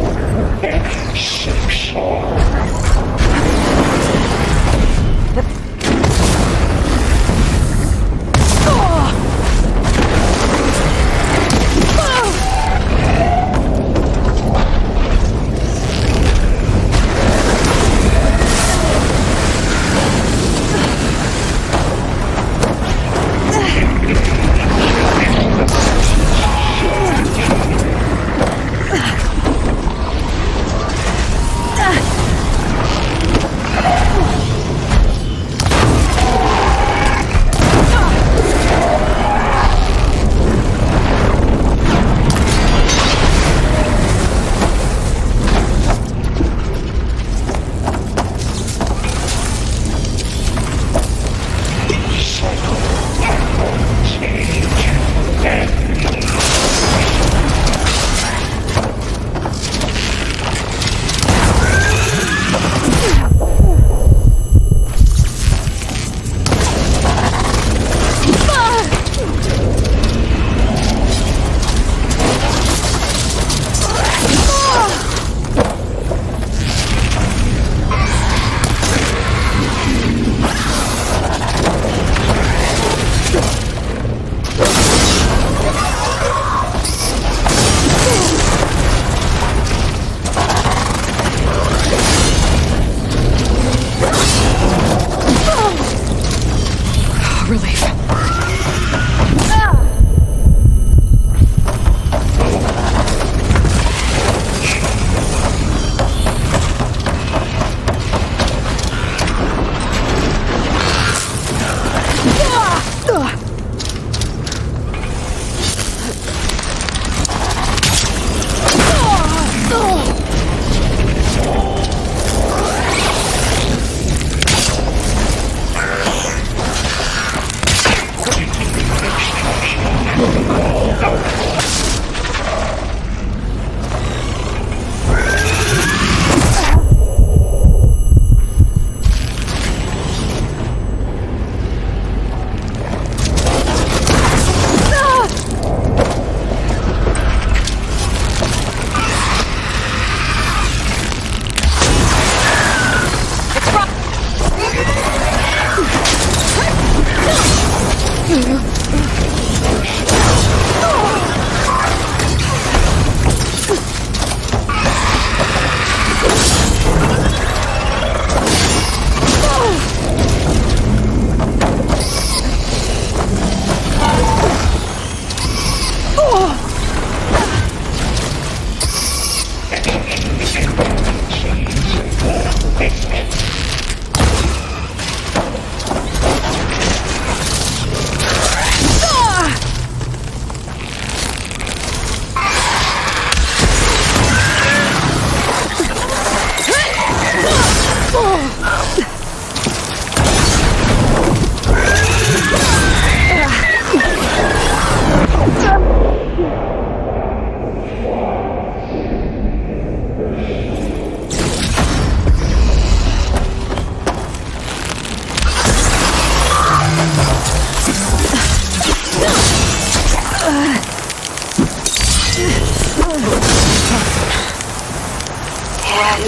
And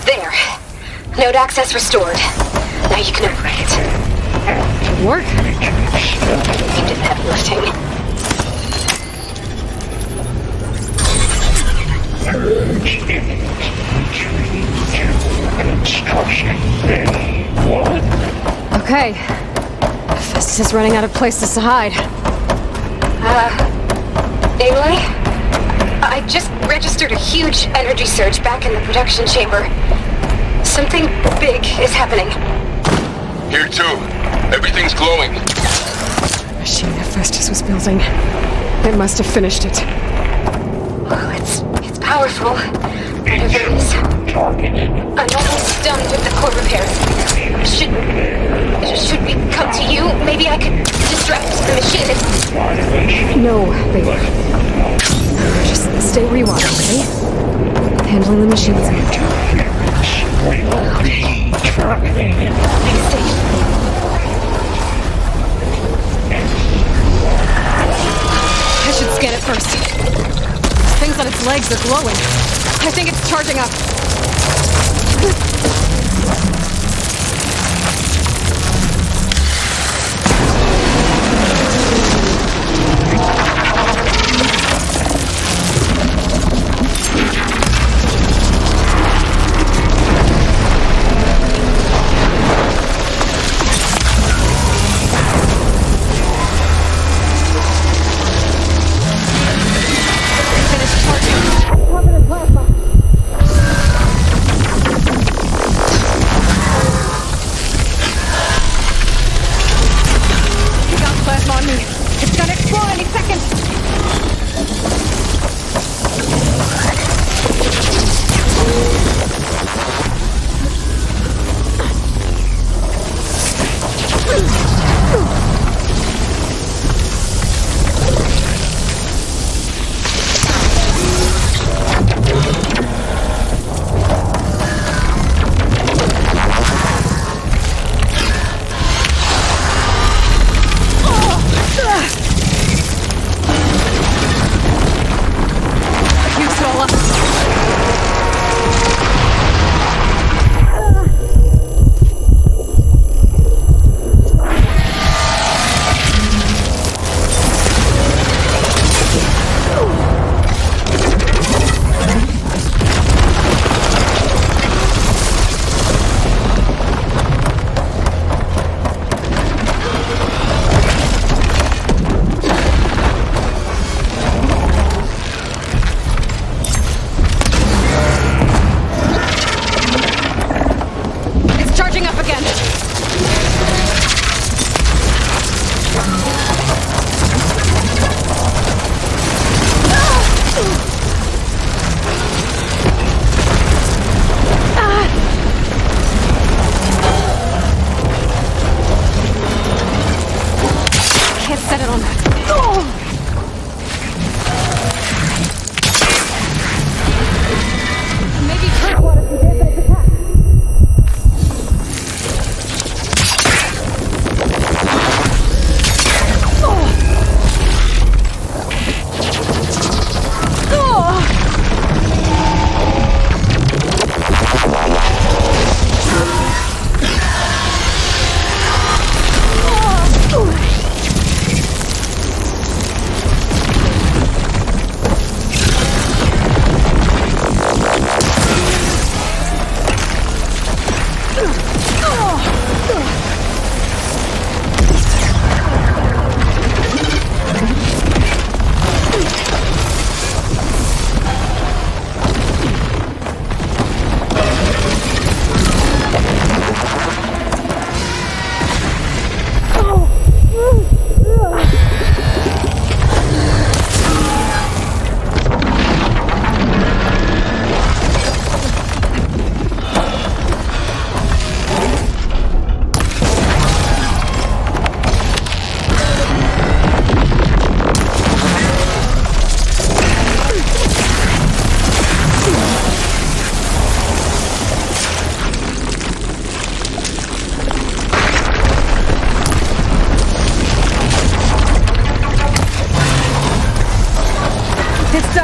there. Node access restored. Now you can operate it. Good work. You did the heavy lifting. Purge imminent. Retreat to construction bay 1. Okay. Festus is running out of places to hide. Aloy? I just registered a huge energy surge back in the production chamber. Something big is happening. Here too. Everything's glowing. Machine that Festus was building. They must have finished it. Oh, it's powerful. Whatever it is. I'm almost done with the core repairs. Should we come to you? Maybe I could distract the machine. No, baby. Just stay where you are, okay? Handling the machines. Will be terminated. I should scan it first. Things on its legs are glowing. I think it's charging up.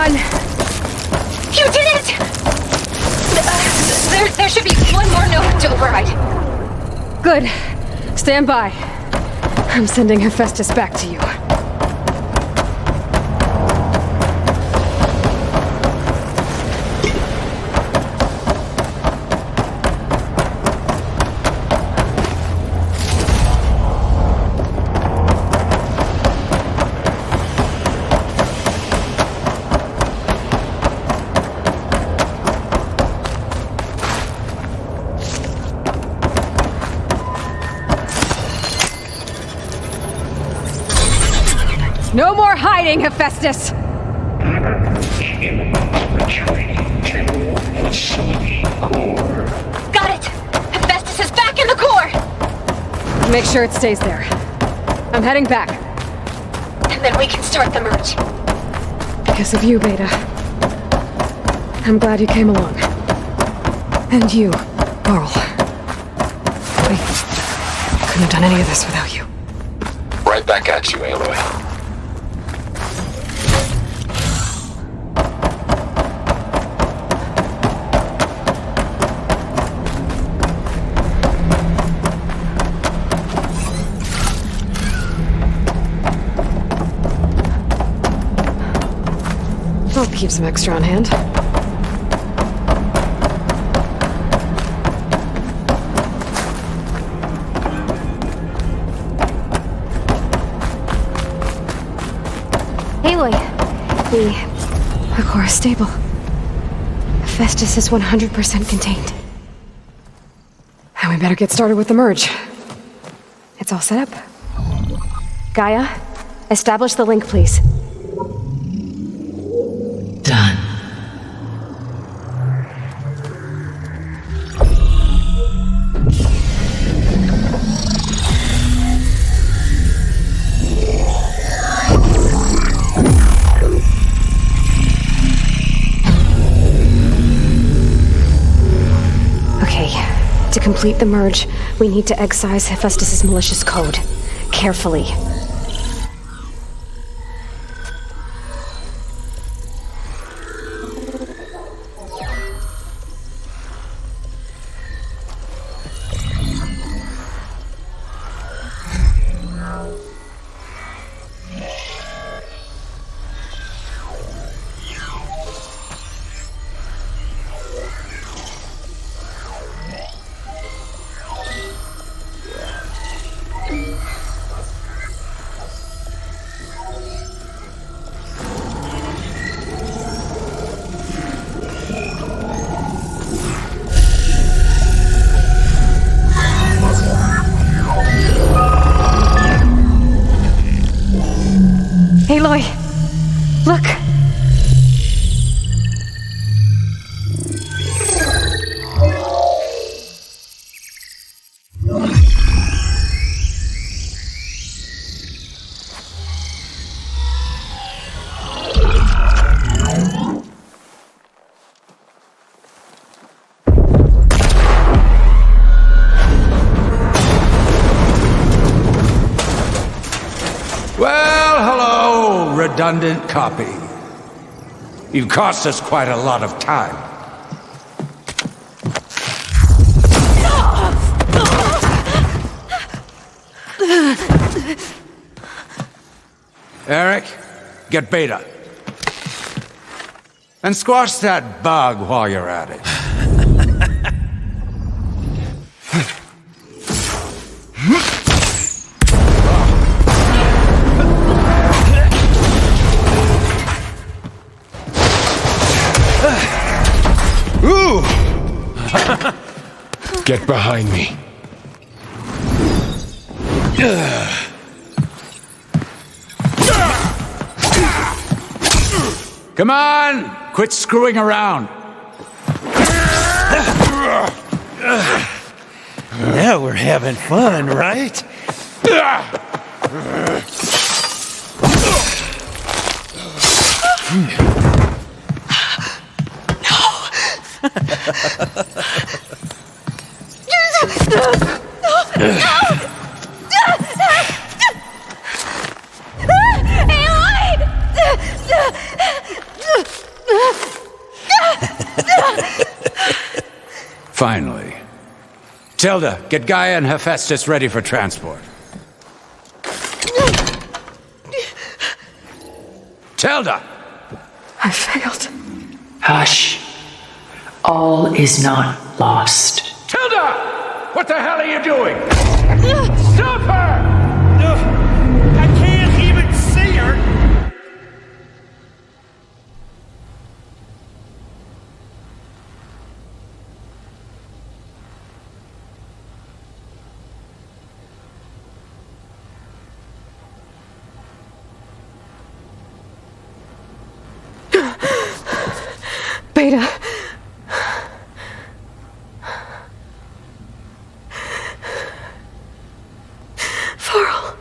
done. You did it! There should be one more node to override. Good. Stand by. I'm sending Hephaestus back to you. No more hiding, Hephaestus! Got it! Hephaestus is back in the core! Make sure it stays there. I'm heading back. And then we can start the merge. Because of you, Beta. I'm glad you came along. And you, Carl. I couldn't have done any of this without you. Right back at you, Aloy. I'll keep some extra on hand. Aloy, The core is stable. Hephaestus is 100% contained. And we better get started with the merge. It's all set up. Gaia, establish the link, please. Done. Okay, to complete the merge, we need to excise Hephaestus' malicious code. Carefully. Aloy, look! Well, hello, redundant copy. You've cost us quite a lot of time. Eric, get Beta. And squash that bug while you're at it. Ooh! Get behind me. Come on! Quit screwing around. Now we're having fun, right? Finally. Tilda, get Gaia and Hephaestus ready for transport. Tilda! I failed. Hush. All is not lost. Tilda! What the hell are you doing? Stop her! I can't even see her! Beta. Varl.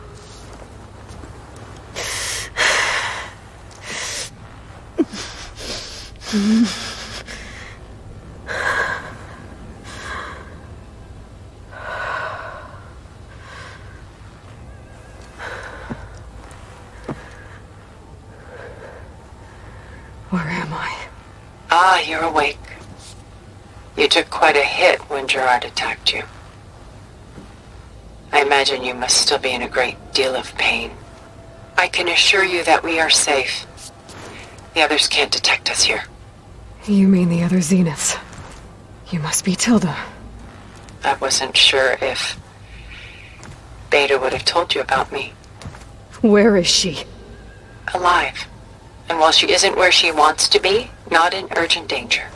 Where am I? Ah, you're awake. You took quite a hit when Gerard attacked you. I imagine you must still be in a great deal of pain. I can assure you that we are safe. The others can't detect us here. You mean the other Zeniths? You must be Tilda. I wasn't sure if Beta would have told you about me. Where is she? Alive. And while she isn't where she wants to be, not in urgent danger.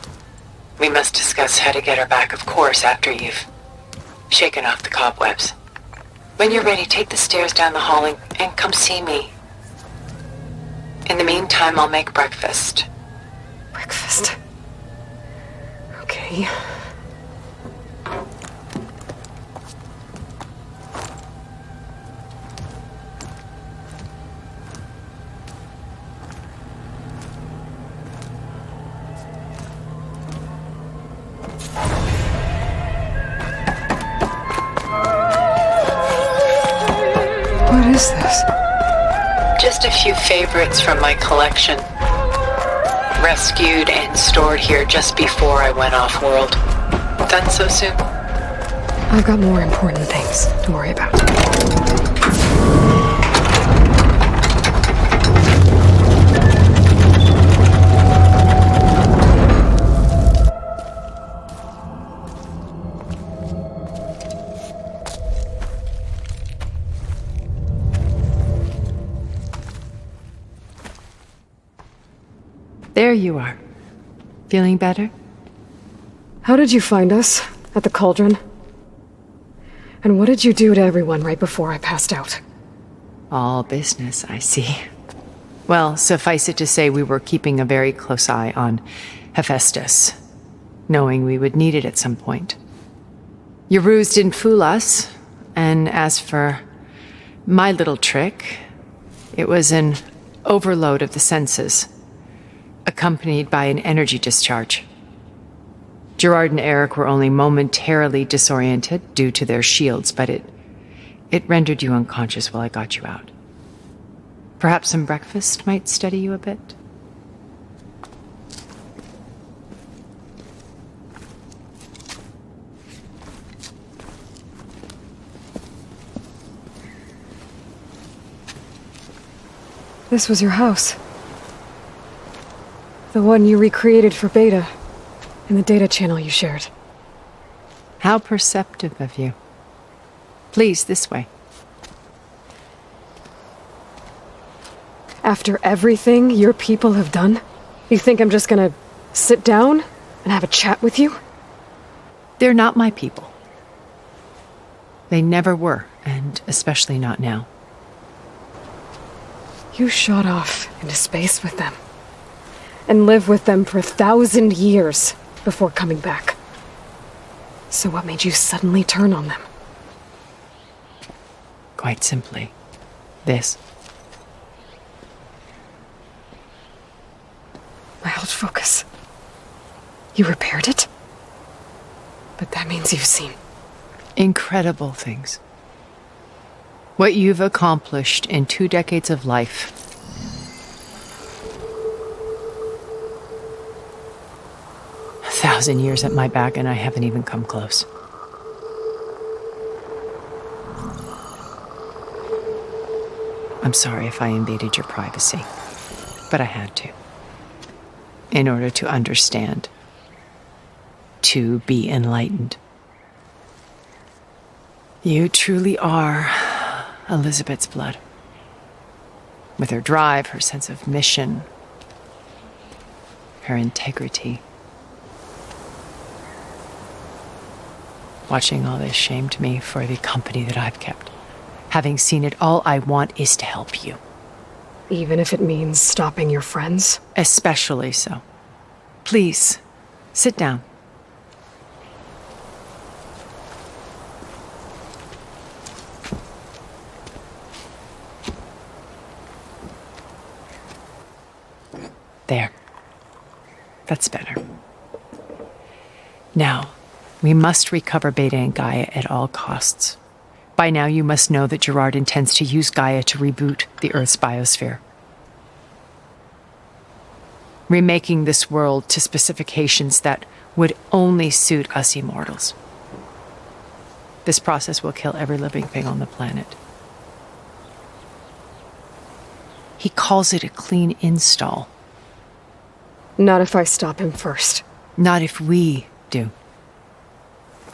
We must discuss how to get her back, of course, after you've shaken off the cobwebs. When you're ready, take the stairs down the hall and come see me. In the meantime, I'll make breakfast. Breakfast? Okay. What is this? Just a few favorites from my collection. Rescued and stored here just before I went off-world. Done so soon? I've got more important things to worry about. There you are. Feeling better? How did you find us? At the cauldron? And what did you do to everyone right before I passed out? All business, I see. Well, suffice it to say we were keeping a very close eye on Hephaestus, knowing we would need it at some point. Your ruse didn't fool us, and as for my little trick, it was an overload of the senses, accompanied by an energy discharge. Gerard and Eric were only momentarily disoriented due to their shields, but it rendered you unconscious while I got you out. Perhaps some breakfast might steady you a bit? This was your house. The one you recreated for Beta, in the data channel you shared. How perceptive of you. Please, this way. After everything your people have done, you think I'm just gonna sit down and have a chat with you? They're not my people. They never were, and especially not now. You shot off into space with them, and lived with them for 1,000 years before coming back. So what made you suddenly turn on them? Quite simply, this. My old focus. You repaired it? But that means you've seen incredible things. What you've accomplished in 2 decades of life. 1,000 years at my back and I haven't even come close. I'm sorry if I invaded your privacy, but I had to. In order to understand. To be enlightened. You truly are Elizabeth's blood. With her drive, her sense of mission, her integrity. Watching all this shamed me for the company that I've kept. Having seen it, all I want is to help you. Even if it means stopping your friends? Especially so. Please, sit down. There. That's better. Now, we must recover Beta and Gaia at all costs. By now, you must know that Gerard intends to use Gaia to reboot the Earth's biosphere. Remaking this world to specifications that would only suit us immortals. This process will kill every living thing on the planet. He calls it a clean install. Not if I stop him first. Not if we do.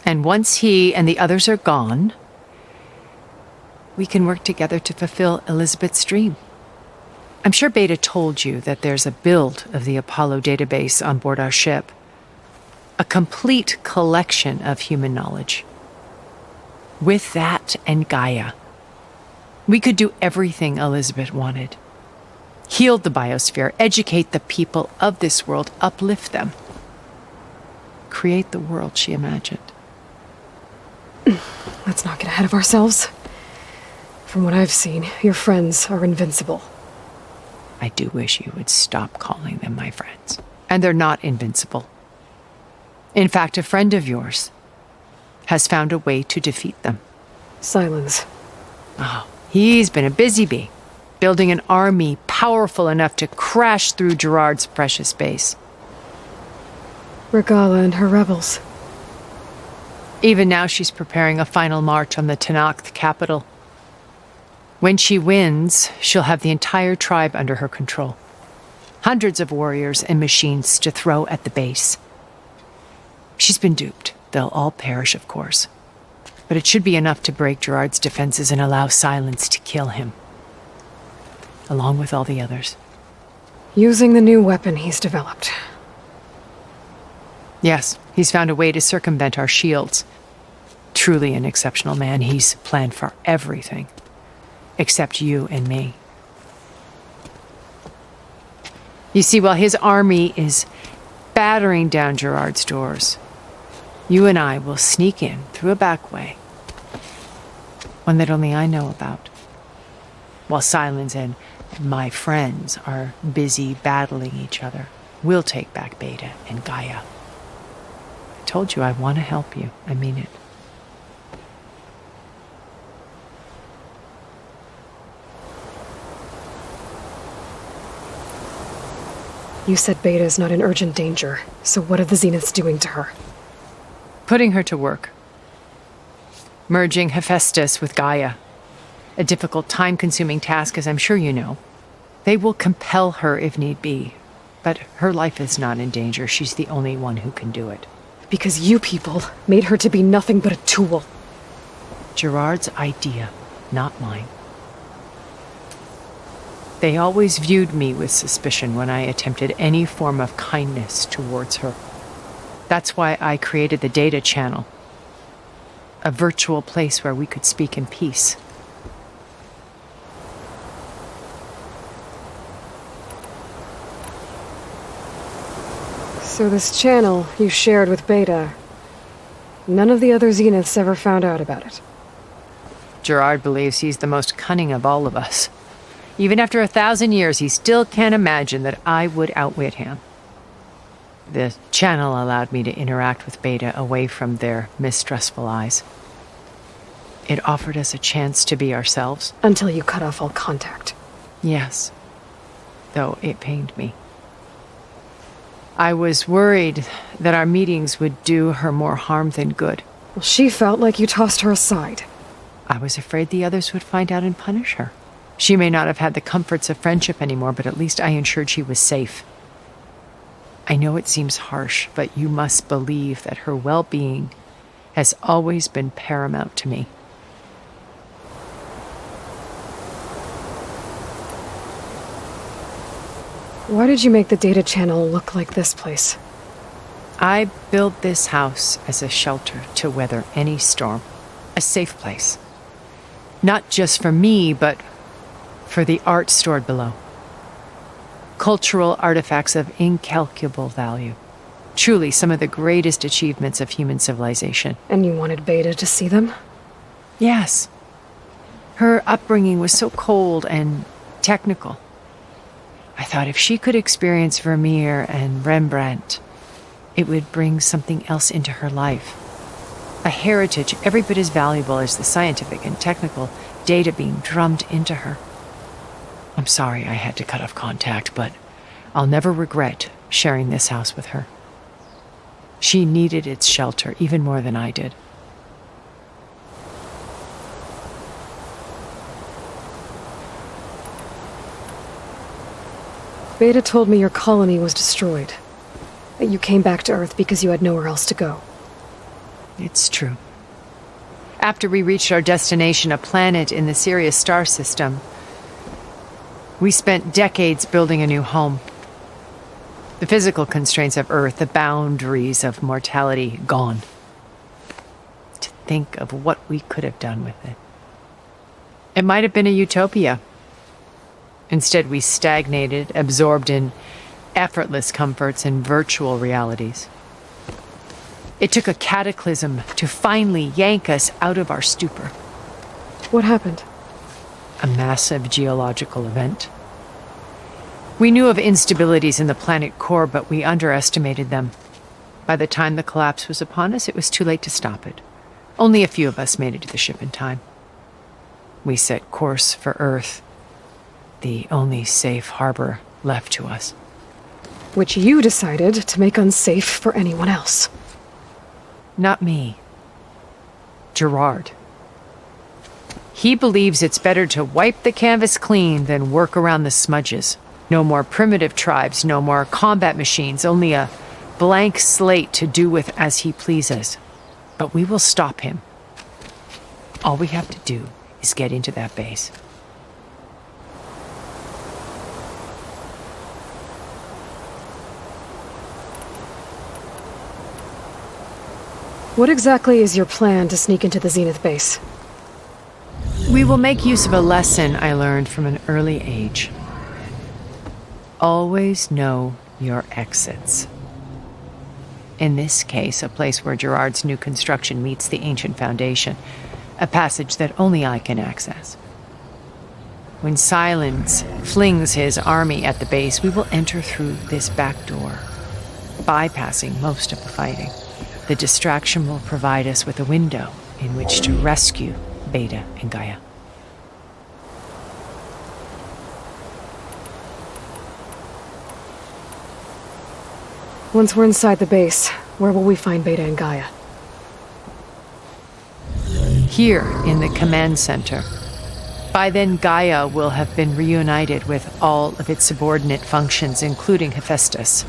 And once he and the others are gone, we can work together to fulfill Elizabeth's dream. I'm sure Beta told you that there's a build of the Apollo database on board our ship. A complete collection of human knowledge. With that and Gaia, we could do everything Elizabeth wanted. Heal the biosphere, educate the people of this world, uplift them. Create the world she imagined. Let's not get ahead of ourselves. From what I've seen, your friends are invincible. I do wish you would stop calling them my friends. And they're not invincible. In fact, a friend of yours has found a way to defeat them. Silence. Oh, he's been a busy bee, building an army powerful enough to crash through Gerard's precious base. Regala and her rebels. Even now she's preparing a final march on the Tenakth capital. When she wins, she'll have the entire tribe under her control. Hundreds of warriors and machines to throw at the base. She's been duped. They'll all perish, of course. But it should be enough to break Gerard's defenses and allow Silence to kill him. Along with all the others. Using the new weapon he's developed. Yes, he's found a way to circumvent our shields. Truly an exceptional man. He's planned for everything. Except you and me. You see, while his army is battering down Gerard's doors, you and I will sneak in through a back way. One that only I know about. While Silence and my friends are busy battling each other, we'll take back Beta and Gaia. I told you I want to help you. I mean it. You said Beta is not in urgent danger, so what are the Zeniths doing to her? Putting her to work. Merging Hephaestus with Gaia. A difficult, time-consuming task, as I'm sure you know. They will compel her if need be, but her life is not in danger. She's the only one who can do it. Because you people made her to be nothing but a tool. Gerard's idea, not mine. They always viewed me with suspicion when I attempted any form of kindness towards her. That's why I created the data channel. A virtual place where we could speak in peace. So this channel you shared with Beta, none of the other Zeniths ever found out about it. Gerard believes he's the most cunning of all of us. Even after 1,000 years, he still can't imagine that I would outwit him. The channel allowed me to interact with Beta away from their mistrustful eyes. It offered us a chance to be ourselves. Until you cut off all contact. Yes. Though it pained me. I was worried that our meetings would do her more harm than good. Well, she felt like you tossed her aside. I was afraid the others would find out and punish her. She may not have had the comforts of friendship anymore, but at least I ensured she was safe. I know it seems harsh, but you must believe that her well-being has always been paramount to me. Why did you make the data channel look like this place? I built this house as a shelter to weather any storm. A safe place. Not just for me, but for the art stored below. Cultural artifacts of incalculable value. Truly some of the greatest achievements of human civilization. And you wanted Beta to see them? Yes. Her upbringing was so cold and technical. I thought if she could experience Vermeer and Rembrandt, it would bring something else into her life. A heritage every bit as valuable as the scientific and technical data being drummed into her. I'm sorry I had to cut off contact, but I'll never regret sharing this house with her. She needed its shelter even more than I did. Beta told me your colony was destroyed. That you came back to Earth because you had nowhere else to go. It's true. After we reached our destination, a planet in the Sirius star system, we spent decades building a new home. The physical constraints of Earth, the boundaries of mortality, gone. To think of what we could have done with it. It might have been a utopia. Instead, we stagnated, absorbed in effortless comforts and virtual realities. It took a cataclysm to finally yank us out of our stupor. What happened? A massive geological event. We knew of instabilities in the planet core, but we underestimated them. By the time the collapse was upon us, it was too late to stop it. Only a few of us made it to the ship in time. We set course for Earth, the only safe harbor left to us. Which you decided to make unsafe for anyone else. Not me. Gerard. He believes it's better to wipe the canvas clean than work around the smudges. No more primitive tribes, no more combat machines, only a blank slate to do with as he pleases. But we will stop him. All we have to do is get into that base. What exactly is your plan to sneak into the Zenith base? We will make use of a lesson I learned from an early age. Always know your exits. In this case, a place where Gerard's new construction meets the ancient foundation, a passage that only I can access. When Silence flings his army at the base, we will enter through this back door, bypassing most of the fighting. The distraction will provide us with a window in which to rescue Beta and Gaia. Once we're inside the base, where will we find Beta and Gaia? Here in the command center. By then, Gaia will have been reunited with all of its subordinate functions, including Hephaestus.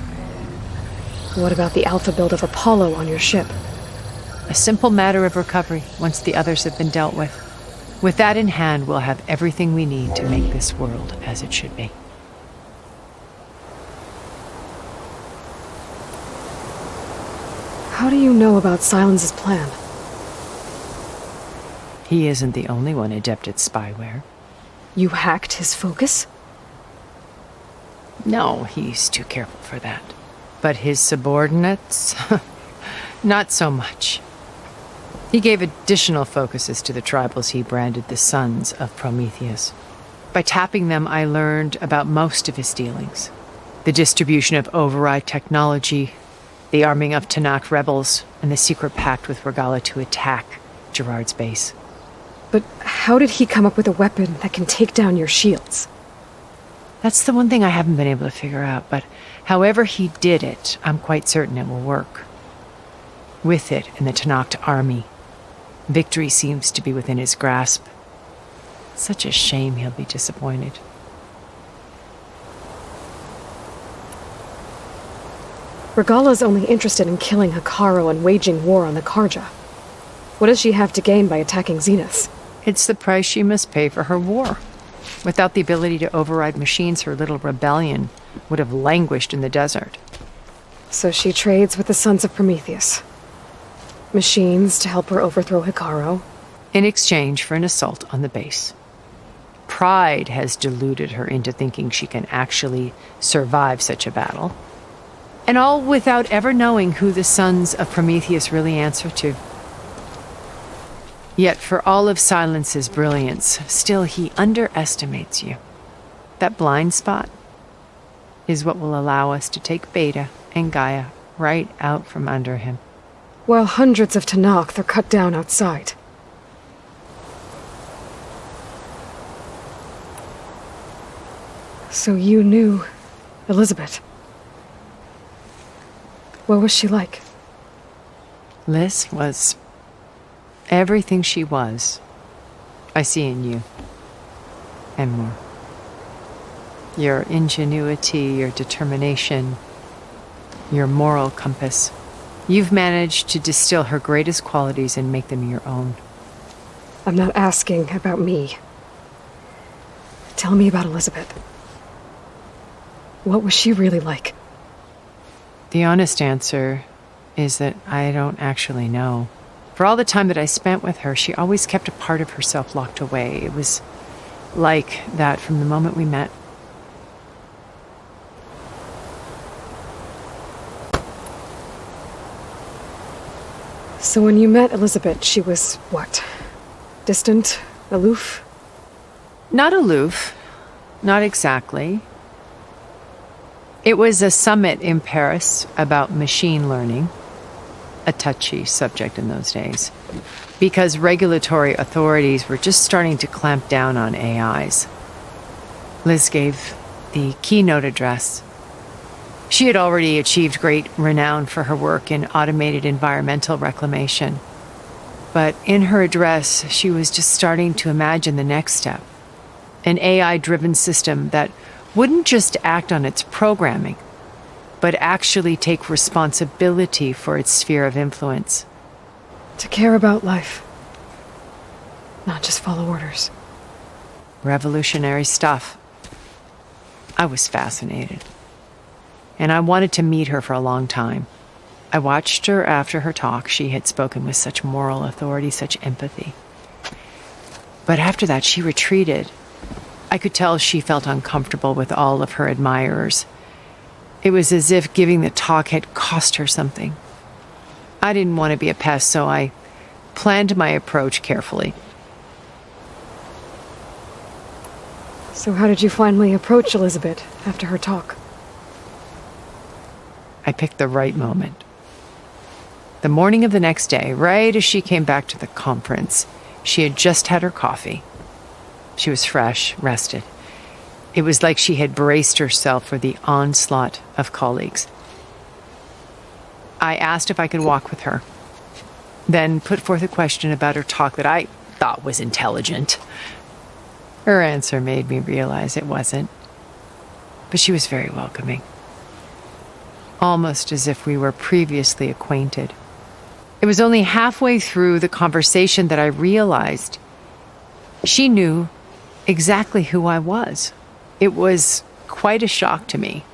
What about the alpha build of Apollo on your ship? A simple matter of recovery once the others have been dealt with. With that in hand, we'll have everything we need to make this world as it should be. How do you know about Silence's plan? He isn't the only one adept at spyware. You hacked his focus? No, he's too careful for that. But his subordinates? Not so much. He gave additional focuses to the tribals he branded the Sons of Prometheus. By tapping them, I learned about most of his dealings. The distribution of override technology, the arming of Tanakh rebels, and the secret pact with Regala to attack Gerard's base. But how did he come up with a weapon that can take down your shields? That's the one thing I haven't been able to figure out, but however he did it, I'm quite certain it will work. With it and the Tenakth army, victory seems to be within his grasp. Such a shame he'll be disappointed. Regala's only interested in killing Hekarro and waging war on the Karja. What does she have to gain by attacking Zenith? It's the price she must pay for her war. Without the ability to override machines, her little rebellion would have languished in the desert. So she trades with the Sons of Prometheus. Machines to help her overthrow Hekarro. In exchange for an assault on the base. Pride has deluded her into thinking she can actually survive such a battle. And all without ever knowing who the Sons of Prometheus really answer to. Yet for all of Silence's brilliance, still he underestimates you. That blind spot is what will allow us to take Beta and Gaia right out from under him. While hundreds of Tenakth are cut down outside. So you knew Elizabeth. What was she like? Liz was everything she was. I see in you. And more. Your ingenuity, your determination, your moral compass. You've managed to distill her greatest qualities and make them your own. I'm not asking about me. Tell me about Elizabeth. What was she really like? The honest answer is that I don't actually know. For all the time that I spent with her, she always kept a part of herself locked away. It was like that from the moment we met. So when you met Elizabeth, she was what? Distant? Aloof? Not aloof. Not exactly. It was a summit in Paris about machine learning, a touchy subject in those days, because regulatory authorities were just starting to clamp down on AIs. Liz gave the keynote address. She had already achieved great renown for her work in automated environmental reclamation. But in her address, she was just starting to imagine the next step. An AI-driven system that wouldn't just act on its programming, but actually take responsibility for its sphere of influence. To care about life. Not just follow orders. Revolutionary stuff. I was fascinated. And I wanted to meet her for a long time. I watched her after her talk. She had spoken with such moral authority, such empathy. But after that, she retreated. I could tell she felt uncomfortable with all of her admirers. It was as if giving the talk had cost her something. I didn't want to be a pest, so I planned my approach carefully. So how did you finally approach Elizabeth after her talk? I picked the right moment. The morning of the next day, right as she came back to the conference, she had just had her coffee. She was fresh, rested. It was like she had braced herself for the onslaught of colleagues. I asked if I could walk with her, then put forth a question about her talk that I thought was intelligent. Her answer made me realize it wasn't, but she was very welcoming. Almost as if we were previously acquainted. It was only halfway through the conversation that I realized she knew exactly who I was. It was quite a shock to me.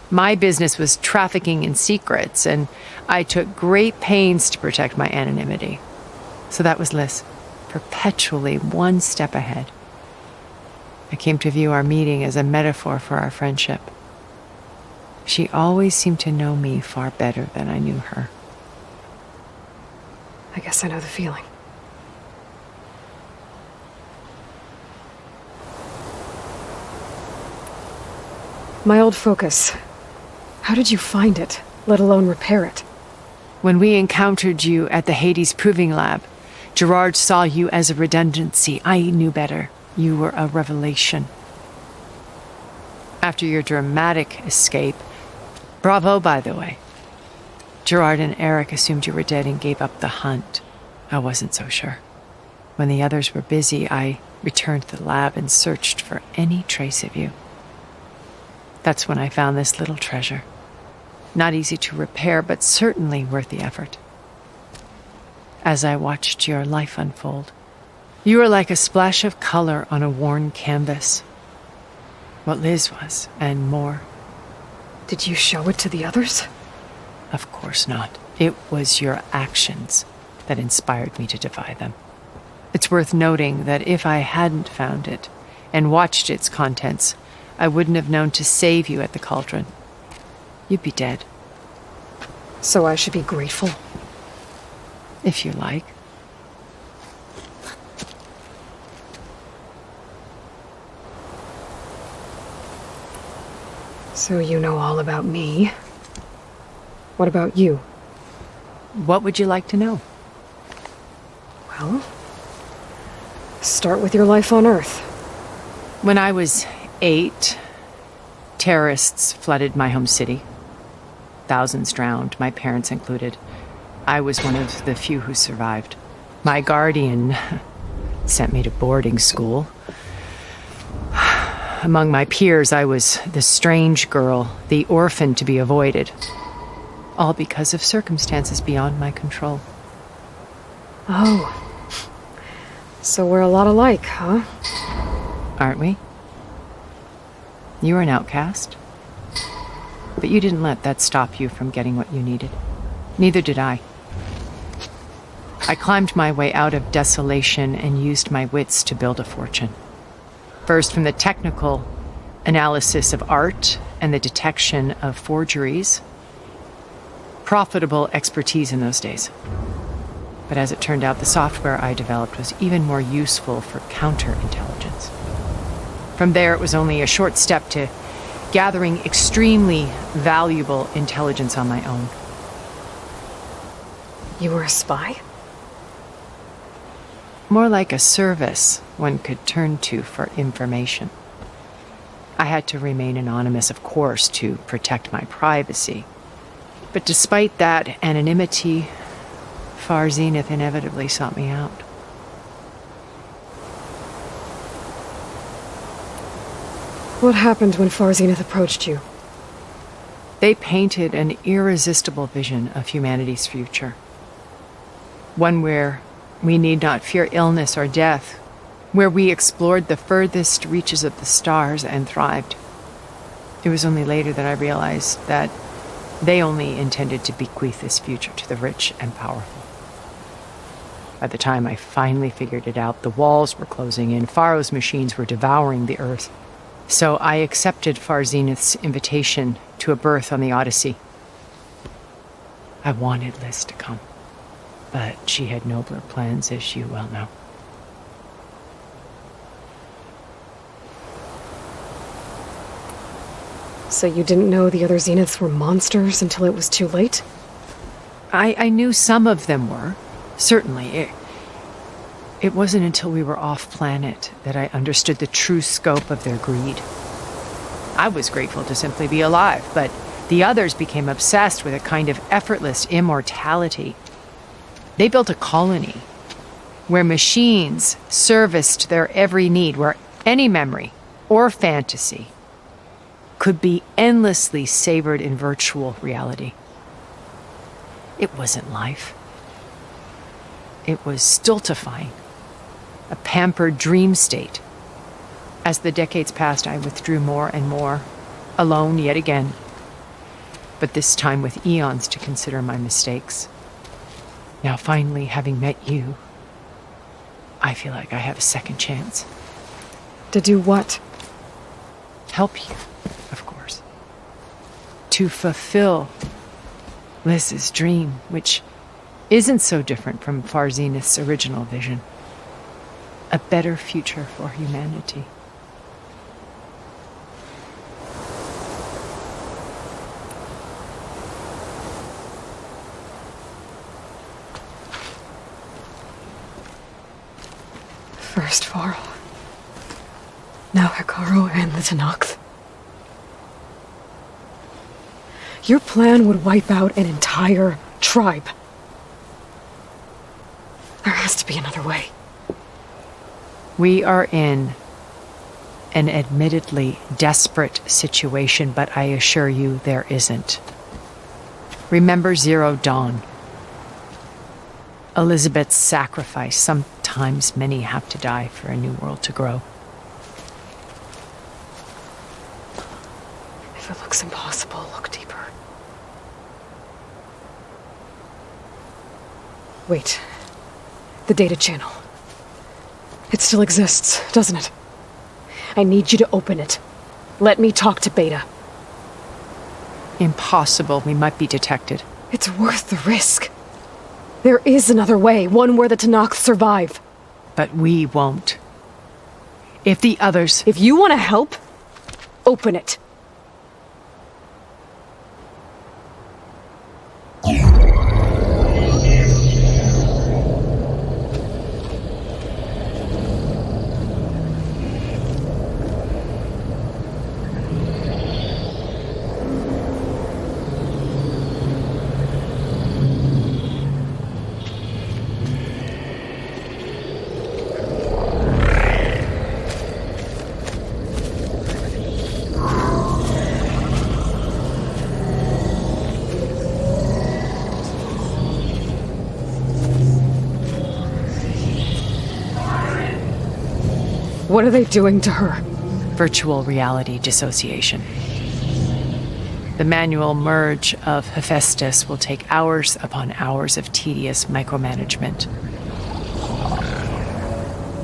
My business was trafficking in secrets, and I took great pains to protect my anonymity. So that was Liz, perpetually one step ahead. I came to view our meeting as a metaphor for our friendship. She always seemed to know me far better than I knew her. I guess I know the feeling. My old focus. How did you find it, let alone repair it? When we encountered you at the Hades Proving Lab, Gerard saw you as a redundancy. I knew better. You were a revelation. After your dramatic escape, bravo, by the way. Gerard and Eric assumed you were dead and gave up the hunt. I wasn't so sure. When the others were busy, I returned to the lab and searched for any trace of you. That's when I found this little treasure. Not easy to repair, but certainly worth the effort. As I watched your life unfold, you were like a splash of color on a worn canvas. What Liz was, and more. Did you show it to the others? Of course not. It was your actions that inspired me to defy them. It's worth noting that if I hadn't found it and watched its contents, I wouldn't have known to save you at the cauldron. You'd be dead. So I should be grateful? If you like. So you know all about me. What about you? What would you like to know? Well, start with your life on Earth. When I was 8, terrorists flooded my home city. Thousands drowned, my parents included. I was one of the few who survived. My guardian sent me to boarding school. Among my peers, I was the strange girl, the orphan to be avoided. All because of circumstances beyond my control. Oh. So we're a lot alike, huh? Aren't we? You were an outcast. But you didn't let that stop you from getting what you needed. Neither did I. I climbed my way out of desolation and used my wits to build a fortune. First, from the technical analysis of art and the detection of forgeries. Profitable expertise in those days. But as it turned out, the software I developed was even more useful for counterintelligence. From there, it was only a short step to gathering extremely valuable intelligence on my own. You were a spy? More like a service one could turn to for information. I had to remain anonymous, of course, to protect my privacy. But despite that anonymity, Far Zenith inevitably sought me out. What happened when Far Zenith approached you? They painted an irresistible vision of humanity's future. One where we need not fear illness or death, where we explored the furthest reaches of the stars and thrived. It was only later that I realized that they only intended to bequeath this future to the rich and powerful. By the time I finally figured it out, the walls were closing in, Pharaoh's machines were devouring the earth. So I accepted Far Zenith's invitation to a berth on the Odyssey. I wanted Liz to come, but she had nobler plans, as you well know. So you didn't know the other Zeniths were monsters until it was too late? I knew some of them were, certainly. It wasn't until we were off-planet that I understood the true scope of their greed. I was grateful to simply be alive, but the others became obsessed with a kind of effortless immortality. They built a colony where machines serviced their every need, where any memory or fantasy could be endlessly savored in virtual reality. It wasn't life. It was stultifying, a pampered dream state. As the decades passed, I withdrew more and more, alone yet again, but this time with eons to consider my mistakes. Now, finally, having met you, I feel like I have a second chance. To do what? Help you, of course. To fulfill Liz's dream, which isn't so different from Far Zenith's original vision. A better future for humanity. First Varl. Now Hikaru and the Tenakth. Your plan would wipe out an entire tribe. There has to be another way. We are in an admittedly desperate situation, but I assure you there isn't. Remember Zero Dawn. Elizabeth's sacrifice. Sometimes many have to die for a new world to grow. If it looks impossible, look deeper. Wait. The data channel. It still exists, doesn't it? I need you to open it. Let me talk to Beta. Impossible. We might be detected. It's worth the risk. There is another way, one where the Tanakh survive. But we won't. If the others... If you want to help, open it. What are they doing to her? Virtual reality dissociation. The manual merge of Hephaestus will take hours upon hours of tedious micromanagement.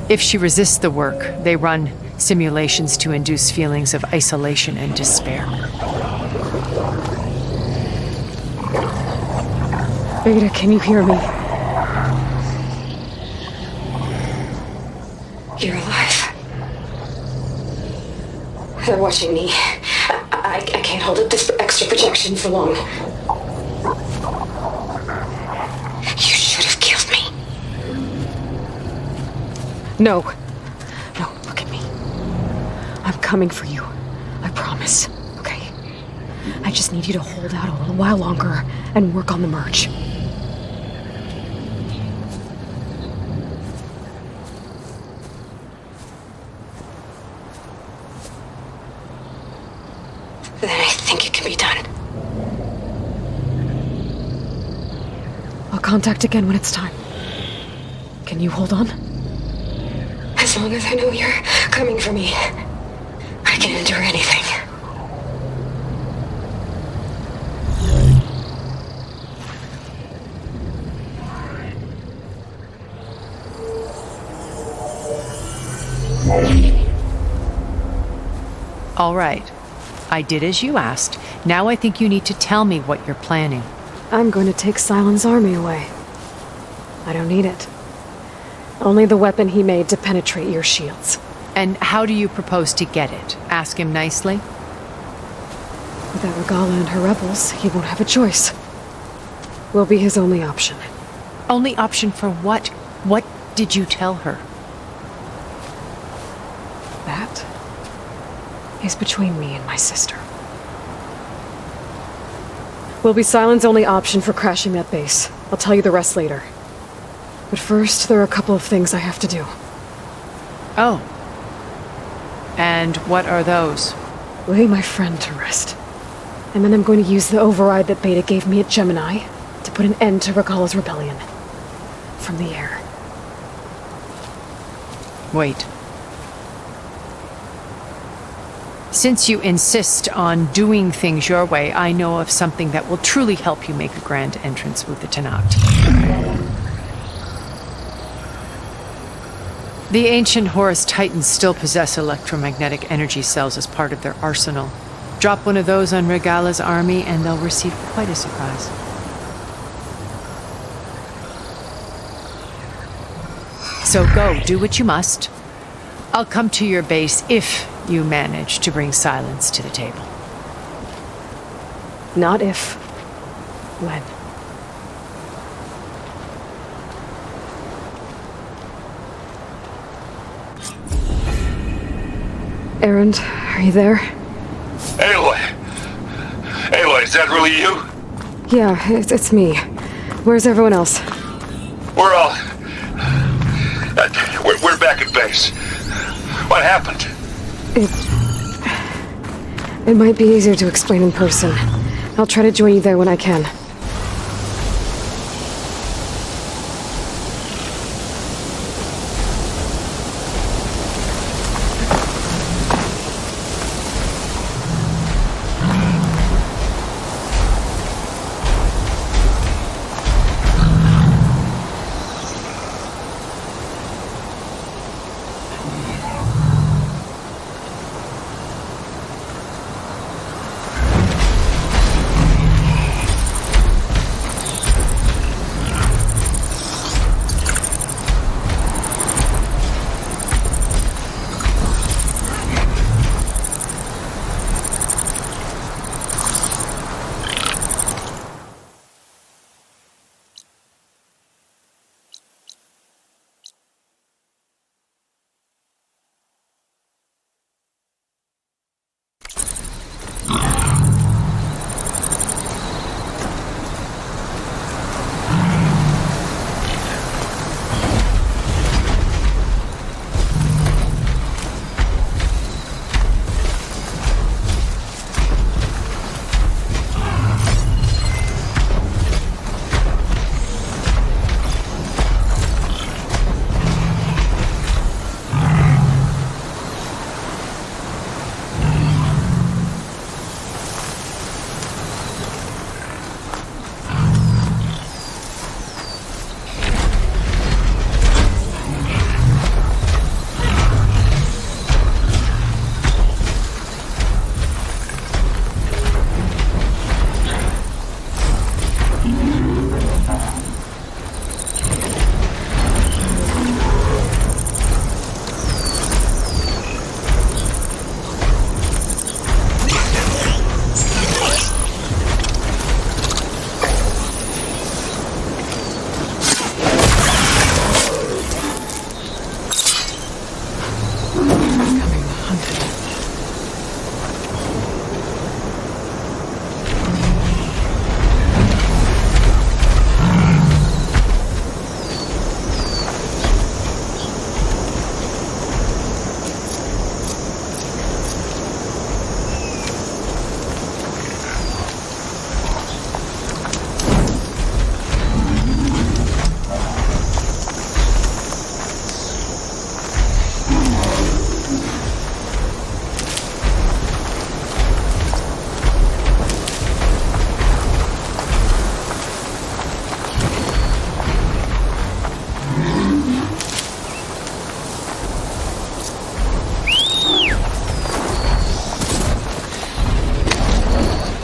If she resists the work, they run simulations to induce feelings of isolation and despair. Beta, can you hear me? You're alive. They're watching me. I can't hold up this extra protection for long. You should have killed me. No. No, look at me. I'm coming for you. I promise, okay? I just need you to hold out a little while longer and work on the merge. Then I think it can be done. I'll contact again when it's time. Can you hold on? As long as I know you're coming for me, I can endure anything. All right. I did as you asked. Now I think you need to tell me what you're planning. I'm going to take Silent's army away. I don't need it. Only the weapon he made to penetrate your shields. And how do you propose to get it? Ask him nicely? Without Regala and her rebels, he won't have a choice. We'll be his only option. Only option for what? What did you tell her? That is between me and my sister. Will be Silent's only option for crashing that base. I'll tell you the rest later. But first, there are a couple of things I have to do. Oh. And what are those? Lay my friend to rest. And then I'm going to use the override that Beta gave me at Gemini to put an end to Regala's rebellion. From the air. Wait. Since you insist on doing things your way, I know of something that will truly help you make a grand entrance with the Tanakh. The ancient Horus Titans still possess electromagnetic energy cells as part of their arsenal. Drop one of those on Regala's army and they'll receive quite a surprise. So go, do what you must. I'll come to your base if you manage to bring Silence to the table. Not if. When. Erend, are you there? Aloy! Aloy, Is that really you? Yeah, it's me. Where's everyone else? We're all... we're back at base. What happened? It might be easier to explain in person. I'll try to join you there when I can.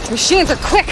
Machines are quick!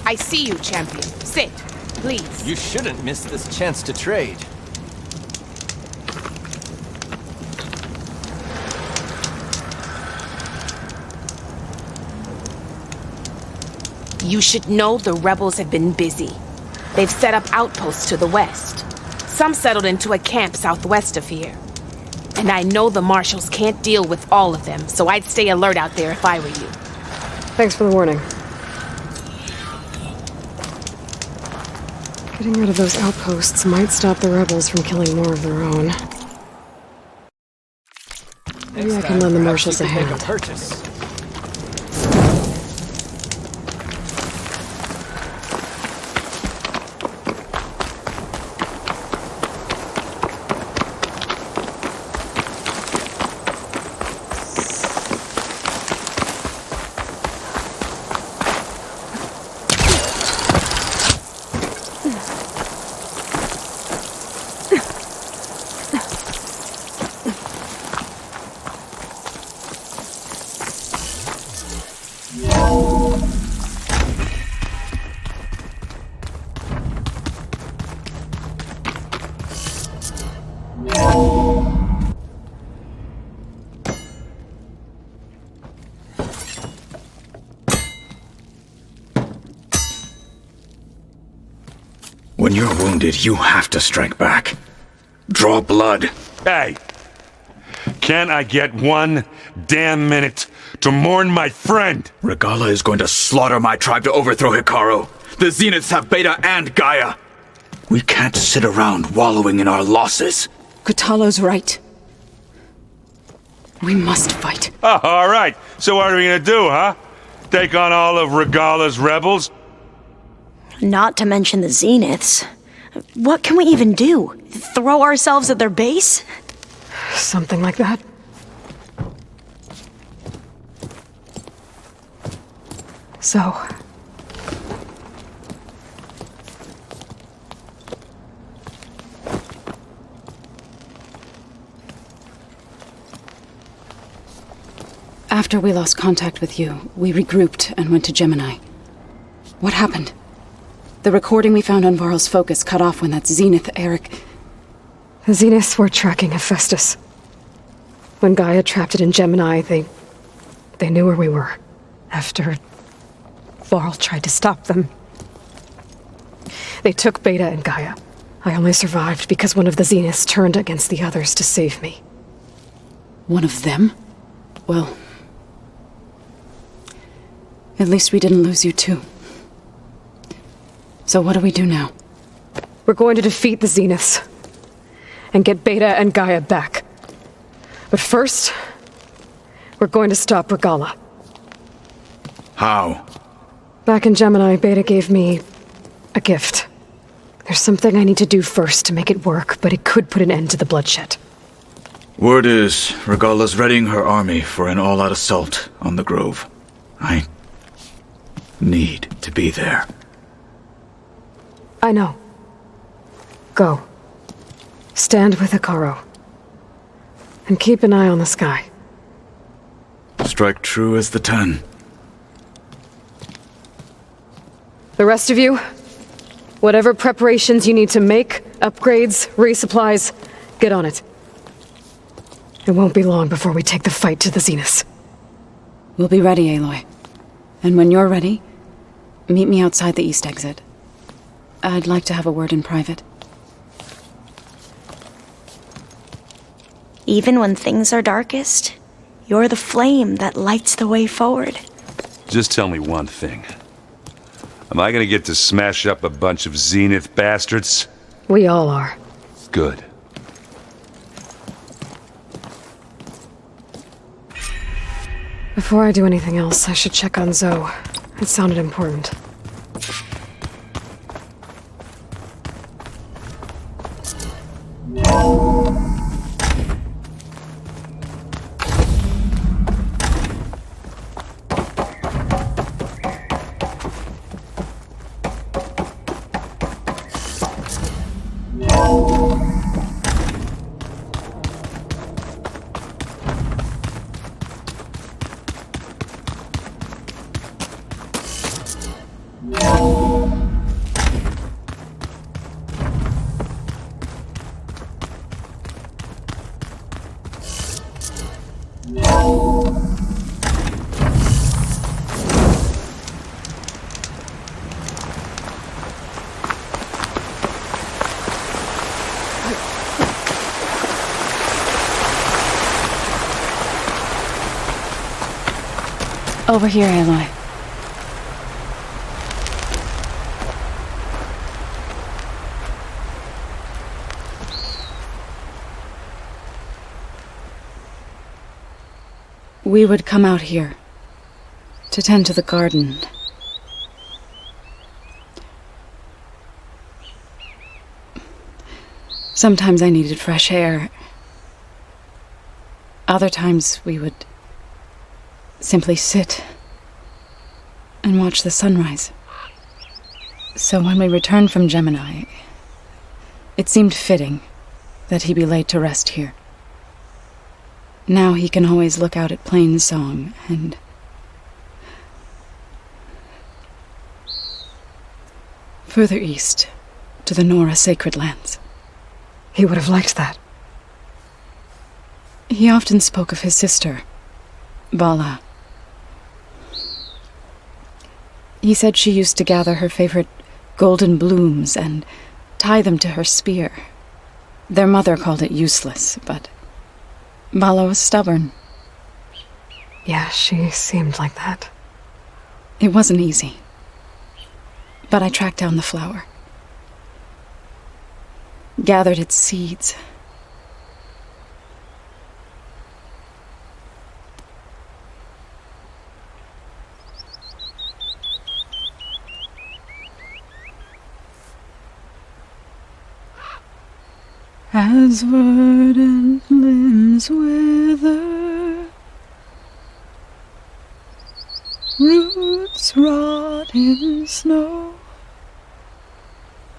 I see you, champion. Sit, please. You shouldn't miss this chance to trade. You should know the rebels have been busy. They've set up outposts to the west. Some settled into a camp southwest of here. And I know the marshals can't deal with all of them, so I'd stay alert out there if I were you. Thanks for the warning. Getting rid of those outposts might stop the rebels from killing more of their own. Maybe I can lend the marshals a hand. When you're wounded, you have to strike back. Draw blood. Hey! Can't I get one damn minute to mourn my friend? Regala is going to slaughter my tribe to overthrow Hikaru. The Zeniths have Beta and Gaia. We can't sit around wallowing in our losses. Kutalo's right. We must fight. Oh, all right. So what are we gonna do, huh? Take on all of Regala's rebels? Not to mention the Zeniths. What can we even do? Throw ourselves at their base? Something like that. So... After we lost contact with you, we regrouped and went to Gemini. What happened? The recording we found on Varl's focus cut off when that Zenith, Eric... The Zeniths were tracking Hephaestus. When Gaia trapped it in Gemini, they knew where we were. After Varl tried to stop them. They took Beta and Gaia. I only survived because one of the Zeniths turned against the others to save me. One of them? Well... at least we didn't lose you too. So what do we do now? We're going to defeat the Zeniths. And get Beta and Gaia back. But first, we're going to stop Regala. How? Back in Gemini, Beta gave me a gift. There's something I need to do first to make it work, but it could put an end to the bloodshed. Word is, Regala's readying her army for an all-out assault on the Grove. I need to be there. I know. Go. Stand with Hikaru. And keep an eye on the sky. Strike true as the 10. The rest of you, whatever preparations you need to make, upgrades, resupplies, get on it. It won't be long before we take the fight to the Zeniths. We'll be ready, Aloy. And when you're ready, meet me outside the east exit. I'd like to have a word in private. Even when things are darkest, you're the flame that lights the way forward. Just tell me one thing. Am I gonna get to smash up a bunch of Zenith bastards? We all are. Good. Before I do anything else, I should check on Zoe. It sounded important. Over here, Aloy. We would come out here to tend to the garden. Sometimes I needed fresh air. Other times we would simply sit and watch the sunrise. So when we returned from Gemini, it seemed fitting that he be laid to rest here. Now he can always look out at Plain Song and... further east, to the Nora Sacred Lands. He would have liked that. He often spoke of his sister, Vala. He said she used to gather her favorite golden blooms and tie them to her spear. Their mother called it useless, but Vala was stubborn. Yeah, she seemed like that. It wasn't easy, but I tracked down the flower. Gathered its seeds. As verdant limbs wither, roots rot in snow,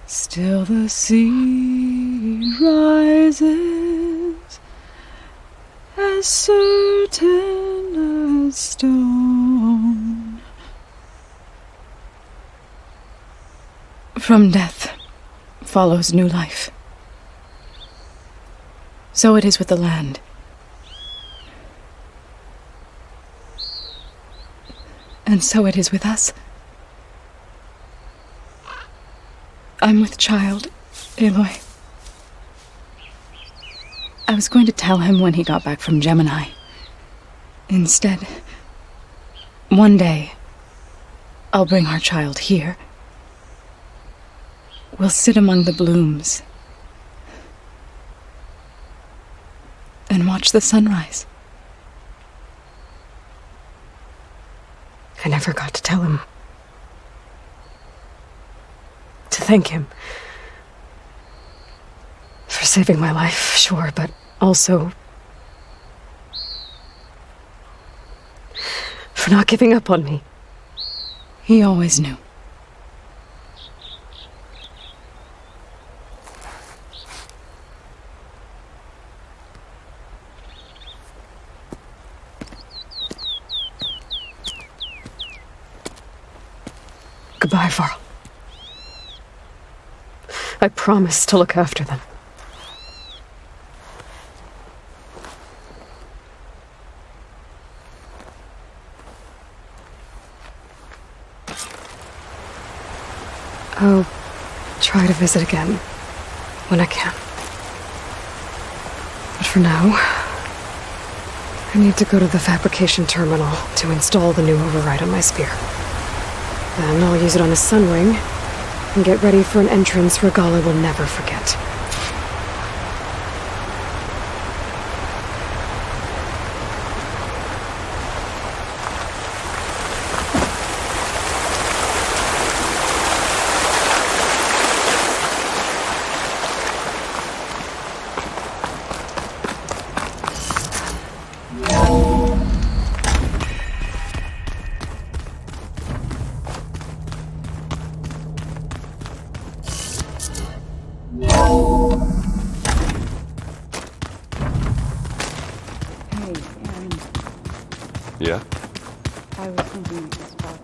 still the sea rises, as certain as stone. From death follows new life. So it is with the land. And so it is with us. I'm with child, Aloy. I was going to tell him when he got back from Gemini. Instead, one day, I'll bring our child here. We'll sit among the blooms and watch the sunrise. I never got to tell him. To thank him. For saving my life, sure, but also for not giving up on me. He always knew. Goodbye, Varl. I promise to look after them. I'll try to visit again when I can. But for now, I need to go to the fabrication terminal to install the new override on my spear. Then I'll use it on a sunwing and get ready for an entrance Regala will never forget. Yeah? I was thinking it was about...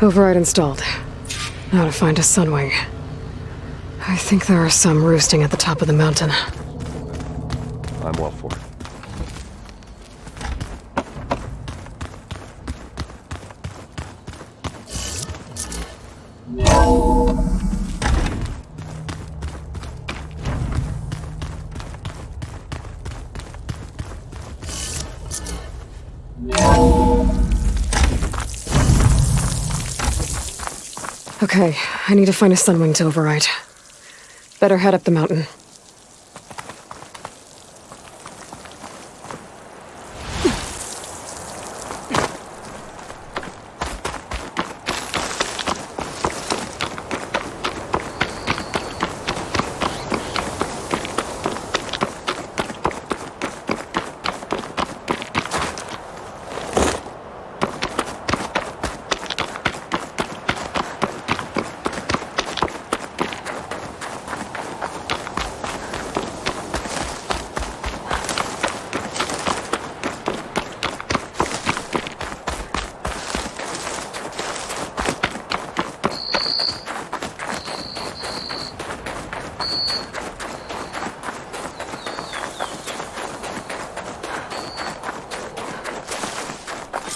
Override installed. Now to find a sunwing. I think there are some roosting at the top of the mountain. I'm well for it. Okay, I need to find a sunwing to override. Better head up the mountain.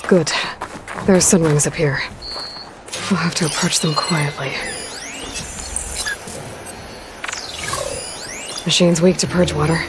Good. There are sun wings up here. We'll have to approach them quietly. Machine's weak to purge water.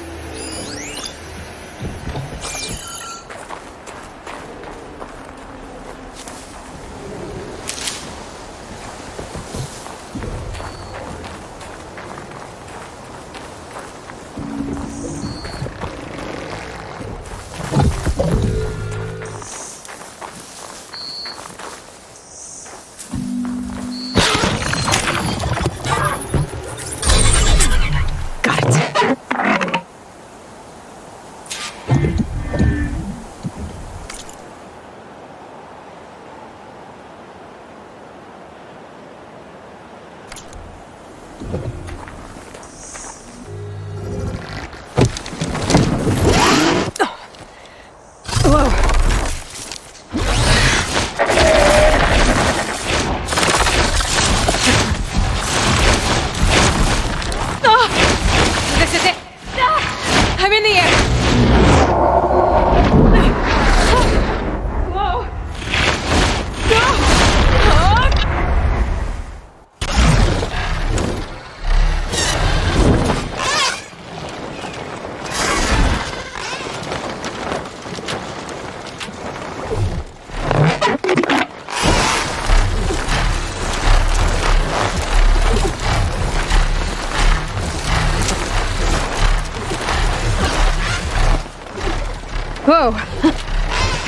Whoa!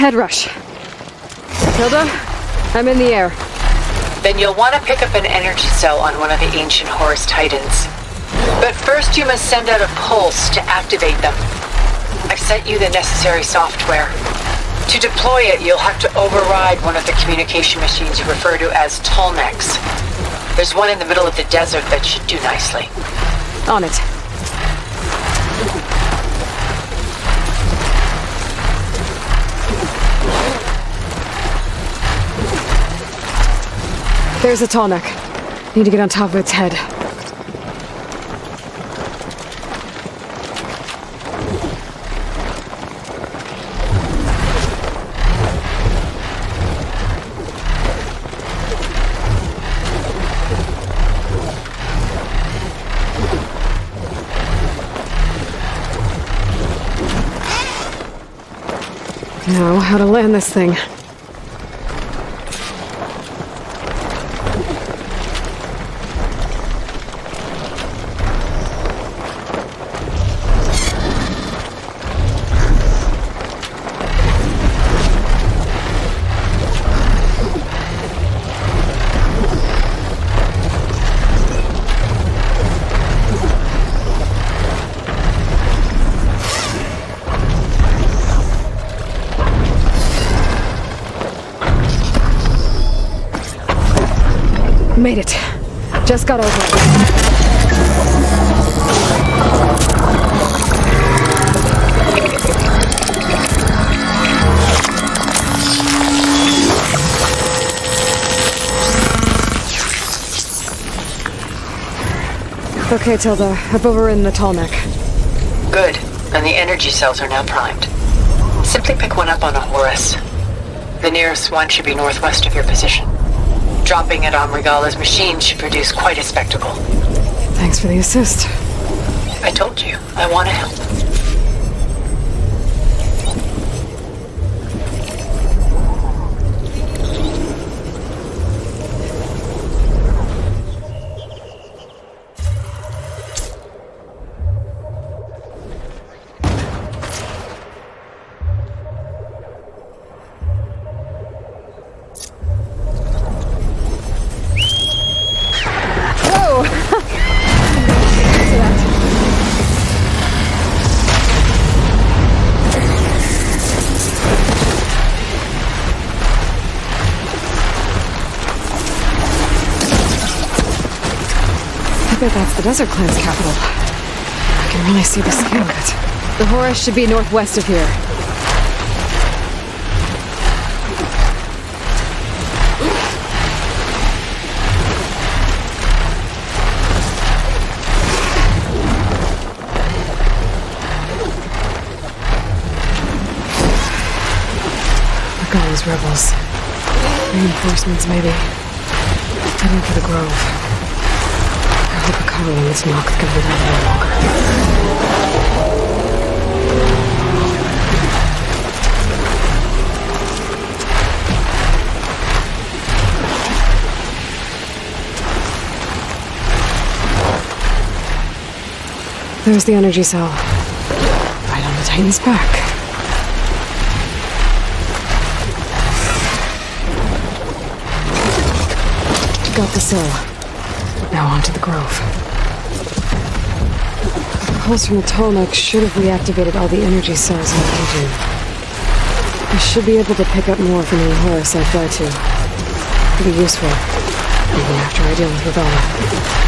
Head rush. Hilda, I'm in the air. Then you'll want to pick up an energy cell on one of the ancient Horus Titans. But first you must send out a pulse to activate them. I've sent you the necessary software. To deploy it, you'll have to override one of the communication machines you refer to as Tallnecks. There's one in the middle of the desert that should do nicely. On it. There's a tall neck. Need to get on top of its head. Now, how to land this thing. Made it. Just got over it. Okay, Tilda. I've overridden the tall neck. Good. And the energy cells are now primed. Simply pick one up on a Horus. The nearest one should be northwest of your position. Dropping it on Regala's machine should produce quite a spectacle. Thanks for the assist. I told you, I want to help. I bet that's the Desert Clan's capital. I can really see the scale of it. The Horus should be northwest of here. Regala's rebels. Reinforcements, maybe. Heading for the grove. I hope Hikaru and this knock can hold out any longer. There's the energy cell. Right on the Titan's back. Got the cell. Now onto the grove. The pulse from the tallneck should have reactivated all the energy cells in the region. I should be able to pick up more from the Horus I fly to. It'll be useful, even after I deal with Regala.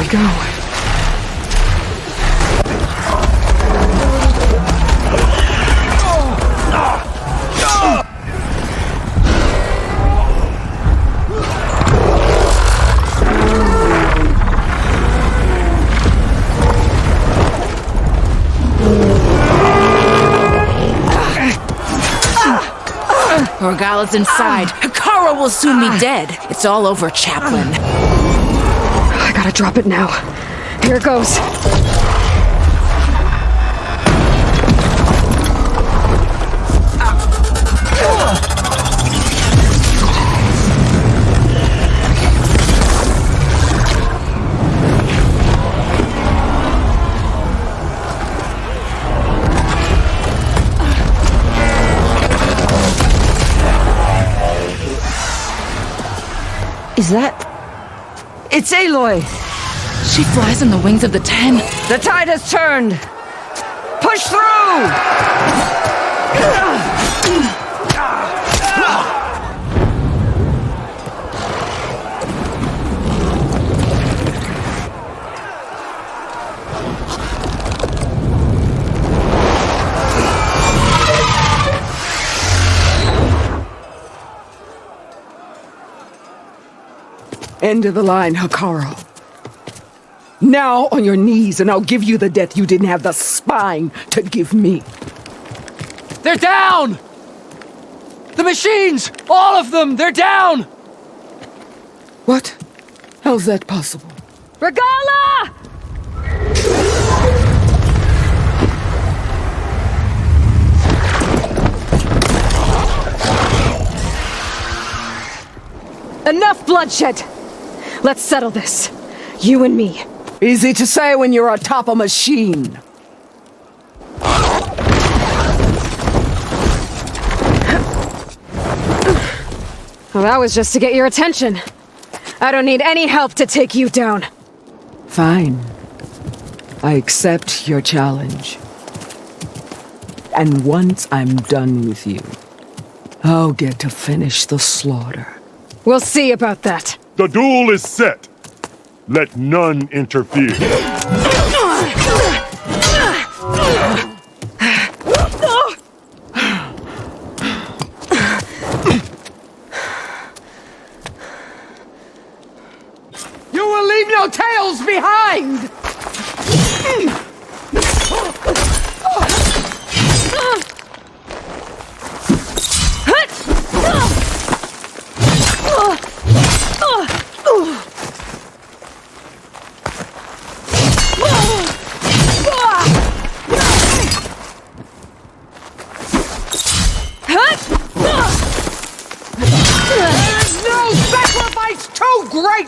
Go. Regala's inside. Hikaru will soon be dead. It's all over, Chaplain. I gotta drop it now. Here it goes. Is that... It's Aloy! She flies on the wings of the Ten. The tide has turned! Push through! End of the line, Hikaru. Now on your knees, and I'll give you the death you didn't have the spine to give me. They're down! The machines! All of them! They're down! What? How's that possible? Regala! Enough bloodshed! Let's settle this. You and me. Easy to say when you're atop a machine. Well, that was just to get your attention. I don't need any help to take you down. Fine. I accept your challenge. And once I'm done with you, I'll get to finish the slaughter. We'll see about that. The duel is set. Let none interfere. You will leave no tales behind! No sacrifice too great!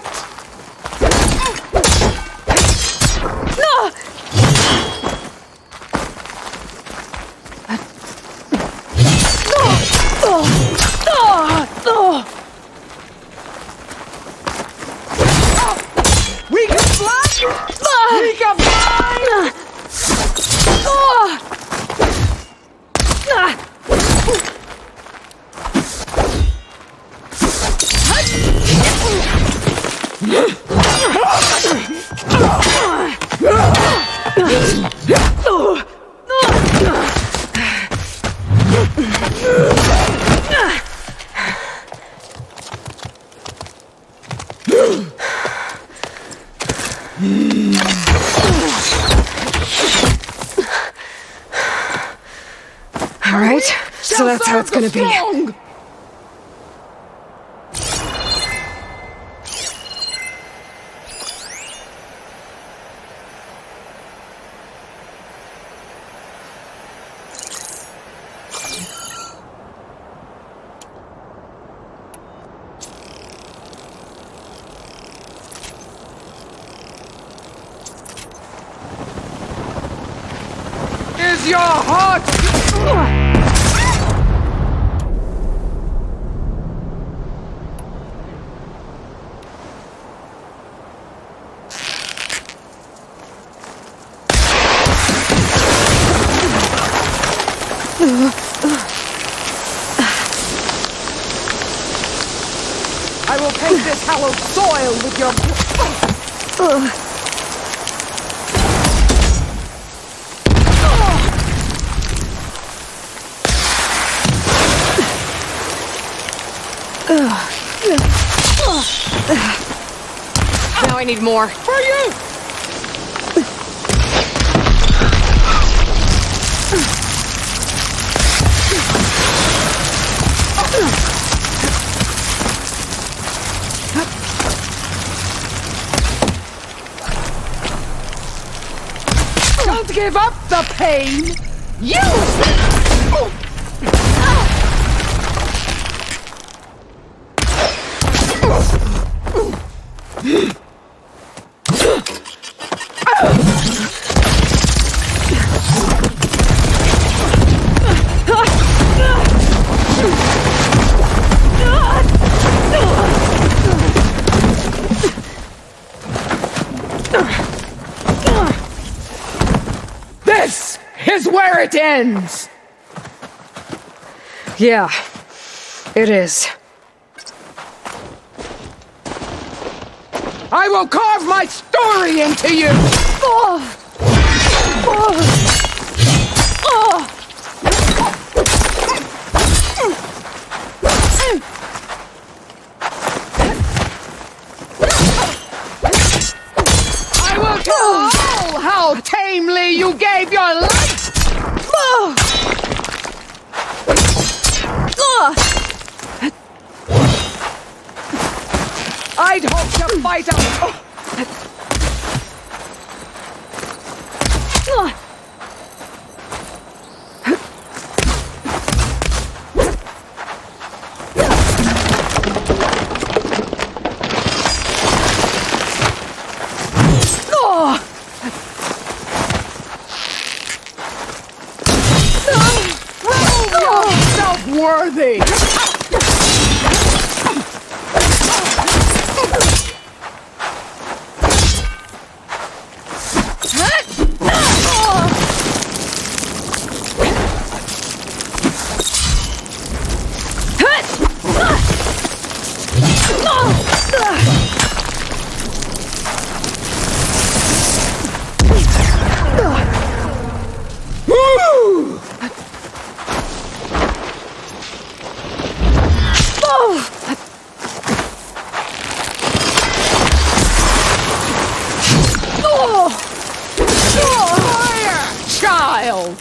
All right, so that's how it's gonna be. Is your heart? I will paint this hallowed soil with your... Now I need more. For you! Don't give up the pain! You! This is where it ends! Yeah, it is. I will carve my story into you! I will tell all how tamely you gave your life! I'd hope to fight a... Worthy! Child!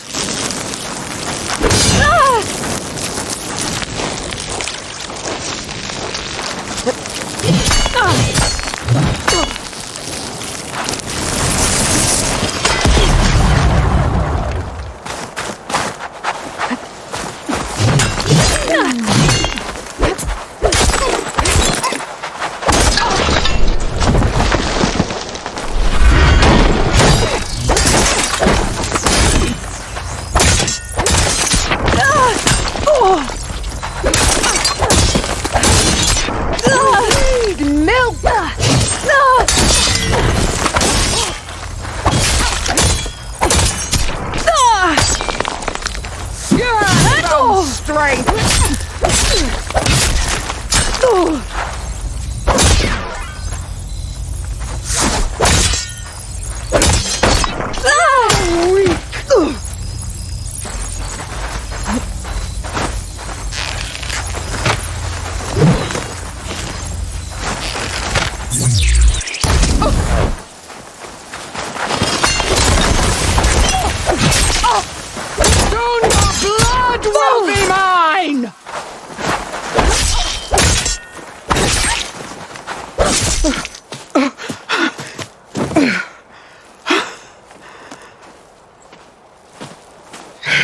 Milk! Soon your blood will be mine!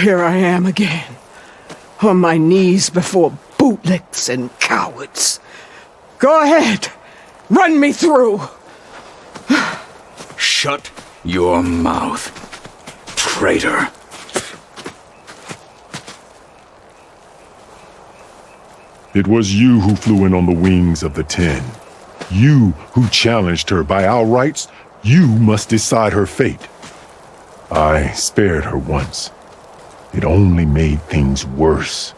Here I am again, on my knees before bootlicks and cowards. Go ahead, run me through. Shut your mouth, traitor. It was you who flew in on the wings of the 10. You who challenged her by our rights. You must decide her fate. I spared her once. It only made things worse.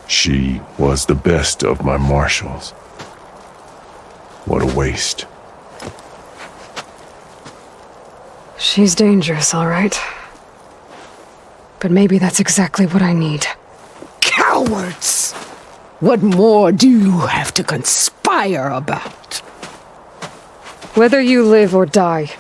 She was the best of my marshals. What a waste. She's dangerous, all right. But maybe that's exactly what I need. Cowards! What more do you have to conspire about? Whether you live or die,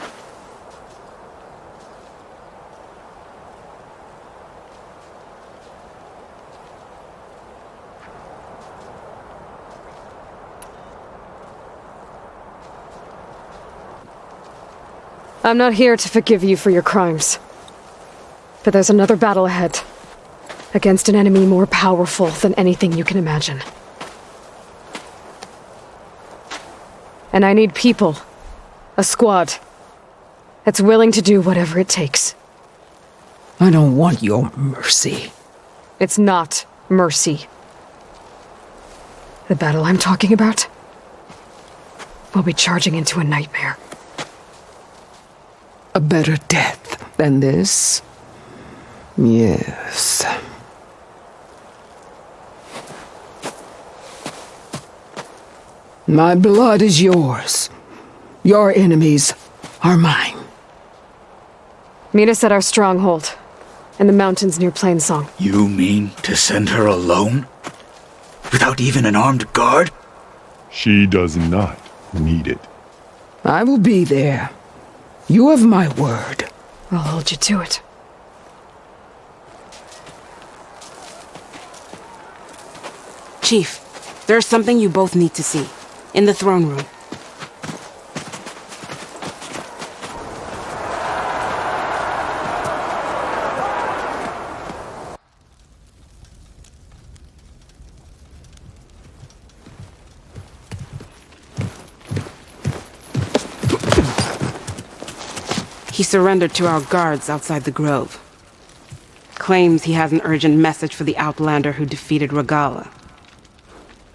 I'm not here to forgive you for your crimes. But there's another battle ahead. Against an enemy more powerful than anything you can imagine. And I need people. A squad. That's willing to do whatever it takes. I don't want your mercy. It's not mercy. The battle I'm talking about will be charging into a nightmare. A better death than this? Yes. My blood is yours. Your enemies are mine. Meet us at our stronghold, in the mountains near Plainsong. You mean to send her alone? Without even an armed guard? She does not need it. I will be there. You have my word. I'll hold you to it. Chief, there's something you both need to see. In the throne room. He surrendered to our guards outside the grove. Claims he has an urgent message for the Outlander who defeated Regala.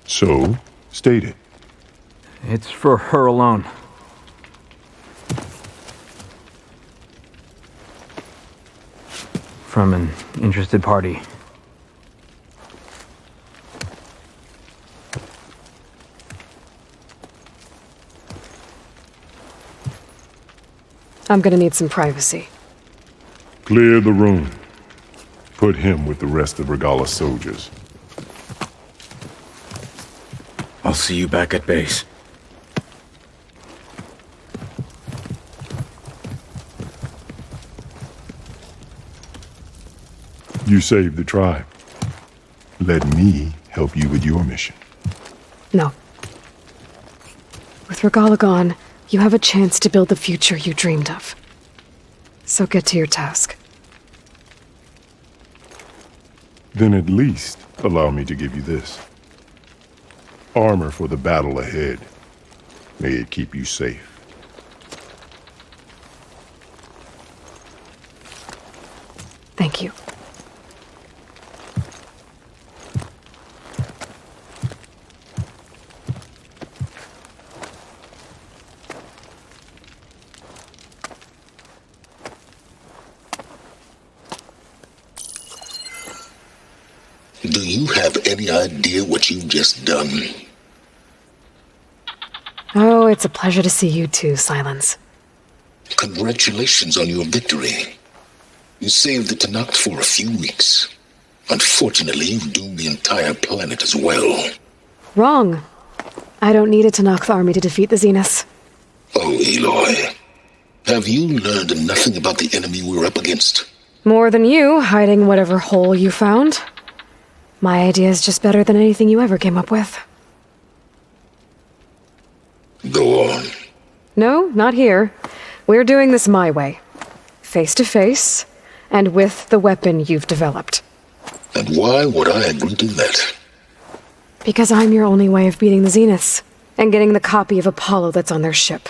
So, state it. It's for her alone. From an interested party. I'm gonna need some privacy. Clear the room. Put him with the rest of Regala's soldiers. I'll see you back at base. You saved the tribe. Let me help you with your mission. No. With Regala gone, you have a chance to build the future you dreamed of. So get to your task. Then at least allow me to give you this. Armor for the battle ahead. May it keep you safe. Thank you. Do you have any idea what you've just done? Oh, it's a pleasure to see you too, Silence. Congratulations on your victory. You saved the Tanakh for a few weeks. Unfortunately, you've doomed the entire planet as well. Wrong. I don't need a Tanakh army to defeat the Zeniths. Oh, Eloy. Have you learned nothing about the enemy we're up against? More than you, hiding whatever hole you found. My idea is just better than anything you ever came up with. Go on. No, not here. We're doing this my way. Face to face, and with the weapon you've developed. And why would I agree to that? Because I'm your only way of beating the Zeniths, and getting the copy of Apollo that's on their ship.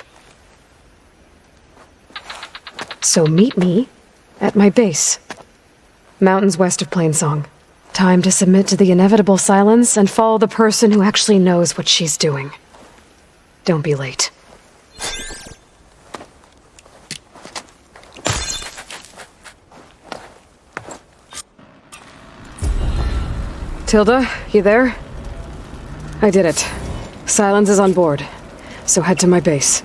So meet me at my base. Mountains west of Plainsong. Time to submit to the inevitable silence and follow the person who actually knows what she's doing. Don't be late. Tilda, you there? I did it. Silence is on board, so head to my base.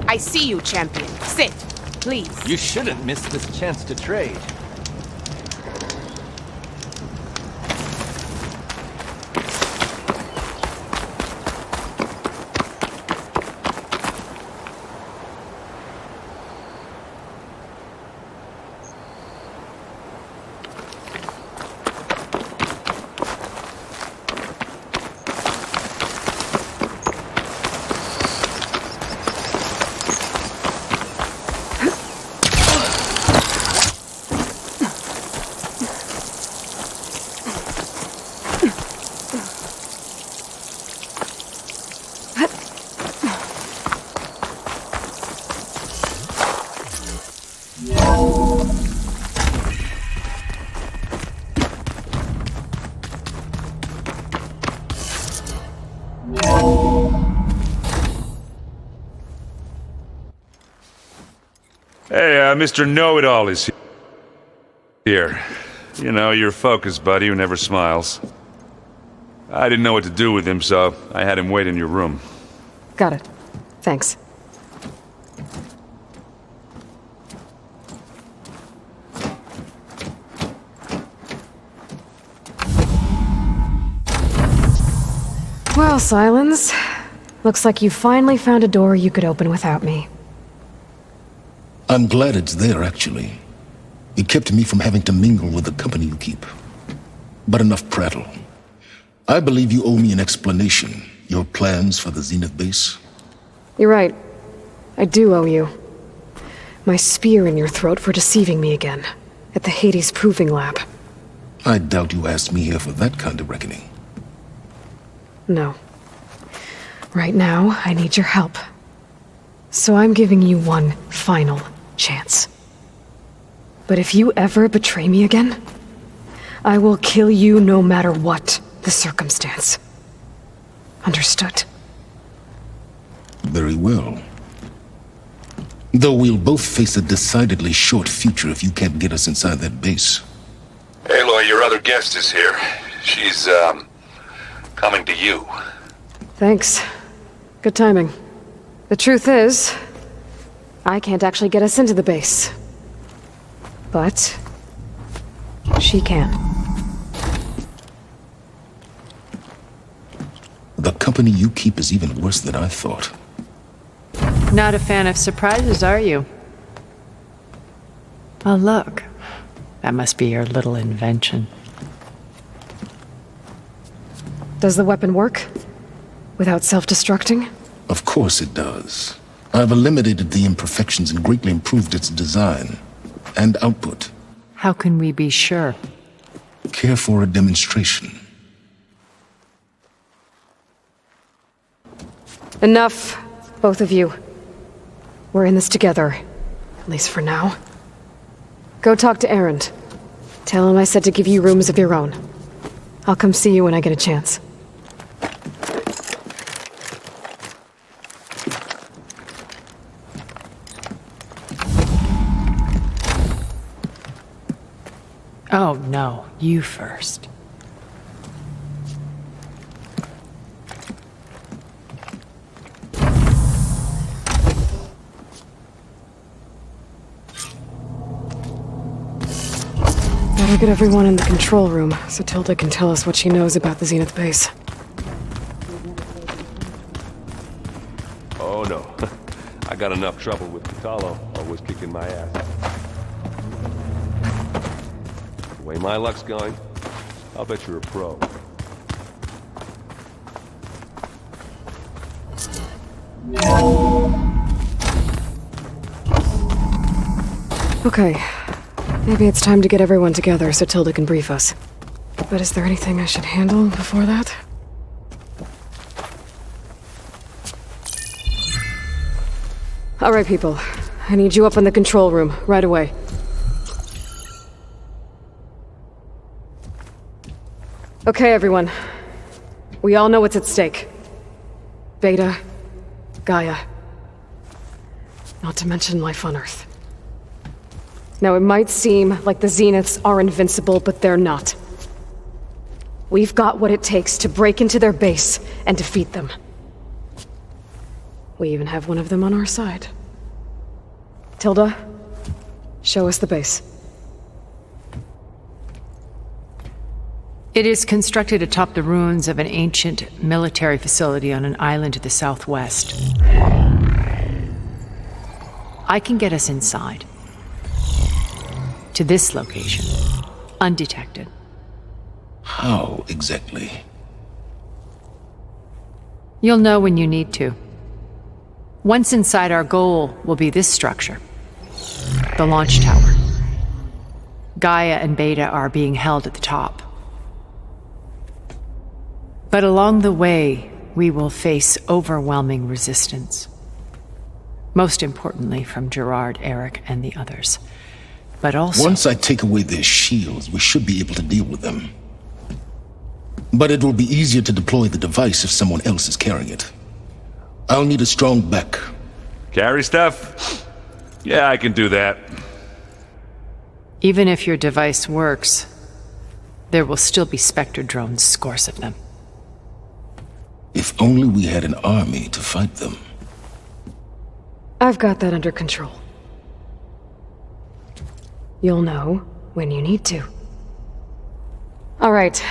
I see you, champion. Sit, please. You shouldn't miss this chance to trade. Hey, Mr. Know-It-All is here. You know, your focus buddy who never smiles. I didn't know what to do with him, so I had him wait in your room. Got it. Thanks. Well, Silence. Looks like you finally found a door you could open without me. I'm glad it's there, actually. It kept me from having to mingle with the company you keep. But enough prattle. I believe you owe me an explanation. Your plans for the Zenith base? You're right. I do owe you. My spear in your throat for deceiving me again. At the Hades Proving Lab. I doubt you asked me here for that kind of reckoning. No. Right now, I need your help. So I'm giving you one final chance. But if you ever betray me again, I will kill you no matter what the circumstance. Understood? Very well. Though we'll both face a decidedly short future if you can't get us inside that base. Aloy, your other guest is here. She's, coming to you. Thanks. Good timing. The truth is, I can't actually get us into the base. But she can. The company you keep is even worse than I thought. Not a fan of surprises, are you? Oh, look. That must be your little invention. Does the weapon work? Without self-destructing? Of course it does. I've eliminated the imperfections and greatly improved its design and output. How can we be sure? Care for a demonstration? Enough, both of you. We're in this together, at least for now. Go talk to Erend. Tell him I said to give you rooms of your own. I'll come see you when I get a chance. Oh, no. You first. get everyone in the control room so Tilda can tell us what she knows about the Zenith base. Oh no. I got enough trouble with Vitalo, always kicking my ass. The way my luck's going, I'll bet you're a pro. Okay. Maybe it's time to get everyone together so Tilda can brief us. But is there anything I should handle before that? All right, people. I need you up in the control room, right away. Okay, everyone. We all know what's at stake. Beta, Gaia. Not to mention life on Earth. Now, it might seem like the Zeniths are invincible, but they're not. We've got what it takes to break into their base and defeat them. We even have one of them on our side. Tilda, show us the base. It is constructed atop the ruins of an ancient military facility on an island to the southwest. I can get us inside. To this location, undetected. How exactly? You'll know when you need to. Once inside, our goal will be this structure. The launch tower. Gaia and Beta are being held at the top. But along the way, we will face overwhelming resistance. Most importantly from Gerard, Eric, and the others. But also... Once I take away their shields, we should be able to deal with them. But it will be easier to deploy the device if someone else is carrying it. I'll need a strong back. Carry stuff? Yeah, I can do that. Even if your device works, there will still be Spectre drones, scores of them. If only we had an army to fight them. I've got that under control. You'll know when you need to. All right.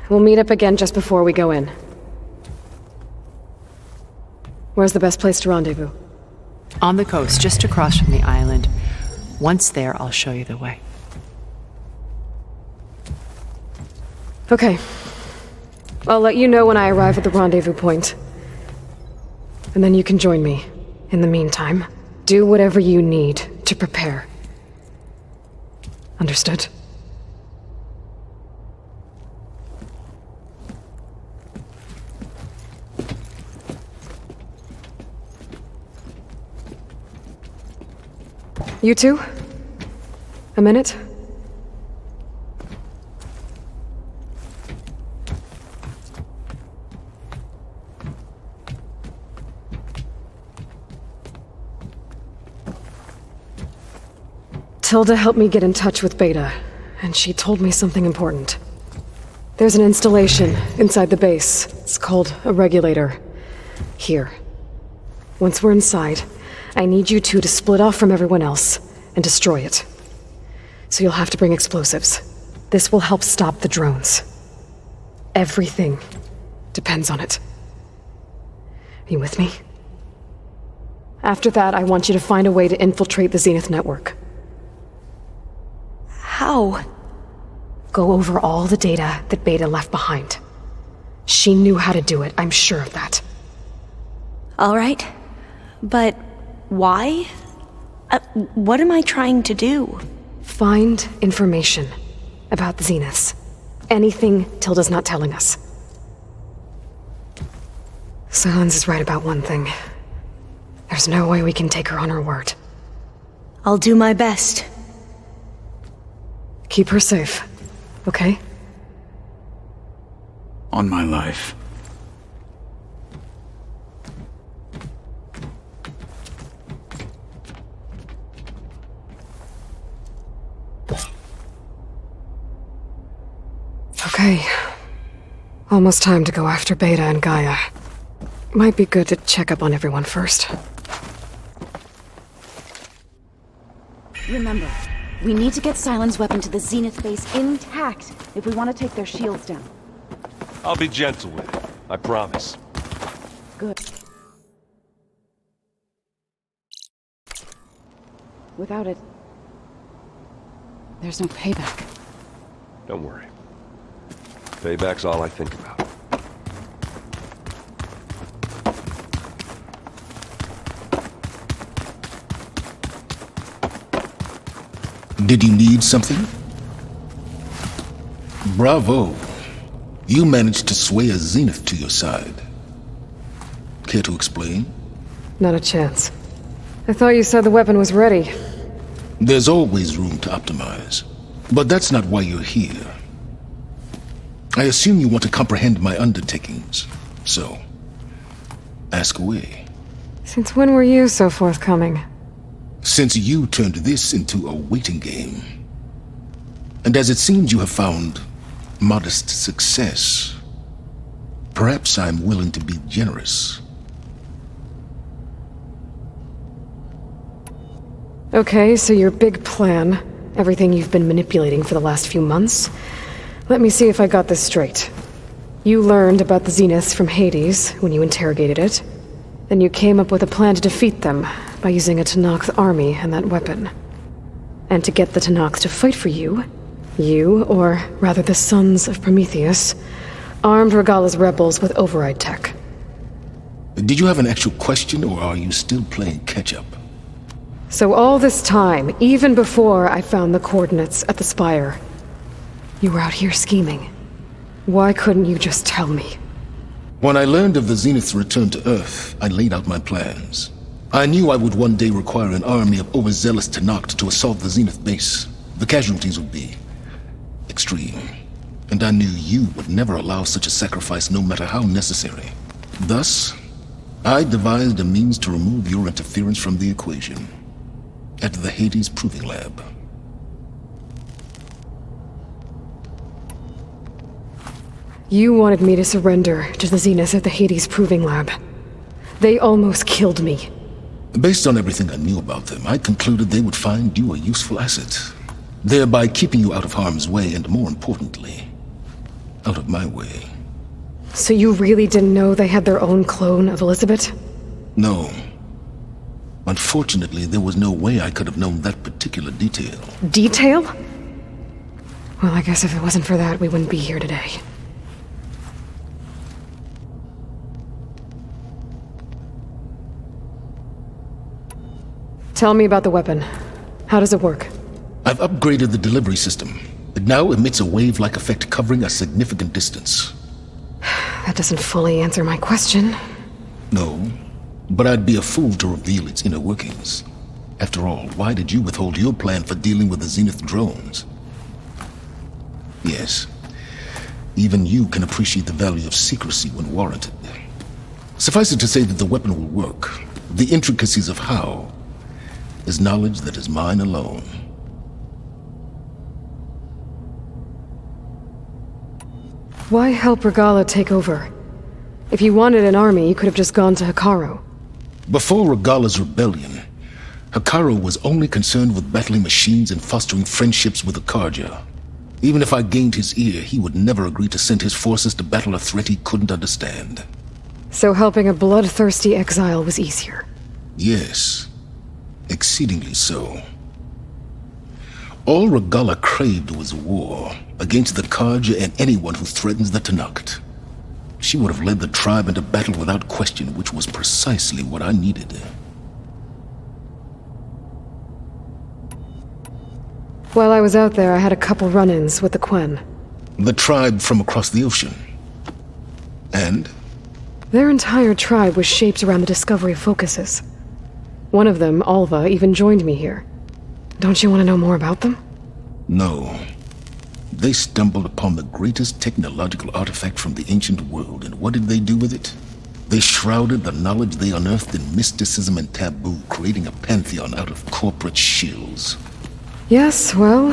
We'll meet up again just before we go in. Where's the best place to rendezvous? On the coast, just across from the island. Once there, I'll show you the way. Okay. I'll let you know when I arrive at the rendezvous point. And then you can join me. In the meantime, do whatever you need to prepare. Understood? You two? A minute? Tilda helped me get in touch with Beta, and she told me something important. There's an installation inside the base. It's called a regulator. Here. Once we're inside, I need you two to split off from everyone else and destroy it. So you'll have to bring explosives. This will help stop the drones. Everything depends on it. Are you with me? After that, I want you to find a way to infiltrate the Zenith network. How? Go over all the data that Beta left behind. She knew how to do it, I'm sure of that. All right. But why? What am I trying to do? Find information about the Zeniths. Anything Tilda's not telling us. Silence is right about one thing. There's no way we can take her on her word. I'll do my best. Keep her safe, okay? On my life. Okay. Almost time to go after Beta and Gaia. Might be good to check up on everyone first. Remember, We need to get Sylens' weapon to the Zenith base intact if we want to take their shields down. I'll be gentle with it. I promise. Good. Without it, there's no payback. Don't worry. Payback's all I think about. Did you need something? Bravo. You managed to sway a Zenith to your side. Care to explain? Not a chance. I thought you said the weapon was ready. There's always room to optimize. But that's not why you're here. I assume you want to comprehend my undertakings. So, ask away. Since when were you so forthcoming? Since you turned this into a waiting game. And as it seems you have found modest success, perhaps I'm willing to be generous. Okay, so your big plan, everything you've been manipulating for the last few months. Let me see if I got this straight. You learned about the Zeniths from Hades when you interrogated it. Then you came up with a plan to defeat them by using a Tenakth army and that weapon. And to get the Tenakth to fight for you, or rather the Sons of Prometheus, armed Regalla's rebels with override tech. Did you have an actual question, or are you still playing catch-up? So all this time, even before I found the coordinates at the Spire, you were out here scheming. Why couldn't you just tell me? When I learned of the Zenith's return to Earth, I laid out my plans. I knew I would one day require an army of overzealous Tenakth to assault the Zenith base. The casualties would be extreme. And I knew you would never allow such a sacrifice, no matter how necessary. Thus, I devised a means to remove your interference from the equation. At the Hades Proving Lab. You wanted me to surrender to the Zeniths at the Hades Proving Lab. They almost killed me. Based on everything I knew about them, I concluded they would find you a useful asset, thereby keeping you out of harm's way and, more importantly, out of my way. So you really didn't know they had their own clone of Elizabeth? No. Unfortunately, there was no way I could have known that particular detail. Detail? Well, I guess if it wasn't for that, we wouldn't be here today. Tell me about the weapon. How does it work? I've upgraded the delivery system. It now emits a wave-like effect covering a significant distance. That doesn't fully answer my question. No, but I'd be a fool to reveal its inner workings. After all, why did you withhold your plan for dealing with the Zenith drones? Yes, even you can appreciate the value of secrecy when warranted. Suffice it to say that the weapon will work. The intricacies of how is knowledge that is mine alone. Why help Regalla take over? If you wanted an army, you could have just gone to Hekarro. Before Regalla's rebellion, Hekarro was only concerned with battling machines and fostering friendships with the Karja. Even if I gained his ear, he would never agree to send his forces to battle a threat he couldn't understand. So helping a bloodthirsty exile was easier? Yes, exceedingly so. All Regalla craved was war against the Karja and anyone who threatens the Tenakth. She would have led the tribe into battle without question, which was precisely what I needed. While I was out there, I had a couple run-ins with the Quen. The tribe from across the ocean. And? Their entire tribe was shaped around the discovery of focuses. One of them, Alva, even joined me here. Don't you want to know more about them? No. They stumbled upon the greatest technological artifact from the ancient world, and what did they do with it? They shrouded the knowledge they unearthed in mysticism and taboo, creating a pantheon out of corporate shills. Yes, well,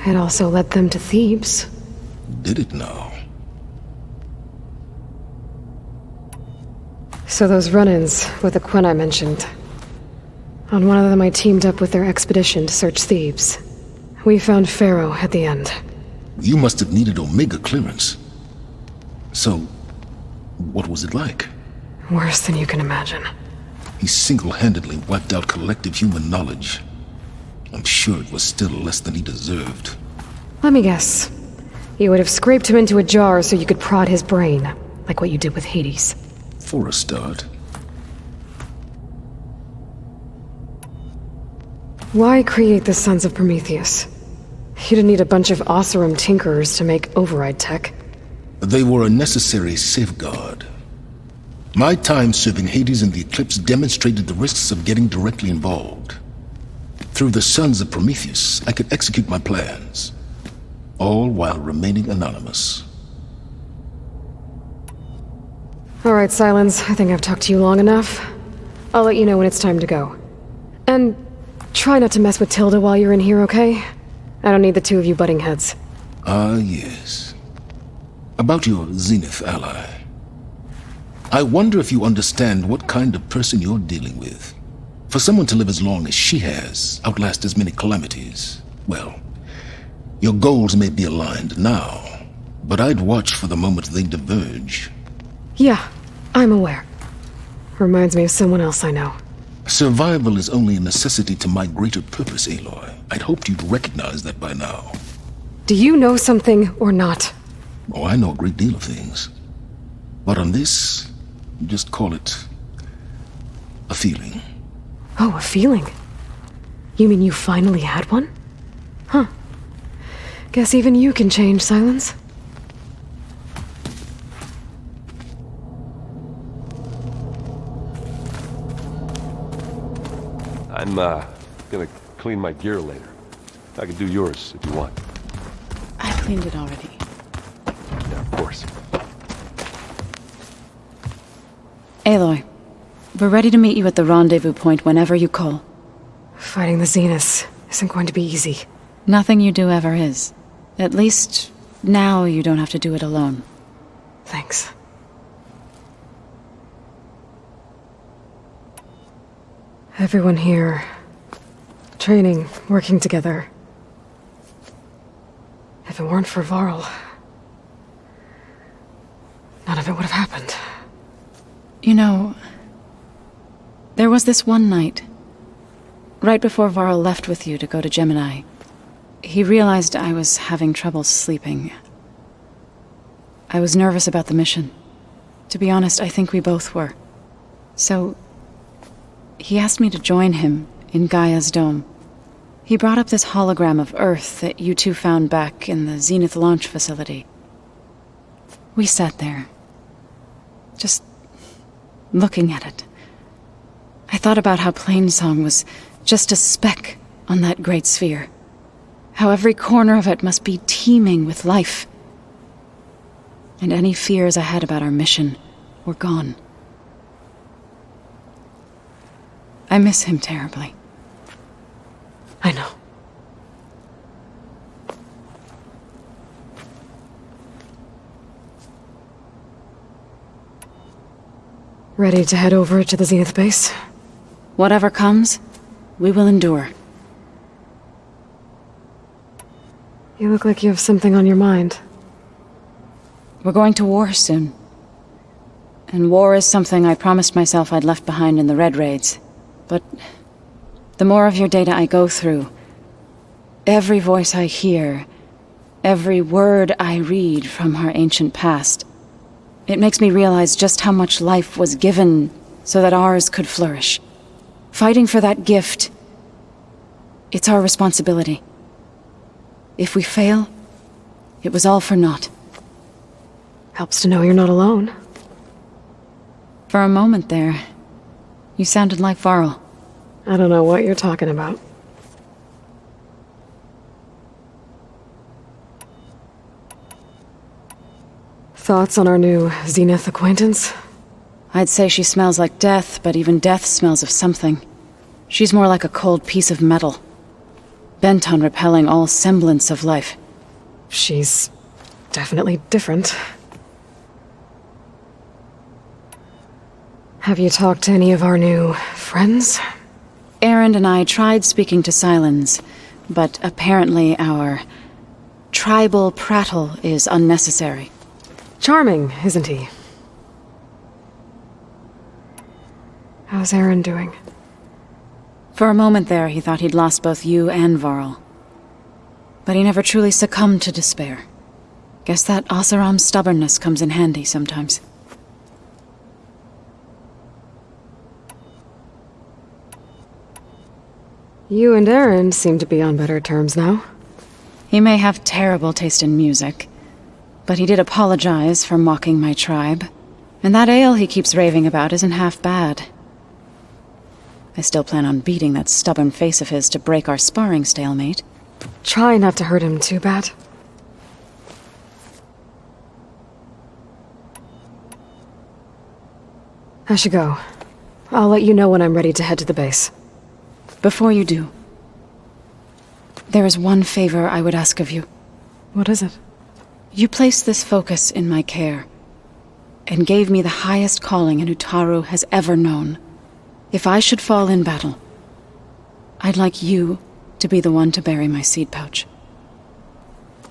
it also led them to Thebes. Did it now? So those run-ins with the Quen I mentioned. On one of them I teamed up with their expedition to search Thebes. We found Pharaoh at the end. You must have needed Omega clearance. So, what was it like? Worse than you can imagine. He single-handedly wiped out collective human knowledge. I'm sure it was still less than he deserved. Let me guess. You would have scraped him into a jar so you could prod his brain, like what you did with Hades. For a start. Why create the Sons of Prometheus? You didn't need a bunch of Oseram tinkerers to make override tech. They were a necessary safeguard. My time serving Hades and the Eclipse demonstrated the risks of getting directly involved. Through the Sons of Prometheus, I could execute my plans, all while remaining anonymous. All right, Silence. I think I've talked to you long enough. I'll let you know when it's time to go. And try not to mess with Tilda while you're in here, okay? I don't need the two of you butting heads. Ah, yes. About your Zenith ally. I wonder if you understand what kind of person you're dealing with. For someone to live as long as she has, outlast as many calamities, well, your goals may be aligned now, but I'd watch for the moment they diverge. Yeah, I'm aware. Reminds me of someone else I know. Survival is only a necessity to my greater purpose, Aloy. I'd hoped you'd recognize that by now. Do you know something or not? Oh, I know a great deal of things. But on this, just call it a feeling. Oh, a feeling? You mean you finally had one? Huh. Guess even you can change, Silence. I'm, gonna clean my gear later. I can do yours if you want. I cleaned it already. Yeah, of course. Aloy, we're ready to meet you at the rendezvous point whenever you call. Fighting the Zeniths isn't going to be easy. Nothing you do ever is. At least, now you don't have to do it alone. Thanks. Everyone here. Training, working together. If it weren't for Varl, none of it would have happened. You know, there was this one night, right before Varl left with you to go to Gemini. He realized I was having trouble sleeping. I was nervous about the mission. To be honest, I think we both were. So, he asked me to join him in Gaia's dome. He brought up this hologram of Earth that you two found back in the Zenith launch facility. We sat there, just looking at it. I thought about how Plainsong was just a speck on that great sphere. How every corner of it must be teeming with life. And any fears I had about our mission were gone. I miss him terribly. I know. Ready to head over to the Zenith base? Whatever comes, we will endure. You look like you have something on your mind. We're going to war soon. And war is something I promised myself I'd left behind in the Red Raids. But the more of your data I go through, every voice I hear, every word I read from our ancient past, it makes me realize just how much life was given so that ours could flourish. Fighting for that gift, it's our responsibility. If we fail, it was all for naught. Helps to know you're not alone. For a moment there, you sounded like Varl. I don't know what you're talking about. Thoughts on our new Zenith acquaintance? I'd say she smells like death, but even death smells of something. She's more like a cold piece of metal, bent on repelling all semblance of life. She's definitely different. Have you talked to any of our new friends? Erend and I tried speaking to Silence, but apparently our tribal prattle is unnecessary. Charming, isn't he? How's Aaron doing? For a moment there, he thought he'd lost both you and Varl. But he never truly succumbed to despair. Guess that Oseram's stubbornness comes in handy sometimes. You and Aaron seem to be on better terms now. He may have terrible taste in music, but he did apologize for mocking my tribe. And that ale he keeps raving about isn't half bad. I still plan on beating that stubborn face of his to break our sparring stalemate. Try not to hurt him too bad. I should go. I'll let you know when I'm ready to head to the base. Before you do, there is one favor I would ask of you. What is it? You placed this focus in my care, and gave me the highest calling an Utaru has ever known. If I should fall in battle, I'd like you to be the one to bury my seed pouch.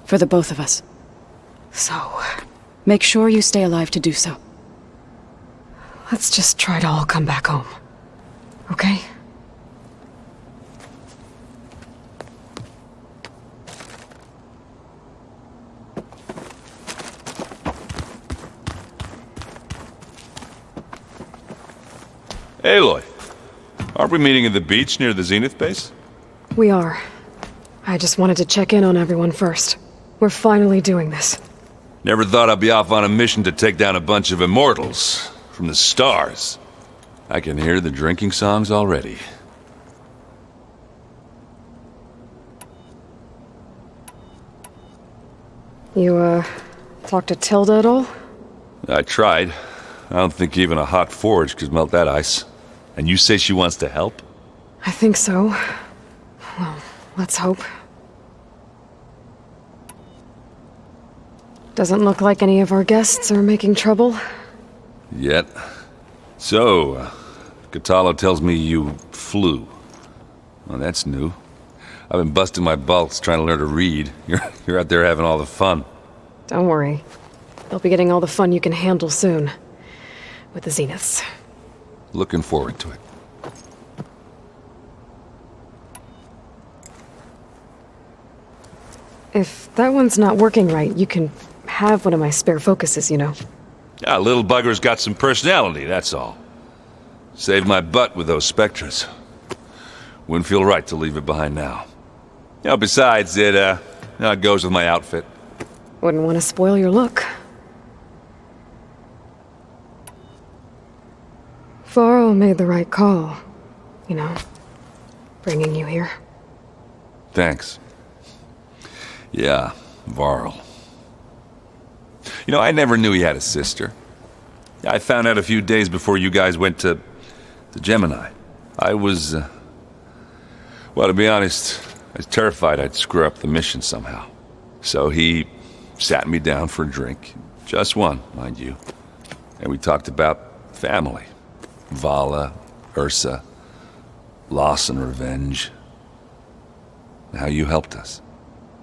For the both of us. So, make sure you stay alive to do so. Let's just try to all come back home. Okay? Aloy, aren't we meeting at the beach near the Zenith base? We are. I just wanted to check in on everyone first. We're finally doing this. Never thought I'd be off on a mission to take down a bunch of immortals from the stars. I can hear the drinking songs already. You, talked to Tilda at all? I tried. I don't think even a hot forge could melt that ice. And you say she wants to help? I think so. Well, let's hope. Doesn't look like any of our guests are making trouble. Yet. So, Katalo tells me you flew. Well, that's new. I've been busting my balls trying to learn to read. You're out there having all the fun. Don't worry. You'll be getting all the fun you can handle soon. With the Zeniths. Looking forward to it. If that one's not working right, you can have one of my spare focuses, you know. Yeah, little bugger's got some personality, that's all. Saved my butt with those spectras. Wouldn't feel right to leave it behind now. Besides, it goes with my outfit. Wouldn't want to spoil your look. Varl made the right call. You know, bringing you here. Thanks. Yeah, Varl. I never knew he had a sister. I found out a few days before you guys went to Gemini. I was, well, to be honest, I was terrified I'd screw up the mission somehow. So he sat me down for a drink. Just one, mind you. And we talked about family. Vala, Ursa, loss and revenge. How you helped us.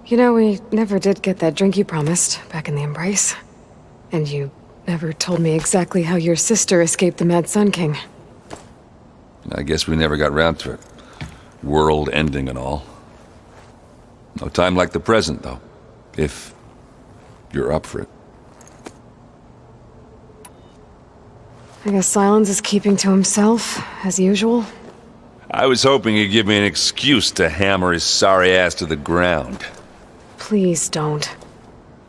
You know, we never did get that drink you promised back in the Embrace. And you never told me exactly how your sister escaped the Mad Sun King. I guess we never got round to it. World ending and all. No time like the present, though. If you're up for it. I guess Silence is keeping to himself, as usual. I was hoping he'd give me an excuse to hammer his sorry ass to the ground. Please don't.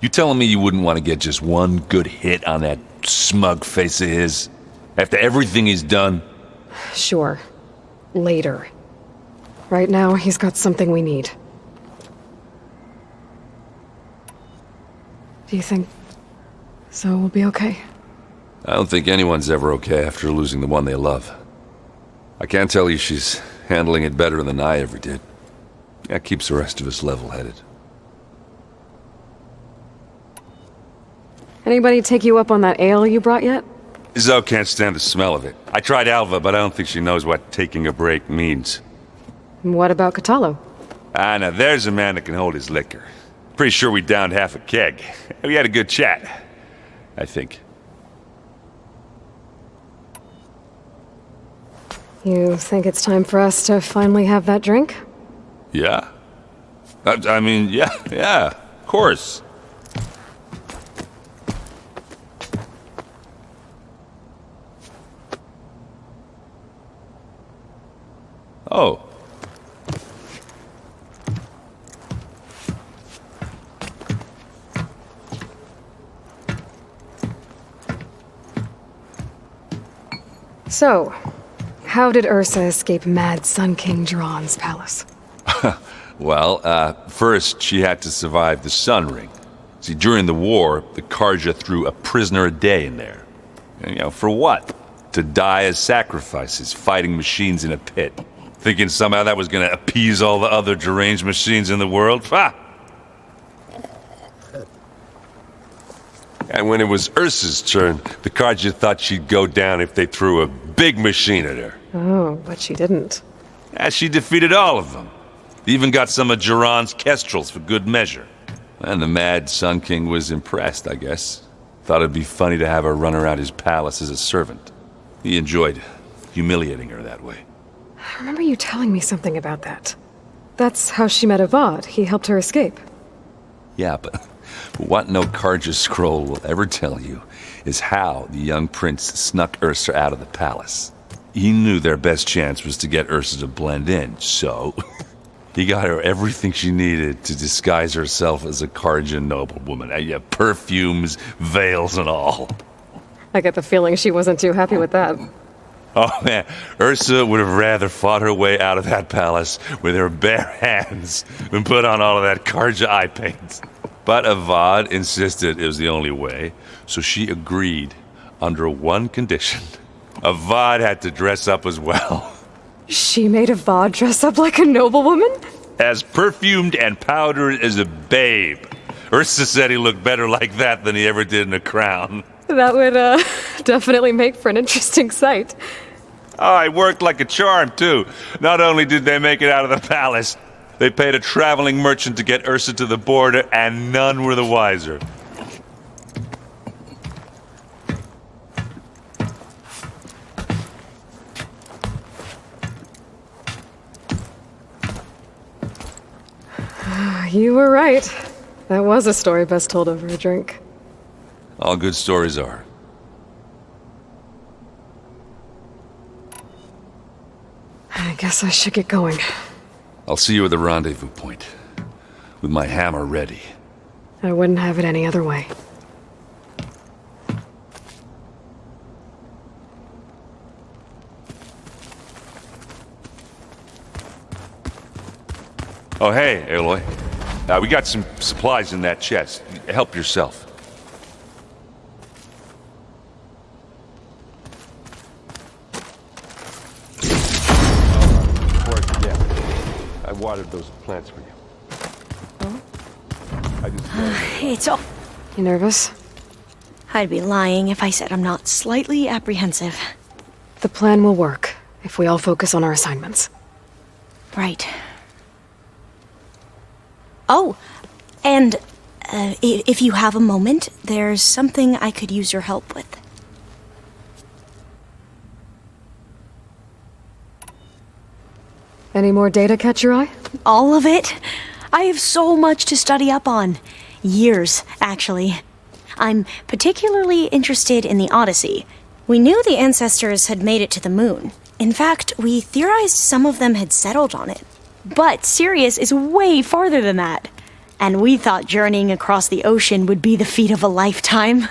You telling me you wouldn't want to get just one good hit on that smug face of his? After everything he's done? Sure. Later. Right now, he's got something we need. Do you think so will be okay? I don't think anyone's ever okay after losing the one they love. I can't tell you she's handling it better than I ever did. That keeps the rest of us level-headed. Anybody take you up on that ale you brought yet? Zoe can't stand the smell of it. I tried Alva, but I don't think she knows what taking a break means. What about Katalo? Ah, now there's a man that can hold his liquor. Pretty sure we downed half a keg. We had a good chat, I think. You think it's time for us to finally have that drink? Yeah? I mean, yeah, of course. Oh. So, how did Ursa escape Mad Sun King Jiran's palace? Well, first she had to survive the Sun Ring. See, during the war, the Karja threw a prisoner a day in there. And, for what? To die as sacrifices, fighting machines in a pit. Thinking somehow that was gonna appease all the other deranged machines in the world? Ha! And when it was Ursa's turn, the Karja thought she'd go down if they threw a big machine at her. Oh, but she didn't. And she defeated all of them. Even got some of Jiran's kestrels for good measure. And the Mad Sun King was impressed, I guess. Thought it'd be funny to have her run around his palace as a servant. He enjoyed humiliating her that way. I remember you telling me something about that. That's how she met Avad. He helped her escape. Yeah, but what no Karja scroll will ever tell you is how the young prince snuck Ursa out of the palace. He knew their best chance was to get Ursa to blend in, so he got her everything she needed to disguise herself as a Karja noblewoman. Yeah, perfumes, veils, and all. I get the feeling she wasn't too happy with that. Oh man, Ursa would have rather fought her way out of that palace with her bare hands than put on all of that Karja eye paint. But Avad insisted it was the only way, so she agreed under one condition. Avad had to dress up as well. She made Avad dress up like a noblewoman? As perfumed and powdered as a babe. Ursa said he looked better like that than he ever did in a crown. That would, definitely make for an interesting sight. Oh, it worked like a charm, too. Not only did they make it out of the palace, they paid a traveling merchant to get Ursa to the border, and none were the wiser. You were right. That was a story best told over a drink. All good stories are. I guess I should get going. I'll see you at the rendezvous point, with my hammer ready. I wouldn't have it any other way. Oh, hey, Aloy. We got some supplies in that chest. Help yourself. Before I forget, I watered those plants for you. I just... It's all... You nervous? I'd be lying if I said I'm not slightly apprehensive. The plan will work if we all focus on our assignments. Right. Oh, and if you have a moment, there's something I could use your help with. Any more data catch your eye? All of it. I have so much to study up on. Years, actually. I'm particularly interested in the Odyssey. We knew the ancestors had made it to the moon. In fact, we theorized some of them had settled on it. But Sirius is way farther than that. And we thought journeying across the ocean would be the feat of a lifetime.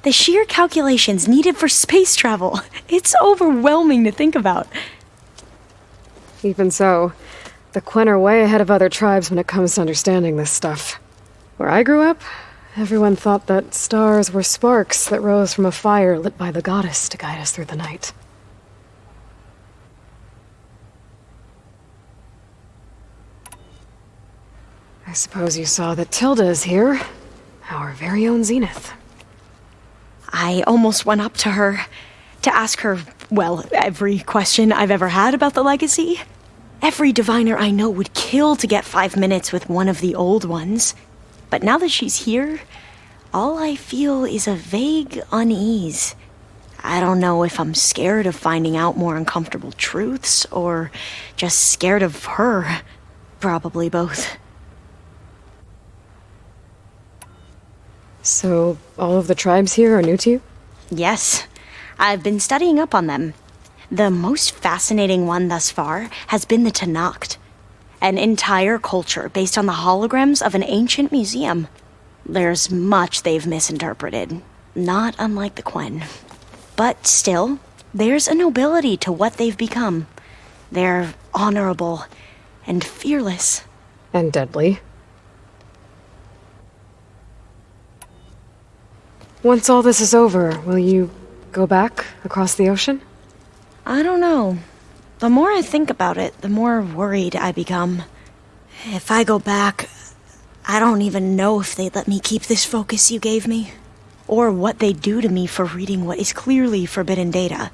The sheer calculations needed for space travel. It's overwhelming to think about. Even so, the Quen are way ahead of other tribes when it comes to understanding this stuff. Where I grew up, everyone thought that stars were sparks that rose from a fire lit by the goddess to guide us through the night. I suppose you saw that Tilda is here. Our very own Zenith. I almost went up to her to ask her, well, every question I've ever had about the legacy. Every diviner I know would kill to get 5 minutes with one of the old ones. But now that she's here, all I feel is a vague unease. I don't know if I'm scared of finding out more uncomfortable truths, or just scared of her. Probably both. So, all of the tribes here are new to you? Yes. I've been studying up on them. The most fascinating one thus far has been the Tenakth, an entire culture based on the holograms of an ancient museum. There's much they've misinterpreted, not unlike the Quen. But still, there's a nobility to what they've become. They're honorable and fearless. And deadly. Once all this is over, will you go back across the ocean? I don't know. The more I think about it, the more worried I become. If I go back, I don't even know if they'd let me keep this focus you gave me, or what they'd do to me for reading what is clearly forbidden data.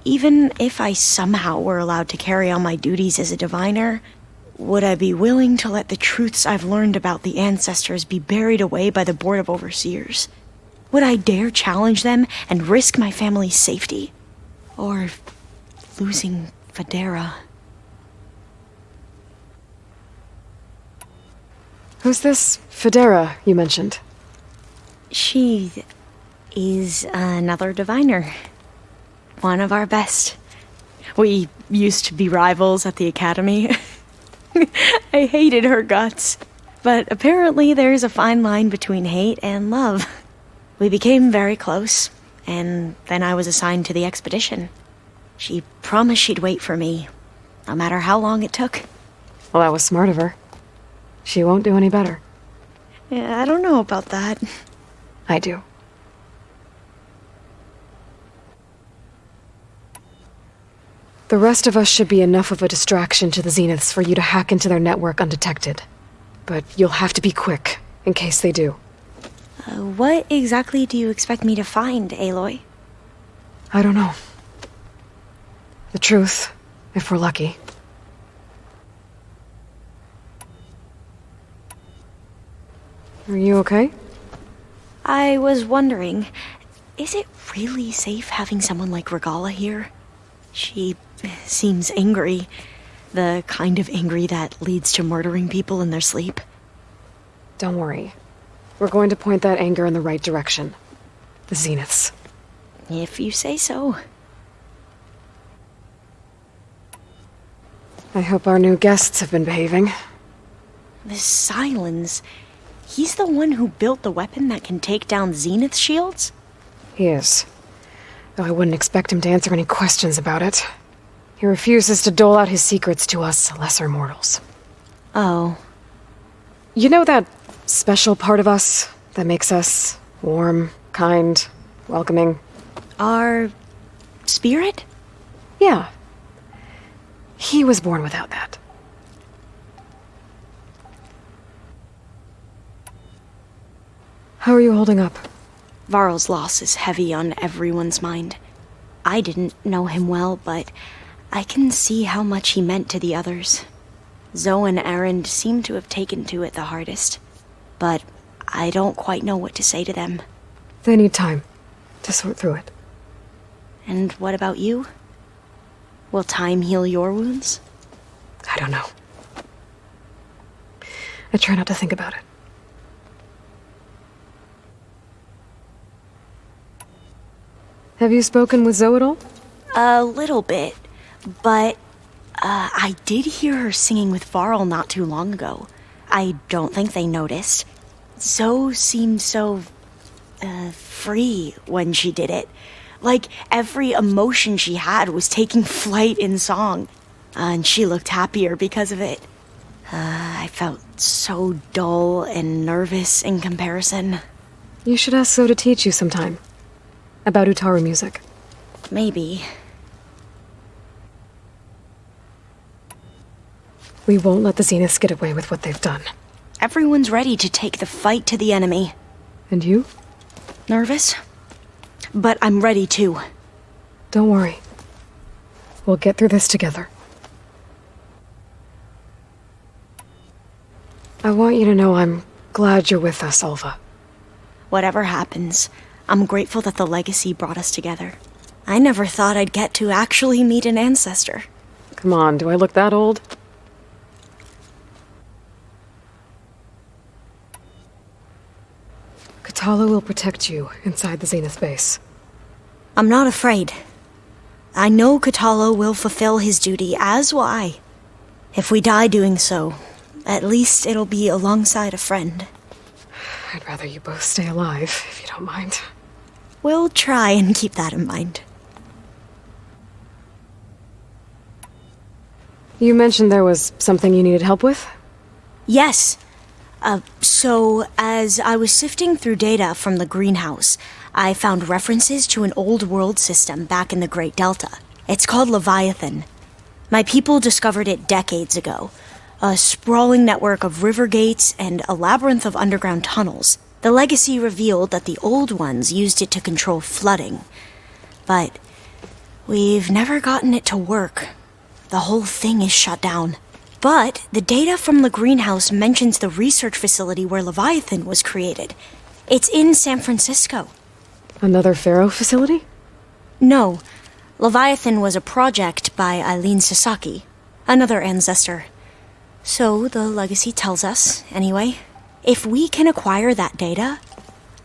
Even if I somehow were allowed to carry on my duties as a diviner, would I be willing to let the truths I've learned about the ancestors be buried away by the Board of Overseers? Would I dare challenge them and risk my family's safety? Or losing Federa? Who's this Federa you mentioned? She is another diviner. One of our best. We used to be rivals at the academy. I hated her guts. But apparently there's a fine line between hate and love. We became very close, and then I was assigned to the expedition. She promised she'd wait for me, no matter how long it took. Well, that was smart of her. She won't do any better. Yeah, I don't know about that. I do. The rest of us should be enough of a distraction to the Zeniths for you to hack into their network undetected. But you'll have to be quick, in case they do. What exactly do you expect me to find, Aloy? I don't know. The truth, if we're lucky. Are you okay? I was wondering, is it really safe having someone like Regala here? She seems angry. The kind of angry that leads to murdering people in their sleep. Don't worry. We're going to point that anger in the right direction. The Zeniths. If you say so. I hope our new guests have been behaving. This Silence, he's the one who built the weapon that can take down Zenith shields? He is. Though I wouldn't expect him to answer any questions about it. He refuses to dole out his secrets to us lesser mortals. Oh. You know that special part of us that makes us warm, kind, welcoming? Our spirit? Yeah. He was born without that. How are you holding up? Varl's loss is heavy on everyone's mind. I didn't know him well, but I can see how much he meant to the others. Zoe and Erend seem to have taken to it the hardest, but I don't quite know what to say to them. They need time to sort through it. And what about you? Will time heal your wounds? I don't know. I try not to think about it. Have you spoken with Zoe at all? A little bit, but I did hear her singing with Varl not too long ago. I don't think they noticed. Zoe seemed so free when she did it. Like every emotion she had was taking flight in song. And she looked happier because of it. I felt so dull and nervous in comparison. You should ask Zoe to teach you sometime. About Utaru music. Maybe. We won't let the Zeniths get away with what they've done. Everyone's ready to take the fight to the enemy. And you? Nervous? But I'm ready too. Don't worry. We'll get through this together. I want you to know I'm glad you're with us, Olva. Whatever happens, I'm grateful that the legacy brought us together. I never thought I'd get to actually meet an ancestor. Come on, do I look that old? Katala will protect you inside the Zenith base. I'm not afraid. I know Katala will fulfill his duty, as will I. If we die doing so, at least it'll be alongside a friend. I'd rather you both stay alive, if you don't mind. We'll try and keep that in mind. You mentioned there was something you needed help with? Yes. So, as I was sifting through data from the greenhouse, I found references to an old world system back in the Great Delta. It's called Leviathan. My people discovered it decades ago. A sprawling network of river gates and a labyrinth of underground tunnels. The legacy revealed that the old ones used it to control flooding. But we've never gotten it to work. The whole thing is shut down. But the data from the greenhouse mentions the research facility where Leviathan was created. It's in San Francisco. Another Pharaoh facility? No. Leviathan was a project by Eileen Sasaki, another ancestor. So the legacy tells us, anyway, if we can acquire that data,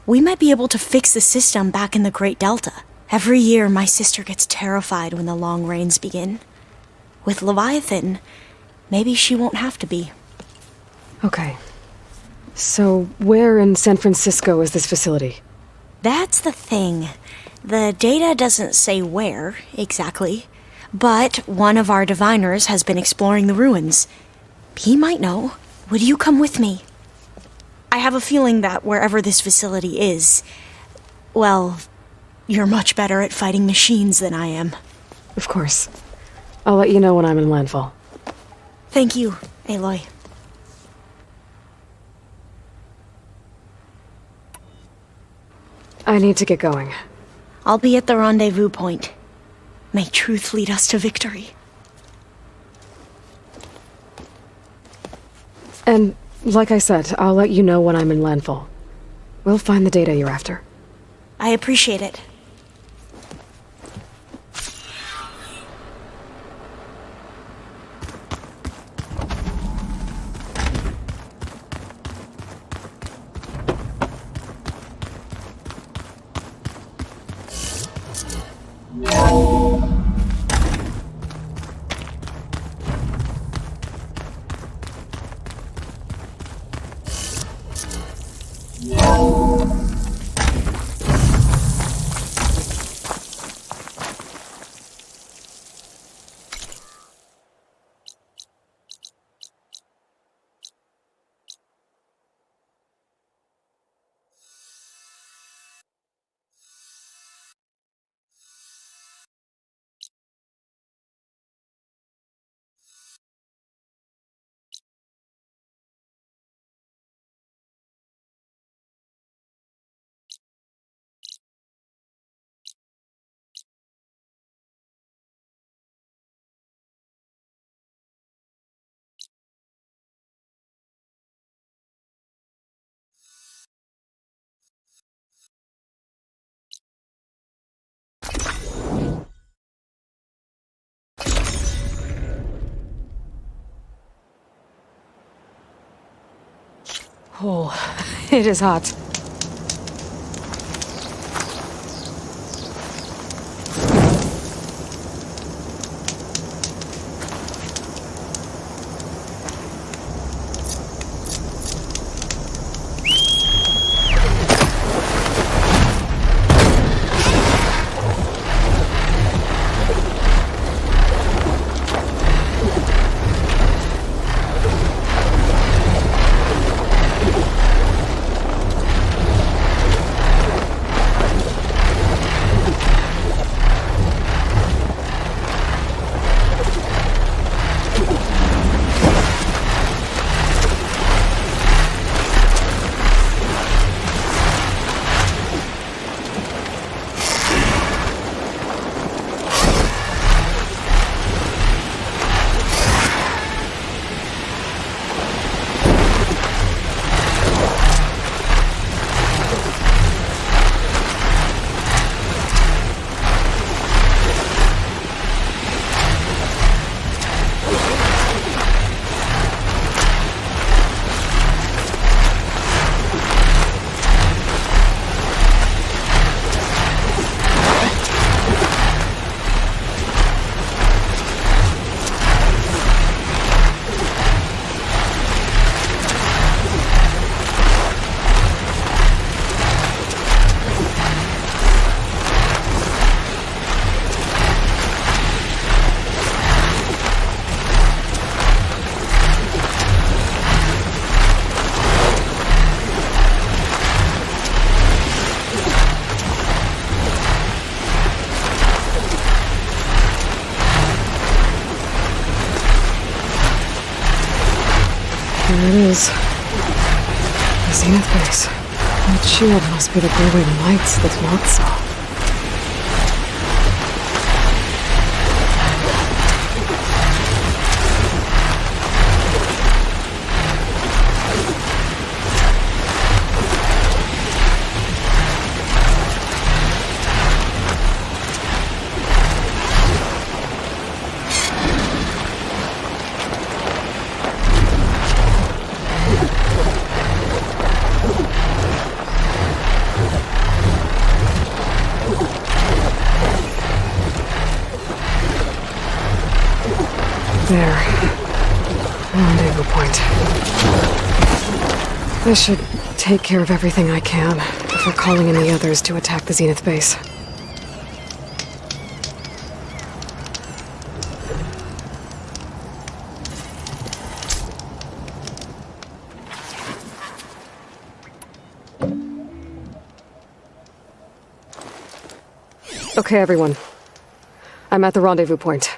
we might be able to fix the system back in the Great Delta. Every year, my sister gets terrified when the long rains begin. With Leviathan, maybe she won't have to be. Okay. So, where in San Francisco is this facility? That's the thing. The data doesn't say where, exactly. But one of our diviners has been exploring the ruins. He might know. Would you come with me? I have a feeling that wherever this facility is, well, you're much better at fighting machines than I am. Of course. I'll let you know when I'm in landfall. Thank you, Aloy. I need to get going. I'll be at the rendezvous point. May truth lead us to victory. And, like I said, I'll let you know when I'm in landfall. We'll find the data you're after. I appreciate it. Oh, it is hot. There it is. The Zenith base. That shield must be the glowing lights that Mott saw. There. Rendezvous point. This should take care of everything I can before calling in the others to attack the Zenith base. Okay, everyone. I'm at the rendezvous point.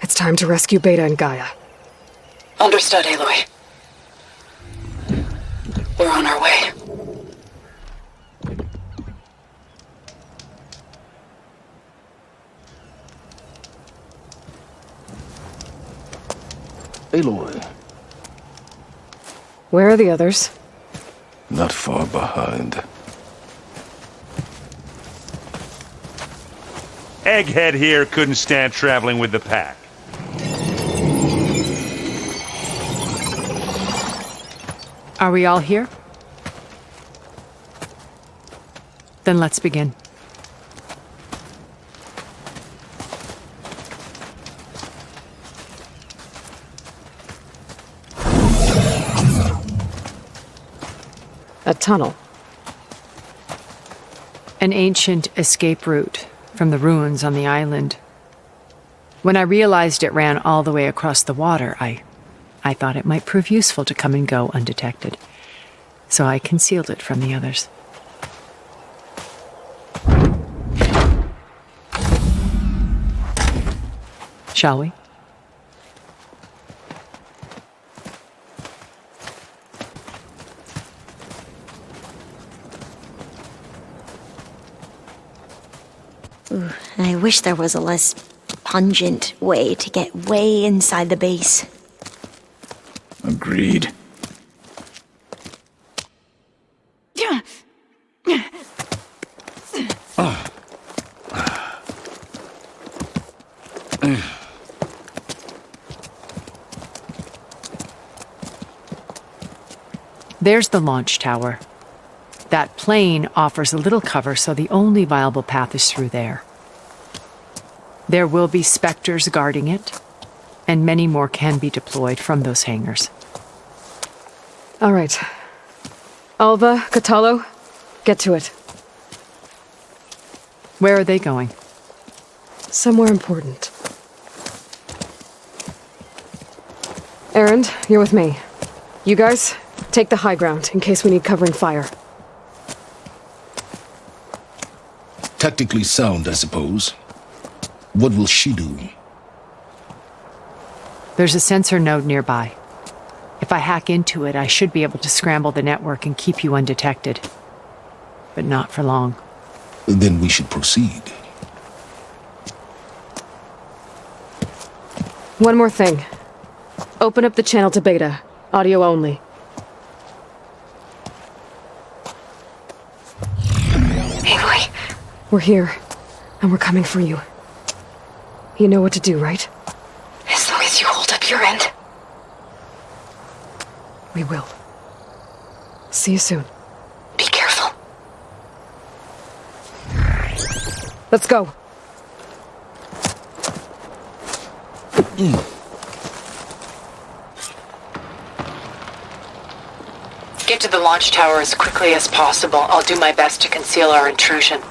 It's time to rescue Beta and Gaia. Understood, Aloy. We're on our way. Aloy. Where are the others? Not far behind. Egghead here couldn't stand traveling with the pack. Are we all here? Then let's begin. A tunnel. An ancient escape route from the ruins on the island. When I realized it ran all the way across the water, I thought it might prove useful to come and go undetected. So I concealed it from the others. Shall we? Ooh, I wish there was a less pungent way to get way inside the base. Agreed. There's the launch tower. That plane offers a little cover, so the only viable path is through there. There will be specters guarding it, and many more can be deployed from those hangars. All right. Alva, Catalo, get to it. Where are they going? Somewhere important. Erend, you're with me. You guys, take the high ground in case we need covering fire. Tactically sound, I suppose. What will she do? There's a sensor node nearby. If I hack into it, I should be able to scramble the network and keep you undetected. But not for long. Then we should proceed. One more thing. Open up the channel to Beta. Audio only. Aloy. We're here, and we're coming for you. You know what to do, right? As long as you hold up your end. We will. See you soon. Be careful. Let's go. Get to the launch tower as quickly as possible. I'll do my best to conceal our intrusion.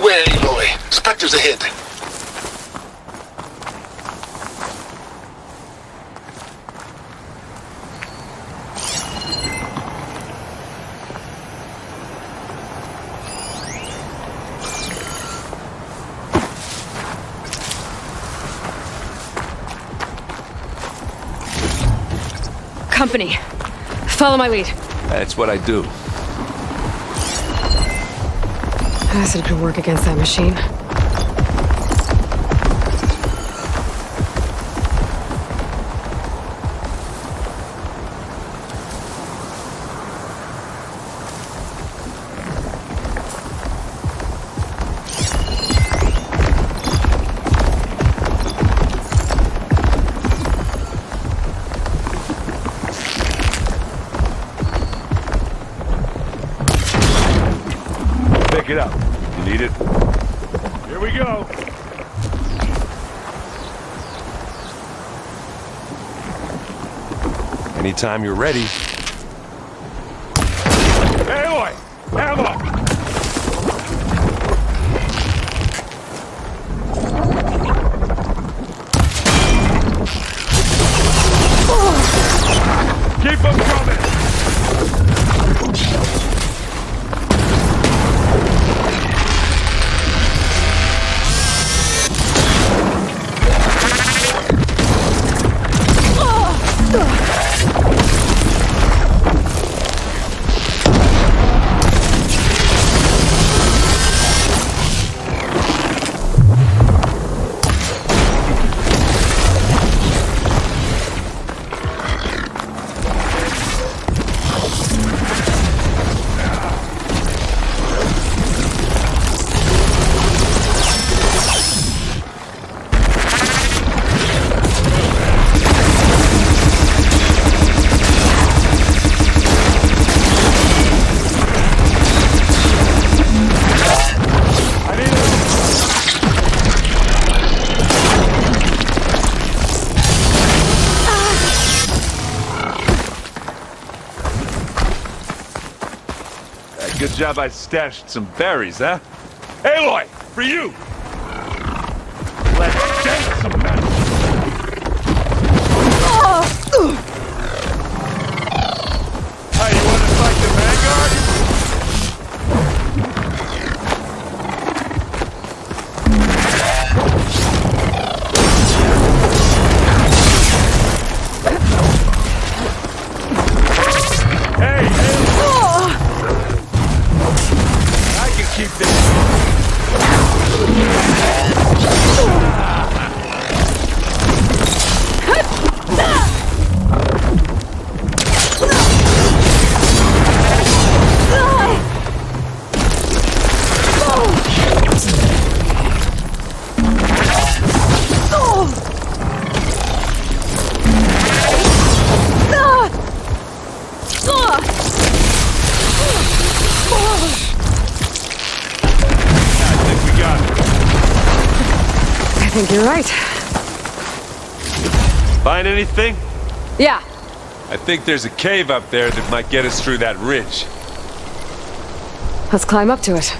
Beware, Aloy. Spectres ahead. Company. Follow my lead. That's what I do. Acid could work against that machine. Pick it up. You need it? Here we go. Anytime you're ready. Hey, Aloy! Ammo! Keep them coming! Good job I stashed some berries, huh? Aloy, for you! Let's dance some metal! Hey, you wanna fight the Vanguard? Keep this. I think you're right. Find anything? Yeah. I think there's a cave up there that might get us through that ridge. Let's climb up to it.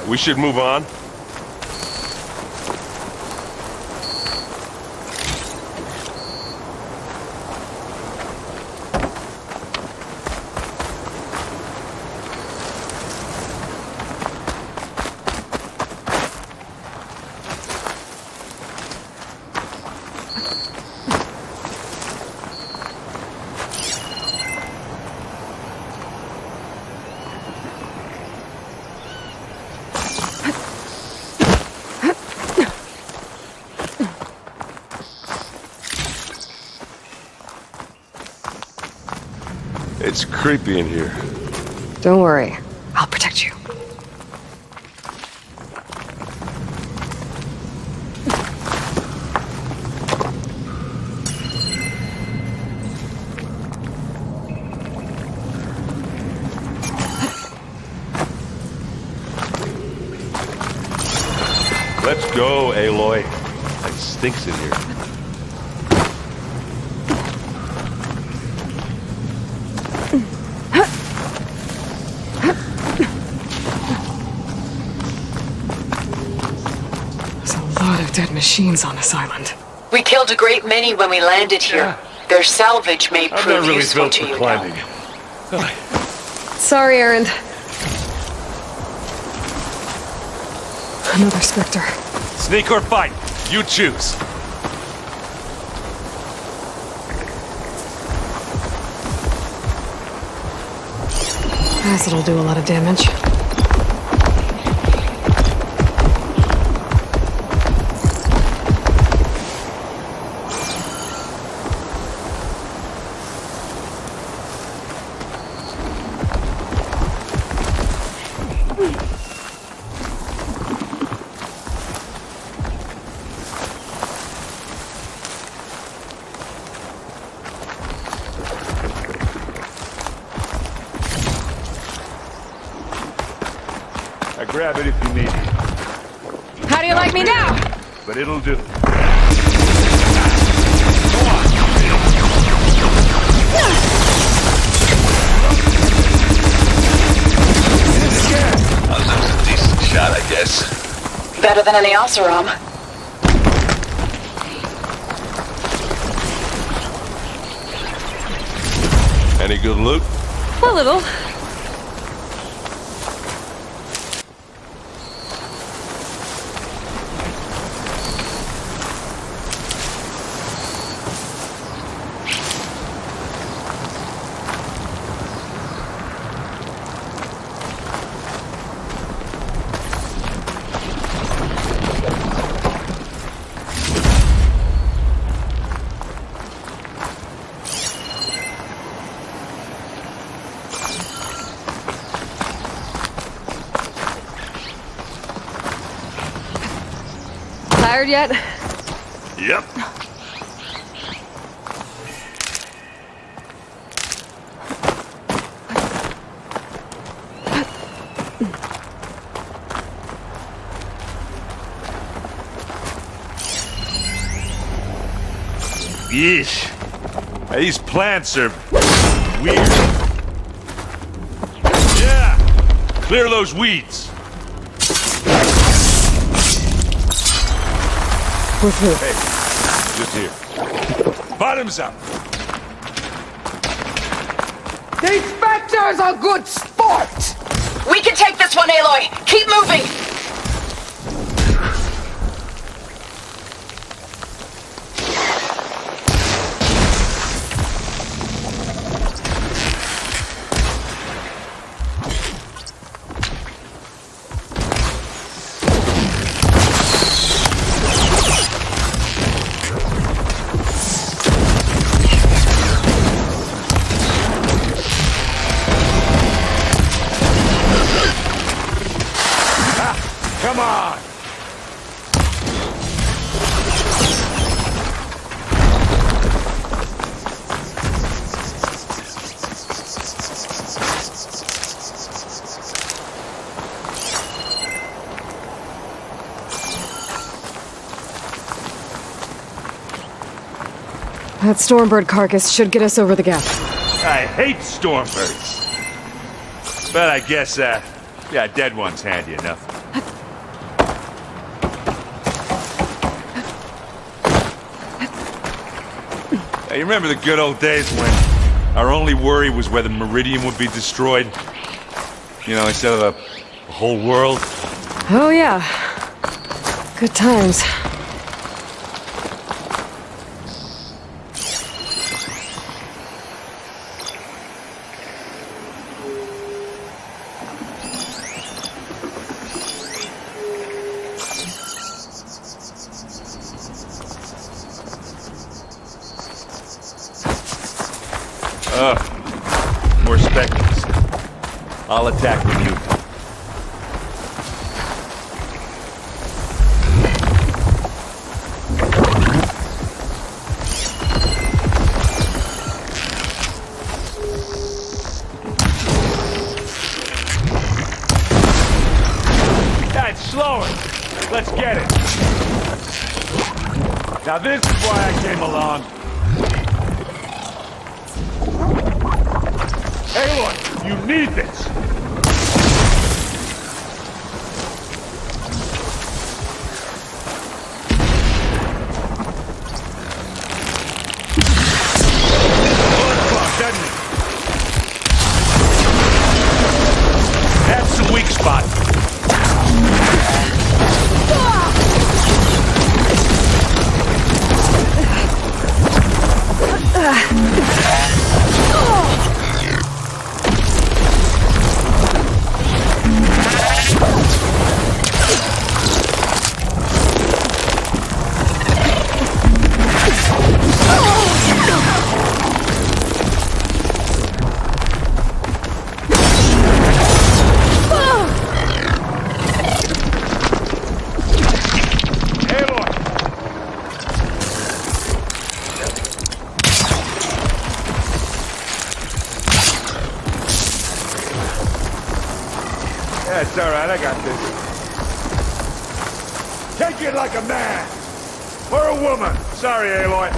We should move on. It's creepy in here. Don't worry. I'll protect you. Let's go, Aloy. It stinks in here. There's a lot of dead machines on this island. We killed a great many when we landed here. Their salvage may I'm prove not really useful built to for you climbing. now. Sorry, Erend. Another Spectre. Sneak or fight, you choose. Acid'll do a lot of damage. Grab it if you need it. How do you like me now? But it'll do. That was a decent shot, I guess. Better than any Oseram. Any good loot? A little. Tired yet? Yep. Yeesh. These plants are weird. Yeah! Clear those weeds. Hey, just here. Bottoms up. These Spectres are good sport! We can take this one, Aloy! Keep moving! Come on! That Stormbird carcass should get us over the gap. I hate stormbirds. But I guess, yeah, dead one's handy enough. Hey, you remember the good old days when our only worry was whether Meridian would be destroyed? You know, instead of the whole world? Oh yeah. Good times. I'll attack with you. That's slower. Let's get it. Now this is why I came along. Aloy, you need this. Doesn't it? That's the weak spot. Yeah, it's all right. I got this. Take it like a man. Or a woman. Sorry, Aloy.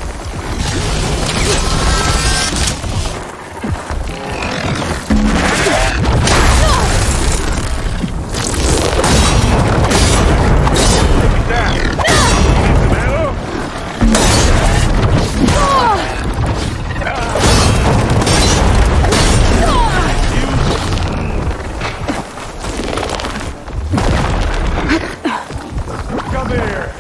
Come here.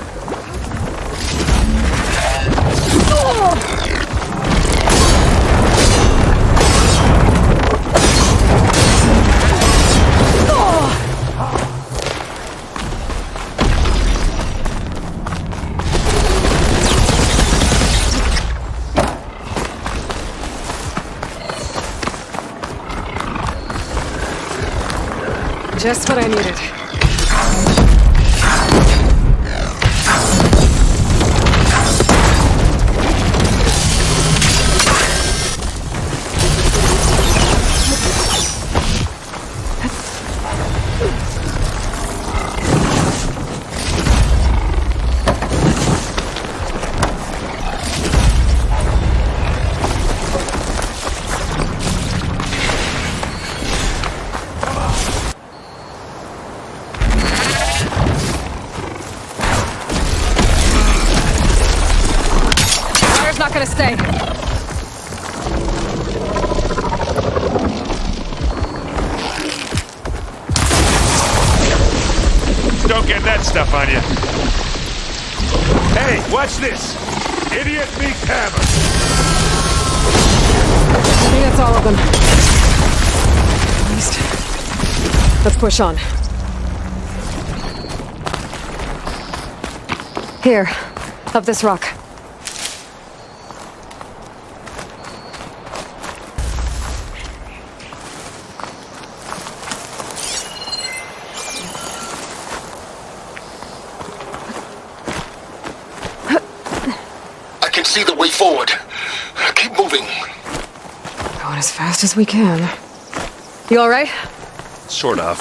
Just what I needed. Not gonna stay. Don't get that stuff on you. Hey, watch this. Idiot meets hammer. I think that's all of them. At least. Let's push on. Here, up this rock. See the way forward. Keep moving. Going as fast as we can. You all right? Sort of.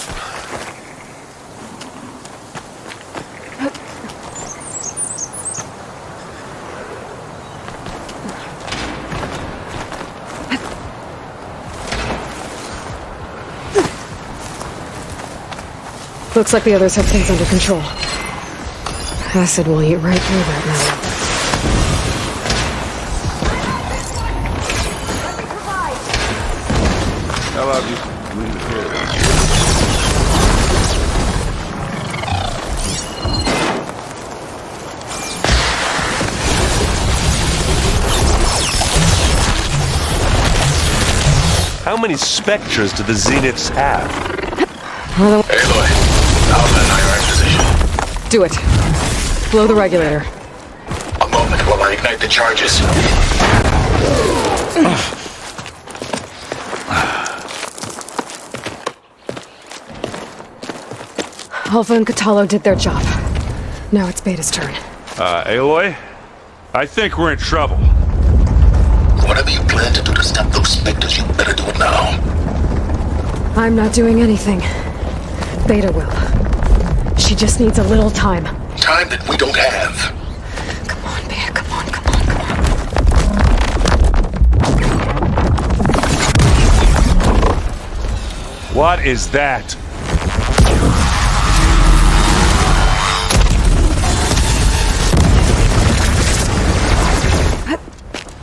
Looks like the others have things under control. Acid will eat right through that now. I love you. How many specters do the Zeniths have? Aloy, Outlander, you're in position. Do it. Blow the regulator. A moment while I ignite the charges. Alpha and Catalo did their job. Now it's Beta's turn. Aloy? I think we're in trouble. Whatever you plan to do to stop those specters, you better do it now. I'm not doing anything. Beta will. She just needs a little time. Time that we don't have. Come on, Beta, come on, come on. What is that?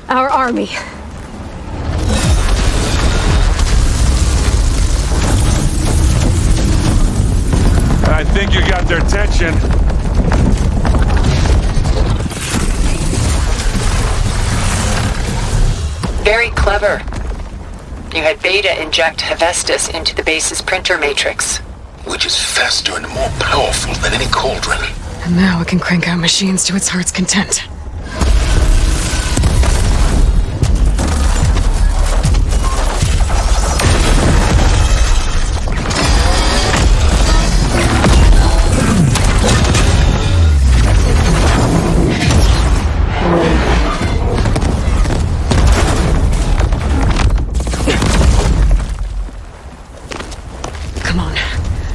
Our army. I think you got their attention. Very clever. You had Beta inject Hephaestus into the base's printer matrix. Which is faster and more powerful than any cauldron. And now it can crank out machines to its heart's content.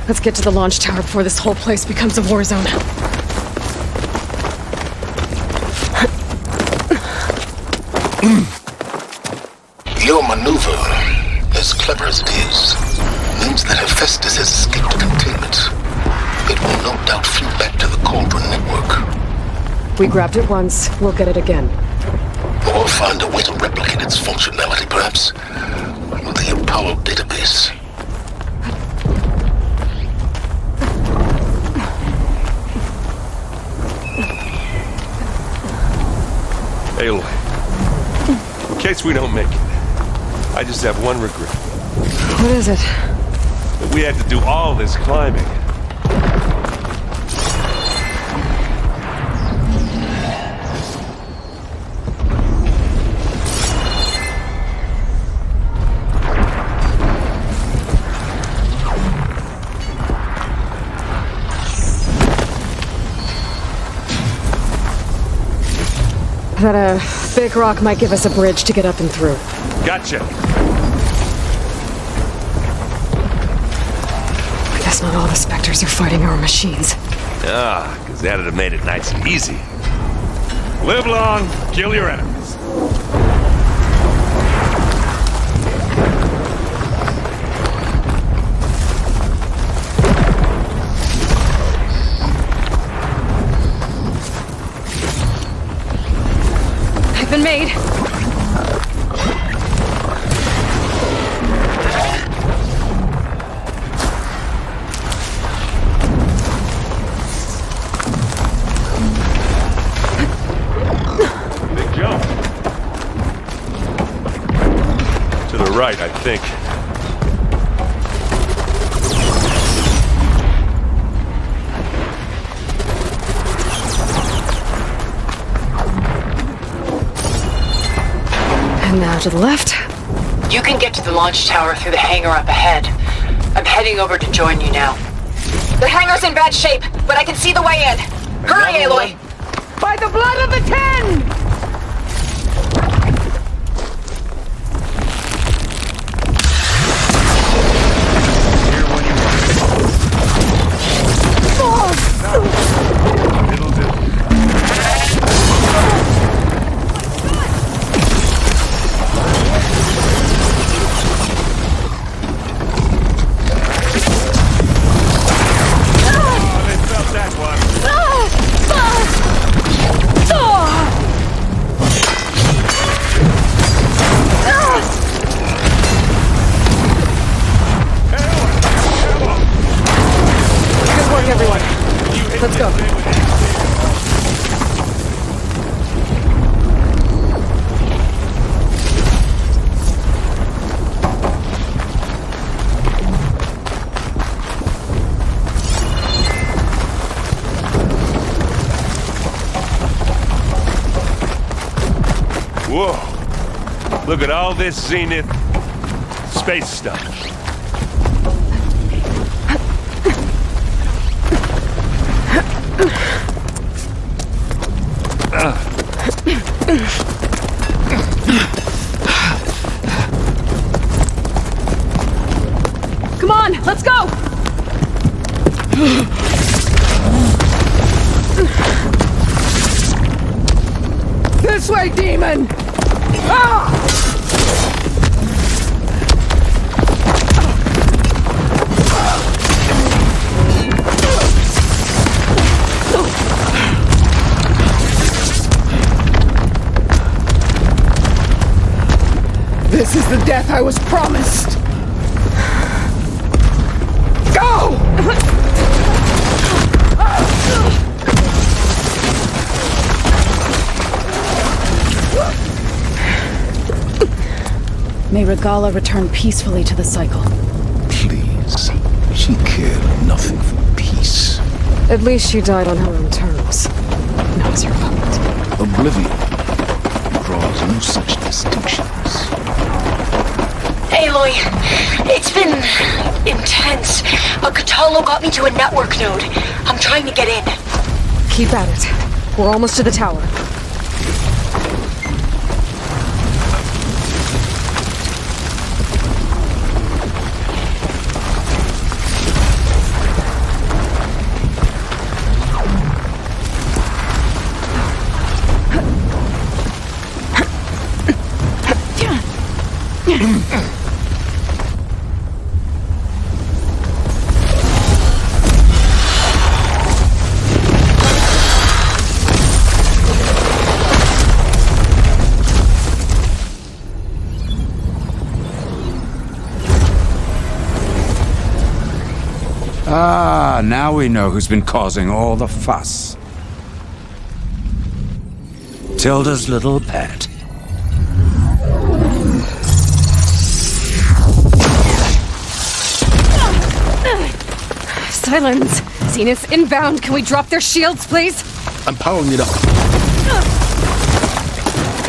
Let's get to the launch tower before this whole place becomes a war zone. Your maneuver, as clever as it is, means that Hephaestus has escaped containment. It will no doubt flew back to the Cauldron network. We grabbed it once, we'll get it again. Or find a way to replicate its functionality, perhaps, with the Apollo database. Aloy, in case we don't make it, I just have one regret. What is it? That we had to do all this climbing. That big rock might give us a bridge to get up and through. Gotcha. I guess not all the Spectres are fighting our machines. Ah, because that'd have made it nice and easy. Live long, kill your enemies. Been made. Big jump. To the right, I think. And now to the left. You can get to the launch tower through the hangar up ahead. I'm heading over to join you now. The hangar's in bad shape, but I can see the way in. Hurry, Aloy! By the blood of the Ten! Let's go. Whoa. Look at all this Zenith space stuff. X-ray demon! Ah! This is the death I was promised! Go! May Regala return peacefully to the cycle. Please. She cared nothing for peace. At least she died on her own terms. Not as your fault. Oblivion draws no such distinctions. Aloy, it's been intense. Katalo got me to a network node. I'm trying to get in. Keep at it. We're almost to the tower. Ah, now we know who's been causing all the fuss. Tilda's little pet. Silence! Zenith's inbound. Can we drop their shields, please? I'm powering it up.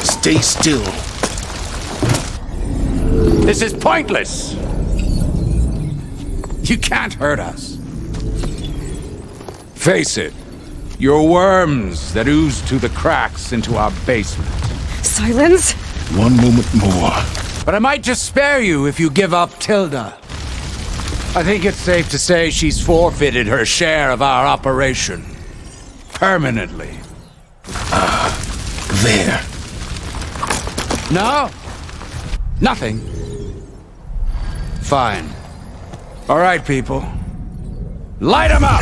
Stay still. This is pointless! You can't hurt us. Face it, you're worms that ooze through the cracks into our basement. Silence? One moment more. But I might just spare you if you give up Tilda. I think it's safe to say she's forfeited her share of our operation. Permanently. There. No? Nothing. Fine. All right, people. Light 'em up!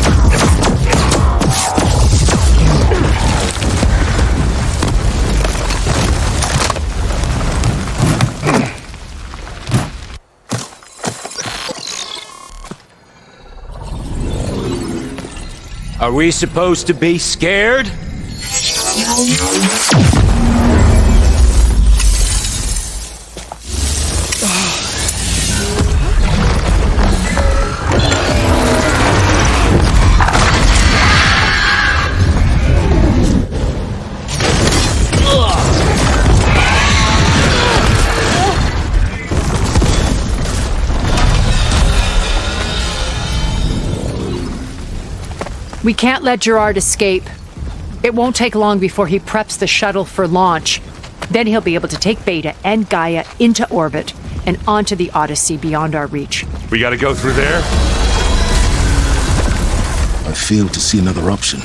Are we supposed to be scared? We can't let Gerard escape. It won't take long before he preps the shuttle for launch. Then he'll be able to take Beta and Gaia into orbit and onto the Odyssey beyond our reach. We gotta go through there? I fail to see another option.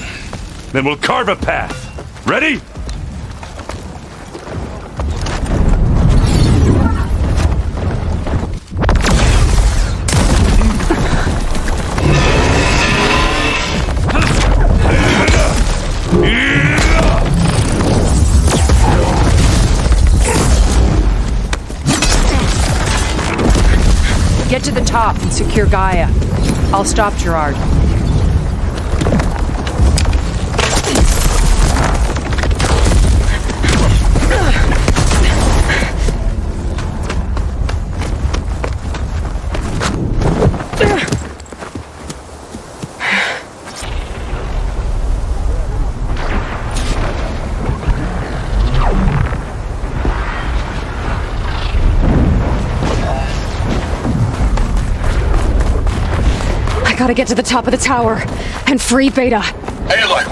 Then we'll carve a path. Ready? Get to the top and secure Gaia. I'll stop Gerard. Gotta get to the top of the tower and free Beta. Aloy,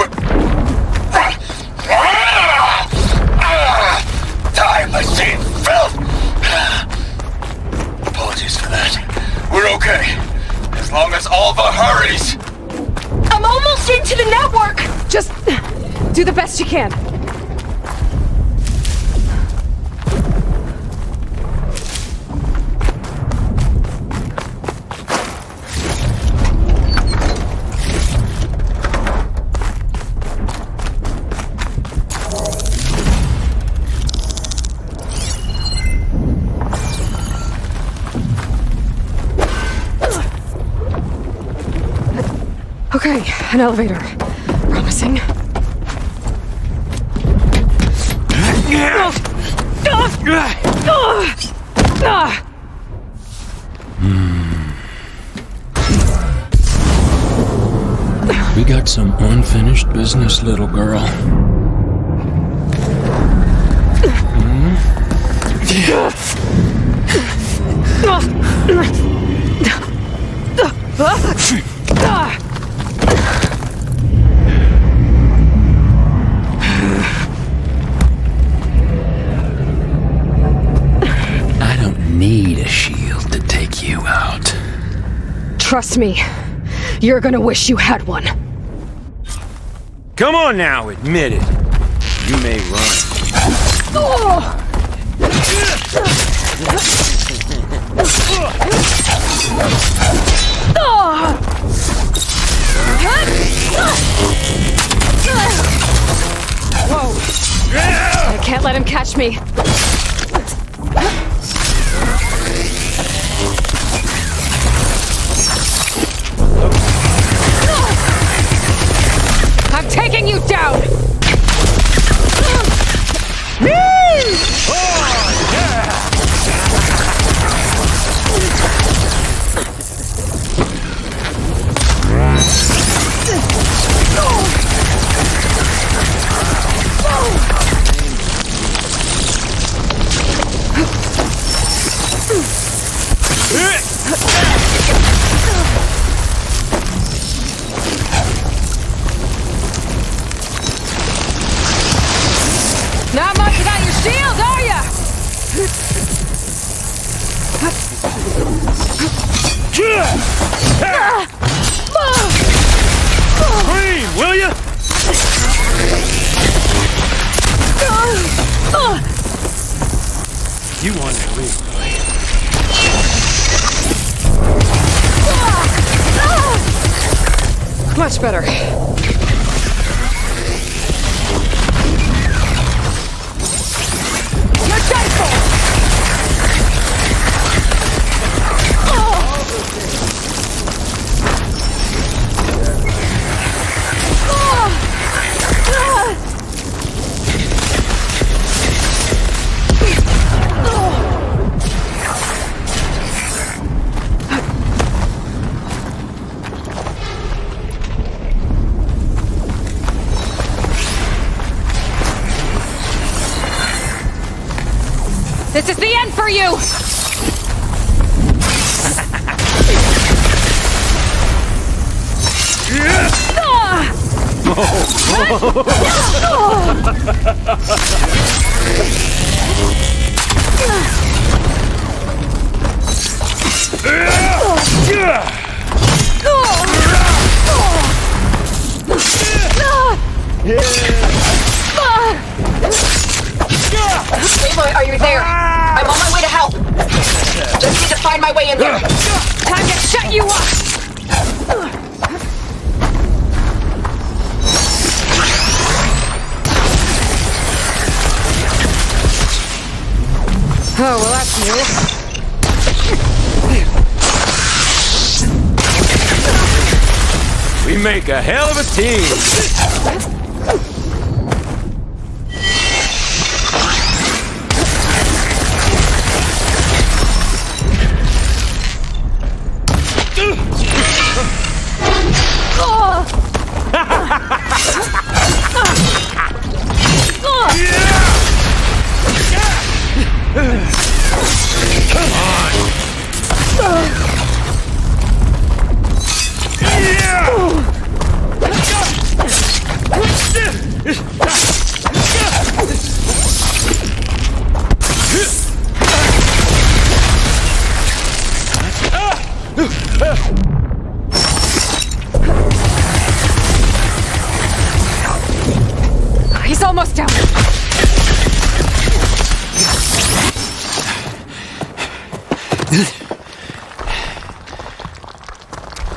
time machine filth! Apologies for that. We're okay. As long as Alva hurries. I'm almost into the network! Just do the best you can. Okay, an elevator. Promising. We got some unfinished business, little girl. I don't need a shield to take you out. Trust me, you're gonna wish you had one. Come on now, admit it. You may run. Whoa! I can't let him catch me. I'm taking you down! Not much without your shield, are ya? Scream, will ya? You want to leave. Much better. You're done for! This is the end for you! Leroy, are you there? I'm on my way to help. Just need to find my way in there. Time to shut you up! Oh, well, that's new. We make a hell of a team. Come on! He's almost down.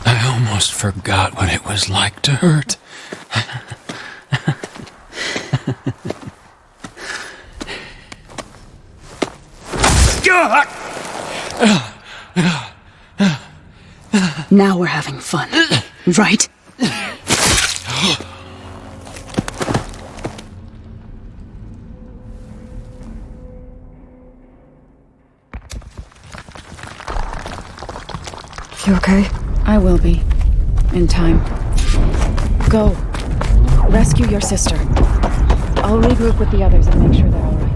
I almost forgot what it was like to hurt. Now we're having fun, right? You okay? I will be. In time. Go. Rescue your sister. I'll regroup with the others and make sure they're all right.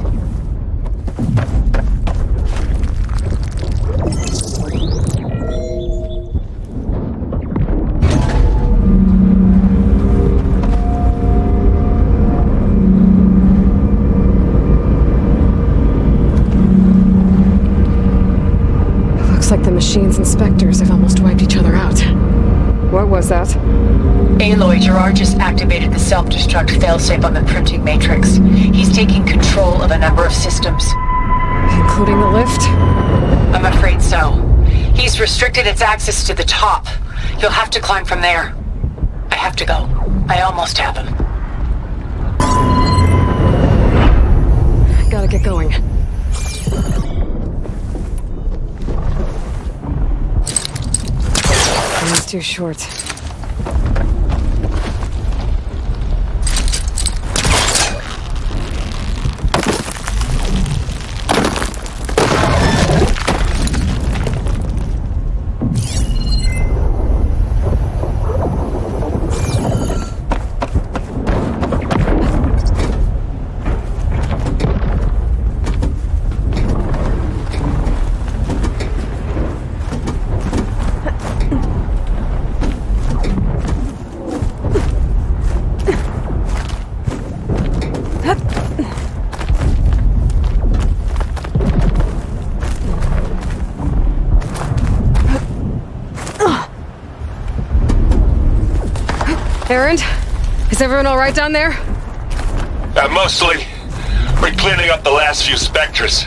Like the machine's inspectors have almost wiped each other out. What was that? Aloy, Gerard just activated the self-destruct failsafe on the printing matrix. He's taking control of a number of systems. Including the lift? I'm afraid so. He's restricted its access to the top. You'll have to climb from there. I have to go. I almost have him. Gotta get going. It's too short. Aaron, is everyone all right down there? Mostly. We're cleaning up the last few specters.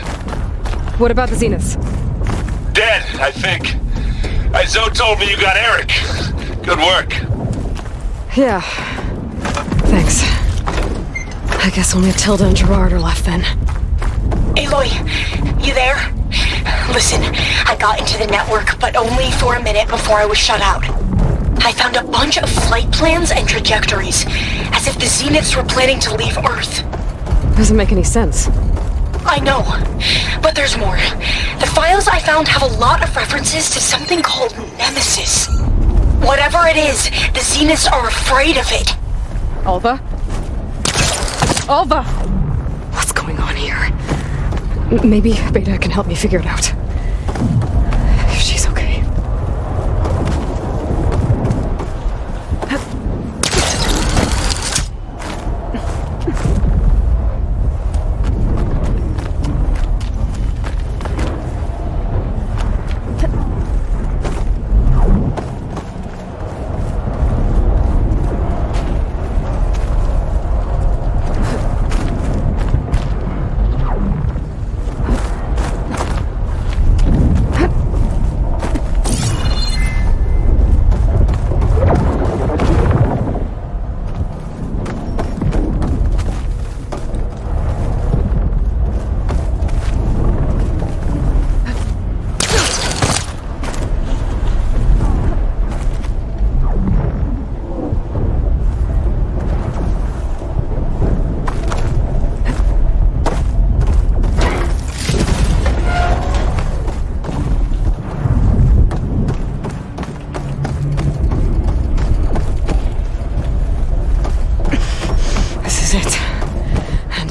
What about the Zeniths? Dead, I think. Zoe told me you got Eric. Good work. Yeah. Thanks. I guess only Tilda and Gerard are left then. Aloy, you there? Listen, I got into the network, but only for a minute before I was shut out. I found a bunch of flight plans and trajectories, as if the Zeniths were planning to leave Earth. Doesn't make any sense. I know, but there's more. The files I found have a lot of references to something called Nemesis. Whatever it is, the Zeniths are afraid of it. Alva? Alva! What's going on here? Maybe Beta can help me figure it out. If she's okay.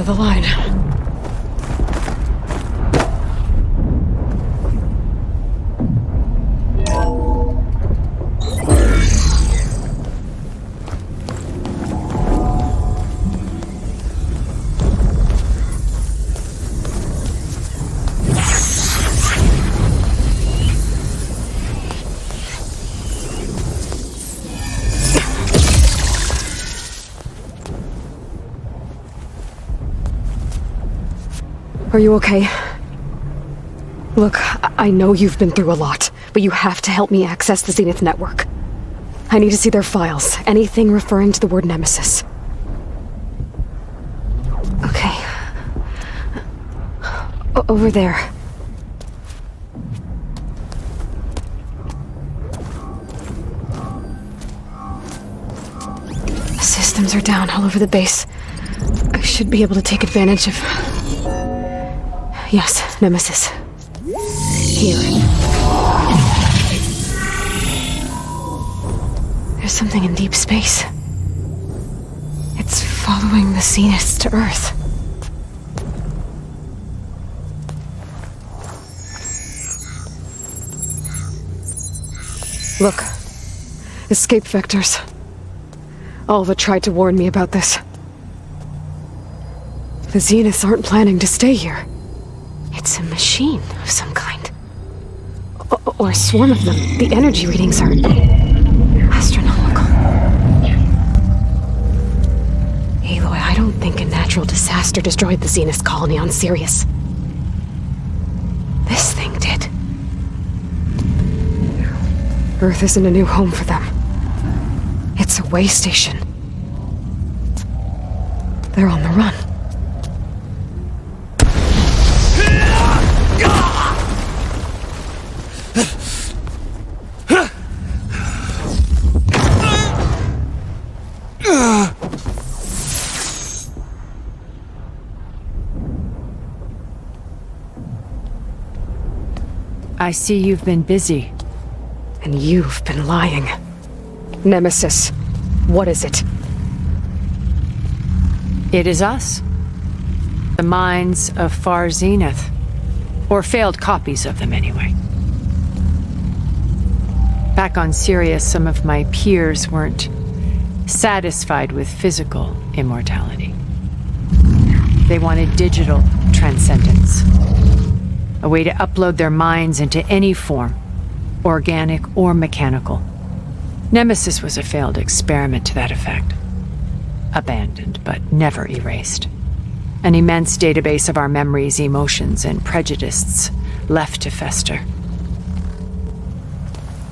The line. Are you okay? Look, I know you've been through a lot, but you have to help me access the Zenith network. I need to see their files, anything referring to the word Nemesis. Okay. Over there. Systems are down all over the base. I should be able to take advantage of... Yes, Nemesis. Here. There's something in deep space. It's following the Zeniths to Earth. Look. Escape vectors. Alva tried to warn me about this. The Zeniths aren't planning to stay here. It's a machine of some kind. Or a swarm of them. The energy readings are astronomical. Aloy, I don't think a natural disaster destroyed the Zenith colony on Sirius. This thing did. Earth isn't a new home for them. It's a way station. They're on the run. I see you've been busy. And you've been lying. Nemesis, what is it? It is us. The minds of Far Zenith. Or failed copies of them, anyway. Back on Sirius, some of my peers weren't satisfied with physical immortality. They wanted digital transcendence. A way to upload their minds into any form, organic or mechanical. Nemesis was a failed experiment to that effect. Abandoned, but never erased. An immense database of our memories, emotions, and prejudices left to fester.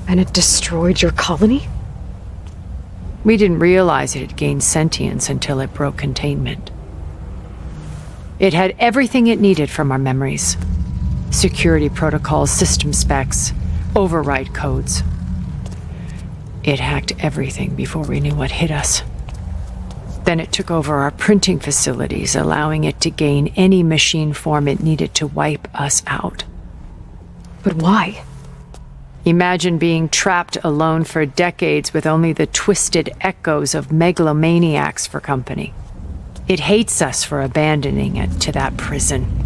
And it destroyed your colony? We didn't realize it had gained sentience until it broke containment. It had everything it needed from our memories. Security protocols, system specs, override codes. It hacked everything before we knew what hit us. Then it took over our printing facilities, allowing it to gain any machine form it needed to wipe us out. But why? Imagine being trapped alone for decades with only the twisted echoes of megalomaniacs for company. It hates us for abandoning it to that prison.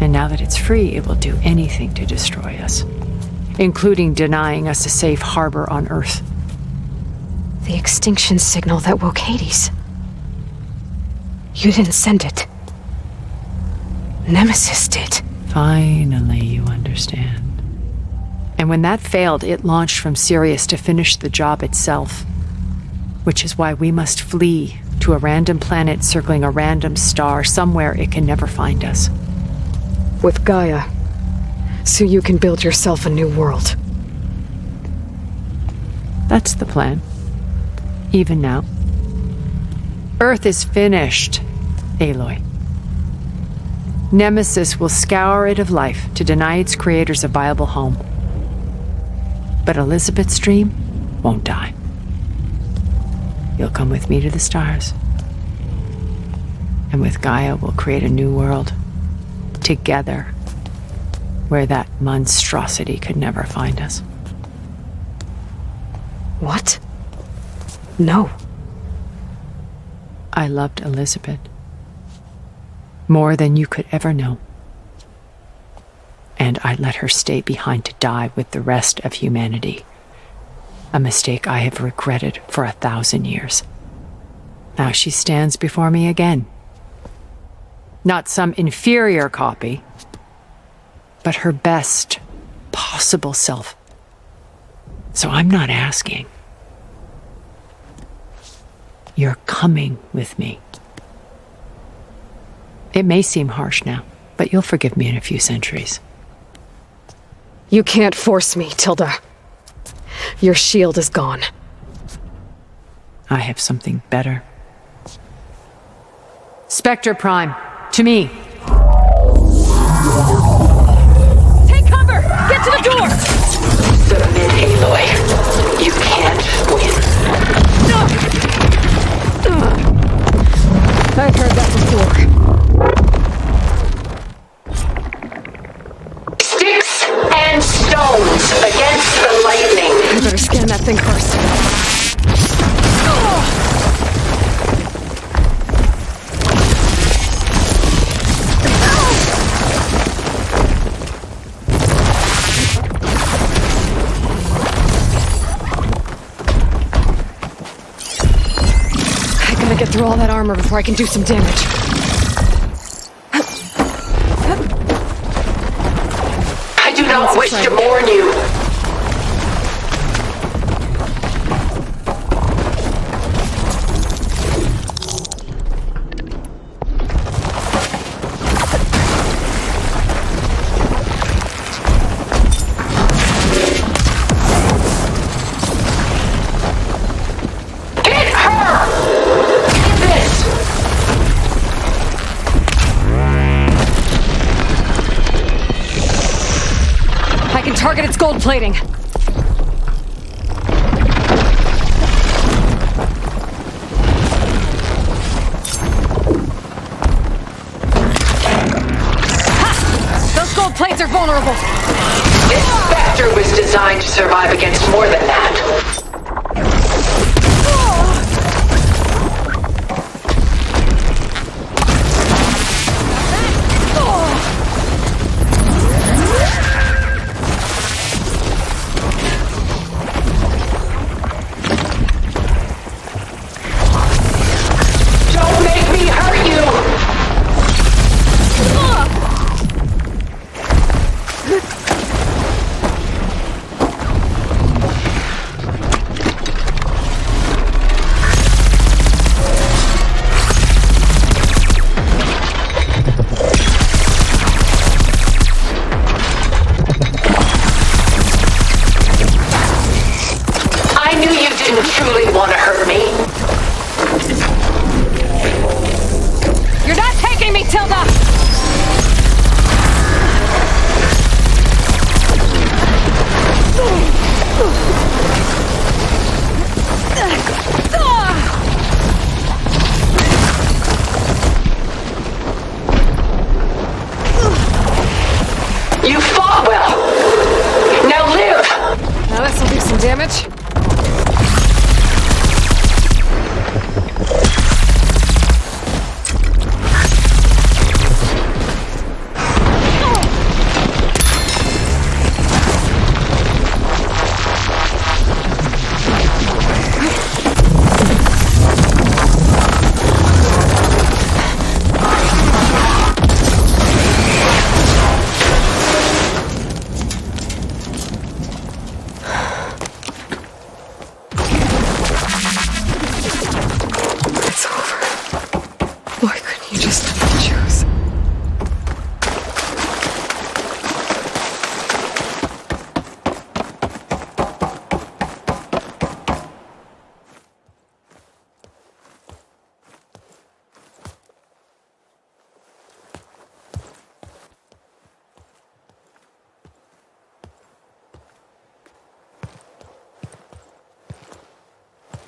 And now that it's free, it will do anything to destroy us, including denying us a safe harbor on Earth. The extinction signal that woke Hades. You didn't send it. Nemesis did. Finally, you understand. And when that failed, it launched from Sirius to finish the job itself. Which is why we must flee to a random planet circling a random star somewhere it can never find us. With Gaia, so you can build yourself a new world. That's the plan. Even now. Earth is finished, Aloy. Nemesis will scour it of life to deny its creators a viable home. But Elizabeth's dream won't die. You'll come with me to the stars. And with Gaia, we'll create a new world. Together, where that monstrosity could never find us. What? No. I loved Elizabeth. More than you could ever know. And I let her stay behind to die with the rest of humanity. A mistake I have regretted for 1,000 years. Now she stands before me again. Not some inferior copy, but her best possible self. So I'm not asking. You're coming with me. It may seem harsh now, but you'll forgive me in a few centuries. You can't force me, Tilda. Your shield is gone. I have something better. Spectre Prime, to me. Take cover! Get to the door! Submit, Aloy. You can't win. I've heard that before. Sticks and stones against the lightning. I better scan that thing first. get through all that armor before I can do some damage. I do not wish to warn you. Target its gold plating. Ha! Those gold plates are vulnerable. This Spectre was designed to survive against more than that. Truly want to hurt me? You're not taking me, Tilda! You fought well. Now live! Now this'll do some damage.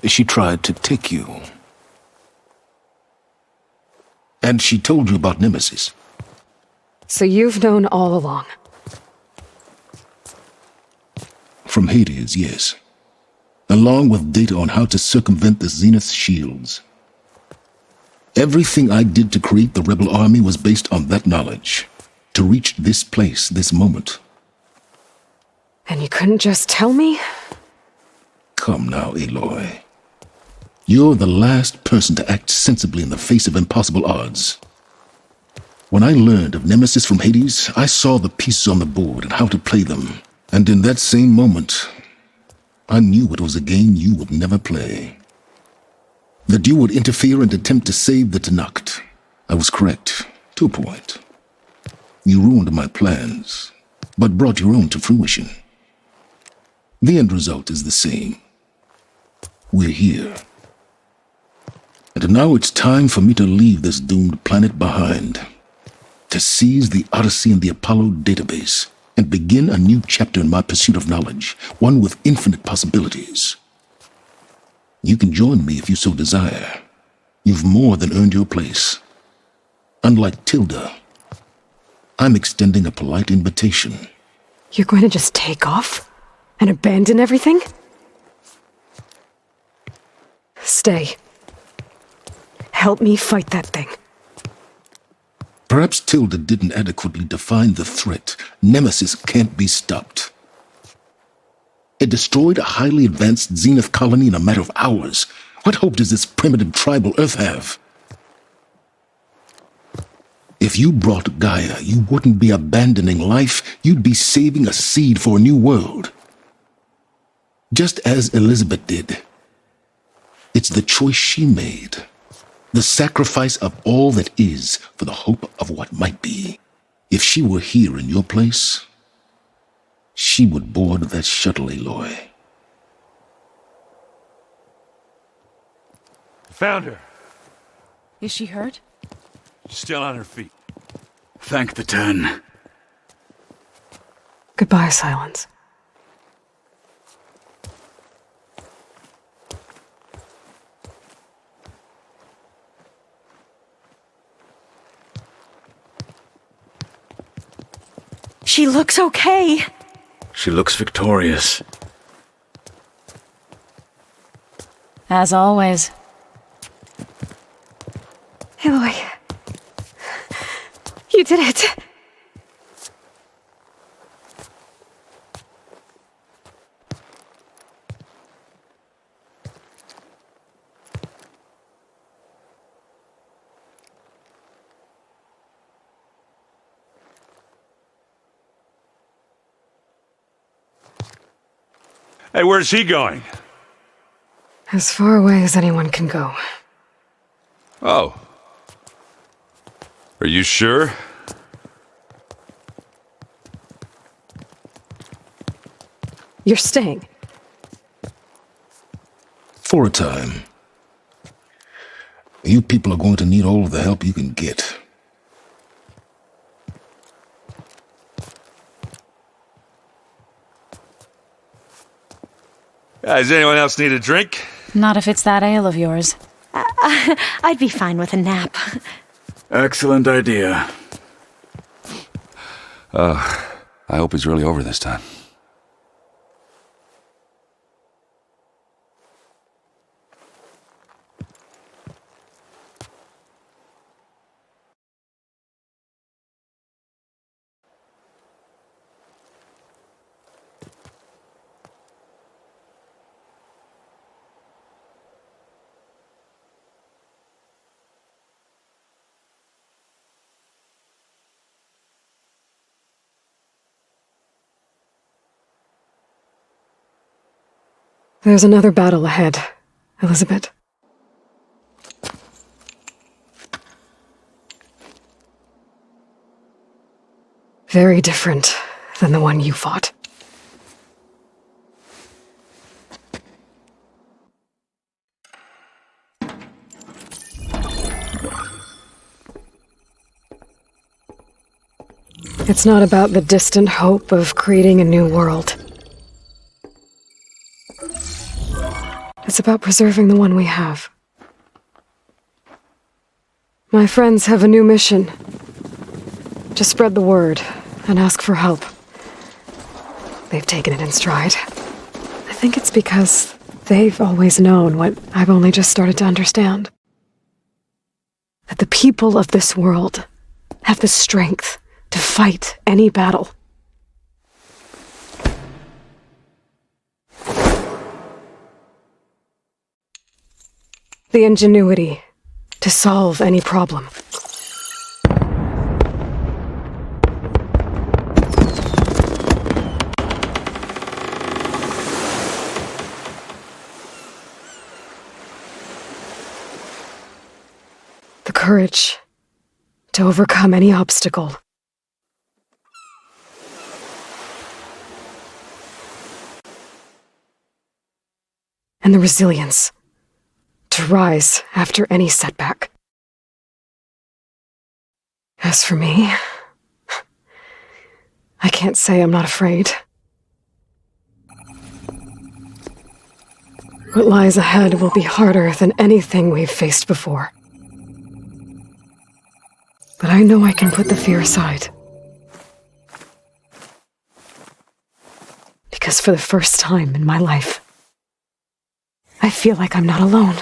She tried to take you. And she told you about Nemesis. So you've known all along? From Hades, yes. Along with data on how to circumvent the Zenith's shields. Everything I did to create the rebel army was based on that knowledge. To reach this place, this moment. And you couldn't just tell me? Come now, Aloy. You're the last person to act sensibly in the face of impossible odds. When I learned of Nemesis from Hades, I saw the pieces on the board and how to play them. And in that same moment, I knew it was a game you would never play. That you would interfere and attempt to save the Tenakth. I was correct, to a point. You ruined my plans, but brought your own to fruition. The end result is the same. We're here. And now it's time for me to leave this doomed planet behind. To seize the Odyssey and the Apollo database, and begin a new chapter in my pursuit of knowledge, one with infinite possibilities. You can join me if you so desire. You've more than earned your place. Unlike Tilda, I'm extending a polite invitation. You're going to just take off? And abandon everything? Stay. Help me fight that thing. Perhaps Tilda didn't adequately define the threat. Nemesis can't be stopped. It destroyed a highly advanced Zenith colony in a matter of hours, What hope does this primitive tribal Earth have? If you brought Gaia, you wouldn't be abandoning life, you'd be saving a seed for a new world. Just as Elizabeth did. It's the choice she made. The sacrifice of all that is for the hope of what might be. If she were here in your place, she would board that shuttle, Aloy. Found her. Is she hurt? Still on her feet. Thank the Ten. Goodbye, Silence. She looks okay. She looks victorious. As always. Aloy. You did it. Hey, where's he going? As far away as anyone can go. Oh. Are you sure? You're staying. For a time. You people are going to need all of the help you can get. Does anyone else need a drink? Not if it's that ale of yours. I'd be fine with a nap. Excellent idea. I hope it's really over this time. There's another battle ahead, Elizabeth. Very different than the one you fought. It's not about the distant hope of creating a new world. It's about preserving the one we have. My friends have a new mission. To spread the word and ask for help. They've taken it in stride. I think it's because they've always known what I've only just started to understand. That the people of this world have the strength to fight any battle. The ingenuity to solve any problem. The courage to overcome any obstacle. And the resilience to rise after any setback. As for me, I can't say I'm not afraid. What lies ahead will be harder than anything we've faced before. But I know I can put the fear aside. Because for the first time in my life, I feel like I'm not alone.